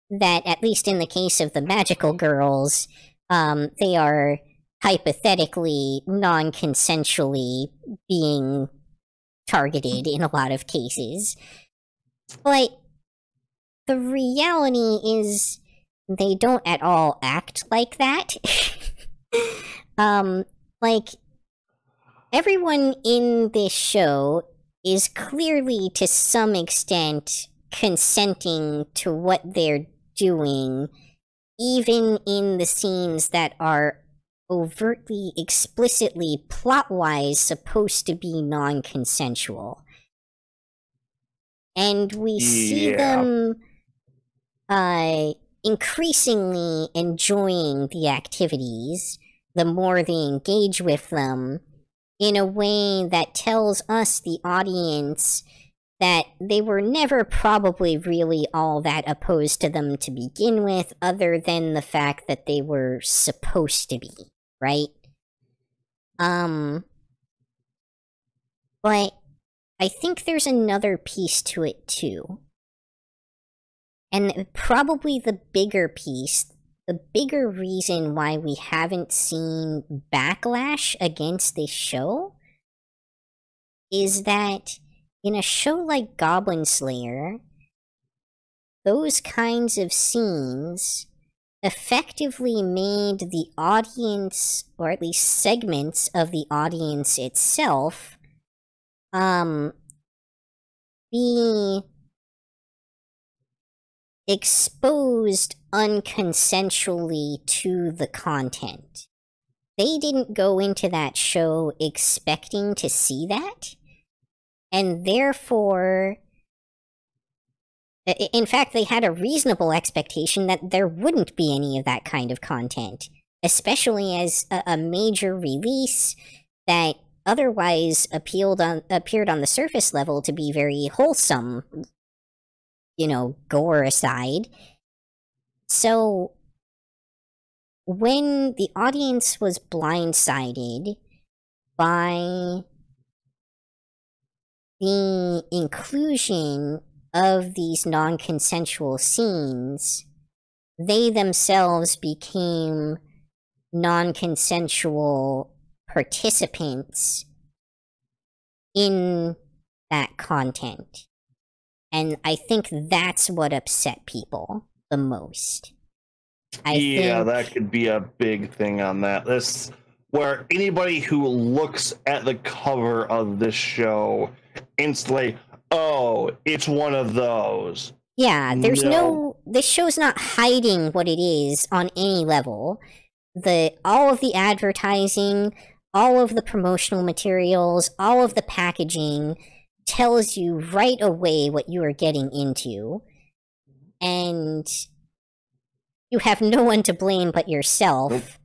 that, at least in the case of the magical girls, they are hypothetically non-consensually being targeted in a lot of cases. But the reality is they don't at all act like that. Like, everyone in this show is clearly to some extent consenting to what they're doing, even in the scenes that are overtly, explicitly, plot-wise supposed to be non-consensual. And we see them increasingly enjoying the activities the more they engage with them, in a way that tells us, the audience, that they were never probably really all that opposed to them to begin with, other than the fact that they were supposed to be, right? But I think there's another piece to it too. And probably the bigger piece, the bigger reason why we haven't seen backlash against this show, is that in a show like Goblin Slayer, those kinds of scenes effectively made the audience, or at least segments of the audience itself, be exposed unconsensually to the content. They didn't go into that show expecting to see that, and therefore, in fact, they had a reasonable expectation that there wouldn't be any of that kind of content, especially as a major release that otherwise appeared on the surface level to be very wholesome, you know, gore aside. So, when the audience was blindsided by the inclusion of these non-consensual scenes, they themselves became non-consensual participants in that content. And I think that's what upset people the most. I think that could be a big thing on that. This, where anybody who looks at the cover of this show instantly, oh, it's one of those. Yeah, there's this show's not hiding what it is on any level. All of the advertising, all of the promotional materials, all of the packaging tells you right away what you are getting into, and you have no one to blame but yourself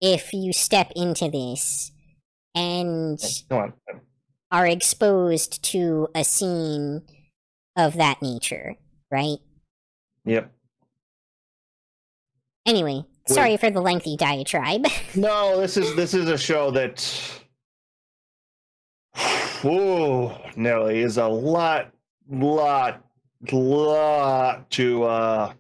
if you step into this and are exposed to a scene of that nature, right? Yep. Anyway, sorry for the lengthy diatribe. No, this is a show that Whoa, Nelly, is a lot to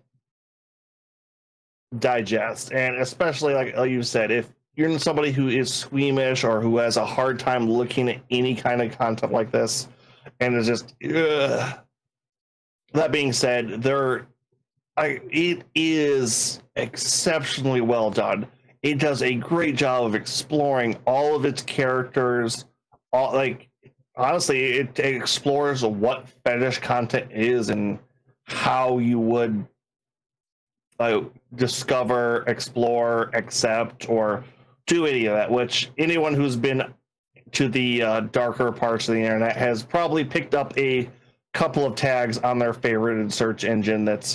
digest, and especially like you said, if you're somebody who is squeamish or who has a hard time looking at any kind of content like this, and is just that being said, it is exceptionally well done. It does a great job of exploring all of its characters. Honestly, it explores what fetish content is and how you would discover, explore, accept, or do any of that, which anyone who's been to the darker parts of the internet has probably picked up a couple of tags on their favorite search engine that's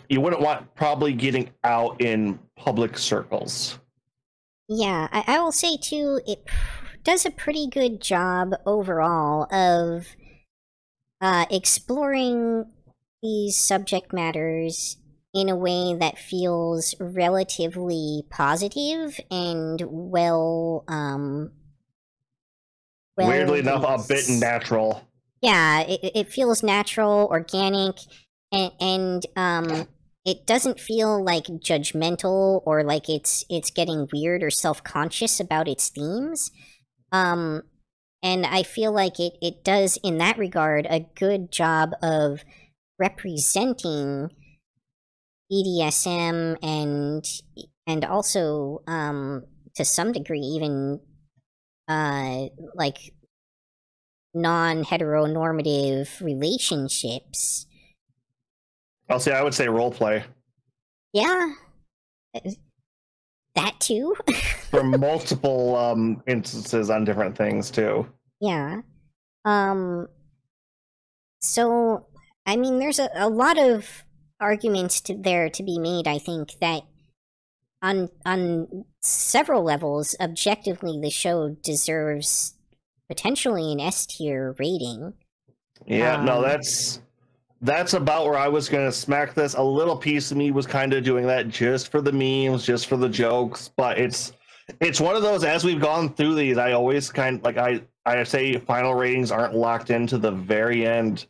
you wouldn't want probably getting out in public circles. Yeah, I will say too, it does a pretty good job overall of exploring these subject matters in a way that feels relatively positive and weirdly enough, a bit natural. Yeah, it feels natural, organic, and it doesn't feel like judgmental or like it's getting weird or self-conscious about its themes. And I feel like it does, in that regard, a good job of representing BDSM and also, to some degree, even like non-heteronormative relationships. I would say role play. Yeah. That too? For multiple instances on different things too. Yeah. So, I mean, there's a lot of arguments there to be made, I think, that on several levels, objectively, the show deserves potentially an S-tier rating. Yeah, no, that's about where I was going to smack this. A little piece of me was kind of doing that just for the memes, just for the jokes, but it's one of those, as we've gone through these, I always kind of, like, I say final ratings aren't locked into the very end,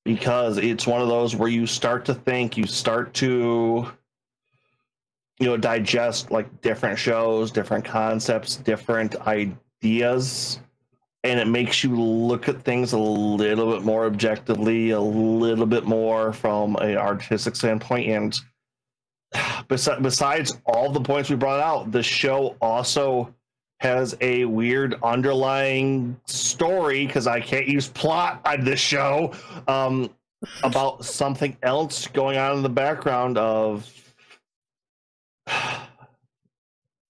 because it's one of those where you start to think, you start to, digest like different shows, different concepts, different ideas, and it makes you look at things a little bit more objectively, a little bit more from an artistic standpoint. And besides all the points we brought out, the show also has a weird underlying story, because I can't use plot on this show, about something else going on in the background of... All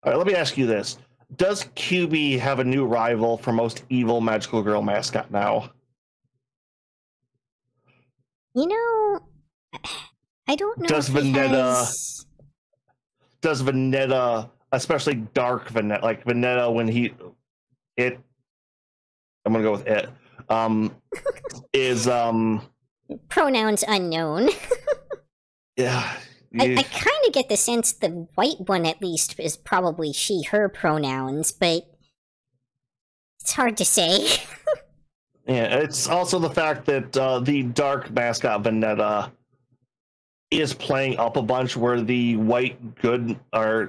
right, let me ask you this. Does QB have a new rival for most evil magical girl mascot now? I don't know. Does Vanetta, especially dark Vanetta, like Vanetta when I'm gonna go with it, is pronouns unknown. Yeah. I kind of get the sense the white one, at least, is probably she, her pronouns, but it's hard to say. Yeah, it's also the fact that the dark mascot Vanetta is playing up a bunch, where the white good I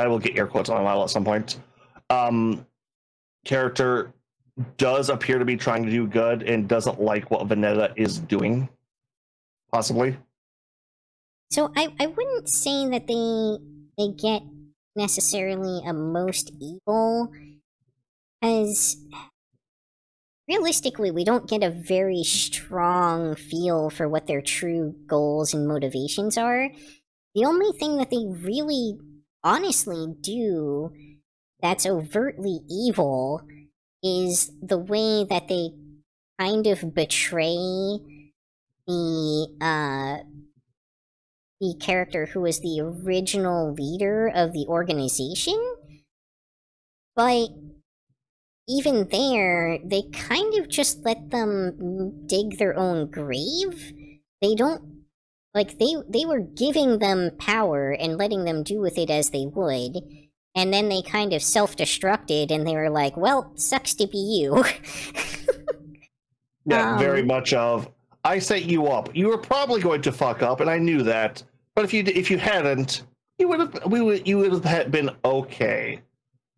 will get air quotes on that at some point, character does appear to be trying to do good and doesn't like what Vanetta is doing. Possibly. So I wouldn't say that they get necessarily a most evil, as realistically we don't get a very strong feel for what their true goals and motivations are. The only thing that they really honestly do that's overtly evil is the way that they kind of betray the character who was the original leader of the organization. But even there, they kind of just let them dig their own grave. They don't, like, they were giving them power and letting them do with it as they would. and then they kind of self-destructed, and they were like, well, sucks to be you. Yeah, very much of, I set you up. You were probably going to fuck up, and I knew that. But if you hadn't, you would have been okay.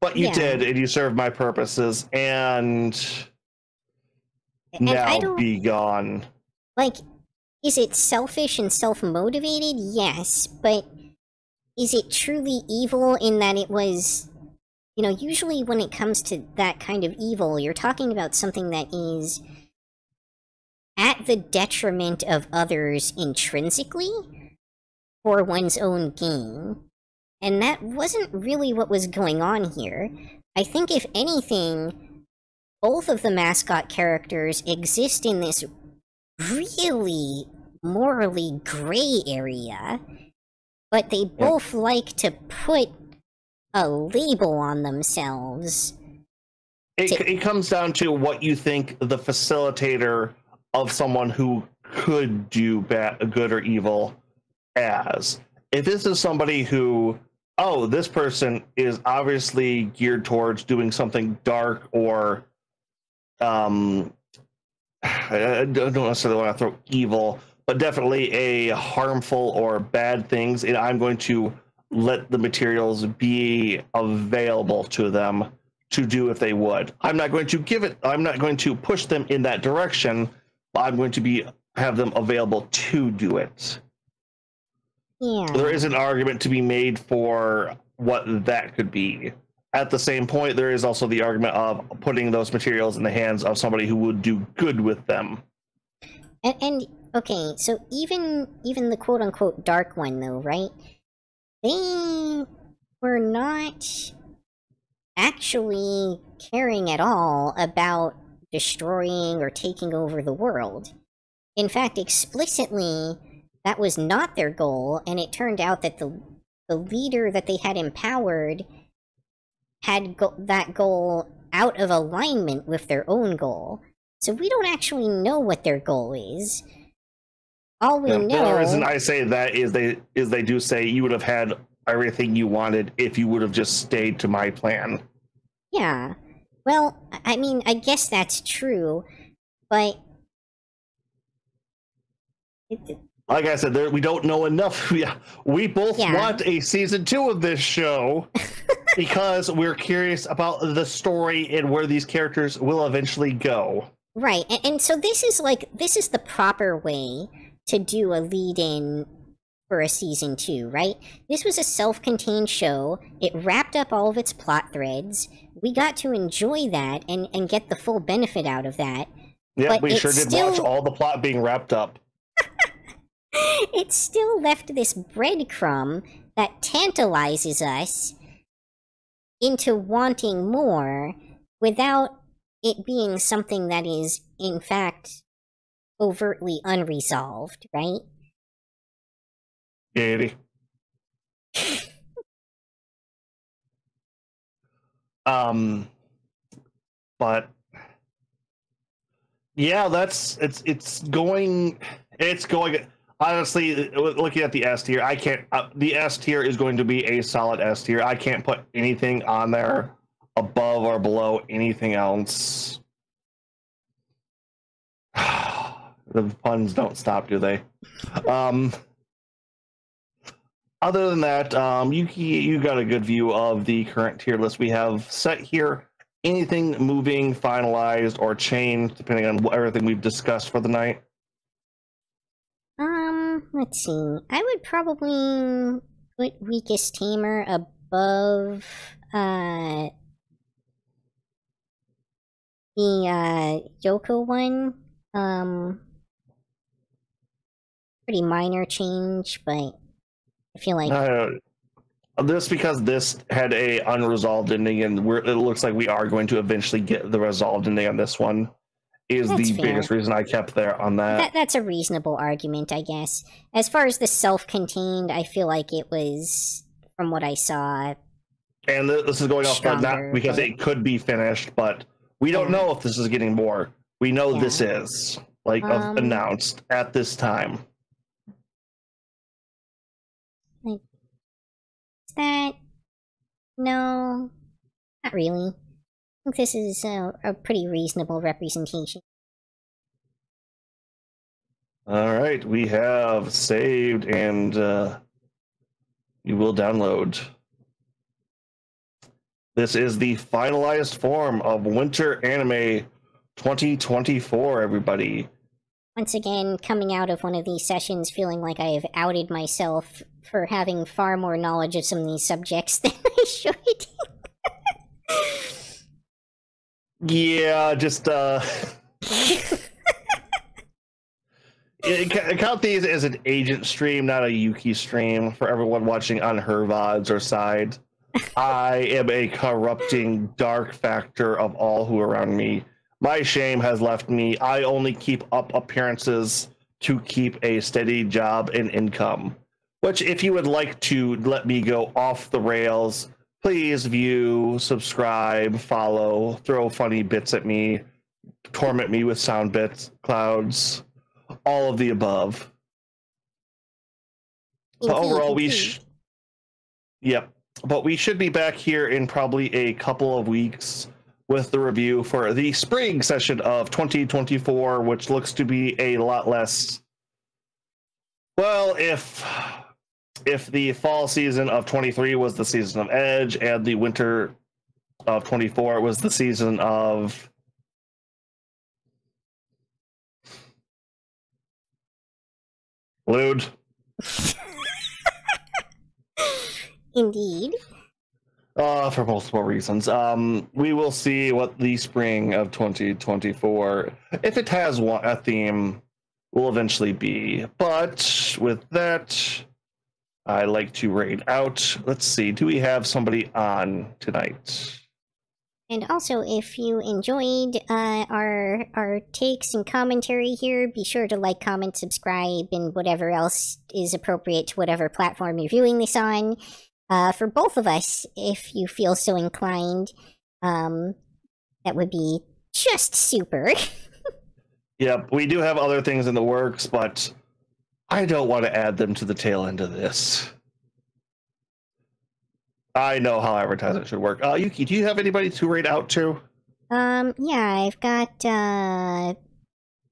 But you did, and you served my purposes, and now be gone. Like, is it selfish and self-motivated? Yes, but is it truly evil in that it was, you know, usually when it comes to that kind of evil, you're talking about something that is at the detriment of others intrinsically for one's own gain. And that wasn't really what was going on here. I think if anything, both of the mascot characters exist in this really morally gray area, but they both like to put a label on themselves. It comes down to what you think the facilitator of someone who could do good or evil as. If this is somebody who, oh, this person is obviously geared towards doing something dark or I don't necessarily want to throw evil, but definitely a harmful or bad things, and I'm going to let the materials be available to them to do if they would. I'm not going to push them in that direction, but I'm going to have them available to do it. Yeah. There is an argument to be made for what that could be. At the same point, there is also the argument of putting those materials in the hands of somebody who would do good with them. And okay, so even the quote-unquote dark one, though, right? They were not actually caring at all about destroying or taking over the world. In fact, explicitly, that was not their goal, and it turned out that the leader that they had empowered had that goal out of alignment with their own goal. So we don't actually know what their goal is. All we know... The reason I say that is they do say you would have had everything you wanted if you would have just stayed to my plan. Yeah. Well, I mean, I guess that's true, but... Like I said, we don't know enough. We both want a season 2 of this show because we're curious about the story and where these characters will eventually go. Right, and so this is the proper way to do a lead-in for a season 2, right? This was a self-contained show. It wrapped up all of its plot threads. We got to enjoy that and get the full benefit out of that. Yeah, but we sure did watch all the plot being wrapped up. It still left this breadcrumb that tantalizes us into wanting more without it being something that is, in fact, overtly unresolved, right? Yeah. But yeah, it's going. Honestly, looking at the S tier, I can't. The S tier is going to be a solid S tier. I can't put anything on there above or below anything else. The puns don't stop, do they? Other than that, you got a good view of the current tier list we have set here. Anything moving, finalized, or changed, depending on everything we've discussed for the night? Let's see. I would probably put Weakest Tamer above, the, Yoko one. Pretty minor change, but I feel like... This because this had a unresolved ending, and it looks like we are going to eventually get the resolved ending on this one. Is the biggest reason I kept there on that. That's a reasonable argument, I guess. As far as the self-contained, I feel like it was, from what I saw... And this is going off not because it could be finished, but we don't know if this is getting more. We know this is, announced at this time. Is that... No, not really. I think this is a pretty reasonable representation. All right, we have saved, and you will download. This is the finalized form of Winter Anime 2024, everybody. Once again, coming out of one of these sessions feeling like I have outed myself for having far more knowledge of some of these subjects than I should. Yeah, just count these as an agent stream, not a Yuki stream for everyone watching on her VODs or side. I am a corrupting dark factor of all who are around me. My shame has left me. I only keep up appearances to keep a steady job and income. Which, if you would like to let me go off the rails, please view, subscribe, follow, throw funny bits at me, torment me with sound bits, clouds, all of the above. But overall, yep. But we should be back here in probably a couple of weeks with the review for the spring session of 2024, which looks to be a lot less. Well, if the fall season of 23 was the season of Edge and the winter of 24 was the season of Lewd. Indeed. For multiple reasons. We will see what the spring of 2024, if it has a theme, will eventually be. But with that, I like to raid out. Let's see, do we have somebody on tonight? And also, if you enjoyed our takes and commentary here, be sure to like, comment, subscribe, and whatever else is appropriate to whatever platform you're viewing this on. For both of us, if you feel so inclined, that would be just super. Yep, we do have other things in the works, but I don't want to add them to the tail end of this. I know how advertising should work. Yuki, do you have anybody to raid out to? Yeah, I've got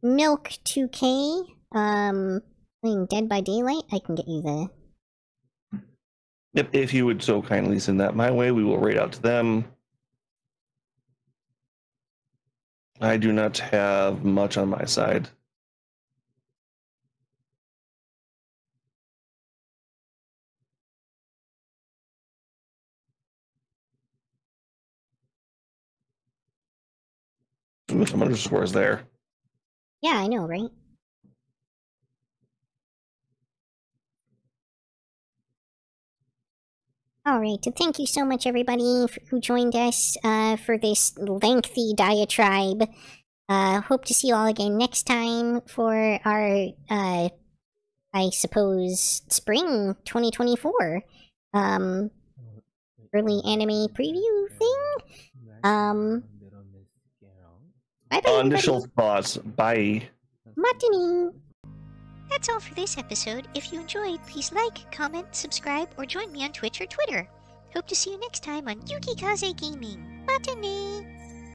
Milk 2K, playing Dead by Daylight. I can get you the... Yep, if you would so kindly send that my way, we will raid out to them. I do not have much on my side. Ooh, some underscores there. Yeah, I know, right? Alright, thank you so much everybody who joined us for this lengthy diatribe. Hope to see you all again next time for our, I suppose, spring 2024 early anime preview thing. Bye-bye, initial thoughts. Bye. Matini. That's all for this episode. If you enjoyed, please like, comment, subscribe, or join me on Twitch or Twitter. Hope to see you next time on Yukikaze Gaming. Matane!